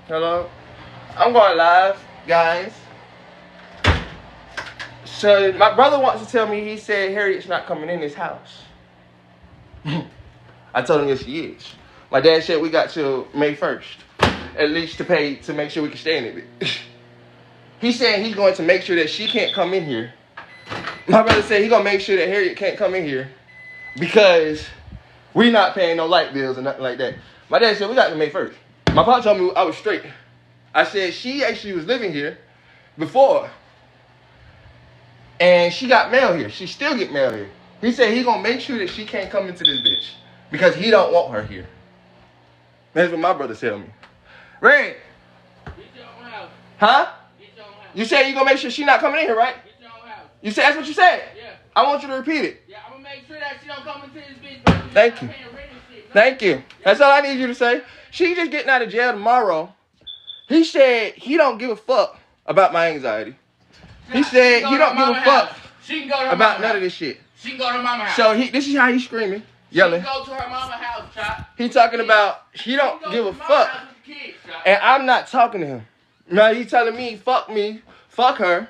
Hello? I'm going live, guys. So, my brother wants to tell me, he said Harriet's not coming in his house. I told him yes, she is. My dad said we got till May 1st, at least to pay to make sure we can stay in it. He's saying he's going to make sure that she can't come in here. My brother said he's going to make sure that Harriet can't come in here because we not paying no light bills or nothing like that. My dad said we got to May 1st. My pop told me I was straight. I said she actually was living here before. And she got mail here. She still get mail here. He said he gonna make sure that she can't come into this bitch because he don't want her here. That's what my brother tell me. Ray. Get your own house. Huh? Get your own house. You said you gonna make sure she not coming in here, right? Get your own house. You said that's what you said? Yeah. I want you to repeat it. Yeah, I'm gonna make sure that she don't come into this bitch. But Thank you. paying rent and shit. No. Thank you. That's all I need you to say. She just getting out of jail tomorrow. He said he don't give a fuck about my anxiety. He said he don't give a fuck She can go to her about mama none house. of this shit. She can go to her mama house. So this is how he's screaming, yelling. She can go to her mama house, Chop. He talking about he don't give a fuck. And I'm not talking to him. Now he telling me, fuck her.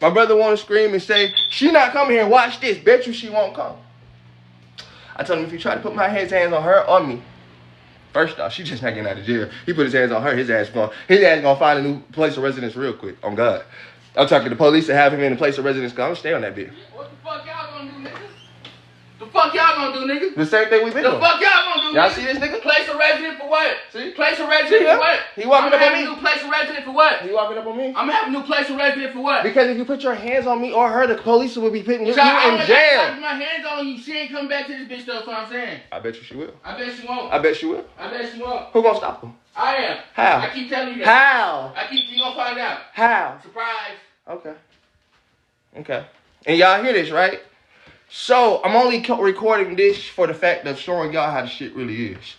My brother want to scream and say, she not coming here, watch this. Bet you she won't come. I told him if you try to put my hands on her or me, first off, she just not getting out of jail. He put his hands on her, his ass gonna find a new place of residence real quick, on God. I'm talking to the police to have him in a place of residence, because I'm gonna stay on that bitch. What the fuck y'all gonna do, nigga? The fuck y'all gonna do, nigga? The same thing we've been The doing. fuck y'all gonna do, Y'all nigga? see this nigga? Place of residence for what? See? Place of residence See him? for what? He walking up on me. I'm new place of residence for what? You walking up on me? I'm having a new place of residence for what? Because if you put your hands on me or her, the police will be putting you in I'm jail. my hands on you. She ain't coming back to this bitch, though. That's what I'm saying. I bet you she will. I bet she won't. I bet she will. I bet she won't. Who gonna stop him? I am. How? I keep telling you that. How? You gonna find out. How? Surprise. Okay. And y'all hear this, right? So, I'm only recording this for the fact of showing y'all how the shit really is.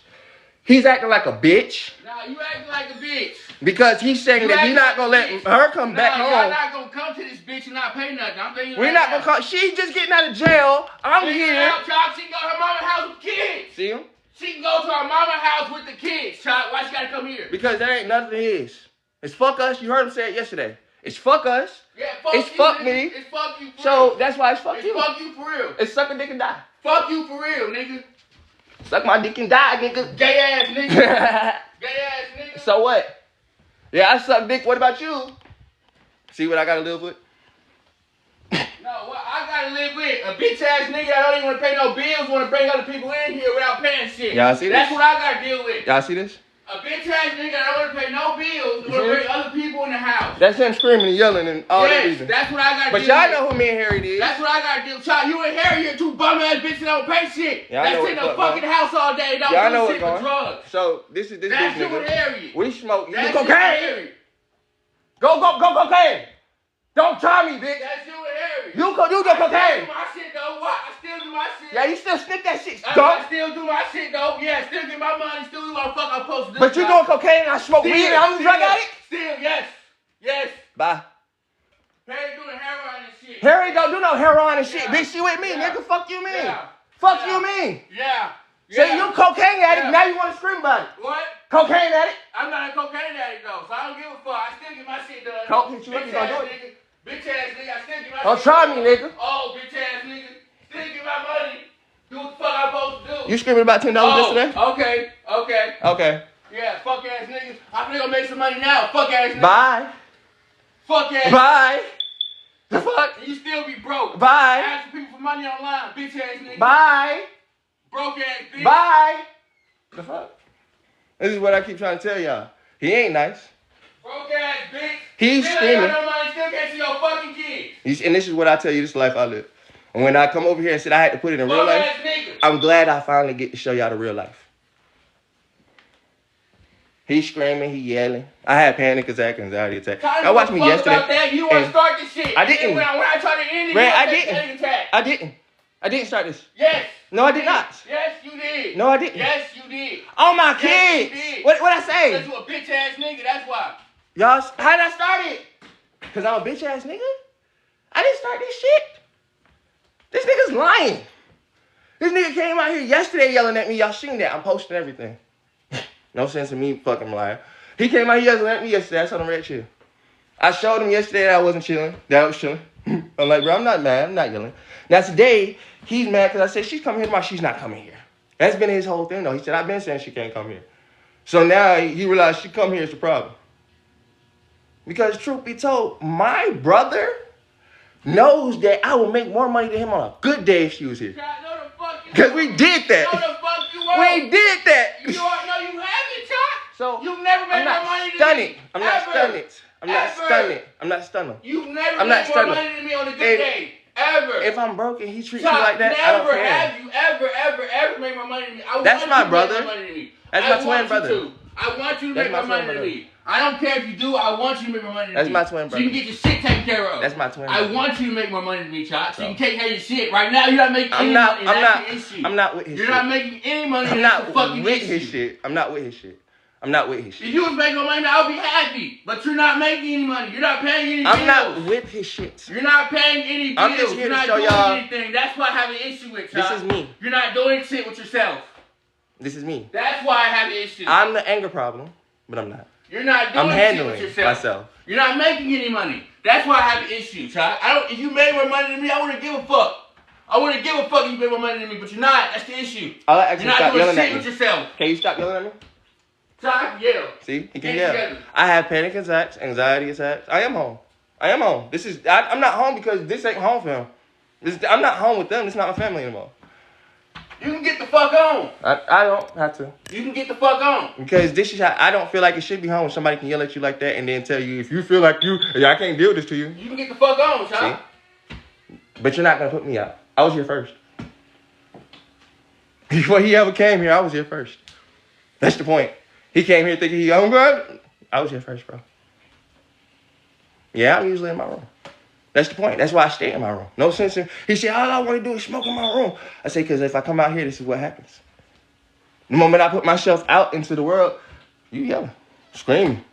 He's acting like a bitch. Nah, you acting like a bitch. Because he's saying that he's not gonna let her come back home. Y'all not gonna come to this bitch and not pay nothing. I'm thinking We're not gonna come. She's just getting out of jail. I'm here. She can go to her mama's house with kids. See him? She can go to her mama's house with the kids, Chop. Why she gotta come here? Because that ain't nothing his. It's fuck us. You heard him say it yesterday. It's fuck us. Yeah, fuck it's you, fuck nigga. me. It's fuck you for so real. that's why it's fuck it's you. Fuck you for real. It's suck a dick and die. Fuck you for real, nigga. Suck my dick and die, nigga. Gay ass nigga. Gay ass nigga. So what? Yeah, I suck dick. What about you? See what I gotta live with? No, what I gotta live with a bitch ass nigga that don't even wanna pay no bills, wanna bring other people in here without paying shit. Y'all see this? That's what I gotta deal with. Y'all see this? A bitch ass nigga that don't wanna pay no bills, wanna bring other people in the house. That's him screaming and yelling and all that reason. That's what I gotta But deal y'all with. know who me and Harry is. That's what I gotta do. Child, you and Harry, you're two bum ass bitches that don't pay shit. Y'all That's know in the what's fucking going. house all day. Don't Y'all do know shit what's for going. drugs. So this is this That's bitch you and nigga. Harry. We smoke. You That's do you and cocaine. Harry. Go cocaine. Don't try me, bitch. That's you and Harry. You do I still cocaine. do my shit though. What? I still do my shit. Yeah, you still sniff that shit. I Dog. still do my shit though. Yeah, still get my money. Still do what the fuck I'm supposed to do. But you doing cocaine and I smoke weed and I'm a drug addict? Still, yes. Yes. Bye. Harry doing heroin and shit. Harry don't do no heroin and shit. Yeah. Bitch, she with me, Yeah. nigga. Fuck you, mean. Yeah. Fuck Yeah. you, mean. Yeah. So you cocaine addict, Yeah. now you want to scream about it. What? Cocaine addict. I'm not a cocaine addict though, so I don't give a fuck. I still get my shit done. Coke hit you up, you Bitch gonna ass do it? nigga. Bitch ass nigga, I still get my Don't shit try done. me, nigga. Oh, bitch ass nigga. Still get my money. Do what the fuck I'm supposed to do. You screaming about $10 yesterday? Okay. Okay. Yeah, fuck ass niggas. I'm gonna make some money now. Fuck ass niggas. Bye. Fuck ass. Bye. The fuck? And you still be broke. Bye. Asking people for money online, bitch ass nigga. Bye. Broke ass bitch. Bye. The fuck? This is what I keep trying to tell y'all. He ain't nice. Broke ass bitch. He's still screaming. ain't got no money, still can't see your fucking kids. And this is what I tell you, this life I live. And when I come over here and said I had to put it in real Broke life, ass nigga. I'm glad I finally get to show y'all the real life. He's screaming, he yelling. I had panic attack, anxiety attack. I watched me yesterday. About that. You want to start this shit. I didn't. When I try to end it, Man, you I take didn't. panic attack. I didn't start this. Yes. No, I did not. Yes, you did. No, I didn't. Yes, you did. Oh my Yes, kids. you did. What I say? Because you a bitch ass nigga, that's why. Y'all, how did I start it? Cause I'm a bitch ass nigga? I didn't start this shit. This nigga's lying. This nigga came out here yesterday yelling at me. Y'all seen that? I'm posting everything. No sense in me fucking lying. He came out, he yelled at me yesterday. I told him, Red, chill. I showed him yesterday that I wasn't chilling. That I was chilling. I'm like, bro, I'm not mad. I'm not yelling. Now, today, he's mad because I said, she's coming here tomorrow. She's not coming here. That's been his whole thing, though. He said, I've been saying she can't come here. So now he realized she come here is the problem. Because truth be told, my brother knows that I will make more money than him on a good day if she was here. Because we did that. No, the fuck you won't. We did that. No, you haven't, Chuck. So You've never made more money than me. I'm not stunning. I'm not stunning. I'm not stunning. You've never made more money than me on a good day. Ever. If I'm broke and he treats me like that, I don't care. Never have you ever made more money than me. That's my brother. That's my twin brother. I want you to make more money than me. I don't care if you do. I want you to make more money than me. That's my twin brother. So you can get your shit taken care of. That's my twin brother. I want you to make more money than me, Chop. So you can take care of your shit. Right now, you're not making any money. I'm not with his shit. You're not making any money. I'm not with his shit. I'm not with his shit. I'm not with his shit. If you was making more money, I'll be happy. But you're not making any money. You're not paying any bills. I'm not with his shit. You're not paying any bills. I'm just here you're to not show doing y'all. anything. That's why I have an issue with you. This is me. You're not doing shit with yourself. This is me. That's why I have an issue. I'm the anger problem, but I'm not. You're not doing shit with yourself. Myself. You're not making any money. That's why I have an issue, child. If you made more money than me, I wouldn't give a fuck. I wouldn't give a fuck if you made more money than me, but you're not. That's the issue. You're not doing shit with yourself. Can you stop yelling at me? Child, yell. See, he can yell. I have panic attacks, anxiety attacks. I am home. I'm not home because this ain't home for him. I'm not home with them. It's not my family anymore. You can get the fuck on. I don't have to. You can get the fuck on. Because this is how I don't feel like it should be home when somebody can yell at you like that and then tell you if you feel like I can't deal with this to you. You can get the fuck on, child. See? But you're not gonna put me out. I was here first. Before he ever came here, I was here first. That's the point. He came here thinking he owned good. I was here first, bro. Yeah, I'm usually in my room. That's the point. That's why I stay in my room. No sense in... He said, all I want to do is smoke in my room. I say, because if I come out here, this is what happens. The moment I put myself out into the world, you yelling, screaming.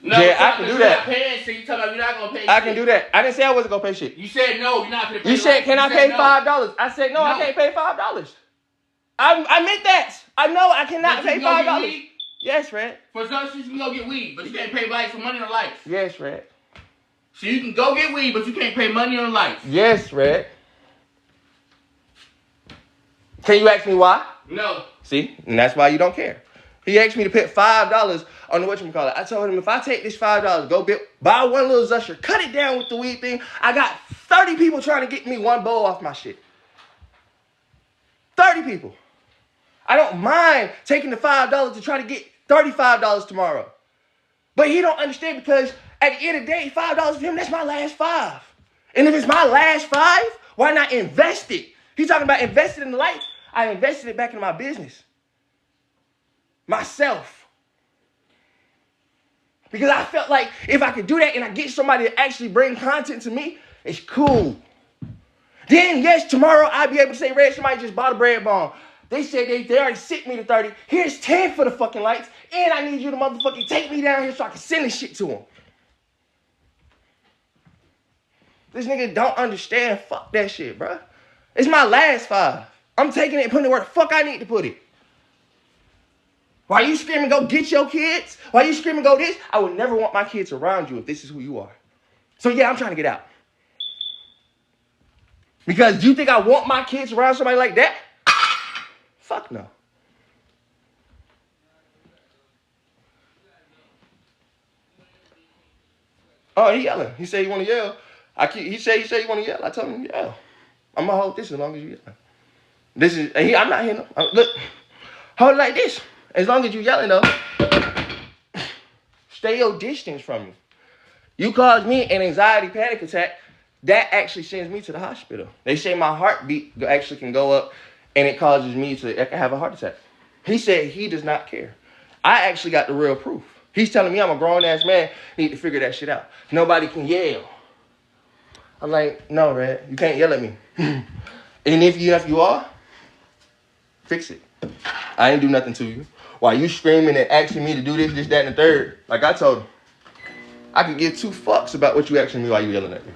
No, yeah, I can do that. Not paying shit. You talking about you're not going to pay I can do that. I didn't say I wasn't going to pay shit. You said no, you're not going to pay. You said, can I pay $5? I said, no, I can't pay $5. I meant that. I know I cannot pay $5. Yes, Red. For some shit, you can go get weed, but you can't pay lights for money on lights. Yes, Red. So you can go get weed, but you can't pay money on lights. Yes, Red. Can you ask me why? No. See? And that's why you don't care. He asked me to put $5 on the whatchamacallit. I told him if I take this $5, go buy one little Zusher, cut it down with the weed thing. I got 30 people trying to get me one bowl off my shit. 30 people. I don't mind taking the $5 to try to get $35 tomorrow. But he don't understand because at the end of the day, $5 for him, that's my last $5. And if it's my last $5, why not invest it? He's talking about investing in life. I invested it back into my business. Myself. Because I felt like if I could do that and I get somebody to actually bring content to me, it's cool. Then, yes, tomorrow I'll be able to say, Red, somebody just bought a bread bomb. They said they already sent me to 30. Here's 10 for the fucking lights. And I need you to motherfucking take me down here so I can send this shit to them. This nigga don't understand. Fuck that shit, bro. It's my last $5. I'm taking it and putting it where the fuck I need to put it. Why you screaming, go get your kids? Why you screaming, go this? I would never want my kids around you if this is who you are. So yeah, I'm trying to get out. Because you think I want my kids around somebody like that? Fuck no. Oh, he yelling. He said he want to yell. He said he want to yell. I told him, yell. I'm going to hold this as long as you yell. I'm not hitting him. Look, hold it like this. As long as you yelling, though, stay your distance from me. You caused me an anxiety panic attack. That actually sends me to the hospital. They say my heartbeat actually can go up and it causes me to have a heart attack. He said he does not care. I actually got the real proof. He's telling me I'm a grown-ass man, need to figure that shit out. Nobody can yell. I'm like, no, Red, you can't yell at me. And if you are, fix it. I ain't do nothing to you. While you screaming and asking me to do this, that, and the third, like I told him, I could give 2 fucks about what you asking me while you yelling at me.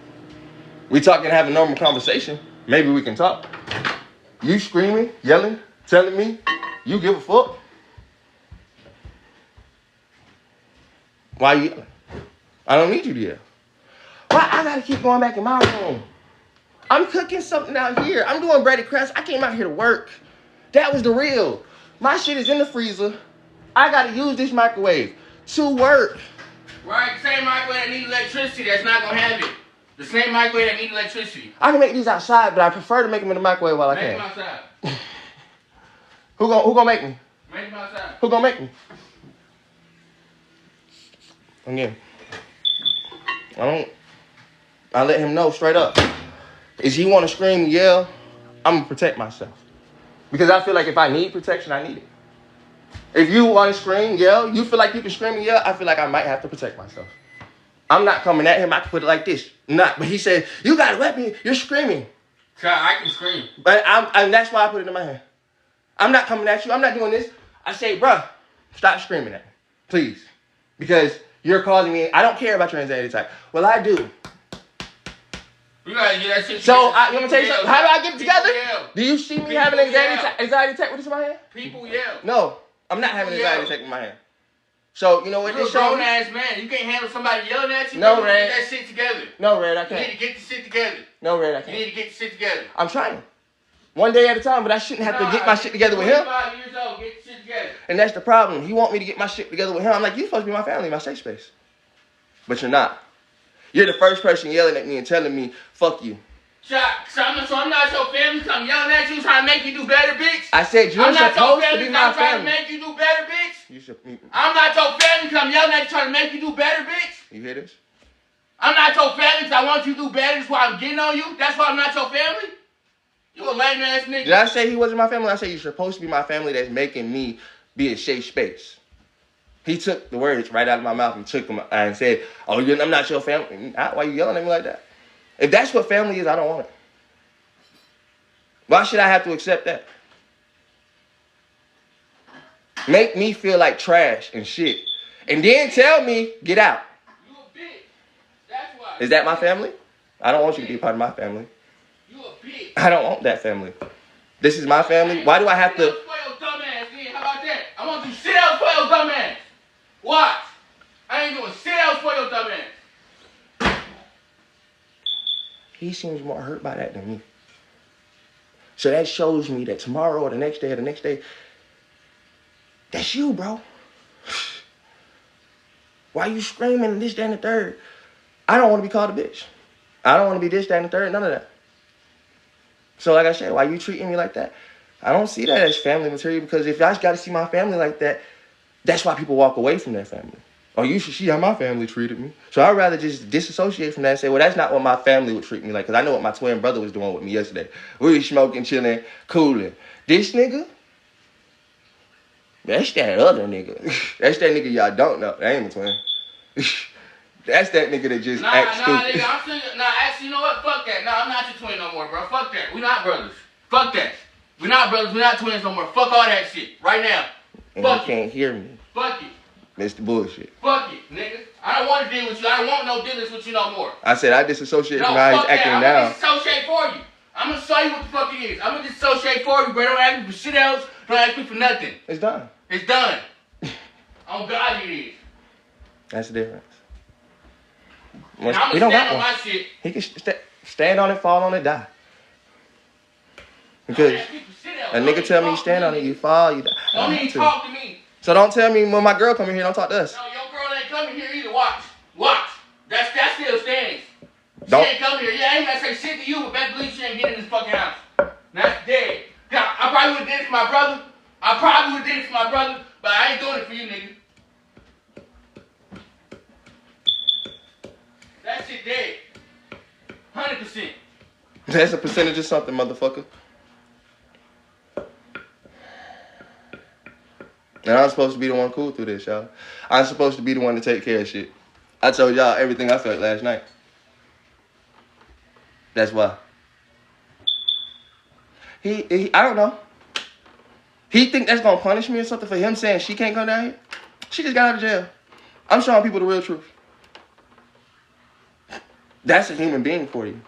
We talking, have a normal conversation. Maybe we can talk. You screaming, yelling, telling me you give a fuck. Why you yelling? I don't need you to yell. Why I gotta keep going back in my room? I'm cooking something out here. I'm doing breaded crust. I came out here to work. That was the real. My shit is in the freezer. I gotta use this microwave to work. Right, the same microwave that needs electricity that's not gonna have it. The same microwave that needs electricity. I can make these outside, but I prefer to make them in the microwave while I can. Make them outside. Who gonna make me? Make them outside. Who gonna make me? Again. I let him know straight up. If he want to scream and yell, I'm going to protect myself. Because I feel like if I need protection, I need it. If you want to scream, yell, you feel like you can scream and yell, I feel like I might have to protect myself. I'm not coming at him. I can put it like this. Not. But he said, you got a weapon. You're screaming. I can scream. But and that's why I put it in my hand. I'm not coming at you. I'm not doing this. I say, bruh, stop screaming at me. Please. Because you're causing me. I don't care about your anxiety attack. Well, I do. You gotta get that shit. So, you want me to tell you something? How do I get it together? Yell. Do you see me People having an anxiety yell. attack with this in my hand? People yell. No, I'm not having an People anxiety yell. attack with my hand. So, you know what You're this a grown shows? ass man. You can't handle somebody yelling at you. No, You need Red. to get that shit together. No, Red, I You need can't. to get the shit together. No, Red, I You can't. need to get the shit together. I'm trying. One day at a time, but I shouldn't have to get my shit together with him. 25 years old, get the shit together. And that's the problem. He want me to get my shit together with him. I'm like, you're supposed to be my family, my safe space. But you're not. You're the first person yelling at me and telling me, fuck you. So I'm not your family. So I'm yelling at you, trying to make you do better, bitch. I said you're I'm not supposed your to family. be So I'm my trying to family. make you do better, bitch. You should. I'm not your family. So I'm yelling at you, trying to make you do better, bitch. You hear this? I'm not your family. So I want you to do better. That's why I'm getting on you. That's why I'm not your family. You a lame ass nigga. Did I say he wasn't my family? I said you're supposed to be my family that's making me be a safe space. He took the words right out of my mouth and took them and said, oh, I'm not your family. Why you yelling at me like that? If that's what family is, I don't want it. Why should I have to accept that? Make me feel like trash and shit. And then tell me, get out. You a bitch. That's why. Is that my family? I don't want you to be a part of my family. You a bitch. I don't want that family. This is my family. Why do I have to? Sit else for your dumb ass, then. How about that? I want you to sit else for your dumb ass. Watch. I ain't doing sit else for your dumb ass. He seems more hurt by that than me. So that shows me that tomorrow or the next day, that's you, bro. Why you screaming this, that, and the third? I don't want to be called a bitch. I don't want to be this, that, and the third, none of that. So like I said, why you treating me like that? I don't see that as family material because if I got to see my family like that, that's why people walk away from their family. Oh, you should see how my family treated me. So I'd rather just disassociate from that and say, well, that's not what my family would treat me like. Because I know what my twin brother was doing with me yesterday. We were smoking, chilling, cooling. This nigga, that's that other nigga. That's that nigga y'all don't know. That ain't my twin. That's that nigga that just acts stupid. Nigga, I'm still, actually, you know what? Fuck that. Nah, I'm not your twin no more, bro. Fuck that. We not brothers. Fuck that. We not brothers. We not twins no more. Fuck all that shit. Right now. And Fuck you it. can't hear me. Fuck it. Mr. Bullshit. Fuck it, nigga. I don't want to deal with you. I don't want no dealings with you no more. I said I disassociate No, from how he's fuck that. acting I'm now. gonna disassociate for you. I'm gonna show you what the fuck it is. I'm gonna disassociate for you, bro. Don't ask me for shit else. Don't ask me for nothing. It's done. It's done. On God it is. That's the difference. And I'm We gonna don't stand got on one. my shit. He can stand on it, fall on it, die. Because Don't ask me for shit else. a Don't nigga even tell me you talk stand to on it, you fall, you die. I Don't don't even have to. talk to me. So don't tell me when my girl come in here, don't talk to us. No, your girl ain't coming here either. Watch. Watch. That still stands. She Don't- ain't coming here. Yeah, I ain't gotta say shit to you, but best believe she ain't getting in this fucking house. That's dead. Now, I probably would've did it for my brother. But I ain't doing it for you, nigga. That shit dead. 100%. That's a percentage of something, motherfucker. And I'm supposed to be the one cool through this, y'all. I'm supposed to be the one to take care of shit. I told y'all everything I felt last night. That's why. He I don't know. He think that's gonna punish me or something for him saying she can't come down here? She just got out of jail. I'm showing people the real truth. That's a human being for you.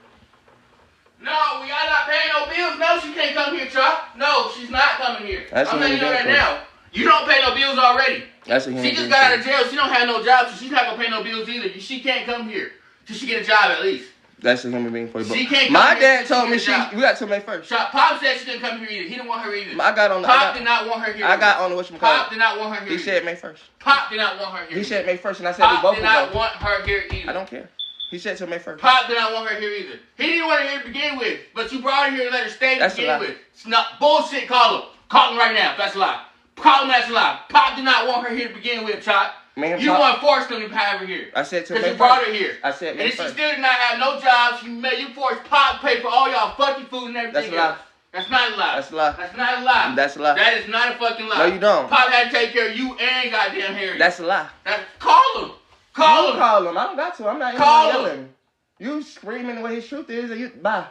No, we are not paying no bills. No, she can't come here, Chuck. No, she's not coming here. That's I'm what letting you know we that got now. You don't pay no bills already. That's a She just got out of jail. She don't have no job, so she's not gonna pay no bills either. She can't come here till she get a job at least. That's a human being for you. She can't come My here dad till told me she get a job. we got to make first. Pop said she didn't come here either. He didn't want her either. I got on. Pop did not want her here. I got on the whatchamacallit. Pop did not want her here. He said May 1st. Pop did not want her here. He said May 1st, and I said we Pop both did will not go. want her here either. I don't care. He said till May 1st. Pop did not want her here either. He didn't want her here to begin with, but you brought her here and let her stay to That's a begin lie. with. It's not bullshit. Call him. Call him right now. That's a lie. Call him. That's a lie. Pop did not want her here to begin with, Chop. Man, You want to force them to have her here. I said till May Because 1st. you brought her here. I said And May if she 1st. still did not have no job, you forced Pop to pay for all y'all fucking food and everything That's a lie. else. That's not a lie. That's a lie. That's not a lie. That's a lie. That is not a fucking lie. No, you don't. Pop had to take care of you and goddamn Harry. That's a lie. Call him. Call You him. call him. I don't got to. I'm not even Call him. yelling. You screaming the way his truth is, and you bye.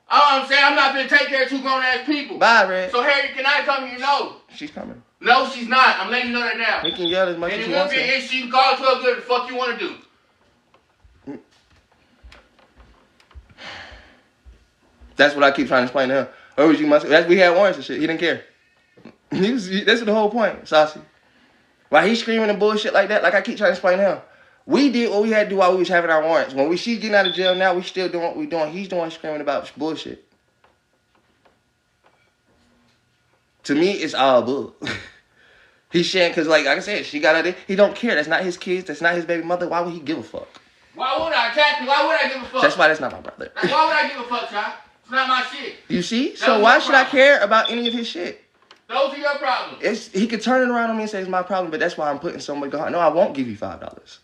All I'm saying, I'm not gonna take care of two grown ass people. Bye, Red. So Harry, can I come here? No. She's coming. No, she's not. I'm letting you know that now. He can yell as much And as it he won't wants be an to. issue. You can call 12 good the fuck you want to do. That's what I keep trying to explain to him. Or was you must? We had warrants and shit. He didn't care. That's the whole point, Saucy. Why he screaming and bullshit like that? Like I keep trying to explain to him. We did what we had to do while we was having our warrants. When she's getting out of jail now, we still doing what we doing. He's doing screaming about bullshit. To me, it's all bull. He's saying because, like I said, she got out there. He don't care. That's not his kids. That's not his baby mother. Why would he give a fuck? Why would I? Exactly. Why would I give a fuck? That's why that's not my brother. Why would I give a fuck, child? It's not my shit. You see? That So was why your should I problem. care about any of his shit? Those are your problems. He could turn it around on me and say it's my problem, but that's why I'm putting so much behind. No, I won't give you $5.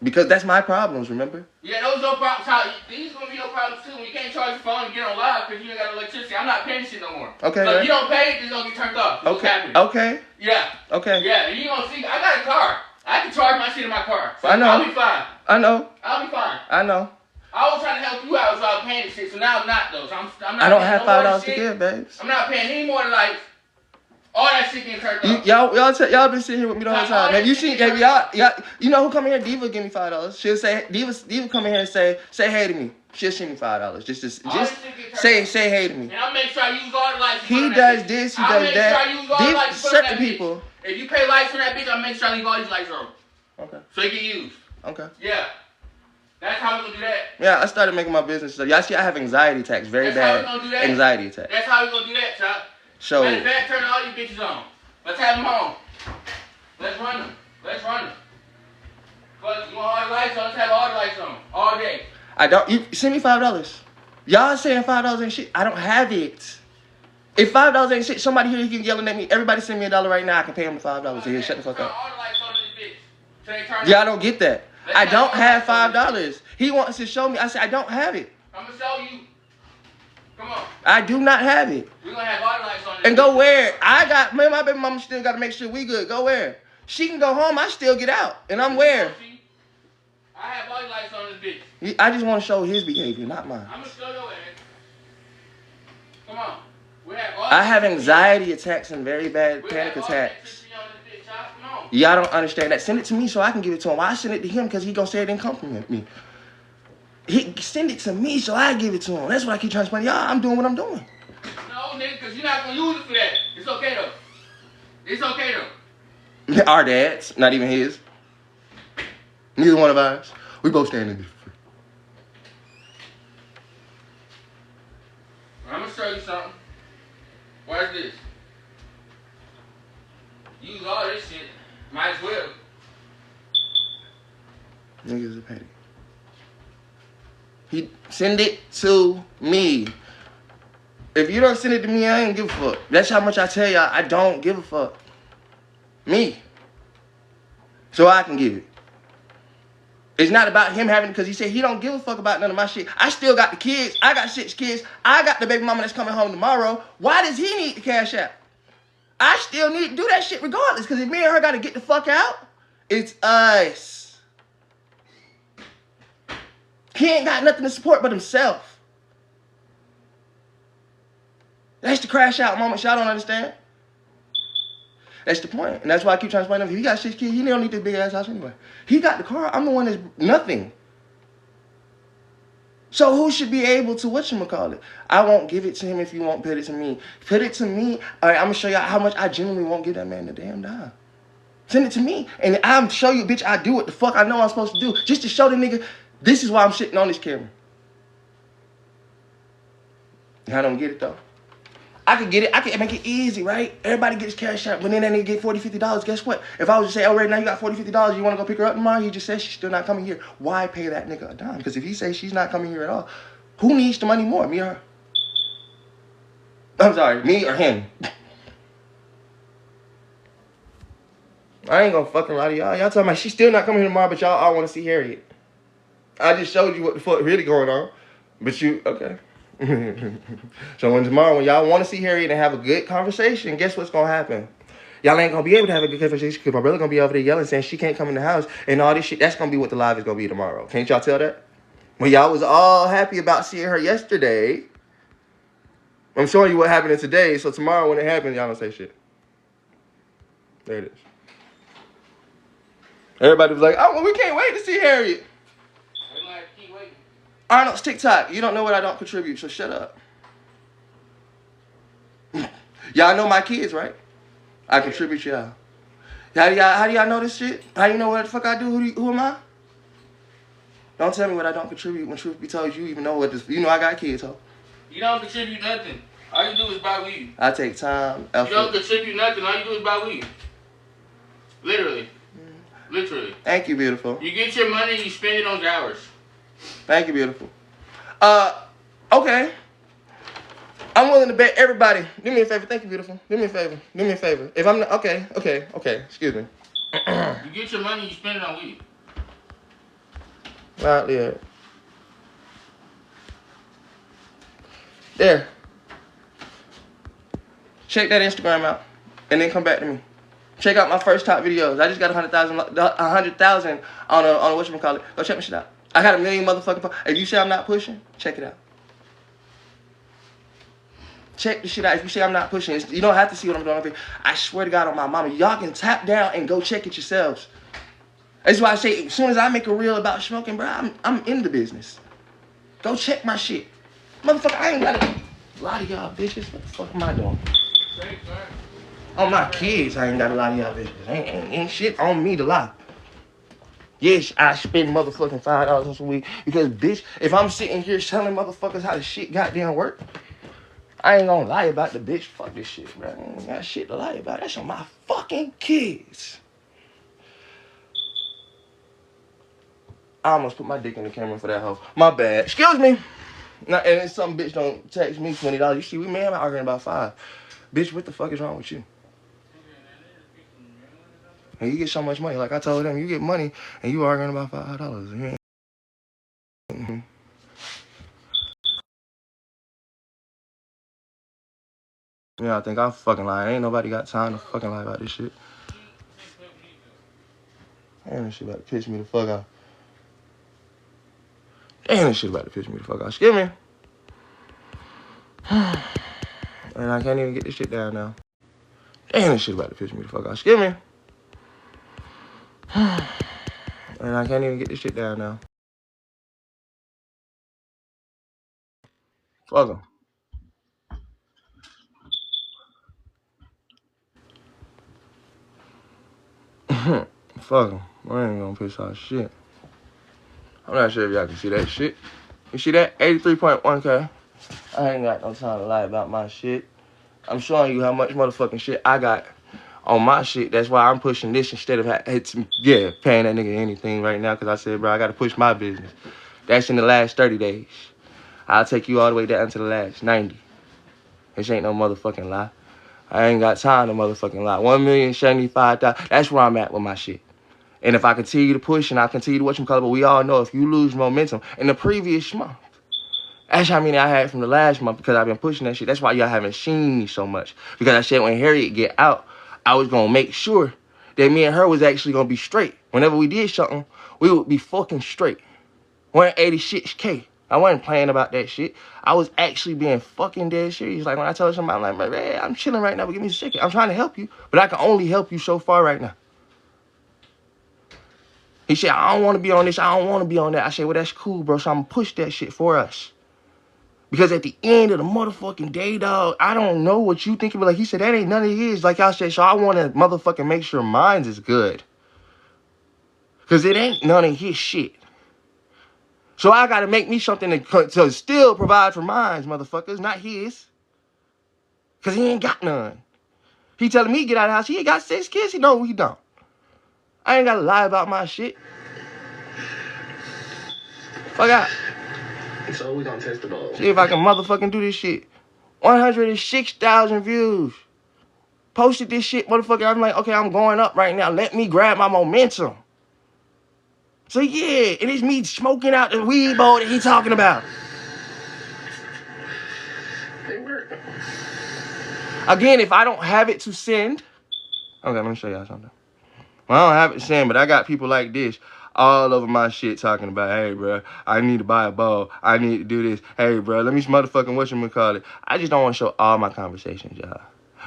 Because that's my problems, remember? Yeah, those are your problems, child. These gonna be your problems too. When you can't charge your phone and get on live because you ain't got electricity. I'm not paying shit no more. Okay, So if right. you don't pay, it's gonna get turned off. It's what's Okay. happening. Okay. Yeah. Okay. Yeah, and you gonna see. I got a car. I can charge my shit in my car. So I know. I'll be fine. I know. I'll be fine. I know. I was trying to help you out, so I was paying this shit. So now I'm not though. So I'm not. I don't paying have no more $5 to shit. give, babes. I'm not paying any more than like all that shit getting turned off. Y'all been sitting here with me the whole time. Have you seen? Have y'all? You know who come in here? Diva give me $5. She'll say Diva come in here and say hey to me. She'll send me $5. Just say hey to me. And I'll make sure I use all the lights. He does this. He does that. I'll make sure I use all the lights. Certain people. If you pay lights for that bitch, I'll make sure I leave all these lights on. Okay. So it get used. Okay. Yeah. That's how we gonna do that. Yeah, I started making my business stuff. Y'all see, I have anxiety attacks, very That's how bad we gonna do that. anxiety attacks. That's how we gonna do that, Chop. So Matter of fact, turn all you bitches on. Let's have them on. Let's run them. Let's run them. But you want all the lights on? Let's have all the lights on. All day. I don't. You send me $5. Y'all saying $5 ain't shit. I don't have it. If $5 ain't shit, somebody here can yelling at me. Everybody send me $1 right now. I can pay them the $5. Here, shut the fuck Turn up. all the lights on this bitch. So they turn Y'all on. don't get that. Let's I don't have have $5. He wants to show me. I said I don't have it. I'm gonna show you. Come on. I do not have it. We're gonna have all the lights on this And go bitch. where? My baby mama still got to make sure we good. Go where? She can go home. I still get out. And I'm where? I have all the lights on this bitch. I just want to show his behavior, not mine. I'm gonna show your ass. Come on. We have all I have anxiety attacks and very bad we panic have all attacks. electricity on this bitch, Chop. Come on. Y'all don't understand that. Send it to me so I can give it to him. Why I send it to him? Because he gonna say it didn't come from me. He send it to me so I give it to him. That's what I keep trying to explain. Y'all, I'm doing what I'm doing. No, nigga, because you're not gonna use it for that. It's okay though. It's okay though. Our dad's, not even his. Neither one of ours. We both standing different. I'm gonna show you something. Watch this. Use all this shit. Might as well. Niggas are petty. He send it to me. If you don't send it to me, I ain't give a fuck. That's how much I tell y'all. I don't give a fuck. Me. So I can give it. It's not about him having, because he said he don't give a fuck about none of my shit. I still got the kids. I got 6 kids. I got the baby mama that's coming home tomorrow. Why does he need the cash out? I still need to do that shit regardless, because if me and her got to get the fuck out, it's us. He ain't got nothing to support but himself. That's the crash out moment. Y'all don't understand. That's the point. And that's why I keep trying to explain to him. If he got 6 kids, he don't need this big ass house anyway. He got the car. I'm the one that's nothing. So who should be able to whatchamacallit? I won't give it to him if you won't put it to me. Put it to me. All right, I'm gonna show y'all how much I genuinely won't give that man a damn dime. Send it to me. And I'm show you, bitch, I do what the fuck I know I'm supposed to do. Just to show the nigga, this is why I'm sitting on this camera. I don't get it though. I could get it. I could make it easy, right? Everybody gets cash out, but then that nigga get $40, $50. Guess what? If I was to say, oh, right now you got $40, $50, you want to go pick her up tomorrow? He just said she's still not coming here. Why pay that nigga a dime? Because if he says she's not coming here at all, who needs the money more, me or her? I'm sorry, me or him? I ain't gonna fucking lie to y'all. Y'all talking about she's still not coming here tomorrow, but y'all all want to see Harriet. I just showed you what the fuck really going on. But you, okay. So when y'all want to see Harriet and have a good conversation, guess what's gonna happen? Y'all ain't gonna be able to have a good conversation because my brother gonna be over there yelling saying she can't come in the house and all this shit. That's gonna be what the live is gonna be tomorrow. Can't y'all tell that? When y'all was all happy about seeing her yesterday, I'm showing you what happened today. So tomorrow when it happens, y'all don't say shit. There it is. Everybody was like, oh, well, we can't wait to see Harriet. Arnold's TikTok. You don't know what I don't contribute, so shut up. Y'all know my kids, right? I contribute y'all. How do y'all know this shit? How you know what the fuck I do? Who am I? Don't tell me what I don't contribute when truth be told, you even know what this. You know I got kids, ho. You don't contribute nothing. All you do is buy weed. I take time, effort. You don't contribute nothing. All you do is buy weed. Literally. Literally. Thank you, beautiful. You get your money and you spend it on hours. Thank you, beautiful. Okay. I'm willing to bet everybody. Do me a favor. Thank you, beautiful. Do me a favor. Do me a favor. If I'm not, okay. Excuse me. You get your money, you spend it on weed. Right there. There. Check that Instagram out, and then come back to me. Check out my first top videos. I just got 100,000 on a whatchamacallit. Go check my shit out. I got 1 million motherfucking. If you say I'm not pushing, check it out. Check the shit out. If you say I'm not pushing, you don't have to see what I'm doing up here. I swear to God on my mama, y'all can tap down and go check it yourselves. That's why I say as soon as I make a reel about smoking, bro, I'm in the business. Go check my shit. Motherfucker, I ain't got a lot of y'all bitches. What the fuck am I doing? On my kids, I ain't got a lot of y'all bitches. Ain't shit on me to lie. Yes, I spend motherfucking $5 a week because, bitch, if I'm sitting here telling motherfuckers how the shit goddamn work, I ain't gonna lie about the bitch. Fuck this shit, bro. I ain't got shit to lie about. That's on my fucking kids. I almost put my dick in the camera for that hoe. My bad. Excuse me. Now, and then some bitch don't text me $20. You see, we man arguing about $5. Bitch, what the fuck is wrong with you? And you get so much money. Like I told them, you get money and you arguing about $5. Mm-hmm. Yeah, I think I'm fucking lying. Ain't nobody got time to fucking lie about this shit. Damn, this shit about to piss me the fuck off. Damn, this shit about to piss me the fuck off. Excuse me. And I can't even get this shit down now. Damn, this shit about to piss me the fuck off. Excuse me. And I can't even get this shit down now. Fuck him. Fuck him. I ain't gonna piss off shit. I'm not sure if y'all can see that shit. You see that? 83.1K. I ain't got no time to lie about my shit. I'm showing you how much motherfucking shit I got on my shit. That's why I'm pushing this instead of paying that nigga anything right now. Because I said, bro, I got to push my business. That's in the last 30 days. I'll take you all the way down to the last 90. This ain't no motherfucking lie. I ain't got time to motherfucking lie. 1,075,000. That's where I'm at with my shit. And if I continue to push and I continue to whatchamacallit, but we all know if you lose momentum in the previous month, that's how many I had from the last month because I've been pushing that shit. That's why y'all haven't seen me so much. Because I said when Harriet get out, I was going to make sure that me and her was actually going to be straight. Whenever we did something, we would be fucking straight. 186K. I wasn't playing about that shit. I was actually being fucking dead serious. Like when I told somebody, I'm like, man, I'm chilling right now, but give me a second. I'm trying to help you, but I can only help you so far right now. He said, I don't want to be on this. I don't want to be on that. I said, well, that's cool, bro. So I'm going to push that shit for us. Because at the end of the motherfucking day, dog, I don't know what you think. But like he said, that ain't none of his. Like y'all said, so I want to motherfucking make sure mine is good. Because it ain't none of his shit. So I got to make me something to still provide for mine, motherfuckers, not his. Because he ain't got none. He telling me to get out of the house. He ain't got 6 kids. He know he don't. I ain't got to lie about my shit. Fuck out. So we gonna test the ball. See if I can motherfucking do this shit. 106,000 views. Posted this shit, motherfucker. I'm like, okay, I'm going up right now. Let me grab my momentum. So yeah, and it's me smoking out the weed bowl that he talking about. They work. Again, if I don't have it to send, okay, let me show y'all something. Well, I don't have it to send, but I got people like this all over my shit talking about, hey, bro, I need to buy a ball. I need to do this. Hey, bro, let me motherfucking whatchamacallit. I just don't want to show all my conversations, y'all.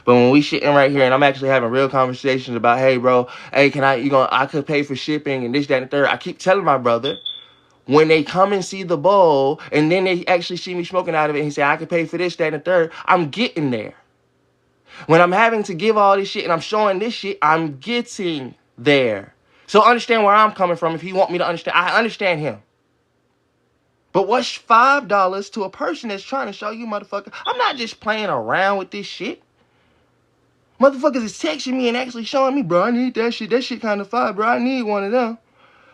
But when we sitting right here and I'm actually having real conversations about, hey, bro, hey, I could pay for shipping and this, that, and the third. I keep telling my brother, when they come and see the bowl and then they actually see me smoking out of it and he say, I could pay for this, that, and the third, I'm getting there. When I'm having to give all this shit and I'm showing this shit, I'm getting there. So understand where I'm coming from if you want me to understand. I understand him. But what's $5 to a person that's trying to show you, motherfucker? I'm not just playing around with this shit. Motherfuckers is texting me and actually showing me, bro, I need that shit. That shit kind of fire, bro. I need one of them.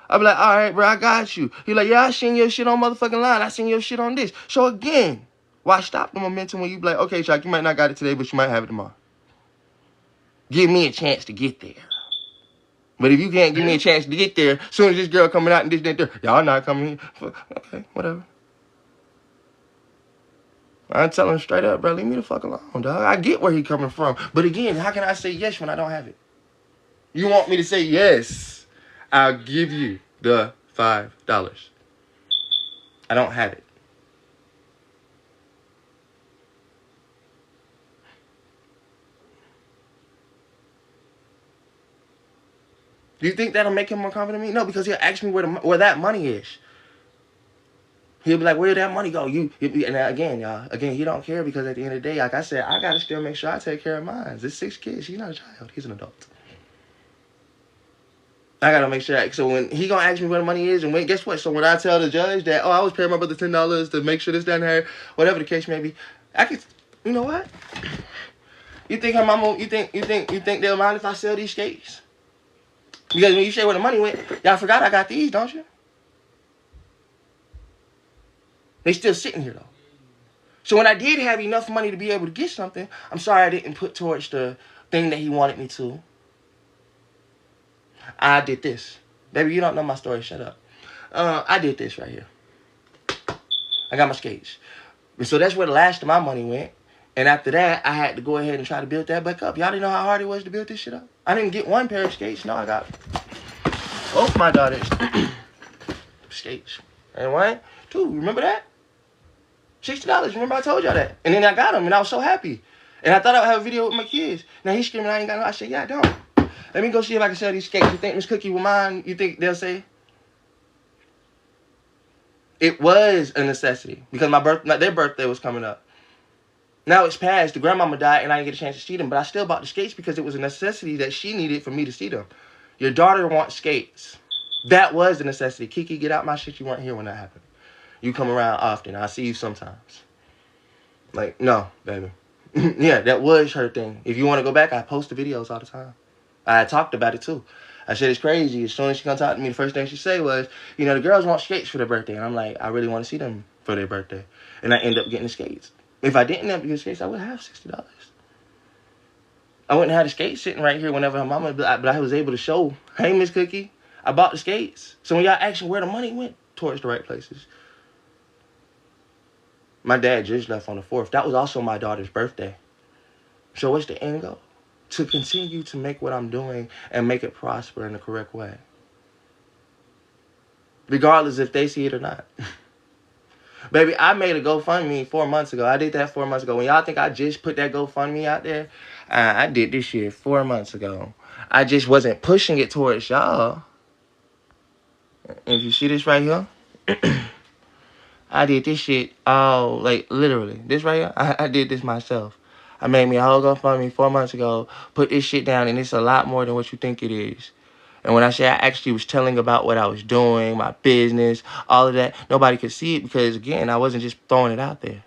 I be like, all right, bro, I got you. He like, yeah, I seen your shit on motherfucking line. I seen your shit on this. So again, why stop the momentum when you be like, okay, Chuck, you might not got it today, but you might have it tomorrow. Give me a chance to get there. But if you can't give me a chance to get there, as soon as this girl coming out and this, that, there, y'all not coming here. Okay, whatever. I'm telling him straight up, bro, leave me the fuck alone, dog. I get where he coming from. But again, how can I say yes when I don't have it? You want me to say yes, I'll give you the $5. I don't have it. Do you think that'll make him more confident in me? No, because he'll ask me where that money is. He'll be like, where'd that money go? And again, y'all, he don't care because at the end of the day, like I said, I got to still make sure I take care of mine. There's 6 kids. He's not a child. He's an adult. I got to make sure. So when he going to ask me where the money is, and guess what? So when I tell the judge that, oh, I was paying my brother $10 to make sure this down here, whatever the case may be, I could, you know what? You think her mama, you think they'll mind if I sell these skates? Because when you say where the money went, y'all forgot I got these, don't you? They still sitting here, though. So when I did have enough money to be able to get something, I'm sorry I didn't put towards the thing that he wanted me to. I did this. Baby, you don't know my story. Shut up. I did this right here. I got my skates. And so that's where the last of my money went. And after that, I had to go ahead and try to build that back up. Y'all didn't know how hard it was to build this shit up? I didn't get one pair of skates. No, I got both my daughters skates. And 1, 2, remember that? $60. Remember I told y'all that. And then I got them, and I was so happy. And I thought I would have a video with my kids. Now he's screaming, I ain't got no. I said, yeah, I don't. Let me go see if I can sell these skates. You think Miss Cookie will mind? You think they'll say? It was a necessity because their birthday was coming up. Now it's past. The grandmama died, and I didn't get a chance to see them. But I still bought the skates because it was a necessity that she needed for me to see them. Your daughter wants skates. That was the necessity. Kiki, get out my shit. You weren't here when that happened. You come around often. I see you sometimes. Like, no, baby. Yeah, that was her thing. If you want to go back, I post the videos all the time. I talked about it, too. I said, it's crazy. As soon as she come talk to me, the first thing she say was, you know, the girls want skates for their birthday. And I'm like, I really want to see them for their birthday. And I end up getting the skates. If I didn't have to get skates, I would have $60. I wouldn't have the skates sitting right here whenever her mama, but I was able to show, hey, Miss Cookie, I bought the skates. So when y'all asking where the money went, towards the right places. My dad just left on the 4th. That was also my daughter's birthday. So what's the end goal? To continue to make what I'm doing and make it prosper in the correct way. Regardless if they see it or not. Baby, I made a GoFundMe 4 months ago. I did that 4 months ago. When y'all think I just put that GoFundMe out there, I did this shit 4 months ago. I just wasn't pushing it towards y'all. If you see this right here, I did this shit all, like, literally. This right here, I did this myself. I made me a whole GoFundMe 4 months ago, put this shit down, and it's a lot more than what you think it is. And when I say I actually was telling about what I was doing, my business, all of that, nobody could see it because, again, I wasn't just throwing it out there.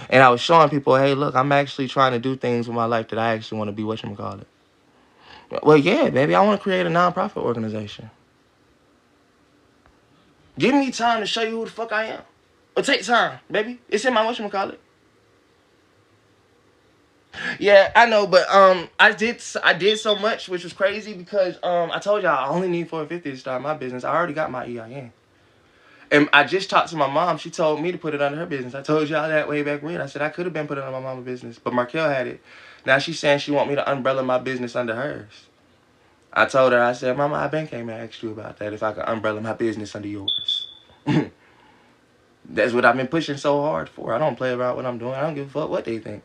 And I was showing people, hey, look, I'm actually trying to do things with my life that I actually want to be whatchamacallit. Well, yeah, baby, I want to create a nonprofit organization. Give me time to show you who the fuck I am. Or take time, baby. It's in my whatchamacallit. Yeah, I know, but I did so much, which was crazy because I told y'all I only need $450 to start my business. I already got my EIN. And I just talked to my mom. She told me to put it under her business. I told y'all that way back when. I said I could have been putting it under my mama's business, but Markel had it. Now she's saying she want me to umbrella my business under hers. I told her, I said, Mama, I been came and asked you about that, if I could umbrella my business under yours. That's what I've been pushing so hard for. I don't play about what I'm doing. I don't give a fuck what they think.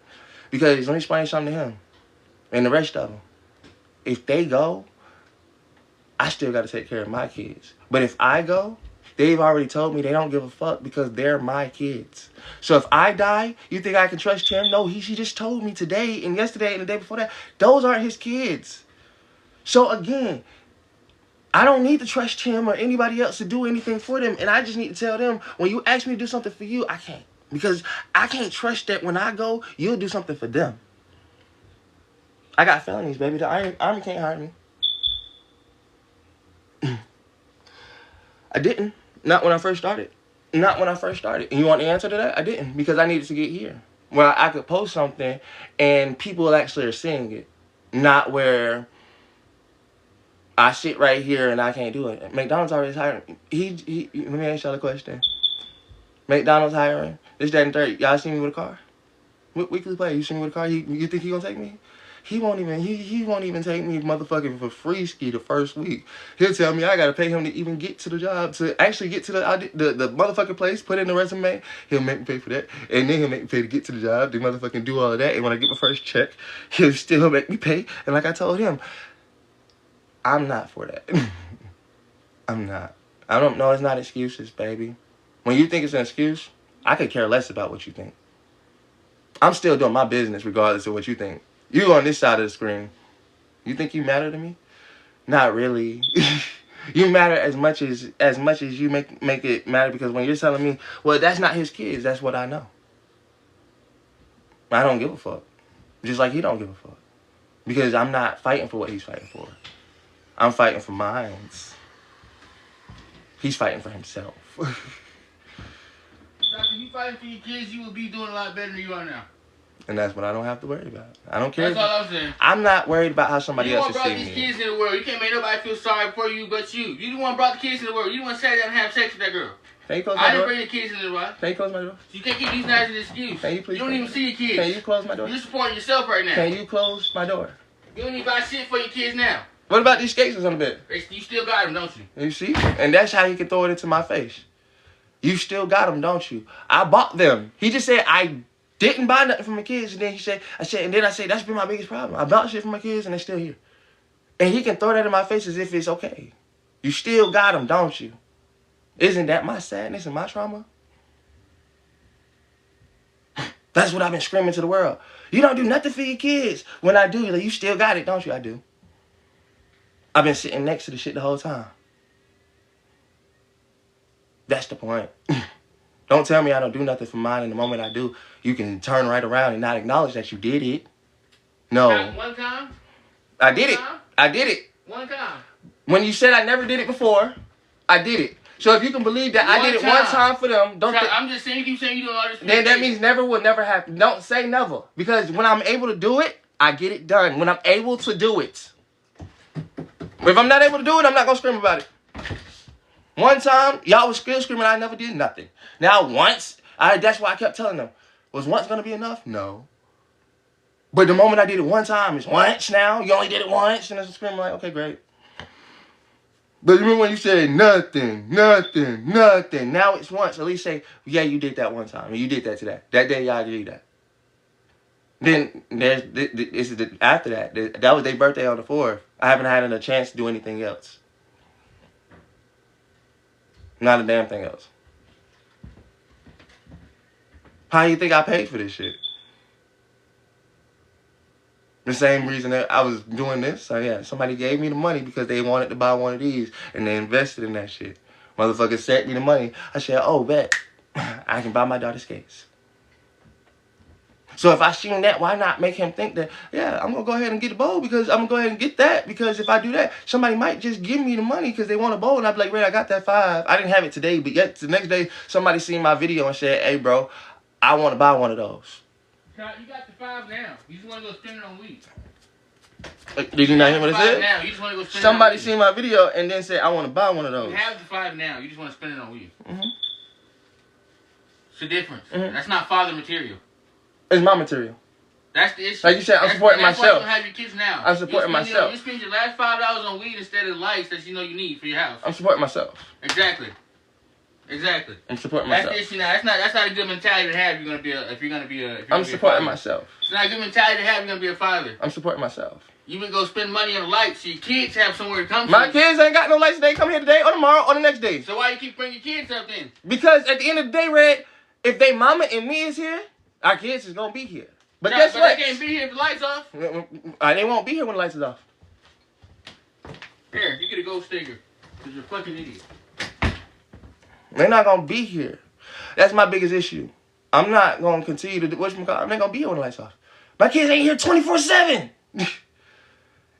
Because let me explain something to him and the rest of them. If they go, I still got to take care of my kids. But if I go, they've already told me they don't give a fuck because they're my kids. So if I die, you think I can trust him? No, he just told me today and yesterday and the day before that, those aren't his kids. So again, I don't need to trust him or anybody else to do anything for them. And I just need to tell them, when you ask me to do something for you, I can't. Because I can't trust that when I go, you'll do something for them. I got felonies, baby. The Army can't hire me. I didn't. Not when I first started. Not when I first started. And you want the answer to that? I didn't. Because I needed to get here. Where I could post something and people actually are seeing it. Not where I sit right here and I can't do it. McDonald's already hiring. Let me ask y'all a question. McDonald's hiring. This, that, and third. Y'all see me with a car? Weekly Play. You see me with a car? You think he gonna take me? He won't even take me motherfucking for free ski the first week. He'll tell me I gotta pay him to even get to the job, to actually get to the motherfucking place, put in the resume. He'll make me pay for that. And then he'll make me pay to get to the job, to motherfucking do all of that. And when I get my first check, he'll still make me pay. And like I told him, I'm not for that. I'm not. I don't know, it's not excuses, baby. When you think it's an excuse, I could care less about what you think. I'm still doing my business regardless of what you think. You on this side of the screen. You think you matter to me? Not really. You matter as much as you make it matter, because when you're telling me, well, that's not his kids, that's what I know. I don't give a fuck. Just like he don't give a fuck. Because I'm not fighting for what he's fighting for. I'm fighting for mine. He's fighting for himself. If you fighting for your kids, you would be doing a lot better than you are now. And that's what I don't have to worry about. I don't care. That's all I'm saying. I'm not worried about how somebody else is seeing me. You brought these kids in the world. You can't make nobody feel sorry for you but you. You the one brought the kids in the world. You the one sat down and have sex with that girl. Can you close my door? I didn't bring the kids in the world. Can you close my door? You can't keep using that as an excuse. Can you please? You don't even see your kids. Can you close my door? You're supporting yourself right now. Can you close my door? You don't even buy shit for your kids now. What about these skates on the bed? You still got them, don't you? You see? And that's how he can throw it into my face. You still got them, don't you? I bought them. He just said I didn't buy nothing for my kids, and then I said, that's been my biggest problem. I bought shit for my kids, and they're still here. And he can throw that in my face as if it's okay. You still got them, don't you? Isn't that my sadness and my trauma? That's what I've been screaming to the world. You don't do nothing for your kids. When I do, you're like, you still got it, don't you? I do. I've been sitting next to the shit the whole time. That's the point. Don't tell me I don't do nothing for mine, and the moment I do, you can turn right around and not acknowledge that you did it. No. One time? I did it. I did it. One time. When you said I never did it before, I did it. So if you can believe that I did it one time for them, don't. I'm just saying, you keep saying you don't understand. Then that means never will never happen. Don't say never, because when I'm able to do it, I get it done. When I'm able to do it. If I'm not able to do it, I'm not gonna scream about it. One time, y'all was still screaming, I never did nothing. Now once, that's why I kept telling them, was once gonna be enough? No. But the moment I did it one time, it's once now. You only did it once, and it's screaming like, okay, great. But you remember when you said nothing, nothing, nothing. Now it's once. At least say, yeah, you did that one time. And you did that today. That day, y'all did that. Then after that. That was their birthday on the 4th. I haven't had a chance to do anything else. Not a damn thing else. How you think I paid for this shit? The same reason that I was doing this. So yeah, somebody gave me the money because they wanted to buy one of these and they invested in that shit. Motherfucker sent me the money. I said, oh, bet. I can buy my daughter skates. So if I seen that, why not make him think that, yeah, I'm going to go ahead and get a bowl because I'm going to go ahead and get that because if I do that, somebody might just give me the money because they want a bowl. And I'd be like, Ray, I got that $5. I didn't have it today, but yet the next day, somebody seen my video and said, hey, bro, I want to buy one of those. You got the $5 now. You just want to go spend it on weed. Did you not hear what I said? Now. You just want to go spend Somebody it on seen my video and then said, I want to buy one of those. You have the $5 now. You just want to spend it on weed. Mm-hmm. It's the difference. Mm-hmm. That's not father material. It's my material. That's the issue. Like you said, I'm supporting myself. That's why you don't have your kids now. I'm supporting myself. You spend your last $5 on weed instead of lights that you know you need for your house. I'm supporting myself. Exactly. I'm supporting myself. That's the issue now. That's not a good mentality to have. If you're gonna be a. I'm supporting myself. It's not a good mentality to have. You're gonna be a father. I'm supporting myself. You would go spend money on the lights so your kids have somewhere to come. My kids ain't got no lights today. Come here today or tomorrow or the next day. So why you keep bringing your kids up then? Because at the end of the day, Red, if they mama and me is here, our kids is gonna be here. But guess what? They can't be here if the lights off. They won't be here when the lights is off. Here, you get a gold sticker. Because you're a fucking idiot. They're not gonna be here. That's my biggest issue. I'm not gonna continue to do whatchamacallit. I'm not gonna be here when the lights off. My kids ain't here 24/7.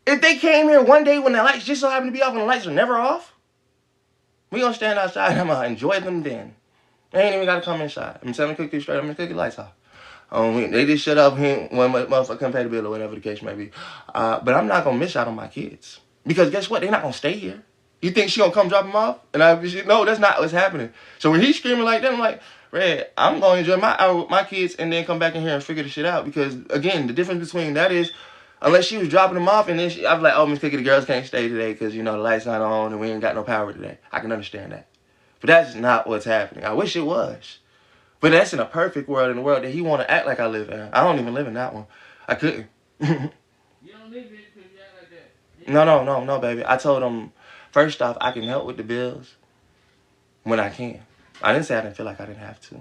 If they came here one day when the lights just so happen to be off and the lights are never off, we gonna stand outside and I'm gonna enjoy them then. They ain't even gotta come inside. I'm telling them to cook these straight. I'm gonna cook the lights off. They just shut up here when motherfucker couldn't pay the bill or whatever the case may be. But I'm not gonna miss out on my kids. Because guess what? They're not gonna stay here. You think she gonna come drop them off? And no, that's not what's happening. So when he's screaming like that, I'm like, Red, I'm gonna enjoy my hour with my kids and then come back in here and figure the shit out. Because again, the difference between that is, unless she was dropping them off and then I'd be like, oh, Miss Cookie, the girls can't stay today because, you know, the light's not on and we ain't got no power today. I can understand that. But that's not what's happening. I wish it was. But that's in a perfect world, in the world that he want to act like I live in. I don't even live in that one. I couldn't. You don't live in it because you act like that. No, baby. I told him, first off, I can help with the bills when I can. I didn't say I didn't feel like I didn't have to.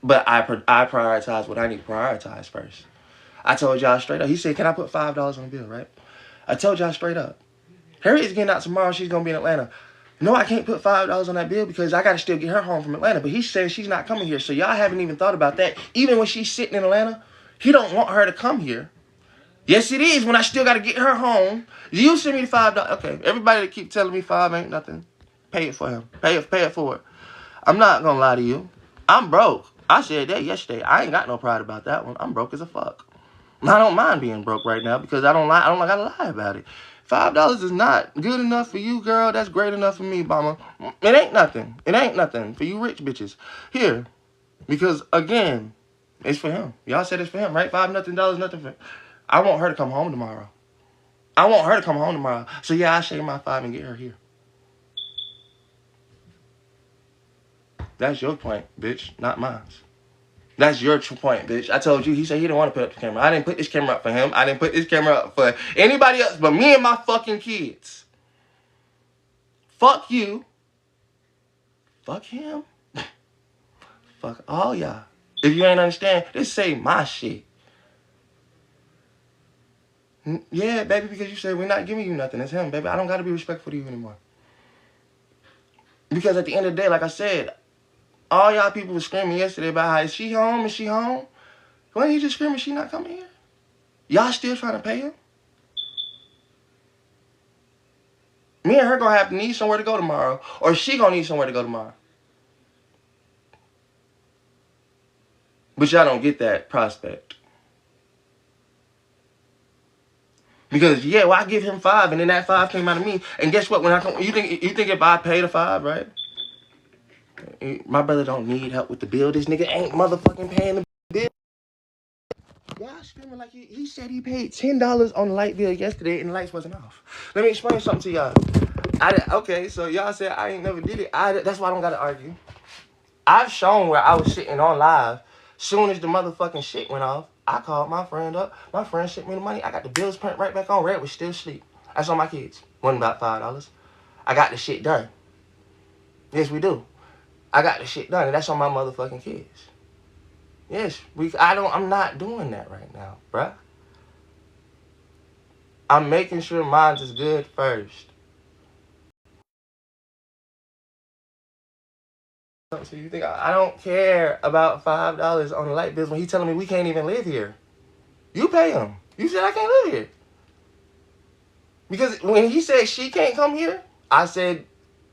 But I prioritize what I need to prioritize first. I told y'all straight up. He said, can I put $5 on the bill, right? I told y'all straight up. Harriet's getting out tomorrow. She's going to be in Atlanta. No, I can't put $5 on that bill because I got to still get her home from Atlanta. But he said she's not coming here. So y'all haven't even thought about that. Even when she's sitting in Atlanta, he don't want her to come here. Yes, it is when I still got to get her home. You send me the $5. Okay, everybody that keep telling me 5 ain't nothing, pay it for him. Pay it for it. I'm not going to lie to you. I'm broke. I said that yesterday. I ain't got no pride about that one. I'm broke as a fuck. I don't mind being broke right now because I don't got to lie about it. $5 is not good enough for you, girl. That's great enough for me, mama. It ain't nothing. It ain't nothing for you rich bitches. Here. Because, again, it's for him. Y'all said it's for him, right? $5 nothing for him. I want her to come home tomorrow. So, yeah, I'll shave my 5 and get her here. That's your point, bitch, not mine. That's your point, bitch. I told you, he said he didn't want to put up the camera. I didn't put this camera up for him. I didn't put this camera up for anybody else but me and my fucking kids. Fuck you. Fuck him. Fuck all y'all. If you ain't understand, this say my shit. Yeah, baby, because you said we're not giving you nothing. It's him, baby. I don't got to be respectful to you anymore. Because at the end of the day, like I said, all y'all people was screaming yesterday about how, is she home? Is she home? Why didn't you just screaming she not coming here? Y'all still trying to pay her? Me and her gonna have to need somewhere to go tomorrow. Or she gonna need somewhere to go tomorrow. But y'all don't get that prospect. Because, yeah, well, I give him 5, and then that 5 came out of me. And guess what? When I come, you think if I pay the 5, right? My brother don't need help with the bill. This nigga ain't motherfucking paying the bill. Y'all screaming like he said he paid $10 on the light bill yesterday and the lights wasn't off. Let me explain something to y'all. Okay, so y'all said I ain't never did it. That's why I don't gotta argue. I've shown where I was sitting on live. Soon as the motherfucking shit went off, I called my friend up. My friend sent me the money. I got the bills print right back on. Red was still asleep. That's on my kids. Wasn't about $5. I got the shit done. Yes, we do. I got the shit done, and that's on my motherfucking kids. Yes, I'm not doing that right now, bruh. I'm making sure mine is good first. So you think I don't care about $5 on the light bills when he telling me we can't even live here? You pay him. You said I can't live here. Because when he said she can't come here, I said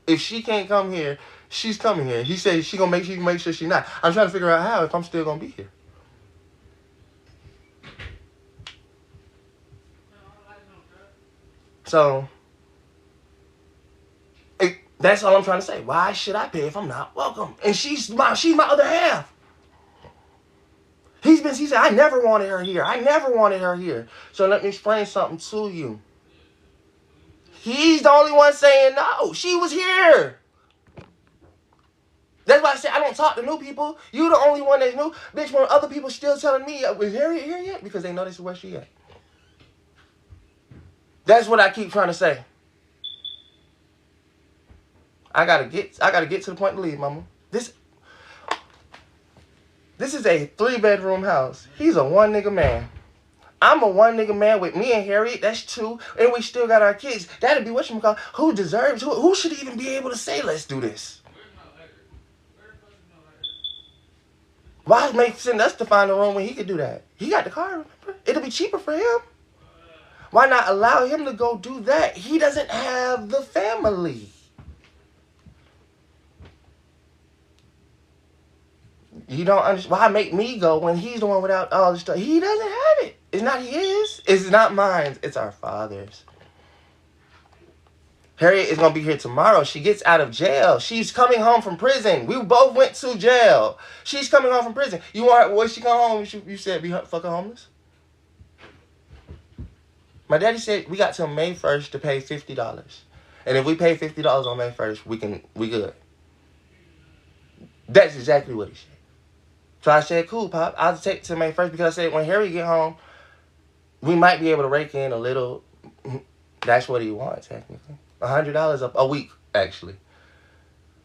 if she can't come here, she's coming here. He said she gonna make sure she's not. I'm trying to figure out how if I'm still gonna be here. So that's all I'm trying to say. Why should I pay if I'm not welcome? And she's my other half. He said, I never wanted her here. I never wanted her here. So let me explain something to you. He's the only one saying no. She was here. That's why I said I don't talk to new people. You the only one that's new. Bitch, when other people still telling me, is Harriet here yet? Because they know this is where she at. That's what I keep trying to say. I gotta get to the point to leave, mama. This is a 3-bedroom house. He's a 1-nigga man. I'm a 1-nigga man with me and Harriet. That's 2. And we still got our kids. That'd be whatchamacallit. Who deserves, who should even be able to say, let's do this? Why make send us to find a room when he could do that? He got the car, remember? It'll be cheaper for him. Why not allow him to go do that? He doesn't have the family. You don't understand. Why make me go when he's the one without all this stuff? He doesn't have it. It's not his. It's not mine. It's our father's. Harriet is going to be here tomorrow. She gets out of jail. She's coming home from prison. We both went to jail. She's coming home from prison. You want her, when she come home, you said be fucking homeless? My daddy said we got till May 1st to pay $50. And if we pay $50 on May 1st, we good. That's exactly what he said. So I said, cool, Pop. I'll take it to May 1st because I said when Harry get home, we might be able to rake in a little. That's what he wants, technically. $100 a week, actually.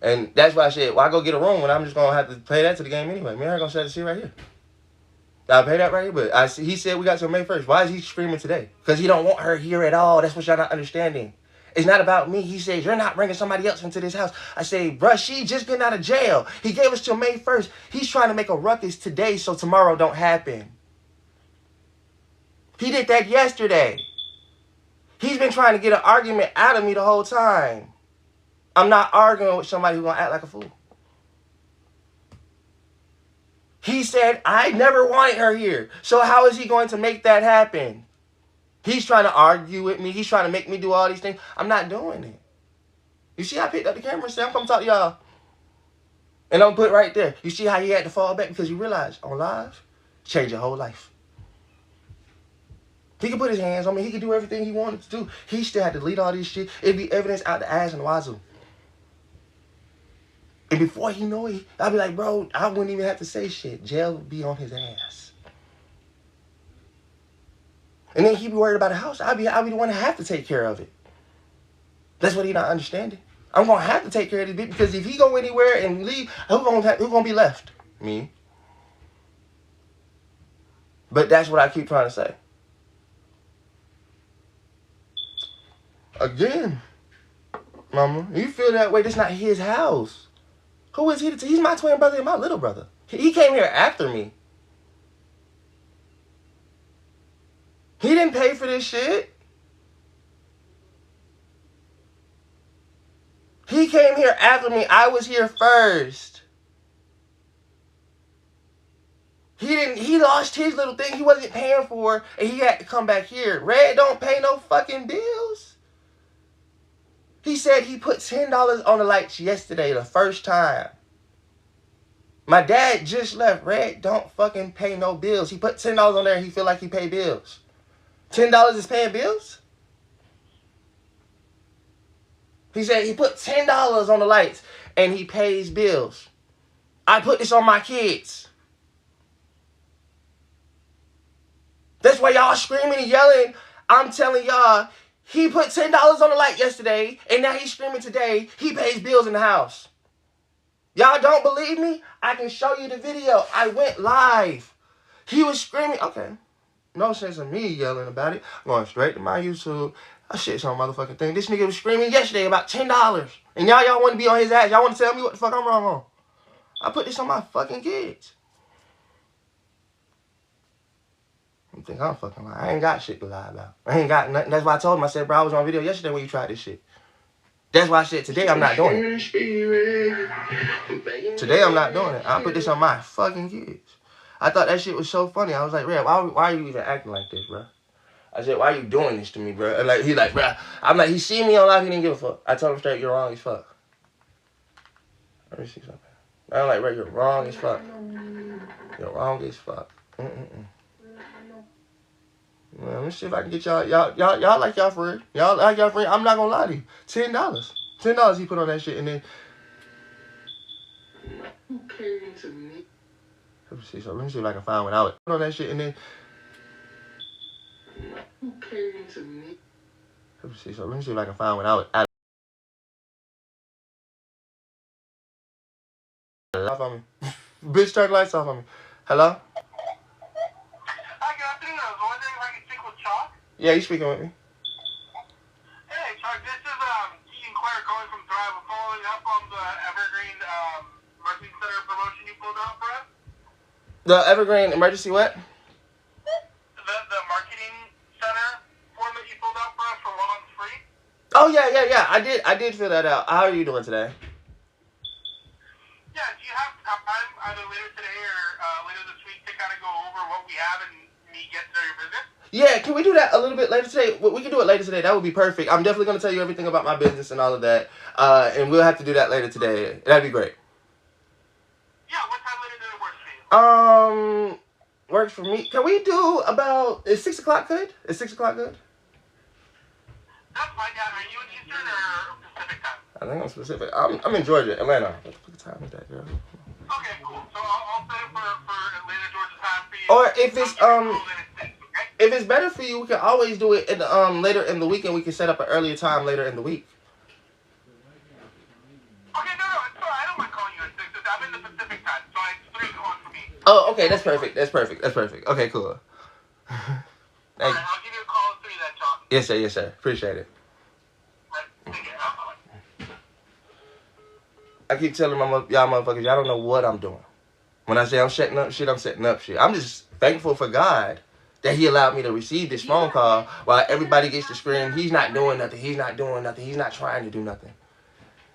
And that's why I said, well, I go get a room when I'm just going to have to pay that to the game anyway. Me and her going to set the shit right here. I'll pay that right here, but he said we got till May 1st. Why is he screaming today? Because he don't want her here at all. That's what y'all not understanding. It's not about me. He says, you're not bringing somebody else into this house. I say, bruh, she just getting out of jail. He gave us till May 1st. He's trying to make a ruckus today so tomorrow don't happen. He did that yesterday. He's been trying to get an argument out of me the whole time. I'm not arguing with somebody who's going to act like a fool. He said, I never wanted her here. So how is he going to make that happen? He's trying to argue with me. He's trying to make me do all these things. I'm not doing it. You see, I picked up the camera and said, I'm coming to talk to y'all. And I'm put right there. You see how he had to fall back? Because you realize on live, change your whole life. He could put his hands on me. He could do everything he wanted to do. He still had to delete all this shit. It'd be evidence out the ass and the wazoo. And before he know it, I'd be like, bro, I wouldn't even have to say shit. Jail would be on his ass. And then he'd be worried about a house. I'd be the one to have to take care of it. That's what he not understanding. I'm going to have to take care of this bitch because if he go anywhere and leave, who's going to be left? Me. But that's what I keep trying to say. Again, mama, you feel that way, that's not his house. Who is he to he's my twin brother and my little brother. He came here after me. He didn't pay for this shit. He came here after me. I was here first. He lost his little thing he wasn't paying for, and he had to come back here. Red don't pay no fucking bills. He said he put $10 on the lights yesterday, the first time. My dad just left. Red don't fucking pay no bills. He put $10 on there and he feel like he paid bills. $10 is paying bills? He said he put $10 on the lights and he pays bills. I put this on my kids. That's why y'all screaming and yelling. I'm telling y'all, he put $10 on the light yesterday and now he's screaming today he pays bills in the house. Y'all don't believe me? I can show you the video. I went live. He was screaming. Okay. No sense of me yelling about it. I'm going straight to my YouTube. That shit's on motherfucking thing. This nigga was screaming yesterday about $10. And y'all want to be on his ass. Y'all want to tell me what the fuck I'm wrong on. I put this on my fucking kids. You think I'm fucking lying? I ain't got shit to lie about. I ain't got nothing. That's why I told him. I said, bro, I was on video yesterday when you tried this shit. That's why I said today I'm not doing it. Today I'm not doing it. I put this on my fucking kids. I thought that shit was so funny. I was like, Red, why are you even acting like this, bro? I said, why are you doing this to me, bro? And like, he like, bro. I'm like, he seen me on live, he didn't give a fuck. I told him straight, you're wrong as fuck. Let me see something. I'm like, bro, you're wrong as fuck. You're wrong as fuck. Well, let me see if I can get y'all like y'all friend. Y'all like y'all friend. I'm not gonna lie to you. $10. $10 he put on that shit, and then. Who came to me? Let me see if I can find one out. Put on that shit, and then. Who came to me? Let me see if I can find one out. Off on me. Bitch, turn the lights off on me. Hello? Hi, good afternoon. I was wondering if I could speak with Chalk. Yeah, you speaking with me? Hey, Chalk, this is Keaton Clare calling from Thrive. We're following up on the Evergreen Marketing Center promotion you pulled out for us. The Evergreen Emergency what? The Marketing Center form that you pulled out for us for 1 month free. Oh yeah. I did fill that out. How are you doing today? Yeah, do you have time either later today or later this week to kind of go over what we have and me get to know your business? Yeah, can we do that a little bit later today? We can do it later today. That would be perfect. I'm definitely going to tell you everything about my business and all of that. And we'll have to do that later today. That'd be great. Yeah, what time later did it work for you? Works for me. Can we do about, is 6 o'clock good? Is 6 o'clock good? That's fine, yeah. Are you in Eastern or Pacific time? I think I'm specific. I'm in Georgia, Atlanta. What the fuck time is that, girl? Okay, cool. So I'll set it for Atlanta, Georgia time for you. Or if it's better for you, we can always do it in the, later in the week, and we can set up an earlier time later in the week. Okay, no, it's fine. I don't mind calling you at 6. I'm in the Pacific time, so it's 3 o'clock for me. Oh, okay, that's perfect. Okay, cool. Alright, I'll give you a call at 3 then, John. Yes, sir. Appreciate it. Take care. Bye. I keep telling y'all motherfuckers, y'all don't know what I'm doing. When I say I'm setting up shit, I'm setting up shit. I'm just thankful for God that he allowed me to receive this phone call while everybody gets to scream, he's not doing nothing, he's not trying to do nothing.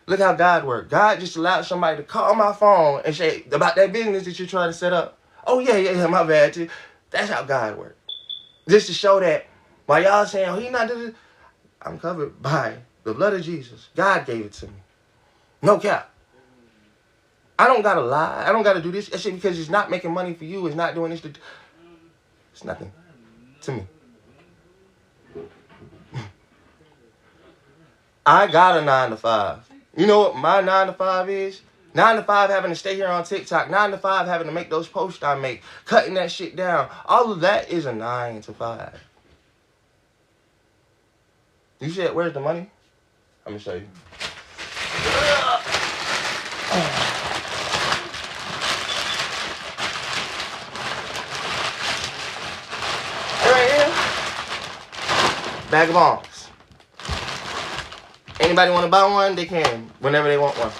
Look how God works. God just allowed somebody to call my phone and say about that business that you're trying to set up. Oh, yeah, my bad, too. That's how God works. Just to show that while y'all saying, oh, he's not doing it, I'm covered by the blood of Jesus. God gave it to me. No cap. I don't gotta lie. I don't gotta do this shit because it's not making money for you. It's not doing this. It's nothing to me. I got a 9 to 5. You know what my 9 to 5 is? 9 to 5 having to stay here on TikTok. 9 to 5 having to make those posts I make. Cutting that shit down. All of that is a 9 to 5. You said, where's the money? I'm gonna show you. Right here. Bag of bombs. Anybody want to buy one? They can. Whenever they want one.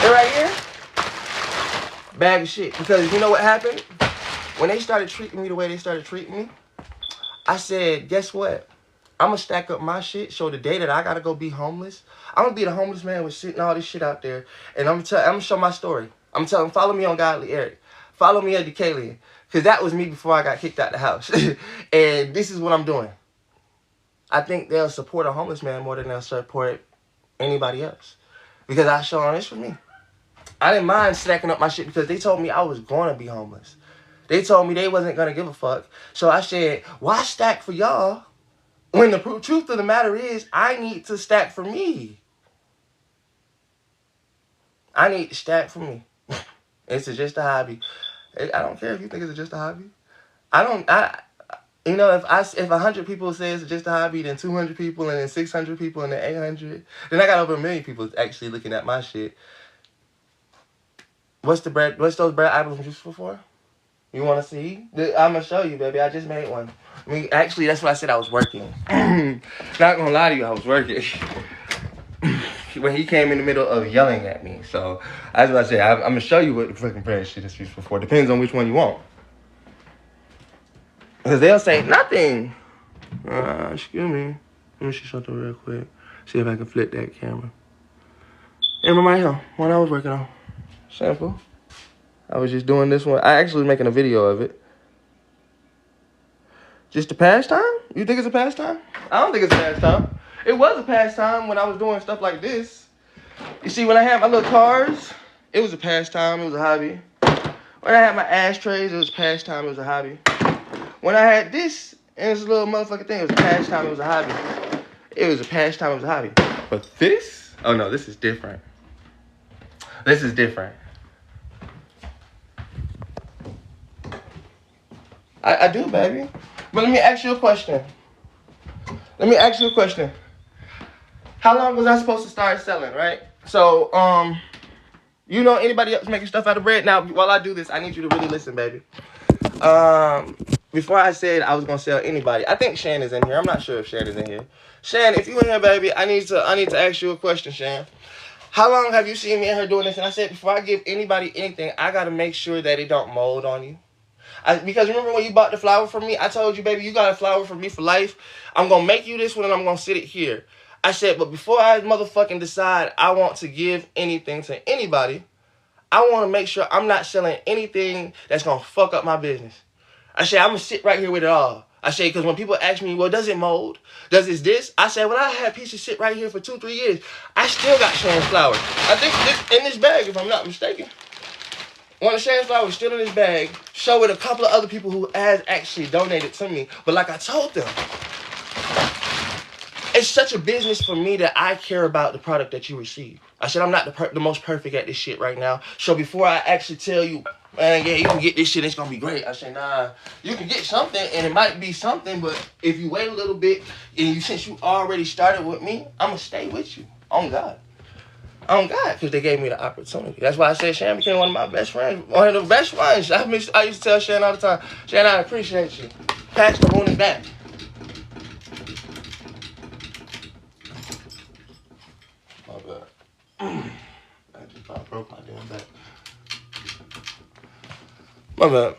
They're right here. Bag of shit. Because you know what happened? When they started treating me the way they started treating me, I said, guess what? I'm going to stack up my shit. So the day that I got to go be homeless, I'm going to be the homeless man with sitting all this shit out there. And I'm going to show my story. I'm telling, follow me on Godly Eric. Follow me at Decalian. Because that was me before I got kicked out the house. And this is what I'm doing. I think they'll support a homeless man more than they'll support anybody else. Because I show them this for me. I didn't mind stacking up my shit because they told me I was going to be homeless. They told me they wasn't going to give a fuck. So I said, why stack for y'all when the truth of the matter is I need to stack for me? I need to stack for me. It's just a hobby. I don't care if you think it's just a hobby. You know, if 100 people say it's just a hobby, then 200 people, and then 600 people, and then 800, then I got over 1 million people actually looking at my shit. What's those bread items useful for? You want to see? I'm going to show you, baby. I just made one. I mean, actually, that's what I said I was working. Not going to lie to you, I was working. When he came in the middle of yelling at me. So, that's what I said. I'm going to show you what the fucking bread shit is useful for. Depends on which one you want. Because they'll say, nothing. Excuse me. Let me see something real quick. See if I can flip that camera. And right here, one I was working on. Simple. I was just doing this one. I actually was making a video of it. Just a pastime? You think it's a pastime? I don't think it's a pastime. It was a pastime when I was doing stuff like this. You see, when I had my little cars, it was a pastime. It was a hobby. When I had my ashtrays, it was a pastime. It was a hobby. When I had this, and this little motherfucking thing, it was a pastime. It was a hobby. It was a pastime. It was a hobby. But this? Oh, no, this is different. This is different. I do, baby. But let me ask you a question. How long was I supposed to start selling, right? So, you know anybody else making stuff out of bread? Now, while I do this, I need you to really listen, baby. Before I said I was gonna sell anybody, I think Shan is in here. I'm not sure if Shan is in here. Shan, if you in here, baby, I need to ask you a question, Shan. How long have you seen me and her doing this? And I said, before I give anybody anything, I gotta make sure that it don't mold on you. Because remember when you bought the flower from me, I told you, baby, you got a flower from me for life. I'm going to make you this one and I'm going to sit it here. I said, but before I motherfucking decide I want to give anything to anybody, I want to make sure I'm not selling anything that's going to fuck up my business. I said, I'm going to sit right here with it all. I said, because when people ask me, well, does it mold? Does it this? I said, when I had pieces sit right here for 2-3 years, I still got Shan's flowers. I think this in this bag, if I'm not mistaken. One of Shan's flowers is still in his bag. Show it a couple of other people who has actually donated to me. But like I told them, it's such a business for me that I care about the product that you receive. I said I'm not the most perfect at this shit right now. So before I actually tell you, man, yeah, you can get this shit, it's going to be great. I said, nah, you can get something and it might be something. But if you wait a little bit and since you already started with me, I'm going to stay with you. On God. On God, because they gave me the opportunity. That's why I said Shan became one of my best friends. One of the best ones. I used to tell Shan all the time, Shan, I appreciate you. Pass the moon back. My bad. I just about broke my damn back. My bad.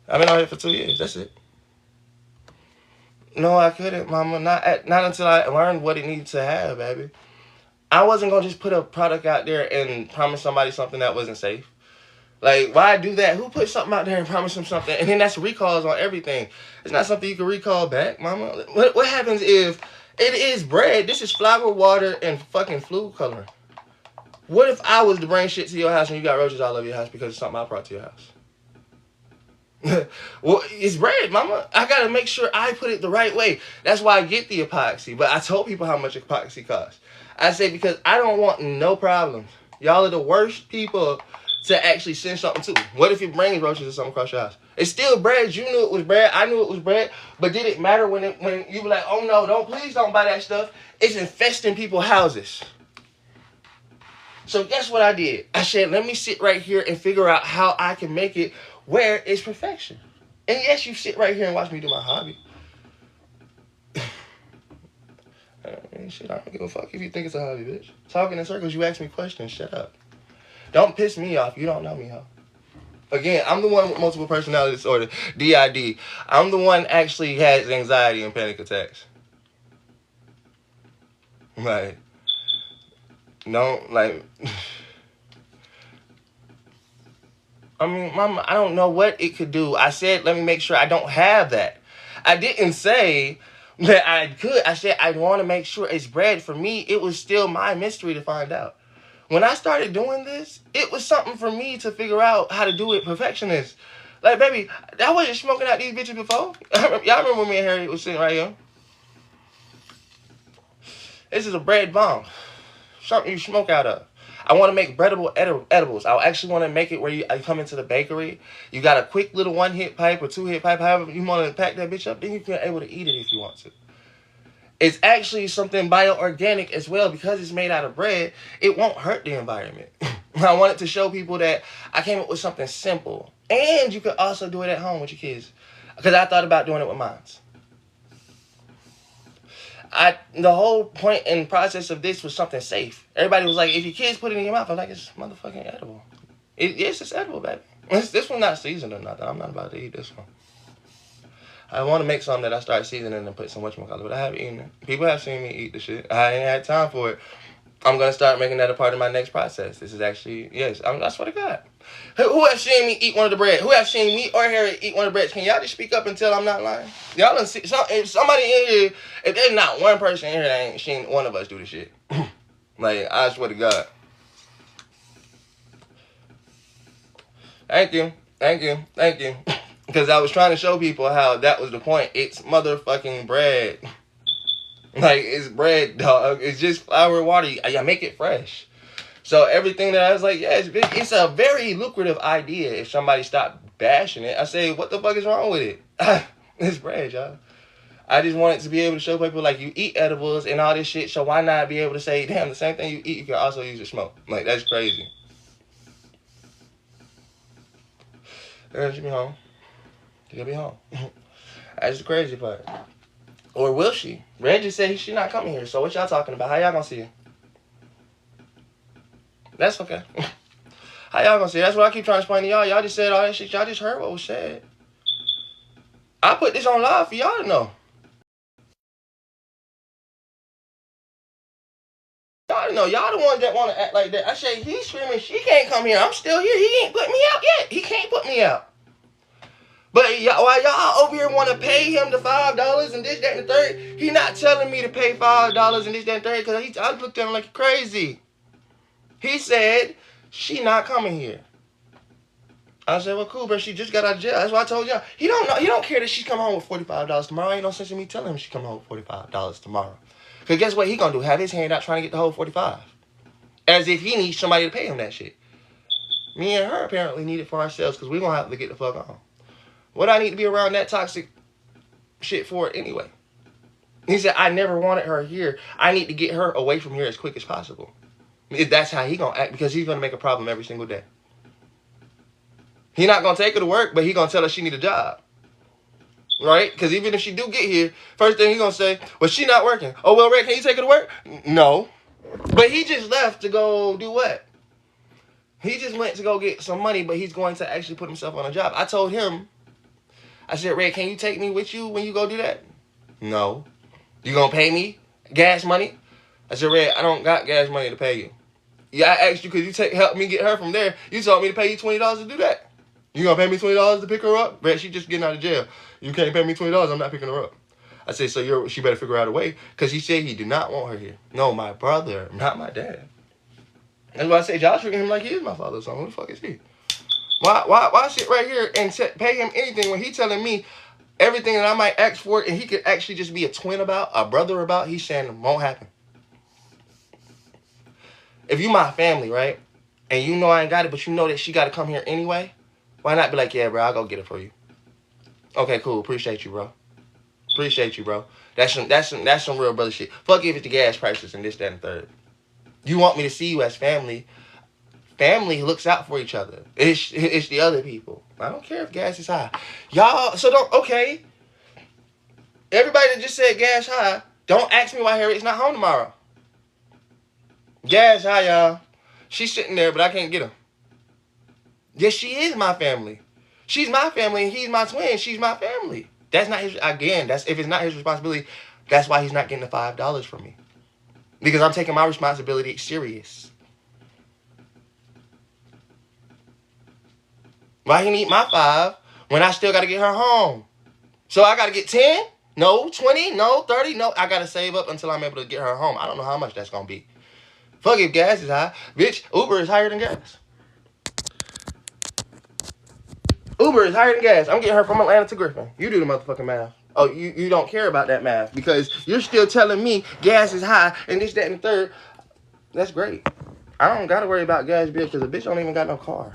I've been out here for 2 years. That's it. No, I couldn't, mama. Not until I learned what it needed to have, baby. I wasn't going to just put a product out there and promise somebody something that wasn't safe. Like, why do that? Who put something out there and promise them something? And then that's recalls on everything. It's not something you can recall back, mama. What happens if it is bread? This is flour, water, and fucking food coloring. What if I was to bring shit to your house and you got roaches all over your house because of something I brought to your house? Well, it's bread, mama. I got to make sure I put it the right way. That's why I get the epoxy. But I told people how much epoxy costs. I say because I don't want no problems. Y'all are the worst people to actually send something to. What if it brings roaches or something across your house? It's still bread. You knew it was bread. I knew it was bread. But did it matter when you were like, oh no, please don't buy that stuff. It's infesting people's houses. So guess what I did? I said, let me sit right here and figure out how I can make it where it's perfection. And yes, you sit right here and watch me do my hobby. Shit, I don't give a fuck if you think it's a hobby, bitch. Talking in circles, you ask me questions. Shut up. Don't piss me off. You don't know me, huh? Again, I'm the one with multiple personality disorder, DID. I'm the one actually has anxiety and panic attacks. Like, no, like, I mean, mama, I don't know what it could do. I said, let me make sure I don't have that. I didn't say that I could. I said, I want to make sure it's bread. For me, it was still my mystery to find out. When I started doing this, it was something for me to figure out how to do it perfectionist. Like, baby, I wasn't smoking out these bitches before. Y'all remember when me and Harry was sitting right here? This is a bread bomb. Something you smoke out of. I want to make breadable edibles. I actually want to make it where you come into the bakery. You got a quick little 1-hit pipe or 2-hit pipe. However you want to pack that bitch up, then you're able to eat it if you want to. It's actually something bioorganic as well because it's made out of bread. It won't hurt the environment. I wanted to show people that I came up with something simple. And you could also do it at home with your kids. Because I thought about doing it with mine. The whole point and process of this was something safe. Everybody was like, if your kids put it in your mouth, I'm like, it's motherfucking edible. Yes, it's edible, baby. This one's not seasoned or nothing. I'm not about to eat this one. I want to make something that I start seasoning and put some whatchamacallit, but I haven't eaten it. People have seen me eat the shit. I ain't had time for it. I'm going to start making that a part of my next process. This is actually, yes, I swear to God. Who have seen me eat one of the bread? Who have seen me or Harry eat one of the breads? Can y'all just speak up and tell I'm not lying? Y'all done see, if somebody in here, if there's not one person in here that ain't seen one of us do the shit. Like, I swear to God. Thank you. Thank you. Thank you. Because I was trying to show people how that was the point. It's motherfucking bread. Like, it's bread, dog. It's just flour and water. You make it fresh. So everything that I was like, yeah, it's a very lucrative idea if somebody stopped bashing it. I say, what the fuck is wrong with it? It's bread, y'all. I just wanted to be able to show people, like, you eat edibles and all this shit, so why not be able to say, damn, the same thing you eat, you can also use to smoke. Like, that's crazy. Girl, she be home. She gonna be home. That's the crazy part. Or will she? Red just said she not coming here, so what y'all talking about? How y'all gonna see her? That's okay. How y'all gonna see her? That's what I keep trying to explain to y'all. Y'all just said all that shit. Y'all just heard what was said. I put this on live for y'all to know. Y'all to know. Y'all the ones that want to act like that. I say, he's screaming, she can't come here. I'm still here. He ain't put me out yet. He can't put me out. But while y'all over here want to pay him the $5 and this, that, and the third, he not telling me to pay $5 and this, that, and the third because I looked at him like crazy. He said, she not coming here. I said, well, cool, bro. She just got out of jail. That's what I told y'all. He don't know. He don't care that she's coming home with $45 tomorrow. Ain't no sense in me telling him she's coming home with $45 tomorrow. Because guess what he gonna do? Have his hand out trying to get the whole 45. As if he needs somebody to pay him that shit. Me and her apparently need it for ourselves because we gonna have to get the fuck on. What I need to be around that toxic shit for it anyway? He said, I never wanted her here. I need to get her away from here as quick as possible. That's how he gonna act because he's gonna make a problem every single day. He not gonna take her to work, but he gonna tell her she need a job. Right? Because even if she do get here, first thing he gonna say, well, she not working. Oh, well, Red, can you take her to work? No. But he just left to go do what? He just went to go get some money, but he's going to actually put himself on a job. I told him, I said, Red, can you take me with you when you go do that? No. You gonna pay me gas money? I said, Red, I don't got gas money to pay you. Yeah, I asked you, could you help me get her from there? You told me to pay you $20 to do that. You gonna pay me $20 to pick her up? Red, she just getting out of jail. You can't pay me $20, I'm not picking her up. I said, so she better figure out a way. Because he said he did not want her here. No, my brother, not my dad. That's why I say Josh treating him like he is my father. So who the fuck is he? Why sit right here and pay him anything when he telling me everything that I might ask for and he could actually just be a twin about, a brother about, he's saying it won't happen. If you my family, right, and you know I ain't got it, but you know that she got to come here anyway, why not be like, yeah, bro, I'll go get it for you. Okay, cool. Appreciate you, bro. Appreciate you, bro. That's some real brother shit. Fuck if it's the gas prices and this, that, and third. You want me to see you as family. Family looks out for each other. It's the other people. I don't care if gas is high. Y'all, so don't, okay. Everybody that just said gas high, don't ask me why Harriet's not home tomorrow. Gas high, y'all. She's sitting there, but I can't get her. Yes, she is my family. She's my family, and he's my twin. She's my family. That's not his, again, if it's not his responsibility, that's why he's not getting the $5 from me. Because I'm taking my responsibility serious. Why he need my 5 when I still got to get her home? So I got to get 10? No. 20? No. 30? No. I got to save up until I'm able to get her home. I don't know how much that's going to be. Fuck if gas is high. Bitch, Uber is higher than gas. Uber is higher than gas. I'm getting her from Atlanta to Griffin. You do the motherfucking math. Oh, you don't care about that math because you're still telling me gas is high and this, that, and the third. That's great. I don't got to worry about gas bill because the bitch don't even got no car.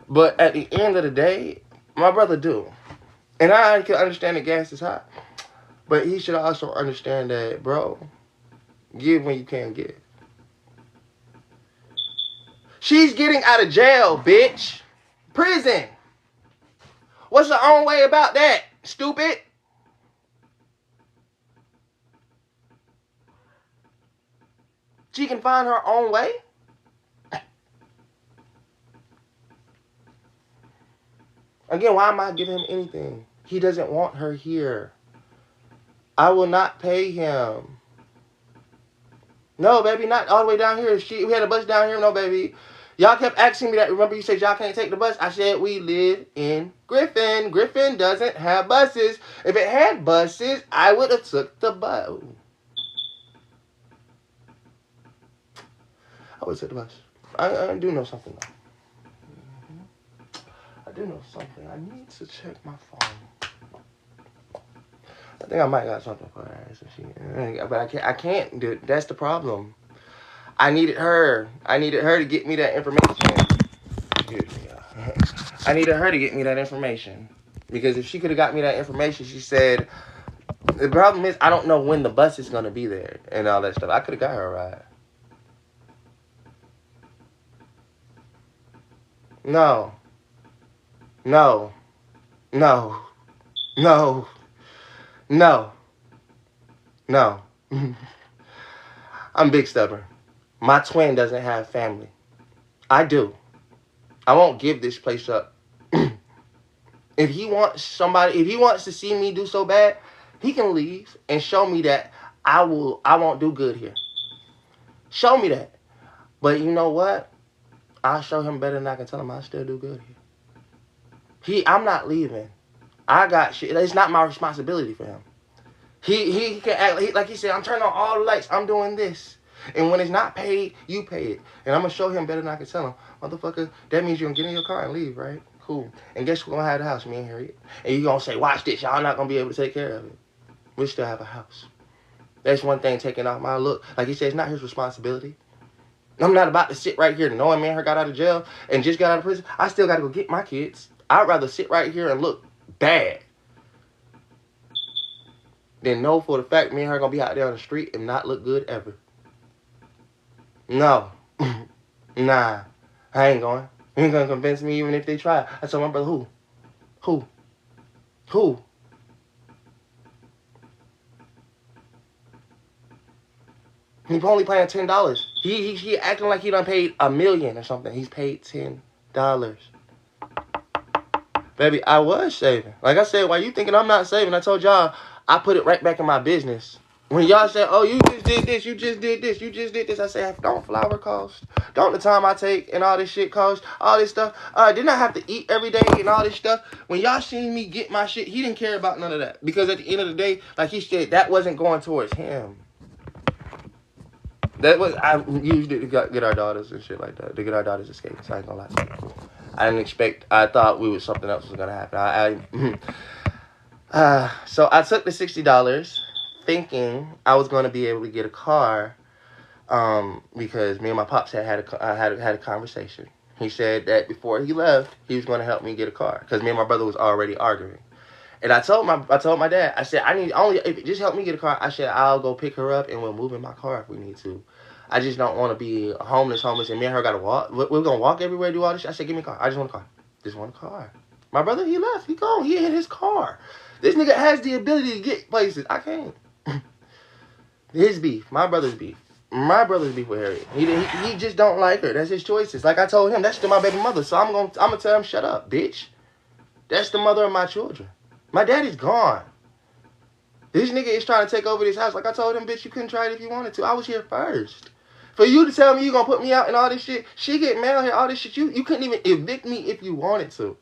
But at the end of the day, my brother do. And I can understand that gas is high. But he should also understand that, bro, give when you can give. She's getting out of jail, bitch. Prison. What's the own way about that, stupid? She can find her own way. Again, why am I giving him anything? He doesn't want her here. I will not pay him. No, baby, not all the way down here. We had a bus down here. No, baby. Y'all kept asking me that. Remember you said y'all can't take the bus? I said we live in Griffin. Griffin doesn't have buses. If it had buses, I would have took the bus. I would have took the bus. I do know something, though. I do know something. I need to check my phone. I think I might got something for her. But I can't, dude. That's the problem. I needed her. I needed her to get me that information. Excuse me. I needed her to get me that information. Because if she could have got me that information, she said, the problem is I don't know when the bus is going to be there and all that stuff. I could have got her a ride. No. No. No. No. No. No. I'm big stubborn. My twin doesn't have family. I do. I won't give this place up. If he wants to see me do so bad, he can leave and show me that I won't do good here. Show me that. But you know what? I'll show him better than I can tell him I still do good here. I'm not leaving. I got shit. It's not my responsibility for him. He can act like he said, I'm turning on all the lights. I'm doing this. And when it's not paid, you pay it. And I'm going to show him better than I can tell him. Motherfucker, that means you're going to get in your car and leave, right? Cool. And guess who's going to have the house? Me and Harriet. And you're going to say, watch this. Y'all not going to be able to take care of it. We still have a house. That's one thing taking off my look. Like he said, it's not his responsibility. I'm not about to sit right here knowing me and her got out of jail and just got out of prison. I still got to go get my kids. I'd rather sit right here and look bad than know for the fact me and her going to be out there on the street and not look good ever. No. Nah. I ain't going. You ain't going to convince me even if they try. I told my brother, who? He's only paying $10. He acting like he done paid $1 million or something. He's paid $10. Baby, I was saving. Like I said, why you thinking I'm not saving? I told y'all I put it right back in my business. When y'all said, oh, you just did this, you just did this, you just did this, I said, don't flour cost? Don't the time I take and all this shit cost? All this stuff? Didn't I have to eat every day and all this stuff? When y'all seen me get my shit, he didn't care about none of that. Because at the end of the day, like he said, that wasn't going towards him. I used it to get our daughters and shit like that. To get our daughters escaped. So I ain't gonna lie to you. I thought something else was gonna happen. So I took the $60 thinking I was gonna be able to get a car, because me and my pops had a conversation. He said that before he left, he was gonna help me get a car because me and my brother was already arguing. And I told my dad, I said, just help me get a car. I said, I'll go pick her up and we'll move in my car if we need to. I just don't want to be homeless, and me and her got to walk. We're going to walk everywhere, do all this shit. I said, give me a car. I just want a car. Just want a car. My brother, he left. He gone. He in his car. This nigga has the ability to get places. I can't. His beef. My brother's beef. My brother's beef with Harriet. He just don't like her. That's his choices. Like I told him, that's still my baby mother. So I'm gonna tell him, shut up, bitch. That's the mother of my children. My daddy's gone. This nigga is trying to take over this house. Like I told him, bitch, you couldn't try it if you wanted to. I was here first. For you to tell me you gonna put me out and all this shit, she get mail here, all this shit, you couldn't even evict me if you wanted to.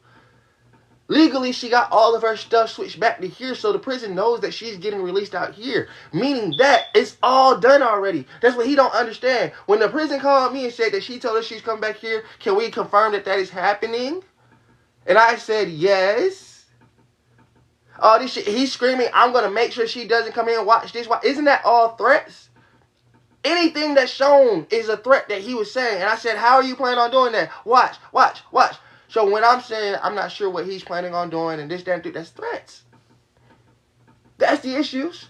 Legally, she got all of her stuff switched back to here, so the prison knows that she's getting released out here. Meaning that it's all done already. That's what he don't understand. When the prison called me and said that she told us she's coming back here, can we confirm that is happening? And I said, yes. All this shit, he's screaming, I'm going to make sure she doesn't come here and watch this. Isn't that all threats? Anything that's shown is a threat that he was saying. And I said, how are you planning on doing that? Watch. So when I'm saying I'm not sure what he's planning on doing and this, that, and that's threats. That's the issues.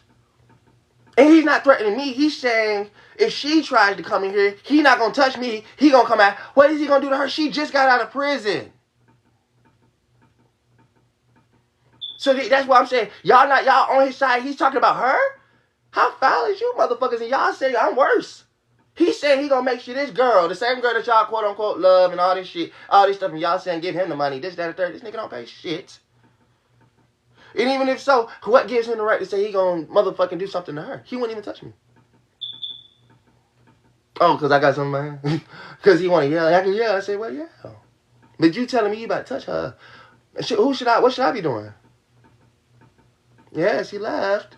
And he's not threatening me. He's saying if she tries to come in here, he not going to touch me. He going to come out. What is he going to do to her? She just got out of prison. So that's what I'm saying. Y'all on his side. He's talking about her? How foul is you motherfuckers? And y'all say I'm worse. He said he gonna make sure this girl, the same girl that y'all quote unquote love and all this shit, all this stuff, and y'all saying give him the money, this, that, and third. This nigga don't pay shit. And even if so, what gives him the right to say he gonna motherfucking do something to her? He wouldn't even touch me. Oh, because I got something in my hand? Because he want to yell. I can yell. I say, well, yeah. But you telling me you about to touch her. What should I be doing? Yes, he left.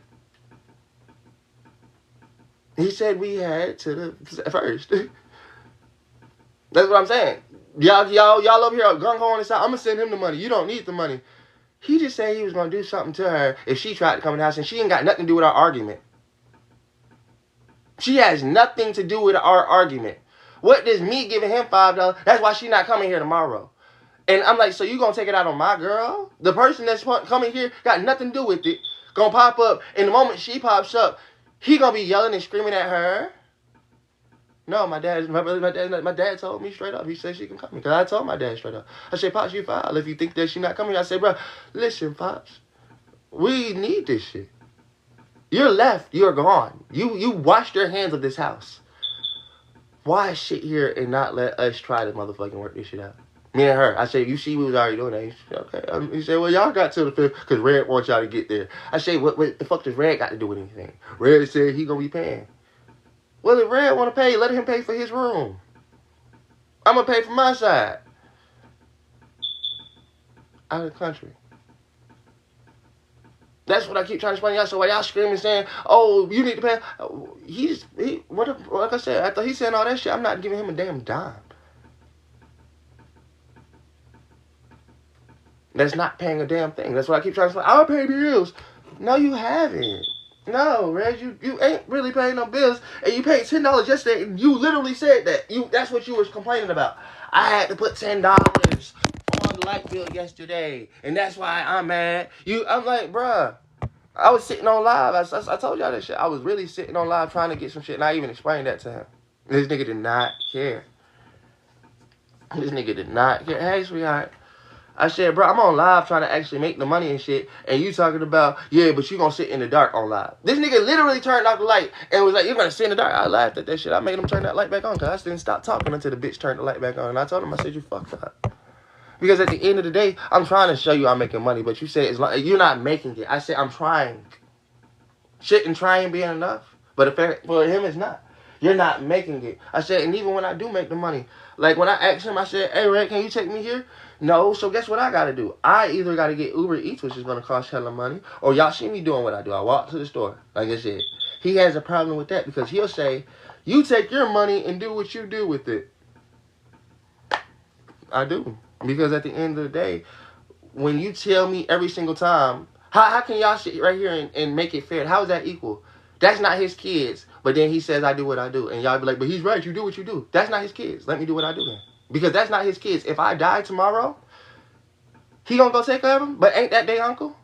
He said we had to the first. That's what I'm saying. Y'all up here gung-ho on the side. I'm going to send him the money. You don't need the money. He just said he was going to do something to her if she tried to come in the house, and she ain't got nothing to do with our argument. She has nothing to do with our argument. What does me giving him $5? That's why she not coming here tomorrow. And I'm like, so you going to take it out on my girl? The person that's coming here got nothing to do with it. Going to pop up. And the moment she pops up, he gonna be yelling and screaming at her. No, my dad told me straight up. He said she can come because I told my dad straight up. I said, Pops, you foul if you think that she not coming. I said, bro, listen, Pops, we need this shit. You're left. You're gone. You washed your hands of this house. Why sit here and not let us try to motherfucking work this shit out? Me and her. I said, you see we was already doing that. He said, okay. He said, well, y'all got to the 5th because Red wants y'all to get there. I said, what the fuck does Red got to do with anything? Red said he gonna be paying. Well, if Red want to pay, let him pay for his room. I'm gonna pay for my side. Out of the country. That's what I keep trying to explain to y'all. So while y'all screaming saying, oh, you need to pay. Like I said, after he saying all that shit, I'm not giving him a damn dime. That's not paying a damn thing. That's what I keep trying to say. I'll pay bills. No, you haven't. No, Reg, you ain't really paying no bills. And you paid $10 yesterday, and you literally said that. That's what you was complaining about. I had to put $10 on the light bill yesterday, and that's why I'm mad. I'm like, bruh, I was sitting on live. I told y'all that shit. I was really sitting on live trying to get some shit, and I even explained that to him. This nigga did not care. This nigga did not care. Hey, sweetheart. I said, bro, I'm on live trying to actually make the money and shit, and you talking about, yeah, but you gonna sit in the dark on live. This nigga literally turned off the light and was like, you're gonna sit in the dark. I laughed at that shit. I made him turn that light back on because I didn't stop talking until the bitch turned the light back on. And I told him, I said, you fucked up. Because at the end of the day, I'm trying to show you I'm making money, but you said you're not making it. I said, I'm trying. Shit and trying being enough. But for him, it's not. You're not making it. I said, and even when I do make the money, like when I asked him, I said, hey, Red, can you take me here? No, so guess what I got to do? I either got to get Uber Eats, which is going to cost hella money, or y'all see me doing what I do. I walk to the store, like I said. He has a problem with that because he'll say, you take your money and do what you do with it. I do. Because at the end of the day, when you tell me every single time, how can y'all sit right here and make it fair? How is that equal? That's not his kids. But then he says, I do what I do. And y'all be like, but he's right. You do what you do. That's not his kids. Let me do what I do then. Because that's not his kids. If I die tomorrow, he gonna go take care of him? But ain't that their uncle?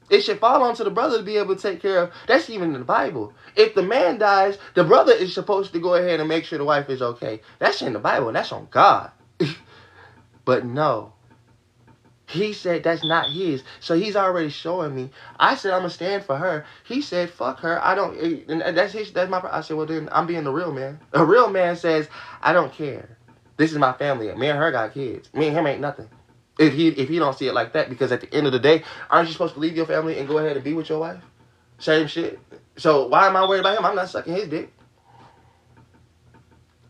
It should fall onto the brother to be able to take care of. That's even in the Bible. If the man dies, the brother is supposed to go ahead and make sure the wife is okay. That's in the Bible, and that's on God. But no. He said that's not his. So he's already showing me. I said I'm going to stand for her. He said, fuck her. I don't. And that's my. I said, well, then I'm being the real man. A real man says, I don't care. This is my family. Me and her got kids. Me and him ain't nothing. If he don't see it like that, because at the end of the day, aren't you supposed to leave your family and go ahead and be with your wife? Same shit. So why am I worried about him? I'm not sucking his dick.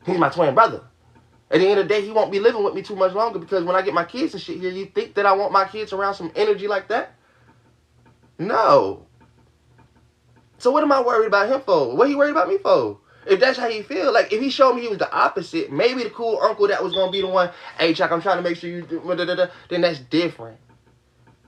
He's my twin brother. At the end of the day, he won't be living with me too much longer because when I get my kids and shit here, you think that I want my kids around some energy like that? No. So what am I worried about him for? What he worried about me for? If that's how you feel, like if he showed me he was the opposite, maybe the cool uncle that was going to be the one, hey, Chuck, I'm trying to make sure you do, then that's different.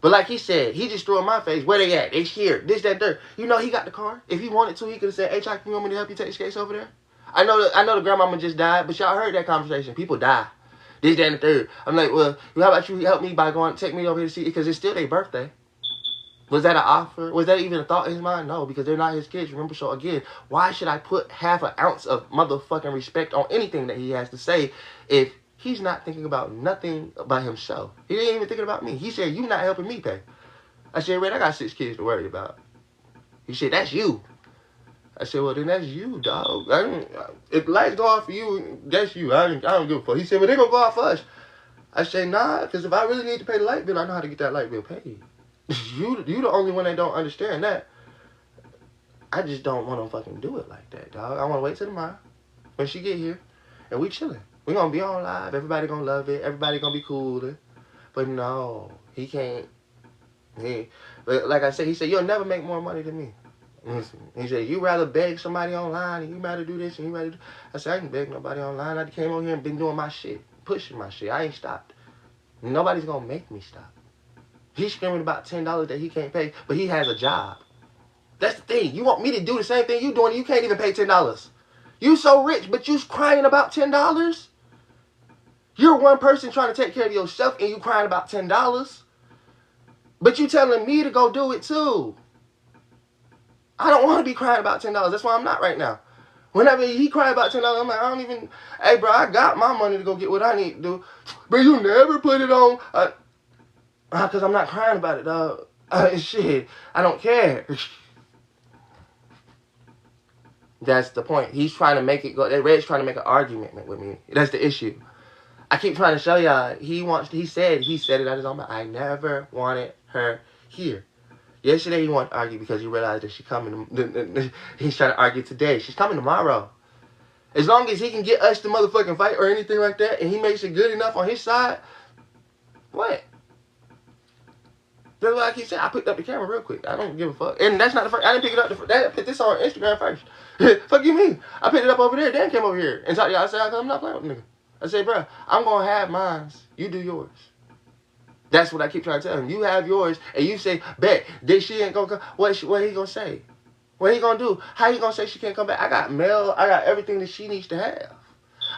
But like he said, he just threw in my face, where they at? They here, this, that, there. You know he got the car. If he wanted to, he could have said, hey, Chuck, you want me to help you take the skates over there? I know the grandmama just died, but y'all heard that conversation. People die. This, that, and the third. I'm like, well, how about you help me by take me over here to see it? Because it's still their birthday. Was that an offer? Was that even a thought in his mind? No, because they're not his kids. Remember, so again, why should I put half an ounce of motherfucking respect on anything that he has to say if he's not thinking about nothing about himself? He ain't even thinking about me. He said, you not helping me pay. I said, Red, I got 6 kids to worry about. He said, that's you. I said, well, then that's you, dog. If lights go off for you, that's you. I don't give a fuck. He said, well, they're going to go off for us. I said, nah, because if I really need to pay the light bill, I know how to get that light bill paid. You the only one that don't understand that. I just don't want to fucking do it like that, dog. I want to wait till tomorrow when she get here and we chilling. We going to be on live. Everybody going to love it. Everybody going to be cool. But no, he can't. Like I said, he said, you'll never make more money than me. He said, you rather beg somebody online and you rather do this and you rather do... I said, I ain't beg nobody online. I came on here and been doing my shit, pushing my shit. I ain't stopped. Nobody's going to make me stop. He's screaming about $10 that he can't pay, but he has a job. That's the thing. You want me to do the same thing you doing and you can't even pay $10. You so rich, but you crying about $10? You're one person trying to take care of yourself and you crying about $10? But you telling me to go do it too. I don't want to be crying about $10. That's why I'm not right now. Whenever he cry about $10, I'm like, I don't even... Hey, bro, I got my money to go get what I need to do. But you never put it on... Because I'm not crying about it, dog. Shit, I don't care. That's the point. He's trying to make it go. Red's trying to make an argument with me. That's the issue. I keep trying to show y'all. He said it out his own mouth. I never wanted her here. Yesterday he wanted to argue because he realized that she's coming. He's trying to argue today. She's coming tomorrow. As long as he can get us to motherfucking fight or anything like that, and he makes it good enough on his side, what? That's what I keep saying. I picked up the camera real quick. I don't give a fuck. And that's not the first. I didn't pick it up. I put this on Instagram first. Fuck you mean? I picked it up over there. Dan came over here and talked to y'all. I said, I'm not playing with the nigga. I said, bro, I'm going to have mine. You do yours. That's what I keep trying to tell him. You have yours, and you say, bet, she ain't going to come. What he going to say? What he going to do? How he going to say she can't come back? I got mail. I got everything that she needs to have.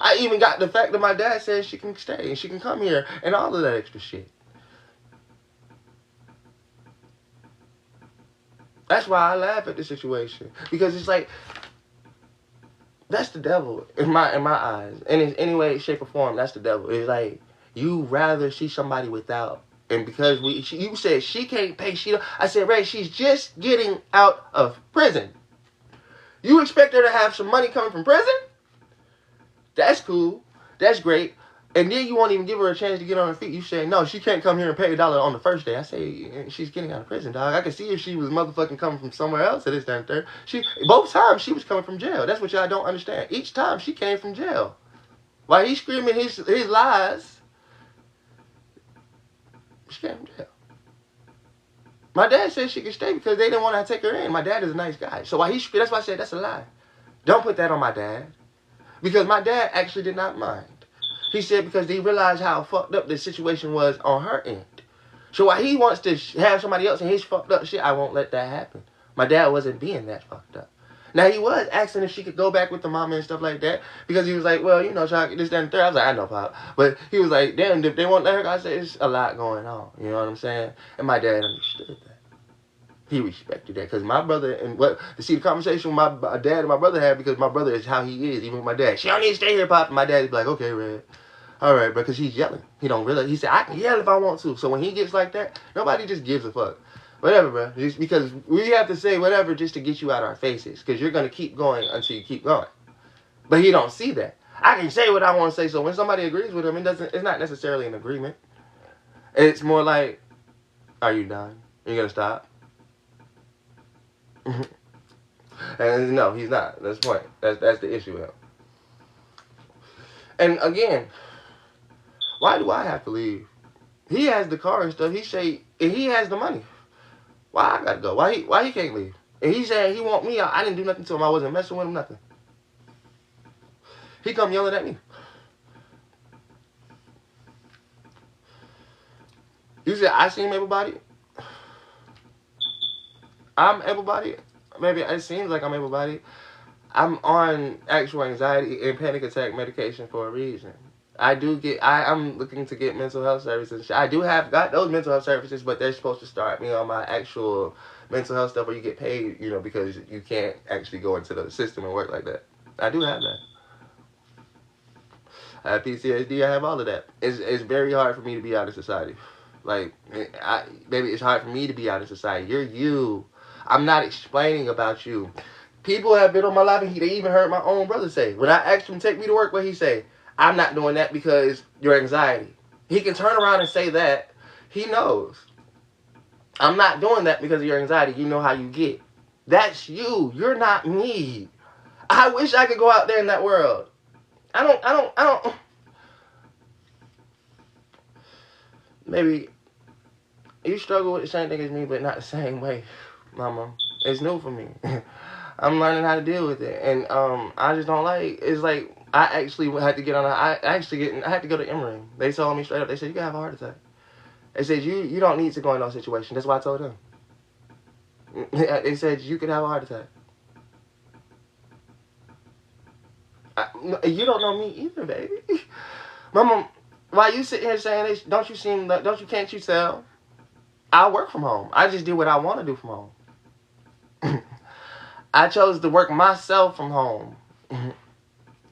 I even got the fact that my dad says she can stay, and she can come here, and all of that extra shit. That's why I laugh at the situation. Because it's like, that's the devil in my eyes. And in any way, shape, or form, that's the devil. It's like, you rather see somebody without. And because you said she can't pay, I said, Ray, she's just getting out of prison. You expect her to have some money coming from prison? That's cool. That's great. And then you won't even give her a chance to get on her feet. You say, no, she can't come here and pay $1 on the first day. I say, she's getting out of prison, dog. I can see if she was motherfucking coming from somewhere else at this damn third. Both times she was coming from jail. That's what y'all don't understand. Each time she came from jail. While he's screaming his lies, she came from jail. My dad said she could stay because they didn't want to take her in. My dad is a nice guy. So while that's why I said that's a lie. Don't put that on my dad. Because my dad actually did not mind. He said because he realized how fucked up the situation was on her end. So while he wants to have somebody else in his fucked up shit, I won't let that happen. My dad wasn't being that fucked up. Now, he was asking if she could go back with the mama and stuff like that. Because he was like, well, you know, this, that, and third. I was like, I know, Pop. But he was like, damn, if they won't let her go, I said, it's a lot going on. You know what I'm saying? And my dad understood that. He respected that. Because my brother, to see the conversation my dad and my brother had, because my brother is how he is, even with my dad. She don't need to stay here, Pop. And my dad's like, okay, Red. All right, bro, because he's yelling. He don't realize. He said, I can yell if I want to. So when he gets like that, nobody just gives a fuck. Whatever, bro. Just because we have to say whatever just to get you out of our faces. Because you're going to keep going until you keep going. But he don't see that. I can say what I want to say. So when somebody agrees with him, it's not necessarily an agreement. It's more like, are you done? Are you going to stop? And no, he's not. That's the point. That's the issue with him. And again, why do I have to leave? He has the car and stuff. And he has the money. Why I gotta go? Why he can't leave? And he said he want me out. I didn't do nothing to him. I wasn't messing with him, nothing. He come yelling at me. You said I seem able-bodied? I'm able-bodied? Maybe it seems like I'm able-bodied. I'm on actual anxiety and panic attack medication for a reason. I'm looking to get mental health services. I do have got those mental health services, but they're supposed to start me on my actual mental health stuff where you get paid, you know, because you can't actually go into the system and work like that. I do have that. I have PTSD. I have all of that. It's very hard for me to be out of society. Like, baby, it's hard for me to be out of society. You're you. I'm not explaining about you. People have been on my life, and they even heard my own brother say, when I asked him to take me to work, what he say? I'm not doing that because your anxiety. He can turn around and say that. He knows. I'm not doing that because of your anxiety. You know how you get. That's you. You're not me. I wish I could go out there in that world. I don't. Maybe you struggle with the same thing as me, but not the same way, mama. It's new for me. I'm learning how to deal with it, and I just don't like. It's like I actually had to get on. I had to go to Emory. They told me straight up. They said you can have a heart attack. They said you don't need to go in those situations. That's why I told them. They said you could have a heart attack. You don't know me either, baby. Mama, why you sitting here saying this? Can't you tell? I work from home. I just do what I want to do from home. I chose to work myself from home.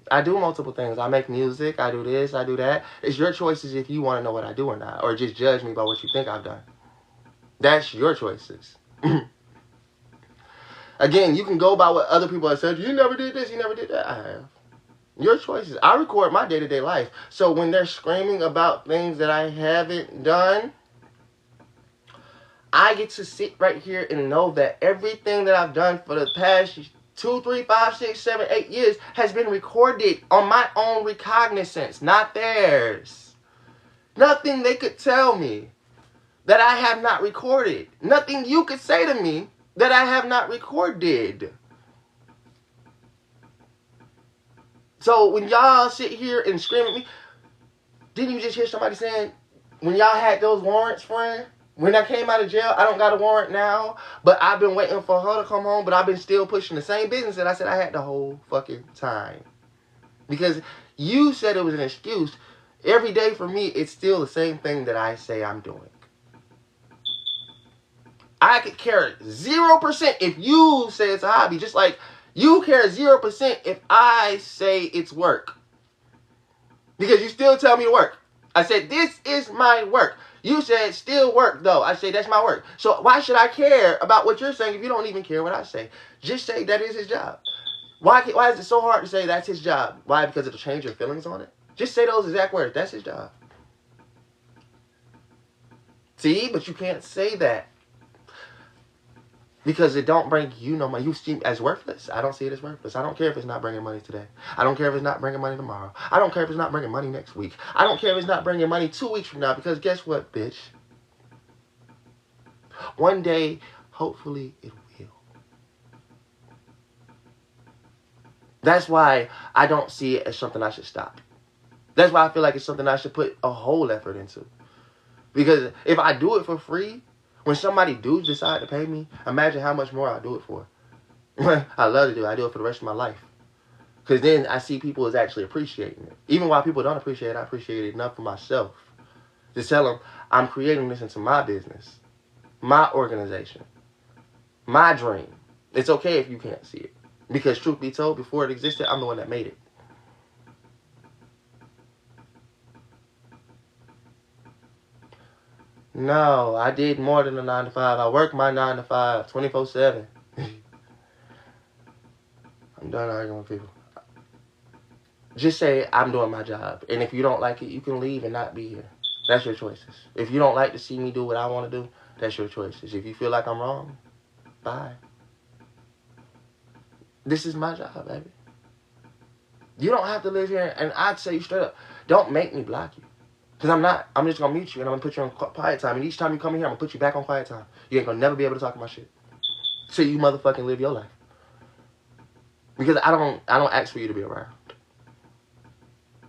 I do multiple things. I make music. I do this. I do that. It's your choices if you want to know what I do or not, or just judge me by what you think I've done. That's your choices. Again, you can go by what other people have said. You never did this. You never did that. I have. Your choices. I record my day-to-day life. So when they're screaming about things that I haven't done, I get to sit right here and know that everything that I've done for the past 2, 3, 5, 6, 7, 8 years has been recorded on my own recognizance, not theirs. Nothing they could tell me that I have not recorded. Nothing you could say to me that I have not recorded. So when y'all sit here and scream at me, didn't you just hear somebody saying, when y'all had those warrants, friend? When I came out of jail, I don't got a warrant now, but I've been waiting for her to come home, but I've been still pushing the same business that I said I had the whole fucking time. Because you said it was an excuse. Every day for me, it's still the same thing that I say I'm doing. I could care 0% if you say it's a hobby, just like you care 0% if I say it's work. Because you still tell me to work. I said, this is my work. You said still work, though. I say that's my work. So why should I care about what you're saying if you don't even care what I say? Just say that is his job. Why is it so hard to say that's his job? Why? Because it'll change your feelings on it? Just say those exact words. That's his job. See? But you can't say that. Because it don't bring you no money. You see it as worthless. I don't see it as worthless. I don't care if it's not bringing money today. I don't care if it's not bringing money tomorrow. I don't care if it's not bringing money next week. I don't care if it's not bringing money 2 weeks from now. Because guess what, bitch? One day, hopefully, it will. That's why I don't see it as something I should stop. That's why I feel like it's something I should put a whole effort into. Because if I do it for free, when somebody do decide to pay me, imagine how much more I'll do it for. I love to do it. I do it for the rest of my life. Because then I see people is actually appreciating it. Even while people don't appreciate it, I appreciate it enough for myself. To tell them, I'm creating this into my business. My organization. My dream. It's okay if you can't see it. Because truth be told, before it existed, I'm the one that made it. No, I did more than a 9 to 5. I work my 9 to 5, 24/7. I'm done arguing with people. Just say, I'm doing my job. And if you don't like it, you can leave and not be here. That's your choices. If you don't like to see me do what I want to do, that's your choices. If you feel like I'm wrong, bye. This is my job, baby. You don't have to live here. And I'd say straight up, don't make me block you. Because I'm not. I'm just going to mute you and I'm going to put you on quiet time. And each time you come in here, I'm going to put you back on quiet time. You ain't going to never be able to talk about shit. So you motherfucking live your life. Because I don't ask for you to be around.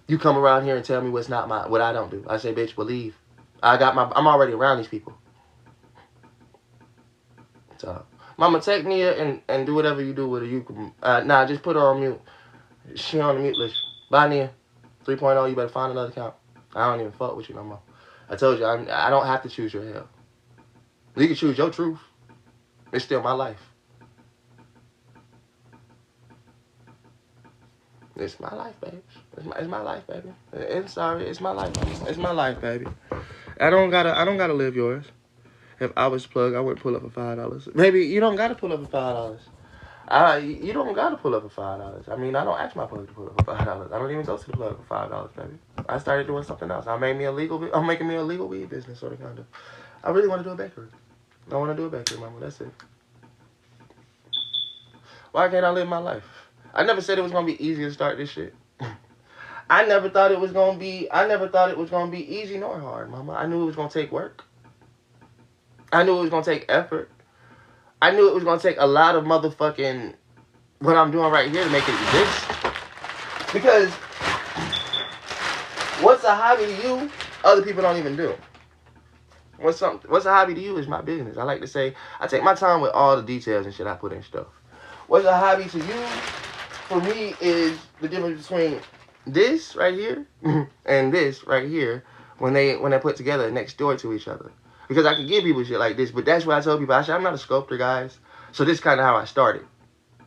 You come around here and tell me what I don't do. I say, bitch, well, leave. I'm already around these people. So, mama, take Nia and do whatever you do with her. You can, nah, just put her on mute. She on the mute list. Bye, Nia. 3.0, you better find another account. I don't even fuck with you no more. I told you, I don't have to choose your hell. You can choose your truth. It's still my life. It's my life, baby. It's my life, baby. I'm sorry, it's my life. It's my life, baby. I don't gotta live yours. If I was Plug, I wouldn't pull up for $5. Maybe you don't gotta pull up for $5. You don't gotta pull up for $5. I mean, I don't ask my plug to pull up for $5. I don't even go to the plug for $5, baby. I started doing something else. I'm making me a legal weed business, sort of, kind of. I really want to do a bakery. I want to do a bakery, mama. That's it. Why can't I live my life? I never said it was gonna be easy to start this shit. I never thought it was gonna be easy nor hard, mama. I knew it was gonna take work. I knew it was gonna take effort. I knew it was gonna take a lot of motherfucking what I'm doing right here to make it exist. Because what's a hobby to you, other people don't even do. What's a hobby to you is my business. I like to say I take my time with all the details and shit I put in stuff. What's a hobby to you, for me, is the difference between this right here and this right here when they put together next door to each other. Because I can give people shit like this, but that's what I tell people. I said, I'm not a sculptor, guys. So this is kind of how I started.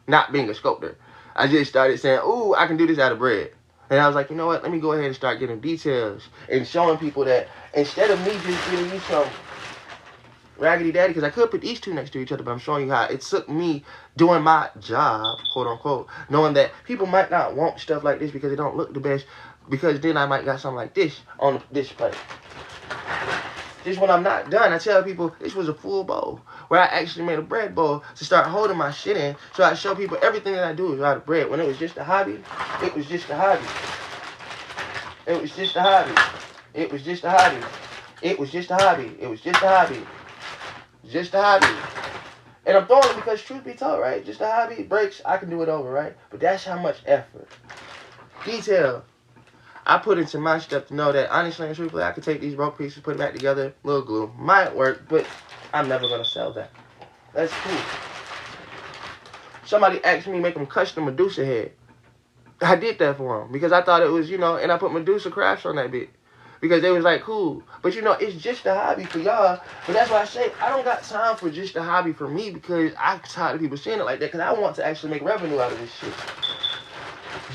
Not being a sculptor. I just started saying, ooh, I can do this out of bread. And I was like, you know what? Let me go ahead and start getting details and showing people that instead of me just giving you some raggedy daddy, because I could put these two next to each other, but I'm showing you how it took me doing my job, quote unquote, knowing that people might not want stuff like this because it don't look the best, because then I might got something like this on the display. Just when I'm not done, I tell people this was a full bowl where I actually made a bread bowl to start holding my shit in. So I show people everything that I do is out of bread. When it was just a hobby, it was just a hobby. It was just a hobby. It was just a hobby. It was just a hobby. It was just a hobby. Just a hobby. And I'm throwing it because truth be told, right? Just a hobby, it breaks, I can do it over, right? But that's how much effort, detail I put into my stuff to know that honestly and truthfully I could take these broke pieces, put it back together, little glue. Might work, but I'm never gonna sell that. That's cool. Somebody asked me to make them custom Medusa head. I did that for them because I thought it was, you know, and I put Medusa crafts on that bit. Because they was like, cool. But you know, it's just a hobby for y'all. But that's why I say I don't got time for just a hobby for me, because I'm tired of people saying it like that, because I want to actually make revenue out of this shit.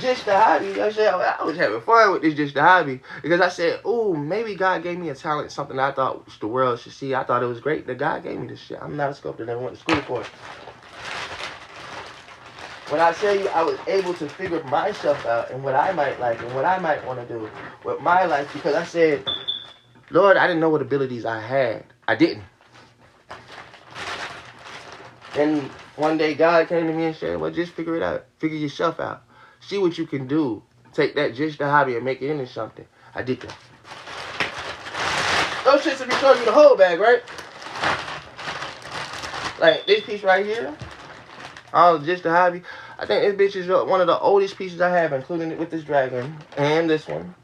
Just a hobby. I said, I was having fun with this just a hobby. Because I said, ooh, maybe God gave me a talent, something I thought the world should see. I thought it was great that God gave me this shit. I'm not a sculptor, never went to school for it. When I tell you I was able to figure myself out and what I might like and what I might want to do with my life, because I said, Lord, I didn't know what abilities I had. I didn't. And one day God came to me and said, well, just figure it out. Figure yourself out. See what you can do. Take that just a hobby and make it into something. I did that. Those shits will be showing you the whole bag, right? Like this piece right here. Oh, just a hobby. I think this bitch is one of the oldest pieces I have, including it with this dragon and this one.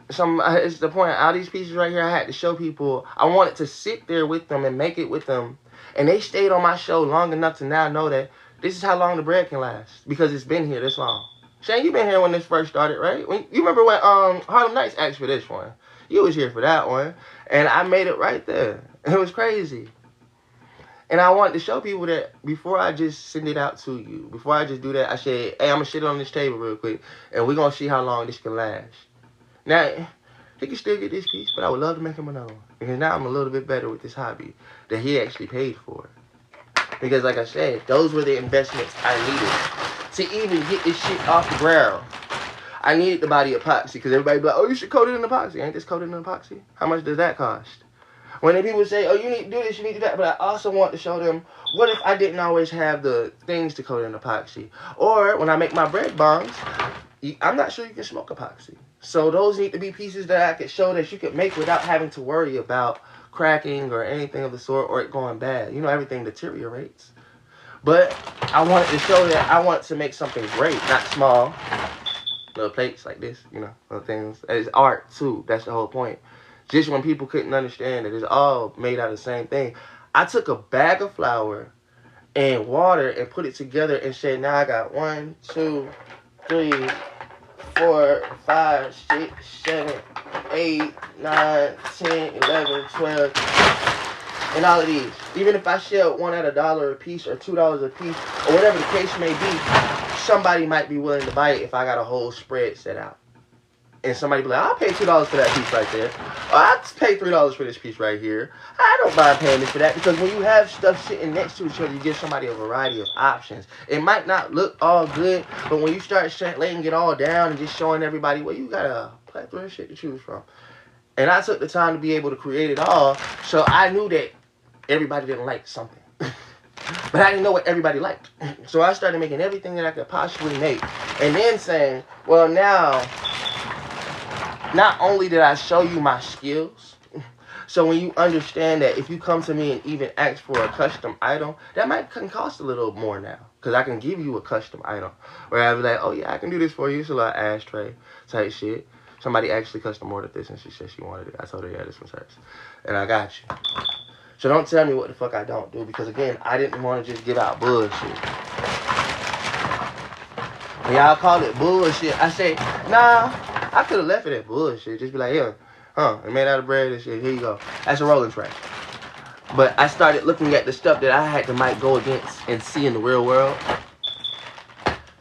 It's the point. All these pieces right here, I had to show people. I wanted to sit there with them and make it with them, and they stayed on my show long enough to now know that this is how long the bread can last, because it's been here this long. Shane, you been here when this first started, right? You remember when Harlem Nights asked for this one? You was here for that one, and I made it right there. It was crazy. And I wanted to show people that before I just send it out to you, before I just do that, I said, hey, I'm going to shit on this table real quick, and we're going to see how long this can last. Now, he can still get this piece, but I would love to make him another one. Because now I'm a little bit better with this hobby that he actually paid for. Because like I said, those were the investments I needed to even get this shit off the ground. I needed to buy the epoxy, because everybody be like, oh, you should coat it in epoxy. Ain't this coated in epoxy? How much does that cost? When the people say, oh, you need to do this, you need to do that. But I also want to show them, what if I didn't always have the things to coat in epoxy? Or when I make my bread bombs, I'm not sure you can smoke epoxy. So those need to be pieces that I could show that you could make without having to worry about cracking or anything of the sort, or it going bad. You know, everything deteriorates. But I wanted to show that I want to make something great, not small. Little plates like this, you know, little things. It's art, too. That's the whole point. Just when people couldn't understand that it's all made out of the same thing, I took a bag of flour and water and put it together and said, now I got 1, 2, 3, 4, 5, 6, 7, 8, 9, 10, 11, 12, and all of these. Even if I sell one at $1 a piece or $2 a piece or whatever the case may be, somebody might be willing to buy it if I got a whole spread set out. And somebody be like, I'll pay $2 for that piece right there. Or I'll pay $3 for this piece right here. I don't mind paying this for that, because when you have stuff sitting next to each other, you give somebody a variety of options. It might not look all good, but when you start laying it all down and just showing everybody, well, you got a plethora of shit to choose from. And I took the time to be able to create it all, so I knew that everybody didn't like something. But I didn't know what everybody liked. So I started making everything that I could possibly make. And then saying, well, now, not only did I show you my skills, so when you understand that if you come to me and even ask for a custom item, that might cost a little more now, because I can give you a custom item. Where I'll be like, oh yeah, I can do this for you. It's a little ashtray type shit. Somebody actually custom ordered this and she said she wanted it. I told her, yeah, this one's hers. And I got you. So don't tell me what the fuck I don't do, because again, I didn't want to just give out bullshit. When y'all call it bullshit, I say, nah, I could have left it at bullshit. Just be like, yeah, it made out of bread and shit. Here you go. That's a rolling track. But I started looking at the stuff that I had to might go against and see in the real world.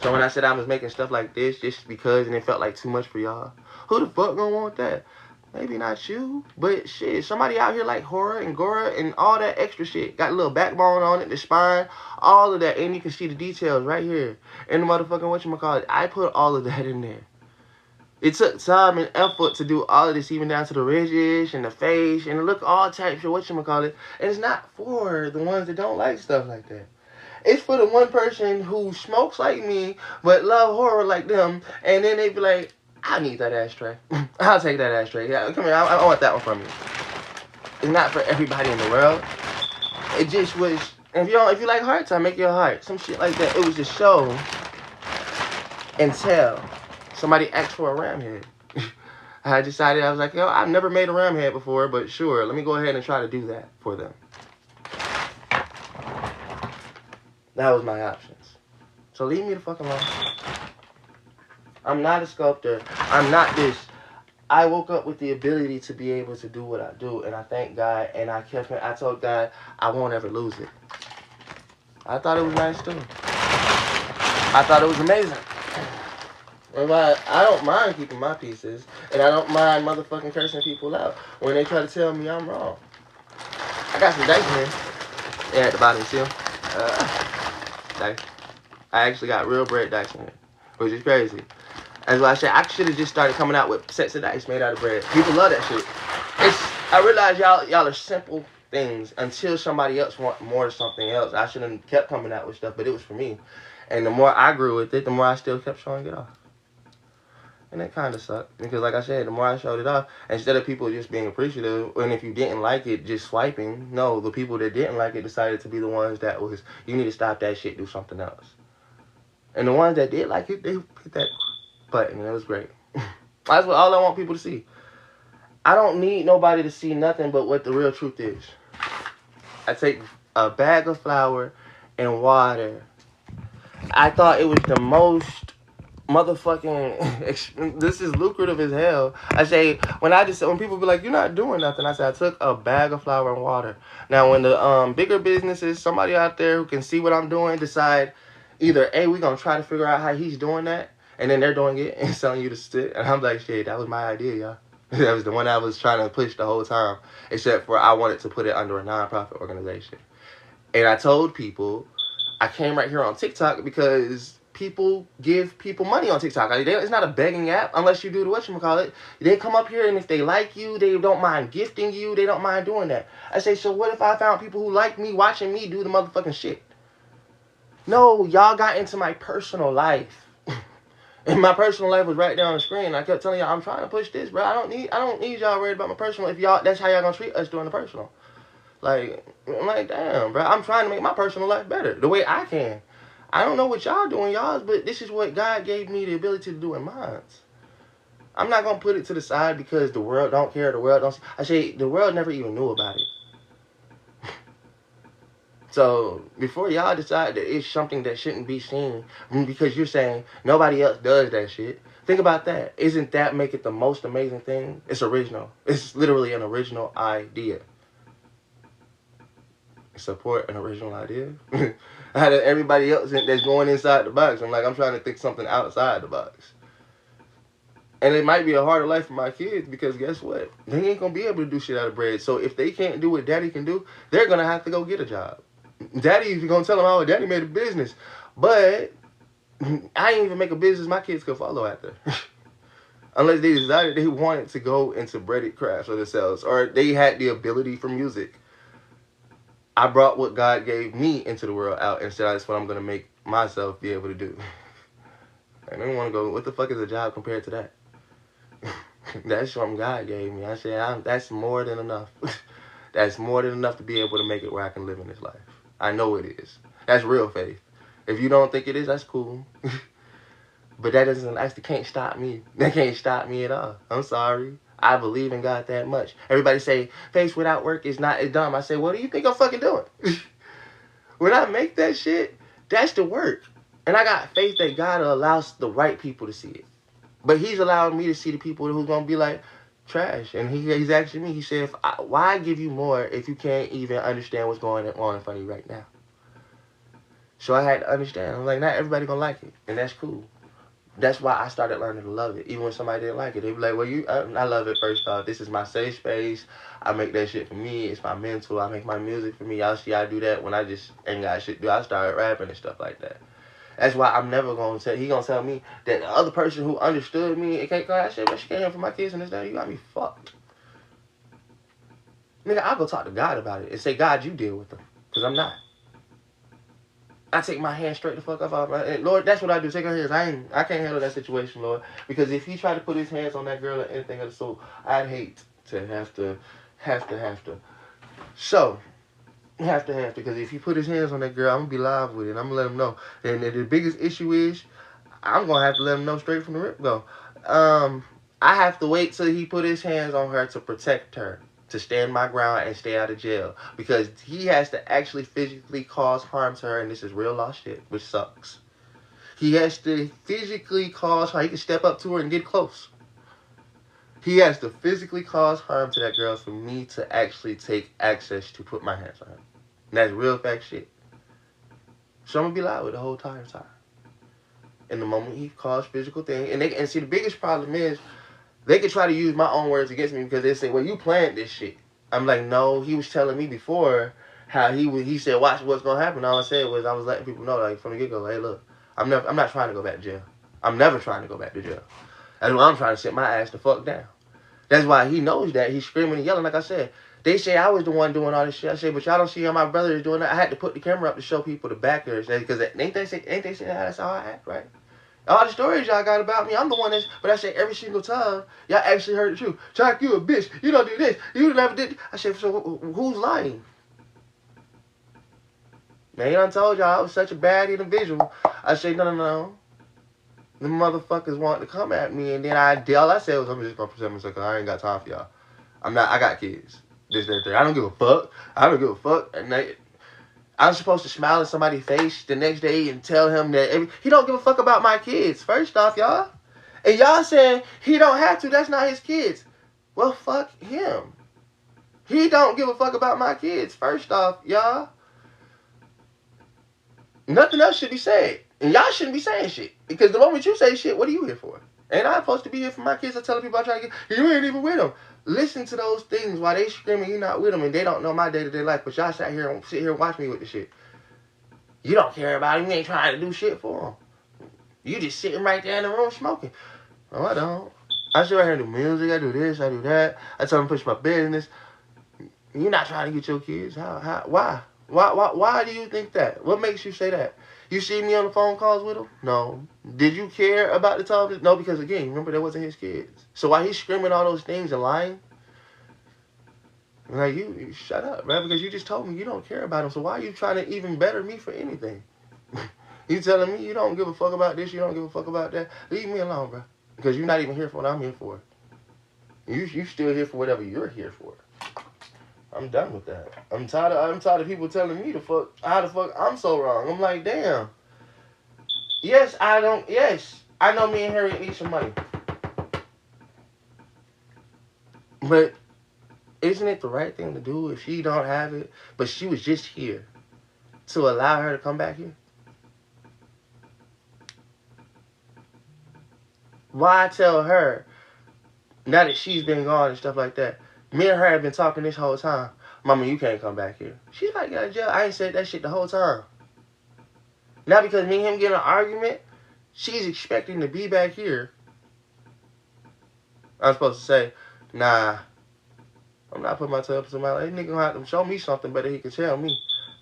So when I said I was making stuff like this just because and it felt like too much for y'all, who the fuck gonna want that? Maybe not you, but shit, somebody out here like horror and gore and all that extra shit. Got a little backbone on it, the spine, all of that, and you can see the details right here. And the motherfucking whatchamacallit, I put all of that in there. It took time and effort to do all of this, even down to the ridges and the face and look all types of whatchamacallit. And it's not for the ones that don't like stuff like that. It's for the one person who smokes like me, but love horror like them, and then they be like, I need that ashtray. I'll take that ashtray. Yeah, come here. I want that one from you. It's not for everybody in the world. It just was. If you like hearts, I make your heart. Some shit like that. It was just show and tell. Somebody asked for a ram head. I decided, I was like, yo, I've never made a ram head before, but sure, let me go ahead and try to do that for them. That was my options. So leave me the fuck alone. I'm not a sculptor. I'm not this. I woke up with the ability to be able to do what I do, and I thank God, and I told God I won't ever lose it. I thought it was nice too. I thought it was amazing. I don't mind keeping my pieces, and I don't mind motherfucking cursing people out when they try to tell me I'm wrong. I got some dice in here. Yeah, at the bottom, see them? Dice. I actually got real bread dice in here, which is crazy. That's why I said I should have just started coming out with sets of dice made out of bread. People love that shit. I realize y'all are simple things until somebody else wants more of something else. I should have kept coming out with stuff, but it was for me. And the more I grew with it, the more I still kept showing it off. And that kind of sucked. Because like I said, the more I showed it off, instead of people just being appreciative, and if you didn't like it, just swiping, no, the people that didn't like it decided to be the ones that was, you need to stop that shit, do something else. And the ones that did like it, they hit that button, and it was great. That's all I want people to see. I don't need nobody to see nothing but what the real truth is. I take a bag of flour and water. I thought it was the most motherfucking, this is lucrative as hell. I say, when people be like, you're not doing nothing, I said, I took a bag of flour and water. Now, when the bigger businesses, somebody out there who can see what I'm doing, decide either, hey, we're going to try to figure out how he's doing that, and then they're doing it and selling you the stick. And I'm like, shit, that was my idea, y'all. That was the one I was trying to push the whole time, except for I wanted to put it under a non-profit organization. And I told people, I came right here on TikTok because people give people money on TikTok. It's not a begging app unless you do the whatchamacallit. They come up here, and if they like you, they don't mind gifting you. They don't mind doing that. I say, so what if I found people who like me watching me do the motherfucking shit? No, y'all got into my personal life. And my personal life was right there on the screen. I kept telling y'all, I'm trying to push this, bro. I don't need y'all worried about my personal. If y'all, that's how y'all gonna treat us doing the personal. Like, I'm like, damn, bro. I'm trying to make my personal life better the way I can. I don't know what y'all doing, y'all, but this is what God gave me the ability to do in mine. I'm not gonna put it to the side because the world don't care. The world don't. I say the world never even knew about it. So before y'all decide that it's something that shouldn't be seen, because you're saying nobody else does that shit, Think about that. Isn't that make it the most amazing thing? It's original. It's literally an original idea. Support an original idea. How does everybody else that's going inside the box? I'm trying to think something outside the box. And it might be a harder life for my kids because guess what? They ain't gonna be able to do shit out of bread. So if they can't do what daddy can do, they're gonna have to go get a job. Daddy, if you're gonna tell them, oh, daddy made a business. But I ain't even make a business my kids could follow after. Unless they decided they wanted to go into breaded crafts for themselves. Or they had the ability for music. I brought what God gave me into the world out and said that's what I'm gonna make myself be able to do. And they wanna go, what the fuck is a job compared to that? That's something God gave me. I said, that's more than enough. That's more than enough to be able to make it where I can live in this life. I know it is. That's real faith. If you don't think it is, that's cool. But that can't stop me. That can't stop me at all. I'm sorry. I believe in God that much. Everybody say, faith without work is not dumb. I say, what do you think I'm fucking doing? When I make that shit, that's the work. And I got faith that God allows the right people to see it. But he's allowing me to see the people who's going to be like, trash. And he's asking me, he said, why give you more if you can't even understand what's going on in front of you right now? So I had to understand. I'm like, not everybody going to like it. And that's cool. That's why I started learning to love it. Even when somebody didn't like it, they'd be like, well, I love it first off. This is my safe space. I make that shit for me. It's my mental. I make my music for me. Y'all see I do that when I just ain't got shit to do. I started rapping and stuff like that. That's why I'm never going to tell, he going to tell me that the other person who understood me, it can't go out shit, but she can't hear from my kids and this, that, you got me fucked. Nigga, I'll go talk to God about it and say, God, you deal with them. Because I'm not. I take my hand straight the fuck off. Lord, that's what I do. Take her hands. I can't handle that situation, Lord. Because if he tried to put his hands on that girl or anything of the sort, I'd hate to have to. So, have to, because if he put his hands on that girl, I'm going to be live with it. I'm going to let him know. And the biggest issue is, I'm going to have to let him know straight from the rip go. I have to wait till he put his hands on her to protect her. To stand my ground and stay out of jail. Because he has to actually physically cause harm to her. And this is real law shit, which sucks. He has to physically cause harm. He can step up to her and get close. He has to physically cause harm to that girl for me to actually take access to put my hands on her. And that's real fact shit. So I'm going to be loud with the whole entire time. And the moment he caused physical thing. And see, the biggest problem is, they could try to use my own words against me because they say, well, you planned this shit. I'm like, no, he was telling me before how he said, watch what's going to happen. All I said was I was letting people know, like, from the get-go, hey, look, I'm not trying to go back to jail. I'm never trying to go back to jail. That's why I'm trying to sit my ass the fuck down. That's why he knows that. He's screaming and yelling, like I said. They say I was the one doing all this shit. I say, but y'all don't see how my brother is doing that. I had to put the camera up to show people the backers. Because ain't they say that's how I act, right? All the stories y'all got about me, I'm the one but I say every single time, y'all actually heard the truth. Chuck, you a bitch. You don't do this. You never did. I said, so who's lying? Man, he done told y'all I was such a bad individual. I say, no. The motherfuckers want to come at me, and then all I said was, I'm just going to present myself because I ain't got time for y'all. I got kids. This, that, that. I don't give a fuck. And I'm supposed to smile in somebody's face the next day and tell him that he don't give a fuck about my kids. First off, y'all. And y'all saying he don't have to. That's not his kids. Well, fuck him. He don't give a fuck about my kids. First off, y'all. Nothing else should be said. And y'all shouldn't be saying shit. Because the moment you say shit, what are you here for? Ain't I supposed to be here for my kids? I'm telling people I'm trying to get... You ain't even with them. Listen to those things while they screaming you're not with them and they don't know my day-to-day life. But y'all sit here and watch me with the shit. You don't care about him. You ain't trying to do shit for him. You just sitting right there in the room smoking. Oh, I don't. I sit right here and do music. I do this. I do that. I tell them to push my business. You're not trying to get your kids. Why? Why do you think that? What makes you say that? You see me on the phone calls with him? No. Did you care about the television? No, because again, remember, that wasn't his kids. So while he's screaming all those things and lying, like, you shut up, man, because you just told me you don't care about him. So why are you trying to even better me for anything? You telling me you don't give a fuck about this, you don't give a fuck about that? Leave me alone, bro. Because you're not even here for what I'm here for. You still here for whatever you're here for. I'm done with that. I'm tired of people telling me how the fuck I'm so wrong. I'm like, damn. Yes, I know me and Harriet need some money. But isn't it the right thing to do if she don't have it, but she was just here, to allow her to come back here? Why tell her, now that she's been gone and stuff like that, me and her have been talking this whole time, Mama, you can't come back here. She's like, yeah, jail. I ain't said that shit the whole time. Now because me and him get in an argument, she's expecting to be back here. I'm supposed to say, nah, I'm not putting my toe up to my life. Nigga gonna have to show me something better he can tell me.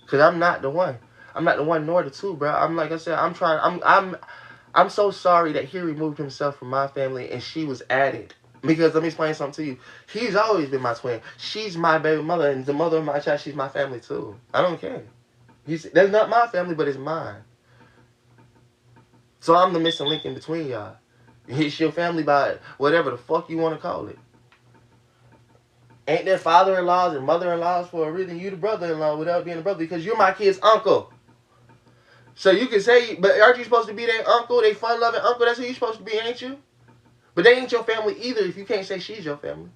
Cause I'm not the one. I'm not the one nor the two, bro. I'm like I said, I'm so sorry that he removed himself from my family and she was added. Because let me explain something to you. He's always been my twin. She's my baby mother, and the mother of my child, she's my family too. I don't care. That's not my family, but it's mine. So I'm the missing link in between y'all. It's your family by whatever the fuck you want to call it. Ain't there father-in-laws and mother-in-laws for a reason? You the brother-in-law without being a brother because you're my kid's uncle. So you can say, but aren't you supposed to be their uncle, they fun-loving uncle? That's who you're supposed to be, ain't you? But they ain't your family either if you can't say she's your family.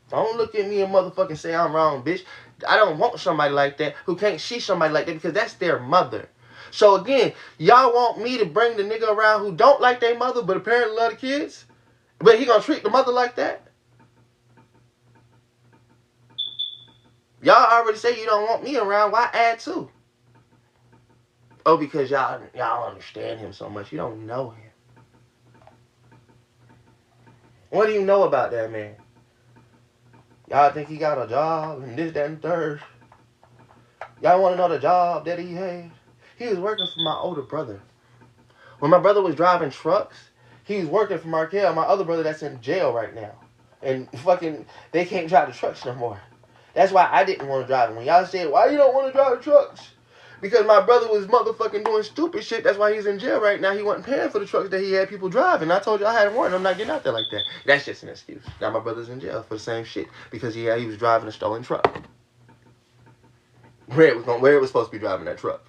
Don't look at me and motherfucking say I'm wrong, bitch. I don't want somebody like that who can't see somebody like that because that's their mother. So again, y'all want me to bring the nigga around who don't like their mother but apparently love the kids? But he gonna treat the mother like that? Y'all already say you don't want me around. Why add two? Oh, because y'all understand him so much. You don't know him. What do you know about that man? Y'all think he got a job and this, that, and third. Y'all want to know the job that he had? He was working for my older brother. When my brother was driving trucks, he was working for Markel, my other brother that's in jail right now. And fucking, they can't drive the trucks no more. That's why I didn't want to drive them. When y'all said, why you don't want to drive the trucks? Because my brother was motherfucking doing stupid shit. That's why he's in jail right now. He wasn't paying for the trucks that he had people driving. I told you I had a warrant. I'm not getting out there like that. That's just an excuse. Now my brother's in jail for the same shit. Because he was driving a stolen truck. Red was supposed to be driving that truck.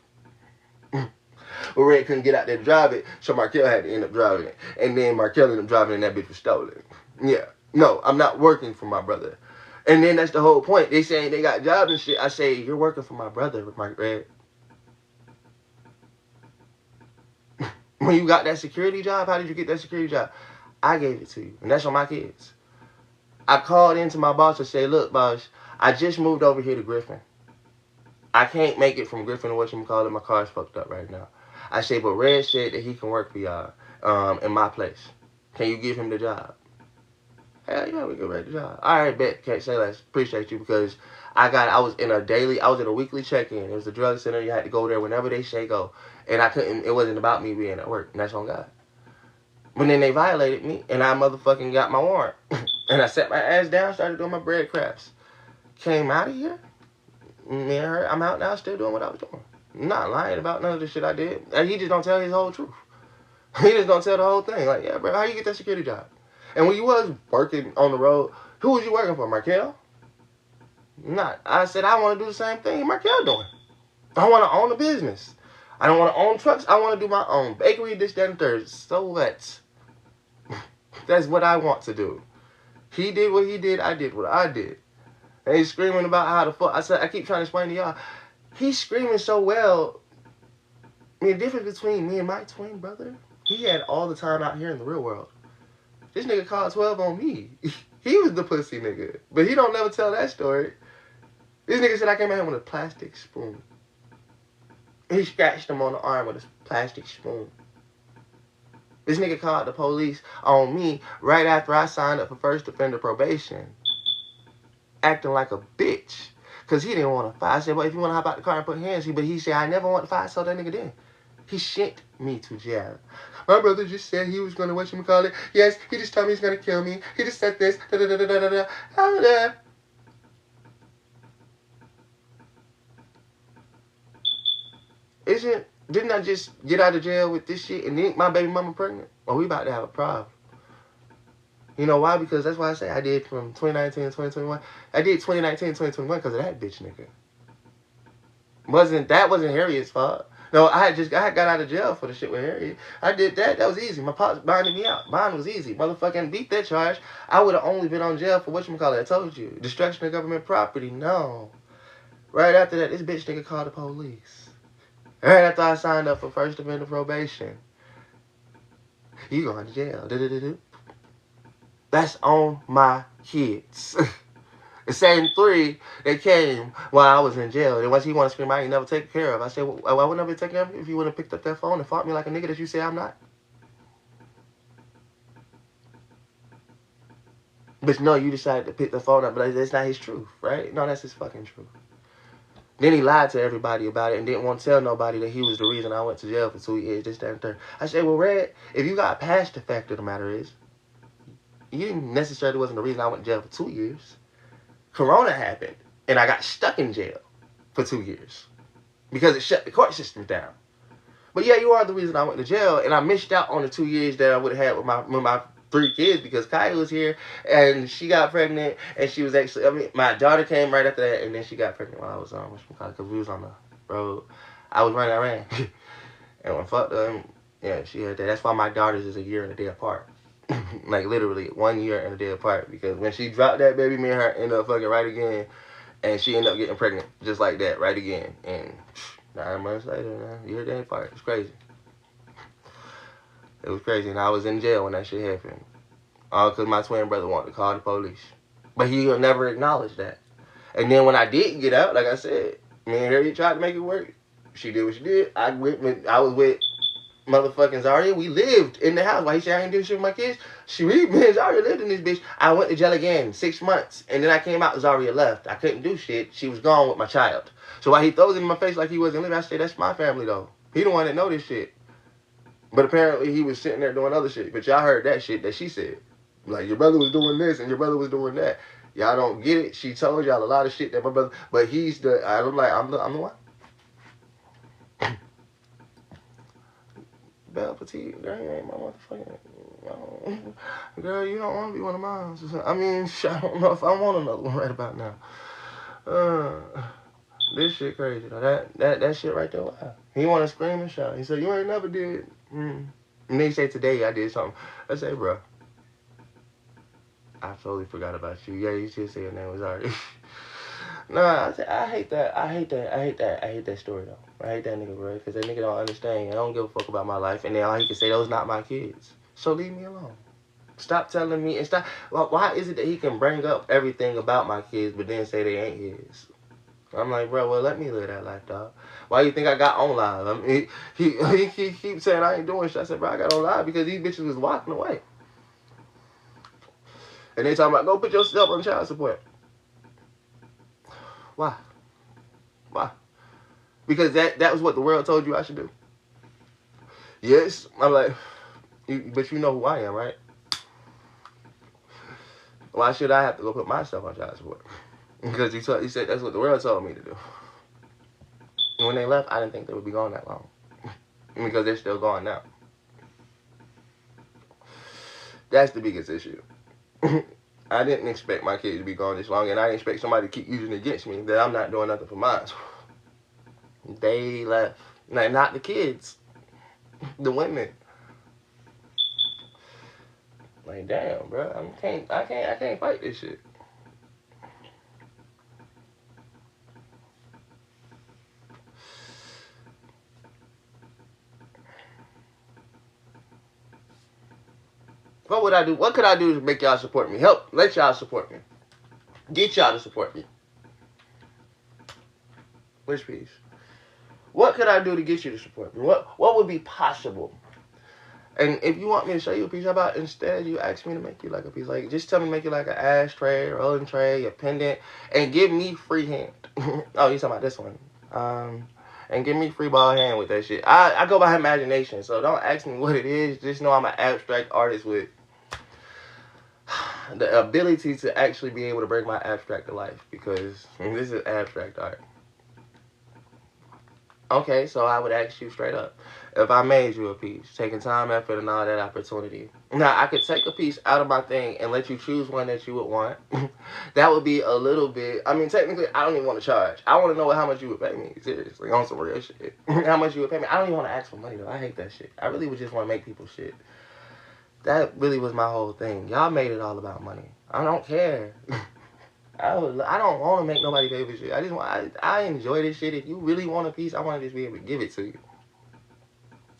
But Red couldn't get out there to drive it. So Markel had to end up driving it. And then Markel ended up driving it and that bitch was stolen. Yeah. No, I'm not working for my brother. And then that's the whole point. They saying they got jobs and shit. I say, you're working for my brother, Red. When you got that security job, how did you get that security job? I gave it to you. And that's on my kids. I called into my boss and said, look, boss, I just moved over here to Griffin. I can't make it from Griffin to whatchamacallit. My car's fucked up right now. I said, but Red said that he can work for y'all in my place. Can you give him the job? Hell yeah, we can write the job. All right, bet. Can't say less. Appreciate you because I was in a weekly check-in. It was a drug center. You had to go there whenever they say go. And I couldn't, it wasn't about me being at work. And that's on God. But then they violated me and I motherfucking got my warrant. And I sat my ass down, started doing my bread crafts. Came out of here. Me and her, I'm out now still doing what I was doing. I'm not lying about none of the shit I did. And he just don't tell his whole truth. He just don't tell the whole thing. Like, yeah, bro, how you get that security job? And when you was working on the road, who was you working for, Markel? Not. I said I want to do the same thing Markel doing. I want to own a business. I don't want to own trucks. I want to do my own bakery, this, that, and third. So what? That's what I want to do. He did what he did. I did what I did. And he's screaming about how the fuck. I keep trying to explain to y'all. He's screaming so well. I mean, the difference between me and my twin brother, he had all the time out here in the real world. This nigga called 12 on me. He was the pussy nigga. But he don't never tell that story. This nigga said I came at him with a plastic spoon. He scratched him on the arm with a plastic spoon. This nigga called the police on me right after I signed up for first offender probation. Acting like a bitch. Because he didn't want to fight. I said, well, if you want to hop out the car and put hands on you. But he said, I never want to fight, so that nigga did. He sent me to jail. My brother just said he was going to, whatchamacallit. Yes, he just told me he's going to kill me. He just said this. Da-da-da-da-da-da. Didn't I just get out of jail with this shit and then my baby mama pregnant? Well, we about to have a problem. You know why? Because that's why I say I did from 2019 to 2021. I did 2019 to 2021 because of that bitch nigga. That wasn't Harriet's fault. No, I had got out of jail for the shit with Harriet. I did that. That was easy. My pops bonded me out. Bond was easy. Motherfucking beat that charge. I would have only been on jail for whatchamacallit. I told you. Destruction of government property. No. Right after that, this bitch nigga called the police. Right after I signed up for first offender probation. You going to jail. That's on my kids. The same 3 that came while I was in jail. And once he want to scream, I ain't never taken care of. I said, well, why wouldn't I be taking care of you if you would have picked up that phone and fought me like a nigga that you say I'm not? But no, you decided to pick the phone up, but that's not his truth, right? No, that's his fucking truth. Then he lied to everybody about it and didn't want to tell nobody that he was the reason I went to jail for 2 years, this, that, and third. I said, well, Red, if you got past the fact of the matter is, you didn't necessarily wasn't the reason I went to jail for 2 years. Corona happened, and I got stuck in jail for 2 years because it shut the court system down. But yeah, you are the reason I went to jail, and I missed out on the 2 years that I would have had with my 3 kids because Kaya was here, and she got pregnant, and she was actually, I mean, my daughter came right after that, and then she got pregnant while I was on, because we was on the road. I was running, I ran. And when fucked up, yeah, she had that. That's why my daughters is a year and a day apart. Like, literally, 1 year and a day apart, because when she dropped that baby, me and her ended up fucking right again, and she ended up getting pregnant just like that, right again, and 9 months later, a year and a day apart. It's crazy. It was crazy, and I was in jail when that shit happened. All because my twin brother wanted to call the police. But he'll never acknowledge that. And then when I did get out, like I said, me and Harriet tried to make it work. She did what she did. I was with motherfucking Zaria. We lived in the house. Why he said I ain't do shit with my kids? Me and Zaria lived in this bitch. I went to jail again 6 months. And then I came out, Zaria left. I couldn't do shit. She was gone with my child. So while he throws it in my face like he wasn't living, I said, that's my family, though. He the one that know this shit. But apparently he was sitting there doing other shit. But y'all heard that shit that she said. Like, your brother was doing this and your brother was doing that. Y'all don't get it. She told y'all a lot of shit that my brother... But he's the... I'm like, I'm the one. Belle Petite, girl, you ain't my motherfucking... Girl, you don't want to be one of mine. I mean, I don't know if I want another one right about now. This shit crazy, though. That shit right there, wow. He want to scream and shout. He said, you ain't never did. And then he said, today I did something. I said, bro, I totally forgot about you. Yeah, you should say your name was already. Nah, I hate that. I hate that story, though. I hate that nigga, bro, because that nigga don't understand. I don't give a fuck about my life. And then all he can say, those not my kids. So leave me alone. Stop telling me. And stop. Why is it that he can bring up everything about my kids, but then say they ain't his? I'm like, bro, well, let me live that life, dog. Why you think I got on live? I mean, he keeps saying I ain't doing shit. I said, bro, I got on live because these bitches was walking away. And they talking about, go put yourself on child support. Why? Why? Because that was what the world told you I should do. Yes. I'm like, but you know who I am, right? Why should I have to go put myself on child support? Because he said that's what the world told me to do. And when they left, I didn't think they would be gone that long. Because they're still gone now. That's the biggest issue. I didn't expect my kids to be gone this long, and I didn't expect somebody to keep using it against me, that I'm not doing nothing for mine. They left. Not the kids. The women. Like, damn, bro. I can't fight this shit. What would I do? What could I do to make y'all support me? Let y'all support me. Get y'all to support me. Which piece? What could I do to get you to support me? What would be possible? And if you want me to show you a piece, how about instead you ask me to make you like a piece? Like, just tell me to make you like an ashtray, a rolling tray, a pendant, and give me free hand. Oh, you talking about this one. And give me free ball hand with that shit. I go by imagination, so don't ask me what it is. Just know I'm an abstract artist with the ability to actually be able to bring my abstract to life, because this is abstract art. Okay, so I would ask you straight up, if I made you a piece, taking time, effort, and all that opportunity. Now, I could take a piece out of my thing and let you choose one that you would want. That would be a little bit, I mean, technically, I don't even want to charge. I want to know how much you would pay me, seriously, on some real shit. How much you would pay me. I don't even want to ask for money, though. I hate that shit. I really would just want to make people shit. That really was my whole thing. Y'all made it all about money. I don't care. I don't want to make nobody pay for shit. I enjoy this shit. If you really want a piece, I want to just be able to give it to you.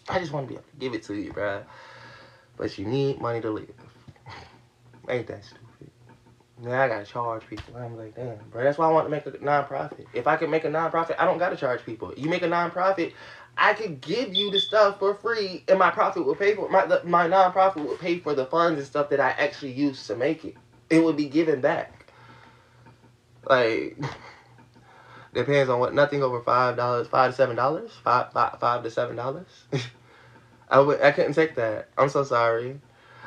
I just want to be able to give it to you, bruh. But you need money to live. Ain't that stupid? Now I gotta charge people. I'm like, damn, bro. That's why I want to make a non-profit. If I could make a non-profit, I don't gotta charge people. You make a non-profit, I could give you the stuff for free, and my profit will pay for my non-profit will pay for the funds and stuff that I actually used to make it. It would be given back. Like, depends on what. Nothing over $5, $5 to $7, $5 to $7. I couldn't take that. I'm so sorry.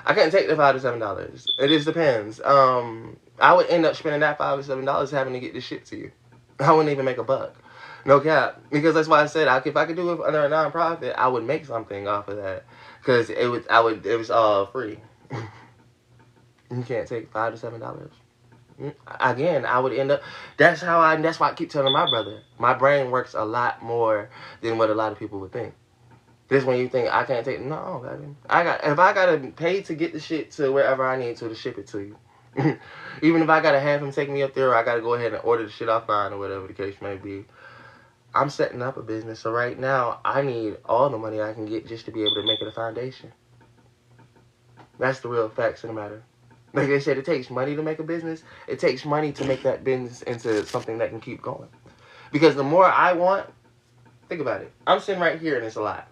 I couldn't take the $5 to $7. It just depends. I would end up spending that $5 to $7 having to get this shit to you. I wouldn't even make a buck. No cap. Because that's why I said if I could do it under a non-profit, I would make something off of that. Because it was all free. You can't take $5 to $7. Again, I would end up. That's why I keep telling my brother. My brain works a lot more than what a lot of people would think. This when you think I can't take. No, baby. If I gotta pay to get the shit to wherever I need to ship it to you. Even if I gotta have him take me up there, or I gotta go ahead and order the shit offline or whatever the case may be. I'm setting up a business, so right now I need all the money I can get just to be able to make it a foundation. That's the real facts of the matter. Like they said, it takes money to make a business. It takes money to make that business into something that can keep going. Because the more I want, think about it. I'm sitting right here and it's a lot.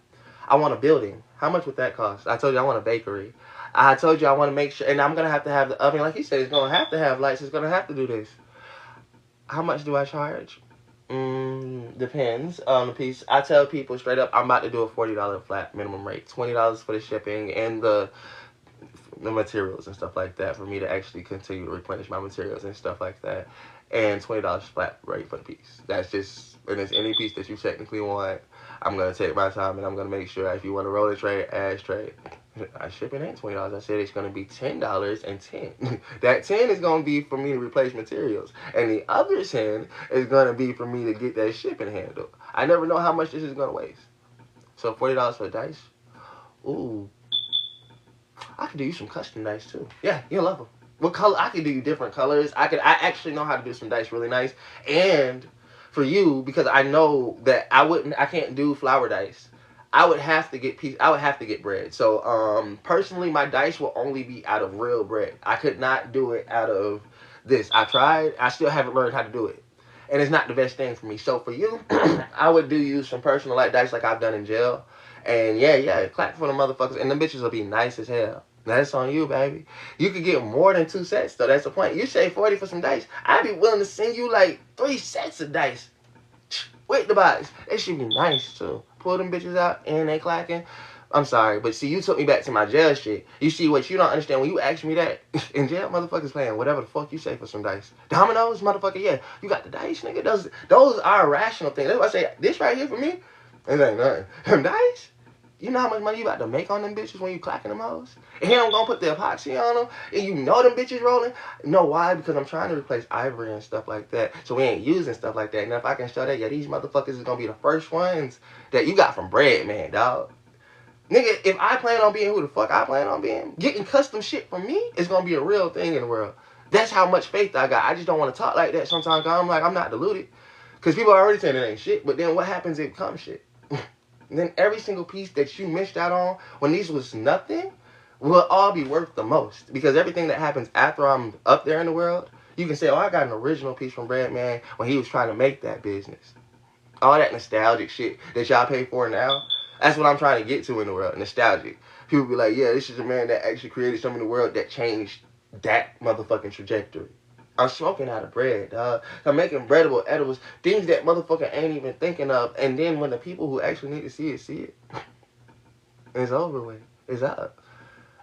I want a building. How much would that cost? I told you I want a bakery. I told you I want to make sure, and I'm going to have the oven. Like he said, it's going to have to have lights. It's going to have to do this. How much do I charge? Depends on the piece. I tell people straight up, I'm about to do a $40 flat minimum rate. $20 for the shipping and the materials and stuff like that for me to actually continue to replenish my materials and stuff like that. And $20 flat rate for the piece. That's just, and it's any piece that you technically want. I'm going to take my time and I'm going to make sure if you want to roll a tray, ash tray. Shipping ain't $20. I said it's going to be $10 and 10. That 10 is going to be for me to replace materials. And the other 10 is going to be for me to get that shipping handled. I never know how much this is going to waste. So $40 for the dice. Ooh. I could do you some custom dice too. Yeah, you'll love them. What color? I could do you different colors. I actually know how to do some dice really nice. And for you, because I know that I can't do flour dice. I would have to get bread. So personally, my dice will only be out of real bread. I could not do it out of this. I tried. I still haven't learned how to do it. And it's not the best thing for me. So for you, I would do you some personal like dice like I've done in jail. And yeah, clap for the motherfuckers. And them bitches will be nice as hell. That's on you, baby. You could get more than 2 sets, though. That's the point. You say 40 for some dice. I'd be willing to send you like 3 sets of dice with the box. They should be nice, too. Pull them bitches out and they clacking. I'm sorry, but see, you took me back to my jail shit. You see what you don't understand when you ask me that in jail, motherfuckers playing whatever the fuck you say for some dice. Dominoes, motherfucker, yeah. You got the dice, nigga. Those are rational things. That's why I say this right here for me. It ain't nothing. Them dice. You know how much money you about to make on them bitches when you clacking them hoes? And here I'm gonna put the epoxy on them, and you know them bitches rolling? No, why? Because I'm trying to replace ivory and stuff like that, so we ain't using stuff like that. Now, if I can show that, yeah, these motherfuckers is gonna be the first ones that you got from Bread Man, dog. Nigga, if I plan on being who the fuck I plan on being, getting custom shit from me is gonna be a real thing in the world. That's how much faith I got. I just don't want to talk like that sometimes, because I'm not deluded. Because people are already saying it ain't shit, but then what happens if it becomes shit? And then every single piece that you missed out on when these was nothing will all be worth the most. Because everything that happens after I'm up there in the world, you can say, oh, I got an original piece from Bread Man when he was trying to make that business. All that nostalgic shit that y'all pay for now, that's what I'm trying to get to in the world, nostalgic. People be like, yeah, this is a man that actually created something in the world that changed that motherfucking trajectory. I'm smoking out of bread, dog. I'm making breadable edibles, things that motherfucker ain't even thinking of. And then when the people who actually need to see it. It's over with. It's up.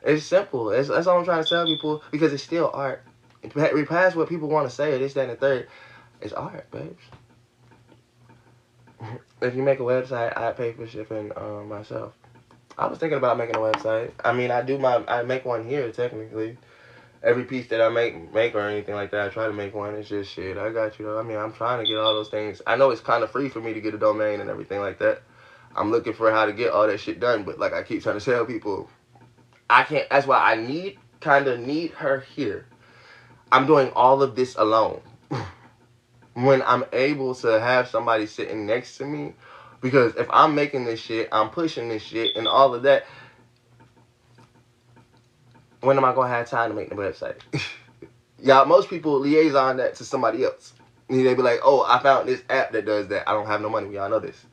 It's simple. That's all I'm trying to tell people, because it's still art. Past what people want to say, or this, that, and the third, it's art, babes. If you make a website, I pay for shipping myself. I was thinking about making a website. I mean, I make one here technically. Every piece that I make or anything like that, I try to make one. It's just shit. I got you though. I mean, I'm trying to get all those things. I know it's kind of free for me to get a domain and everything like that. I'm looking for how to get all that shit done, but like I keep trying to tell people, I can't. That's why I need her here. I'm doing all of this alone. When I'm able to have somebody sitting next to me, because if I'm making this shit, I'm pushing this shit and all of that, when am I going to have time to make the website? Y'all, most people liaison that to somebody else. They be like, oh, I found this app that does that. I don't have no money. Y'all know this.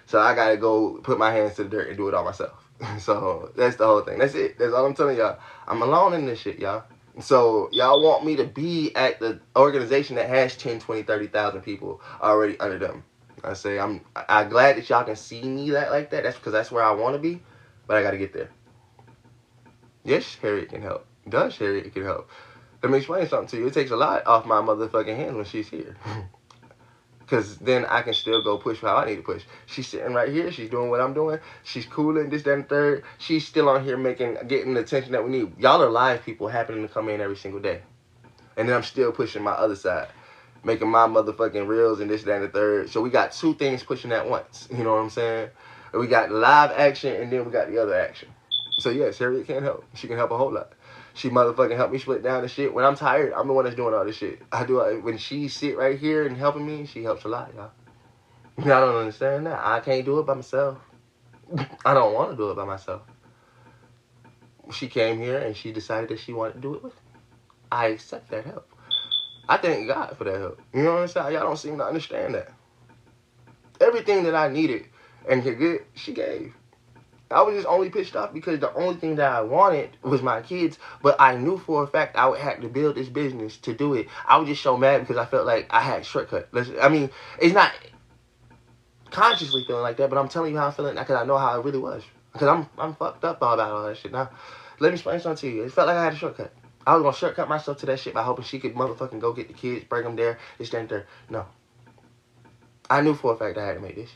So I got to go put my hands to the dirt and do it all myself. So that's the whole thing. That's it. That's all I'm telling y'all. I'm alone in this shit, y'all. So y'all want me to be at the organization that has 10, 20, 30,000 people already under them. I say I'm glad that y'all can see me like that. That's because that's where I want to be. But I got to get there. Yes, Harriet can help. Does Harriet can help? Let me explain something to you. It takes a lot off my motherfucking hands when she's here. Because then I can still go push how I need to push. She's sitting right here. She's doing what I'm doing. She's cooling this, that, and third. She's still on here getting the attention that we need. Y'all are live people happening to come in every single day. And then I'm still pushing my other side. Making my motherfucking reels and this, that, and the third. So we got two things pushing at once. You know what I'm saying? We got live action and then we got the other action. So yes, Harriet can help. She can help a whole lot. She motherfucking helped me split down the shit. When I'm tired, I'm the one that's doing all this shit. When she sit right here and helping me, she helps a lot, y'all. Y'all don't understand that. I can't do it by myself. I don't want to do it by myself. She came here and she decided that she wanted to do it with me. I accept that help. I thank God for that help. You know what I'm saying? Y'all don't seem to understand that. Everything that I needed and could get, she gave. I was just only pissed off because the only thing that I wanted was my kids, but I knew for a fact I would have to build this business to do it. I was just so mad because I felt like I had a shortcut. I mean, it's not consciously feeling like that, but I'm telling you how I'm feeling because I know how it really was. Because I'm fucked up about all that shit now. Let me explain something to you. It felt like I had a shortcut. I was going to shortcut myself to that shit by hoping she could motherfucking go get the kids, bring them there, this, that, and there. No. I knew for a fact I had to make this.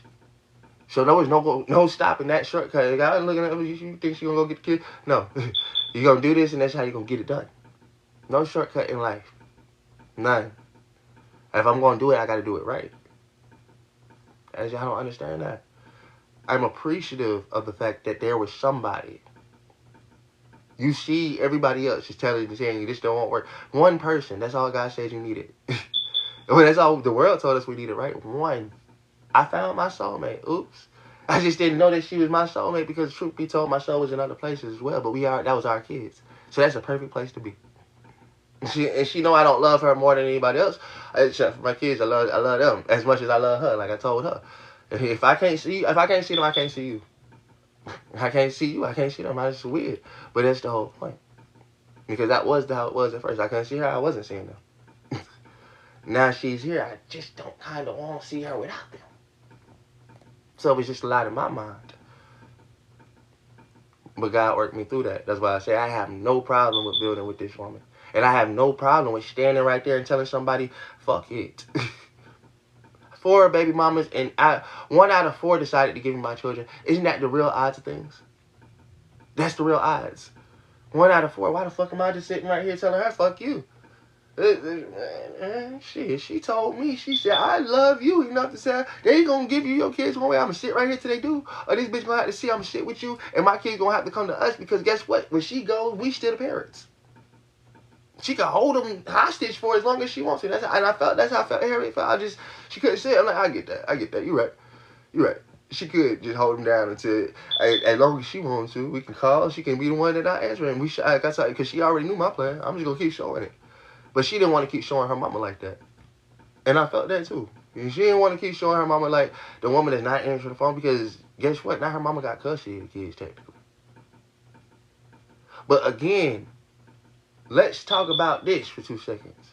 So there was no stopping that shortcut. The guy was looking at me, you think she gonna go get the kid? No. You're gonna do this and that's how you're gonna get it done. No shortcut in life. None. If I'm gonna do it, I gotta do it right. As y'all don't understand that. I'm appreciative of the fact that there was somebody. You see everybody else is telling you, saying this don't work. One person, that's all God said you needed. Well, that's all the world told us we needed, right? One. I found my soulmate. Oops. I just didn't know that she was my soulmate because truth be told, my soul was in other places as well. But that was our kids. So that's a perfect place to be. She know I don't love her more than anybody else. Except for my kids, I love them as much as I love her, like I told her. If I can't see them, I can't see you. If I can't see you, I can't see them. That's weird. But that's the whole point. Because that was how it was at first. I couldn't see her, I wasn't seeing them. Now she's here, I just don't kind of want to see her without them. So it was just a lot in my mind. But God worked me through that. That's why I say I have no problem with building with this woman. And I have no problem with standing right there and telling somebody, fuck it. 4 baby mamas and 1 out of 4 decided to give me my children. Isn't that the real odds of things? That's the real odds. 1 out of 4. Why the fuck am I just sitting right here telling her, fuck you? Shit, she told me, she said, I love you enough to say, they gonna give you your kids one way, I'm gonna sit right here till they do, or this bitch gonna have to see I'm gonna sit with you, and my kids gonna have to come to us, because guess what? When she goes, we still the parents. She can hold them hostage for as long as she wants to. That's how I felt Harriet felt. She couldn't say it. I'm like, I get that. You're right. She could just hold them down until, as long as she wants to. We can call. She can be the one that not answering. Because she already knew my plan. I'm just gonna keep showing it. But she didn't want to keep showing her mama like that. And I felt that too. And she didn't want to keep showing her mama like the woman that's not answering the phone, because guess what? Now her mama got custody of the kids technically. But again, let's talk about this for 2 seconds.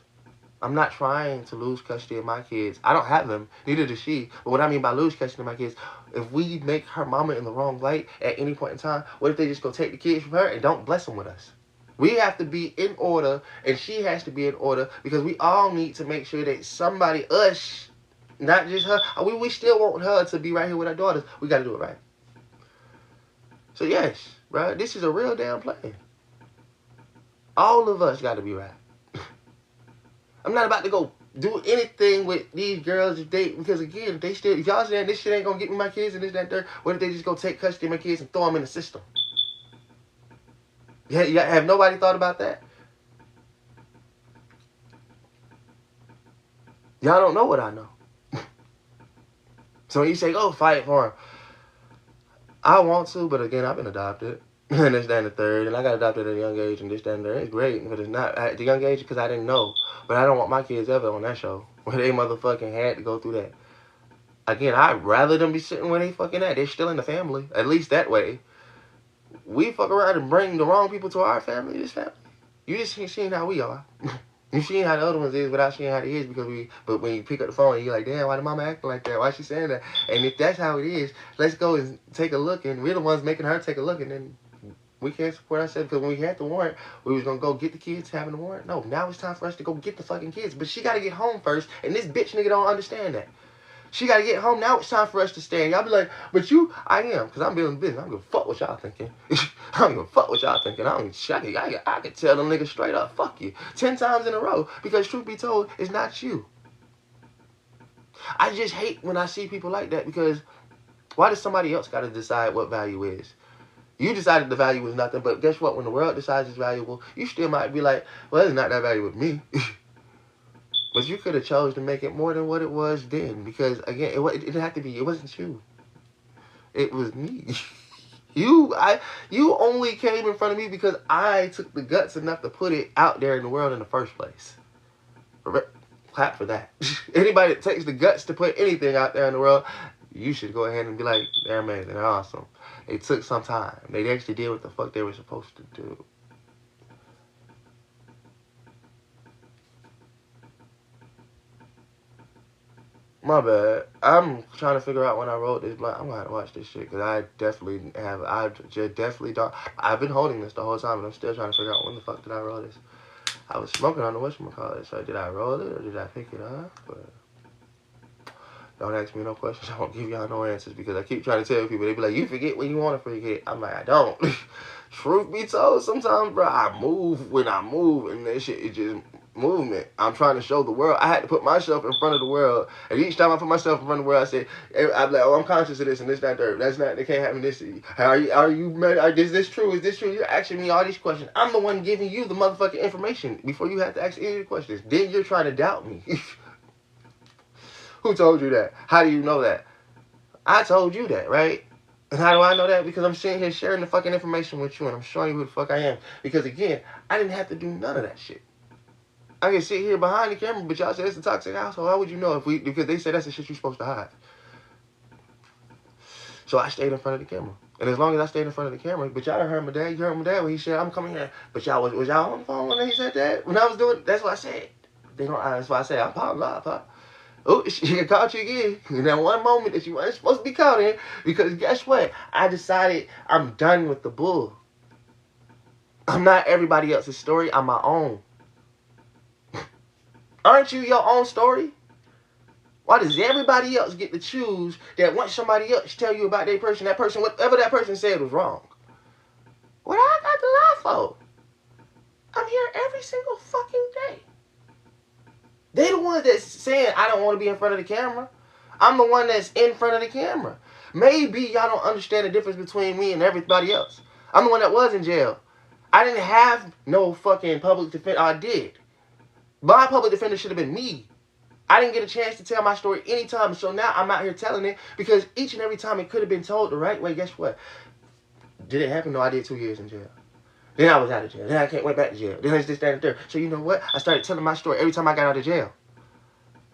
I'm not trying to lose custody of my kids. I don't have them. Neither does she. But what I mean by lose custody of my kids, if we make her mama in the wrong light at any point in time, what if they just go take the kids from her and don't bless them with us? We have to be in order, and she has to be in order, because we all need to make sure that somebody, us, Not just her. We still want her to be right here with our daughters. We got to do it right. So yes, bro, this is a real damn plan. All of us got to be right. I'm not about to go do anything with these girls if they, because again, if y'all saying this shit ain't gonna get me my kids and this, that, and third, what if they just go take custody of my kids and throw them in the system? Yeah, have nobody thought about that? Y'all don't know what I know. So when you say, go fight for him, I want to, but again, I've been adopted. And this, that, and the third. And I got adopted at a young age and this, that, and the third. It's great, but it's not at the young age because I didn't know. But I don't want my kids ever on that show where they motherfucking had to go through that. Again, I'd rather them be sitting where they fucking at. They're still in the family. At least that way. We fuck around and bring the wrong people to our family, this family. You just ain't seen how we are. You seen how the other ones is without seeing how they is but when you pick up the phone, you're like, damn, why the mama acting like that? Why she saying that? And if that's how it is, let's go and take a look. And we're the ones making her take a look. And then we can't support ourselves because when we had the warrant, we was going to go get the kids having the warrant. No, now it's time for us to go get the fucking kids. But she got to get home first. And this bitch nigga don't understand that. She got to get home. Now it's time for us to stay. And y'all be like, but you, I am. Because I'm building business. I don't give a fuck what y'all thinking. I don't give a fuck what y'all thinking. I can tell them niggas straight up, fuck you. 10 times in a row. Because truth be told, it's not you. I just hate when I see people like that because why does somebody else got to decide what value is? You decided the value was nothing, but guess what? When the world decides it's valuable, you still might be like, well, it's not that valuable to me. But you could have chose to make it more than what it was then. Because, again, it didn't have to be. It wasn't you. It was me. You only came in front of me because I took the guts enough to put it out there in the world in the first place. Clap for that. Anybody that takes the guts to put anything out there in the world, you should go ahead and be like, they're amazing, they're awesome. It took some time. They actually did what the fuck they were supposed to do. My bad. I'm trying to figure out when I wrote this. Like, I'm gonna have to watch this shit because I definitely don't. I've been holding this the whole time, and I'm still trying to figure out when the fuck did I roll this. I was smoking on the whatchamacallit, so did I roll it or did I pick it up? But don't ask me no questions. I won't give y'all no answers because I keep trying to tell people. They be like, you forget when you want to forget. I'm like, I don't. Truth be told, sometimes, bro, I move when I move, and that shit is just movement. I'm trying to show the world. I had to put myself in front of the world, and each time I put myself in front of the world, I say, I'm like, oh, I'm conscious of this and this, that, that. That's not. They can't have me this. Are you? Is this true? Is this true? You're asking me all these questions. I'm the one giving you the motherfucking information before you have to ask any questions. Then you're trying to doubt me. Who told you that? How do you know that? I told you that, right? And how do I know that? Because I'm sitting here sharing the fucking information with you, and I'm showing you who the fuck I am. Because again, I didn't have to do none of that shit. I can sit here behind the camera, but y'all say it's a toxic household. How would you know because they said that's the shit you're supposed to hide. So I stayed in front of the camera. And as long as I stayed in front of the camera, but y'all heard my dad, you heard my dad when he said, I'm coming here. But y'all, was y'all on the phone when he said that? When I was doing, that's what I said. That's why I said, I'm Pop Live, Pop. Oh, she caught you again. In that one moment that you weren't supposed to be caught in. Because guess what? I decided I'm done with the bull. I'm not everybody else's story. I'm my own. Aren't you your own story? Why does everybody else get to choose that once somebody else tell you about their person, that person, whatever that person said was wrong? What I got to lie for? I'm here every single fucking day. They the ones that's saying I don't want to be in front of the camera. I'm the one that's in front of the camera. Maybe y'all don't understand the difference between me and everybody else. I'm the one that was in jail. I didn't have no fucking public defender. I did. My public defender should have been me. I didn't get a chance to tell my story anytime. So now I'm out here telling it because each and every time it could have been told the right way. Guess what? Did it happen? No, I did 2 years in jail. Then I was out of jail. Then I went back to jail. Then it's this, that, and third. So you know what? I started telling my story every time I got out of jail.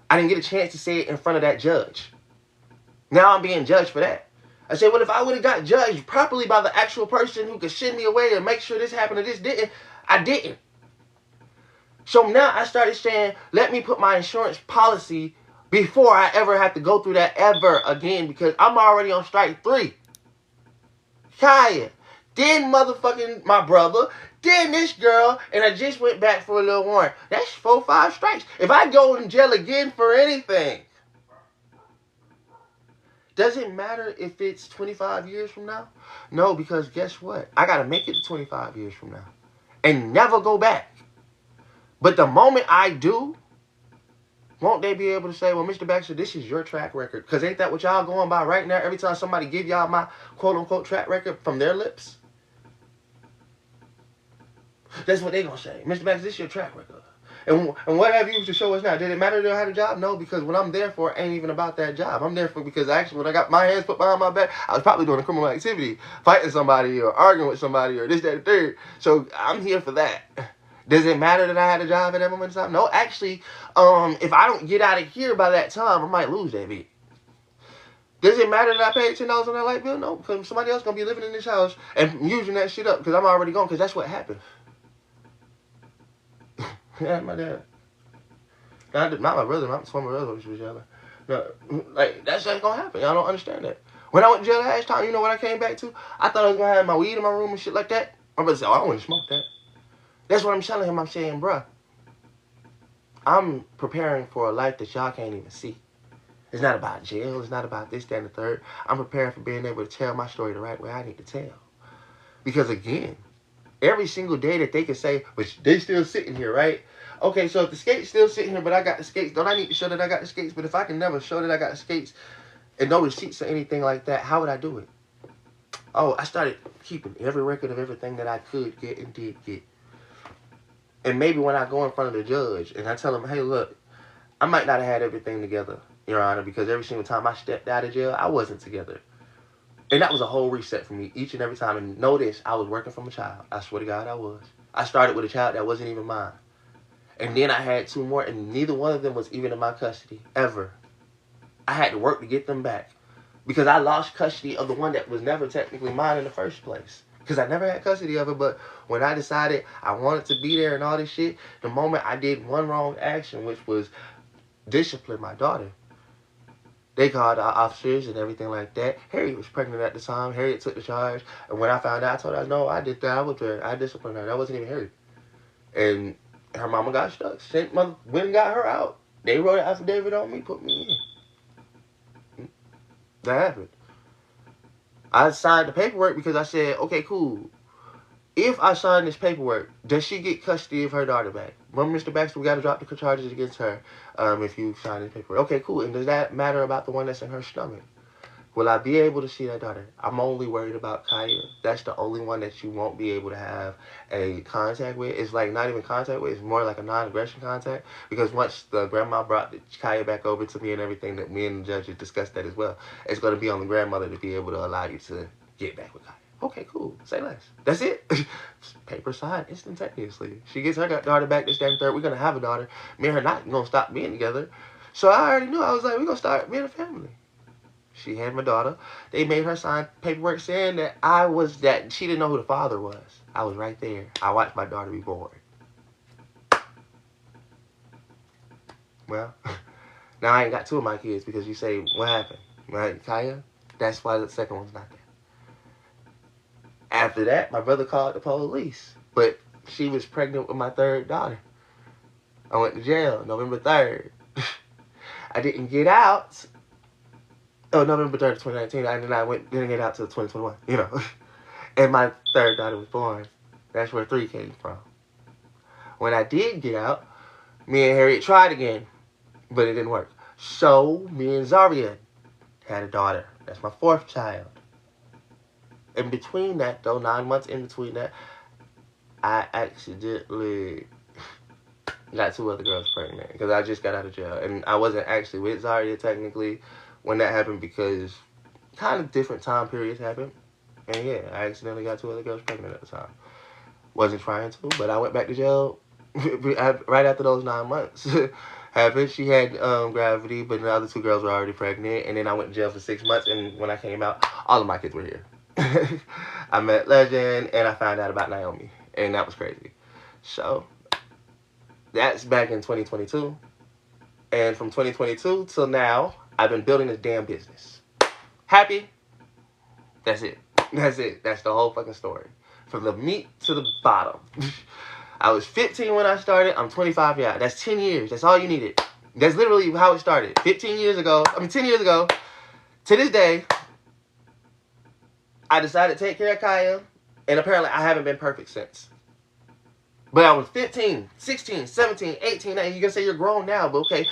I didn't get a chance to say it in front of that judge. Now I'm being judged for that. I said, well, if I would have got judged properly by the actual person who could send me away and make sure this happened or this didn't, I didn't. So now I started saying, let me put my insurance policy before I ever have to go through that ever again because I'm already on strike 3. Kaya. Then motherfucking my brother. Then this girl. And I just went back for a little warrant. That's 4 or 5 strikes. If I go in jail again for anything, Does it matter if it's 25 years from now? No, because guess what? I got to make it to 25 years from now and never go back. But the moment I do, won't they be able to say, well, Mr. Baxter, this is your track record? Because ain't that what y'all going by right now? Every time somebody give y'all my quote-unquote track record from their lips? That's what they going to say. Mr. Baxter, this is your track record. And what have you to show us now? Did it matter that I had a job? No, because what I'm there for ain't even about that job. I'm there for because actually when I got my hands put behind my back, I was probably doing a criminal activity, fighting somebody or arguing with somebody or this, that, and third. So I'm here for that. Does it matter that I had a job at that moment in time? No, actually, if I don't get out of here by that time, I might lose that beat. Does it matter that I paid $10 on that light bill? No, because somebody else going to be living in this house and using that shit up because I'm already gone because that's what happened. Yeah, my dad. Not my brother, not my brother, which was yelling. No, like, that's just gonna happen. Y'all don't understand that. When I went to jail last time, you know what I came back to? I thought I was gonna have my weed in my room and shit like that. My brother said, oh, I don't want to smoke that. That's what I'm telling him. I'm saying, bruh, I'm preparing for a life that y'all can't even see. It's not about jail. It's not about this, that, and the third. I'm preparing for being able to tell my story the right way I need to tell. Because, again, every single day that they can say, but they still sitting here, right? Okay, so if the skate's still sitting here, but I got the skates, don't I need to show that I got the skates? But if I can never show that I got the skates and no receipts or anything like that, how would I do it? Oh, I started keeping every record of everything that I could get and did get. And maybe when I go in front of the judge and I tell him, hey, look, I might not have had everything together, Your Honor, because every single time I stepped out of jail, I wasn't together. And that was a whole reset for me each and every time. And notice, I was working from a child. I swear to God, I was. I started with a child that wasn't even mine. And then I had 2 more, and neither one of them was even in my custody, ever. I had to work to get them back. Because I lost custody of the one that was never technically mine in the first place. Because I never had custody of it, but when I decided I wanted to be there and all this shit, the moment I did one wrong action, which was discipline my daughter, they called the officers and everything like that. Harriet was pregnant at the time. Harriet took the charge. And when I found out, I told her, no, I did that. I was there. I disciplined her. That wasn't even Harriet. And her mama got stuck. Sent mother, went and got her out. They wrote an affidavit on me, put me in. That happened. I signed the paperwork because I said, okay, cool. If I sign this paperwork, does she get custody of her daughter back? Remember, Mr. Baxter, we got to drop the charges against her if you sign this paperwork. Okay, cool. And does that matter about the one that's in her stomach? Will I be able to see that daughter? I'm only worried about Kaya. That's the only one that you won't be able to have a contact with. It's like not even contact with. It's more like a non-aggression contact. Because once the grandma brought Kaya back over to me and everything, that me and the judge discussed that as well, it's going to be on the grandmother to be able to allow you to get back with Kaya. Okay, cool. Say less. That's it. Paper signed instantaneously. She gets her daughter back this damn third. We're going to have a daughter. Me and her not going to stop being together. So I already knew. I was like, we're going to start being a family. She had my daughter. They made her sign paperwork saying that she didn't know who the father was. I was right there. I watched my daughter be born. Well, now I ain't got 2 of my kids because you say, what happened? Right, Kaya? That's why the second one's not there. After that, my brother called the police. But she was pregnant with my 3rd daughter. I went to jail November 3rd. I didn't get out. Oh, November 3rd, 2019. And then I didn't get out till 2021, you know. And my 3rd daughter was born. That's where 3 came from. When I did get out, me and Harriet tried again. But it didn't work. So, me and Zaria had a daughter. That's my 4th child. In between that, though, 9 months in between that, I accidentally got 2 other girls pregnant. Because I just got out of jail. And I wasn't actually with Zaria, technically, when that happened. Because kind of different time periods happened. And yeah, I accidentally got 2 other girls pregnant at the time. Wasn't trying to, but I went back to jail right after those 9 months happened. She had gravity, but the other 2 girls were already pregnant. And then I went to jail for 6 months. And when I came out, all of my kids were here. I met Legend, and I found out about Naomi, and that was crazy. So, that's back in 2022, and from 2022 till now, I've been building this damn business. Happy? That's it. That's it. That's the whole fucking story. From the meat to the bottom. I was 15 when I started. I'm 25 now. That's 10 years. That's all you needed. That's literally how it started. 10 years ago, To this day, I decided to take care of Kaya, and apparently I haven't been perfect since. But I was 15, 16, 17, 18, 19. You can say you're grown now, but okay,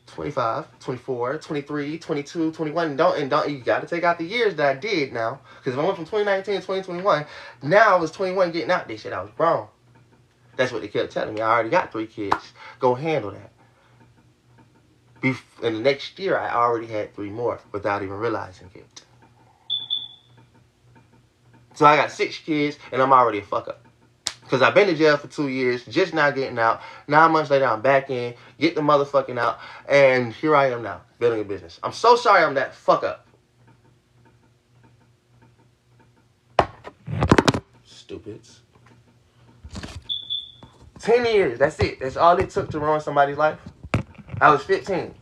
25, 24, 23, 22, 21. You got to take out the years that I did now. Because if I went from 2019 to 2021, now I was 21 getting out this shit. I was grown. That's what they kept telling me. I already got 3 kids. Go handle that. In the next year, I already had 3 more without even realizing it. So I got 6 kids, and I'm already a fuck up. Because I've been to jail for 2 years, just now getting out. 9 months later, I'm back in, get the motherfucking out, and here I am now, building a business. I'm so sorry I'm that fuck up. Stupids. 10 years, that's it. That's all it took to ruin somebody's life. I was 15.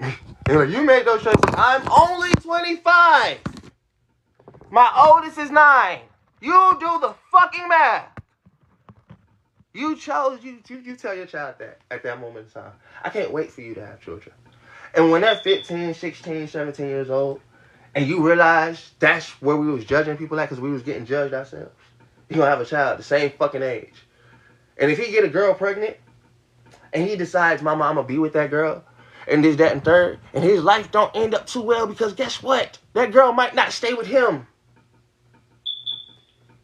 You made those choices. I'm only 25. My oldest is 9. You do the fucking math. You chose, you tell your child that at that moment in time. I can't wait for you to have children. And when they're 15, 16, 17 years old, and you realize that's where we was judging people at because we was getting judged ourselves, you're going to have a child the same fucking age. And if he get a girl pregnant, and he decides, mama, I'm going to be with that girl, and this, that, and third, and his life don't end up too well because guess what? That girl might not stay with him.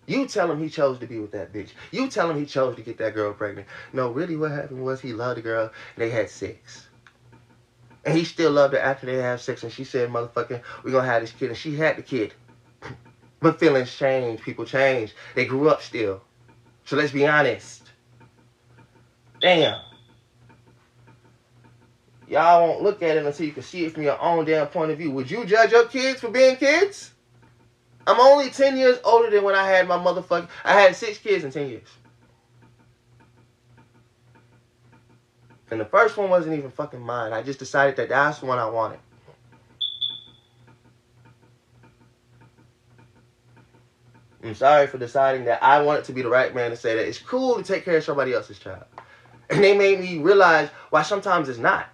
You tell him he chose to be with that bitch. You tell him he chose to get that girl pregnant. No, really what happened was he loved the girl, and they had sex. And he still loved her after they had sex, and she said, motherfucker, we're going to have this kid, and she had the kid. But feelings change, people change. They grew up still. So let's be honest. Damn. Y'all won't look at it until you can see it from your own damn point of view. Would you judge your kids for being kids? I'm only 10 years older than when I had my motherfucking... I had 6 kids in 10 years. And the first one wasn't even fucking mine. I just decided that that's the one I wanted. I'm sorry for deciding that I wanted to be the right man to say that it's cool to take care of somebody else's child. And they made me realize why sometimes it's not.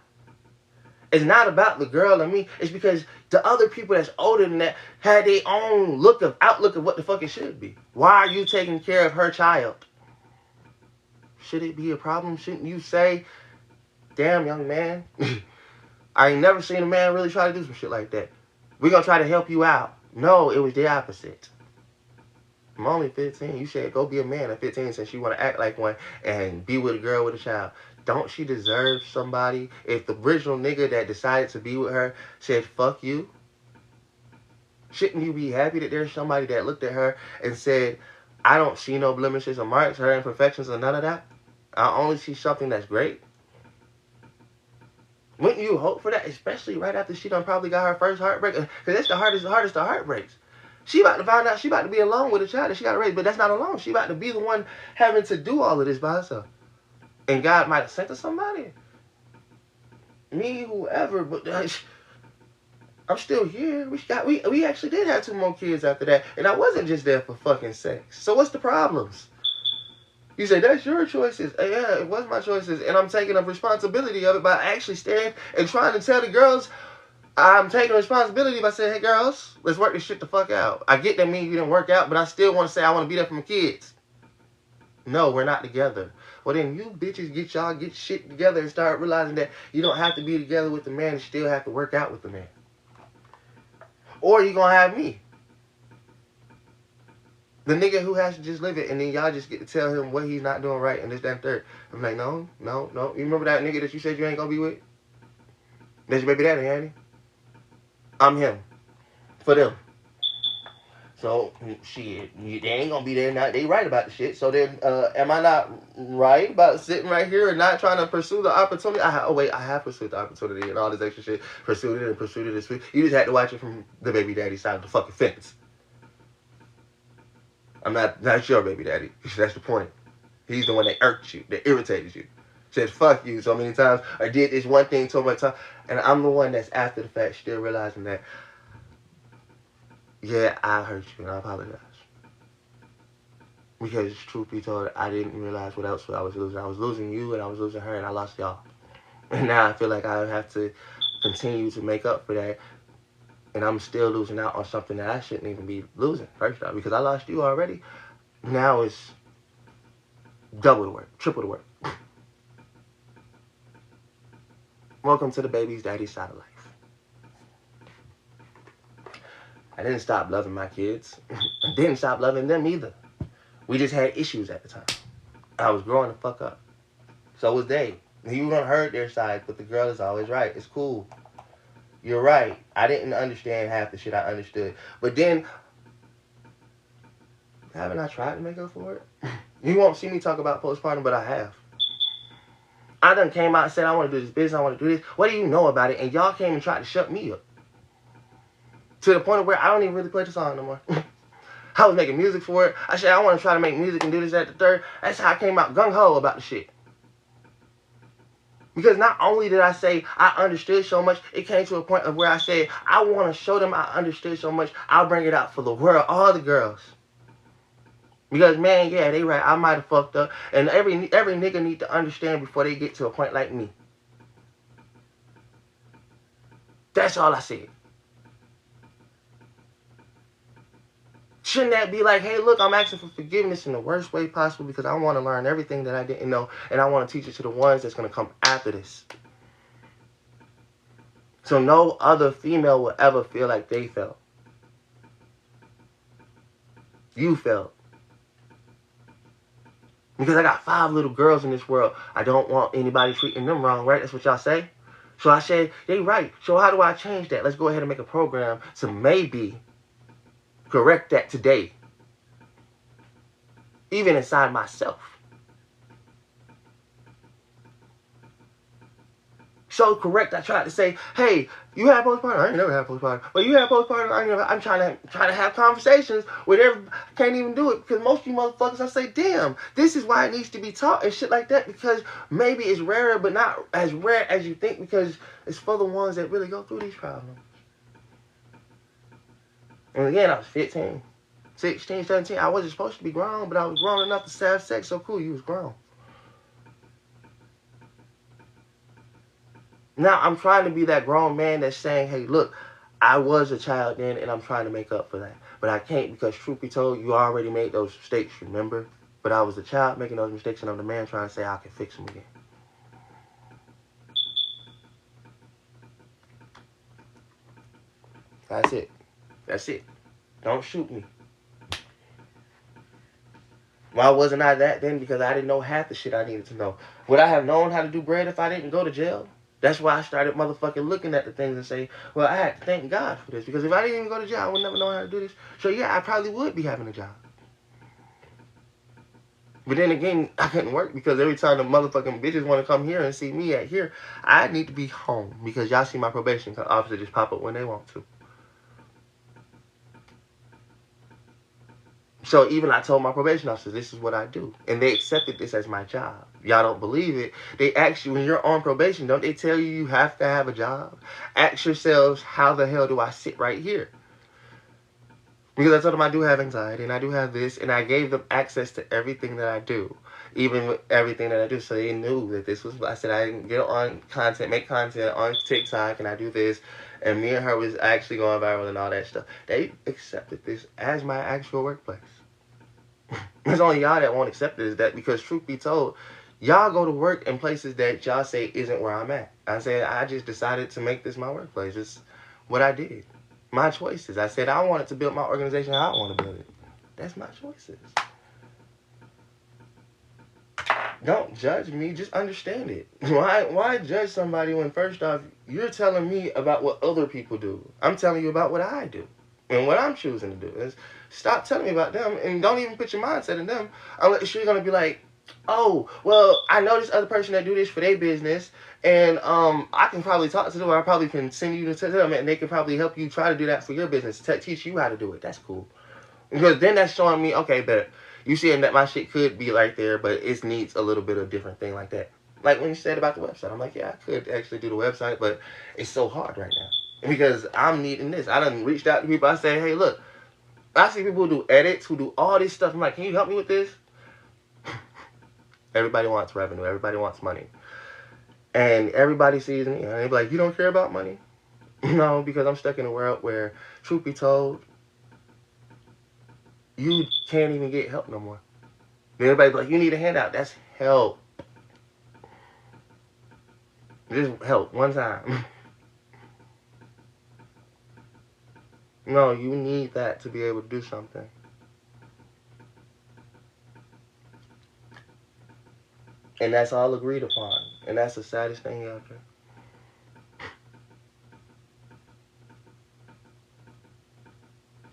It's not about the girl and me. It's because the other people that's older than that had their own outlook of what the fuck it should be. Why are you taking care of her child? Should it be a problem? Shouldn't you say, damn, young man, I ain't never seen a man really try to do some shit like that. We're going to try to help you out. No, it was the opposite. I'm only 15. You said go be a man at 15 since you want to act like one and be with a girl with a child. Don't she deserve somebody? If the original nigga that decided to be with her said, fuck you, shouldn't you be happy that there's somebody that looked at her and said, I don't see no blemishes or marks, her imperfections or none of that. I only see something that's great. Wouldn't you hope for that? Especially right after she done probably got her first heartbreak. Because that's the hardest of heartbreaks. She about to find out she about to be alone with a child that she got to raise. But that's not alone. She about to be the one having to do all of this by herself. And God might have sent her somebody. Me, whoever. But I'm still here. We actually did have 2 more kids after that. And I wasn't just there for fucking sex. So what's the problems? You say, that's your choices. Yeah, it was my choices. And I'm taking up responsibility of it by actually staying and trying to tell the girls, I'm taking responsibility by saying, hey, girls, let's work this shit the fuck out. I get that me you didn't work out, but I still want to say I want to be there for my kids. No, we're not together. Well, then you bitches get shit together and start realizing that you don't have to be together with the man and still have to work out with the man. Or you're going to have me. The nigga who has to just live it, and then y'all just get to tell him what he's not doing right and this, that, and third. I'm like, no. You remember that nigga that you said you ain't going to be with? That's your baby daddy, ain't he? I'm him. For them. So, shit, they ain't gonna be there now. They right about the shit. So then, am I not right about sitting right here and not trying to pursue the opportunity? I have pursued the opportunity and all this extra shit. Pursued it this week. You just had to watch it from the baby daddy side of the fucking fence. I'm not your baby daddy. That's the point. He's the one that irked you, that irritated you. Said fuck you so many times. I did this one thing so much time. And I'm the one that's after the fact still realizing that, yeah, I hurt you and I apologize. Because truth be told, I didn't realize what else I was losing. I was losing you and I was losing her and I lost y'all. And now I feel like I have to continue to make up for that And I'm still losing out on something that I shouldn't even be losing, first off, because I lost you already. Now it's double the work, triple the work. Welcome to the baby's daddy's side of life. I didn't stop loving my kids. I didn't stop loving them either. We just had issues at the time. I was growing the fuck up. So was they. You don't hurt their side, but the girl is always right. It's cool. You're right. I didn't understand half the shit I understood. But then, haven't I tried to make up for it? You won't see me talk about postpartum, but I have. I done came out and said, I want to do this business, I want to do this. What do you know about it? And y'all came and tried to shut me up. To the point where I don't even really play the song no more. I was making music for it. I said, I want to try to make music and do this, that, the third. That's how I came out gung-ho about the shit. Because not only did I say I understood so much, it came to a point of where I said, I want to show them I understood so much, I'll bring it out for the world, all the girls. Because, man, yeah, they right, I might have fucked up. And every nigga need to understand before they get to a point like me. That's all I said. Shouldn't that be like, hey, look, I'm asking for forgiveness in the worst way possible because I want to learn everything that I didn't know, and I want to teach it to the ones that's going to come after this. So no other female will ever feel like they felt. You felt. Because I got 5 little girls in this world. I don't want anybody treating them wrong, right? That's what y'all say. So I said, they right. So how do I change that? Let's go ahead and make a program to maybe correct that today. Even inside myself. So correct, I tried to say, hey, you have postpartum? I ain't never had postpartum. But you have postpartum? I'm trying to have conversations with everybody. I can't even do it because most of you motherfuckers, I say, damn, this is why it needs to be taught and shit like that, because maybe it's rarer, but not as rare as you think, because it's for the ones that really go through these problems. And again, I was 15, 16, 17. I wasn't supposed to be grown, but I was grown enough to have sex. So cool, you was grown. Now I'm trying to be that grown man that's saying, hey, look, I was a child then, and I'm trying to make up for that. But I can't, because truth be told, you already made those mistakes, remember? But I was a child making those mistakes, and I'm the man trying to say I can fix them again. That's it. That's it. Don't shoot me. Why wasn't I that then? Because I didn't know half the shit I needed to know. Would I have known how to do bread if I didn't go to jail? That's why I started motherfucking looking at the things and say, well, I had to thank God for this. Because if I didn't even go to jail, I would never know how to do this. So yeah, I probably would be having a job. But then again, I couldn't work because every time the motherfucking bitches want to come here and see me at here, I need to be home. Because y'all see my probation officer just pop up when they want to. So even I told my probation officer, this is what I do. And they accepted this as my job. Y'all don't believe it. They ask you, when you're on probation, don't they tell you have to have a job? Ask yourselves, how the hell do I sit right here? Because I told them I do have anxiety and I do have this. And I gave them access to everything that I do. Even with everything that I do. So they knew that this was, I said I can get on content, make content on TikTok, and I do this. And me and her was actually going viral and all that stuff. They accepted this as my actual workplace. It's only y'all that won't accept it, is that because truth be told, y'all go to work in places that y'all say isn't where I'm at. I said, I just decided to make this my workplace. It's what I did. My choices. I said I wanted to build my organization how I want to build it. That's my choices. Don't judge me. Just understand it. Why judge somebody when, first off, you're telling me about what other people do? I'm telling you about what I do and what I'm choosing to do. Is stop telling me about them and don't even put your mindset in them unless you're going to be like, oh, well, I know this other person that do this for their business, and I can probably talk to them, or I probably can send you to them, and they can probably help you try to do that for your business, teach you how to do it. That's cool. Because then that's showing me, okay, but you seeing that my shit could be right there, but it needs a little bit of different thing like that. Like when you said about the website, I'm like, yeah, I could actually do the website, but it's so hard right now. Because I'm needing this. I done reached out to people. I say, hey, look, I see people who do edits, who do all this stuff. I'm like, can you help me with this? Everybody wants revenue. Everybody wants money. And everybody sees me, and they be like, you don't care about money? No, because I'm stuck in a world where, truth be told, you can't even get help no more. Everybody's like, you need a handout. That's help. Just help one time. No, you need that to be able to do something. And that's all agreed upon. And that's the saddest thing out there.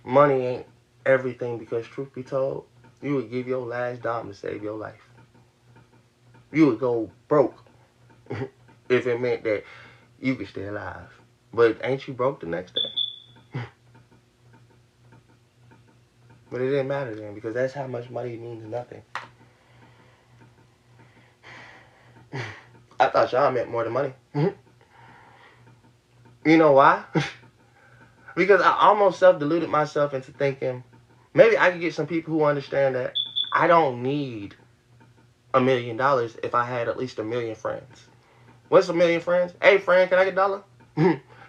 Money ain't everything, because truth be told, you would give your last dime to save your life. You would go broke if it meant that you could stay alive. But ain't you broke the next day? But it didn't matter then, because that's how much money means nothing. I thought y'all meant more than money. You know why? Because I almost self-deluded myself into thinking maybe I could get some people who understand that I don't need $1 million if I had at least 1 million friends. What's 1 million friends? Hey, friend, can I get $1?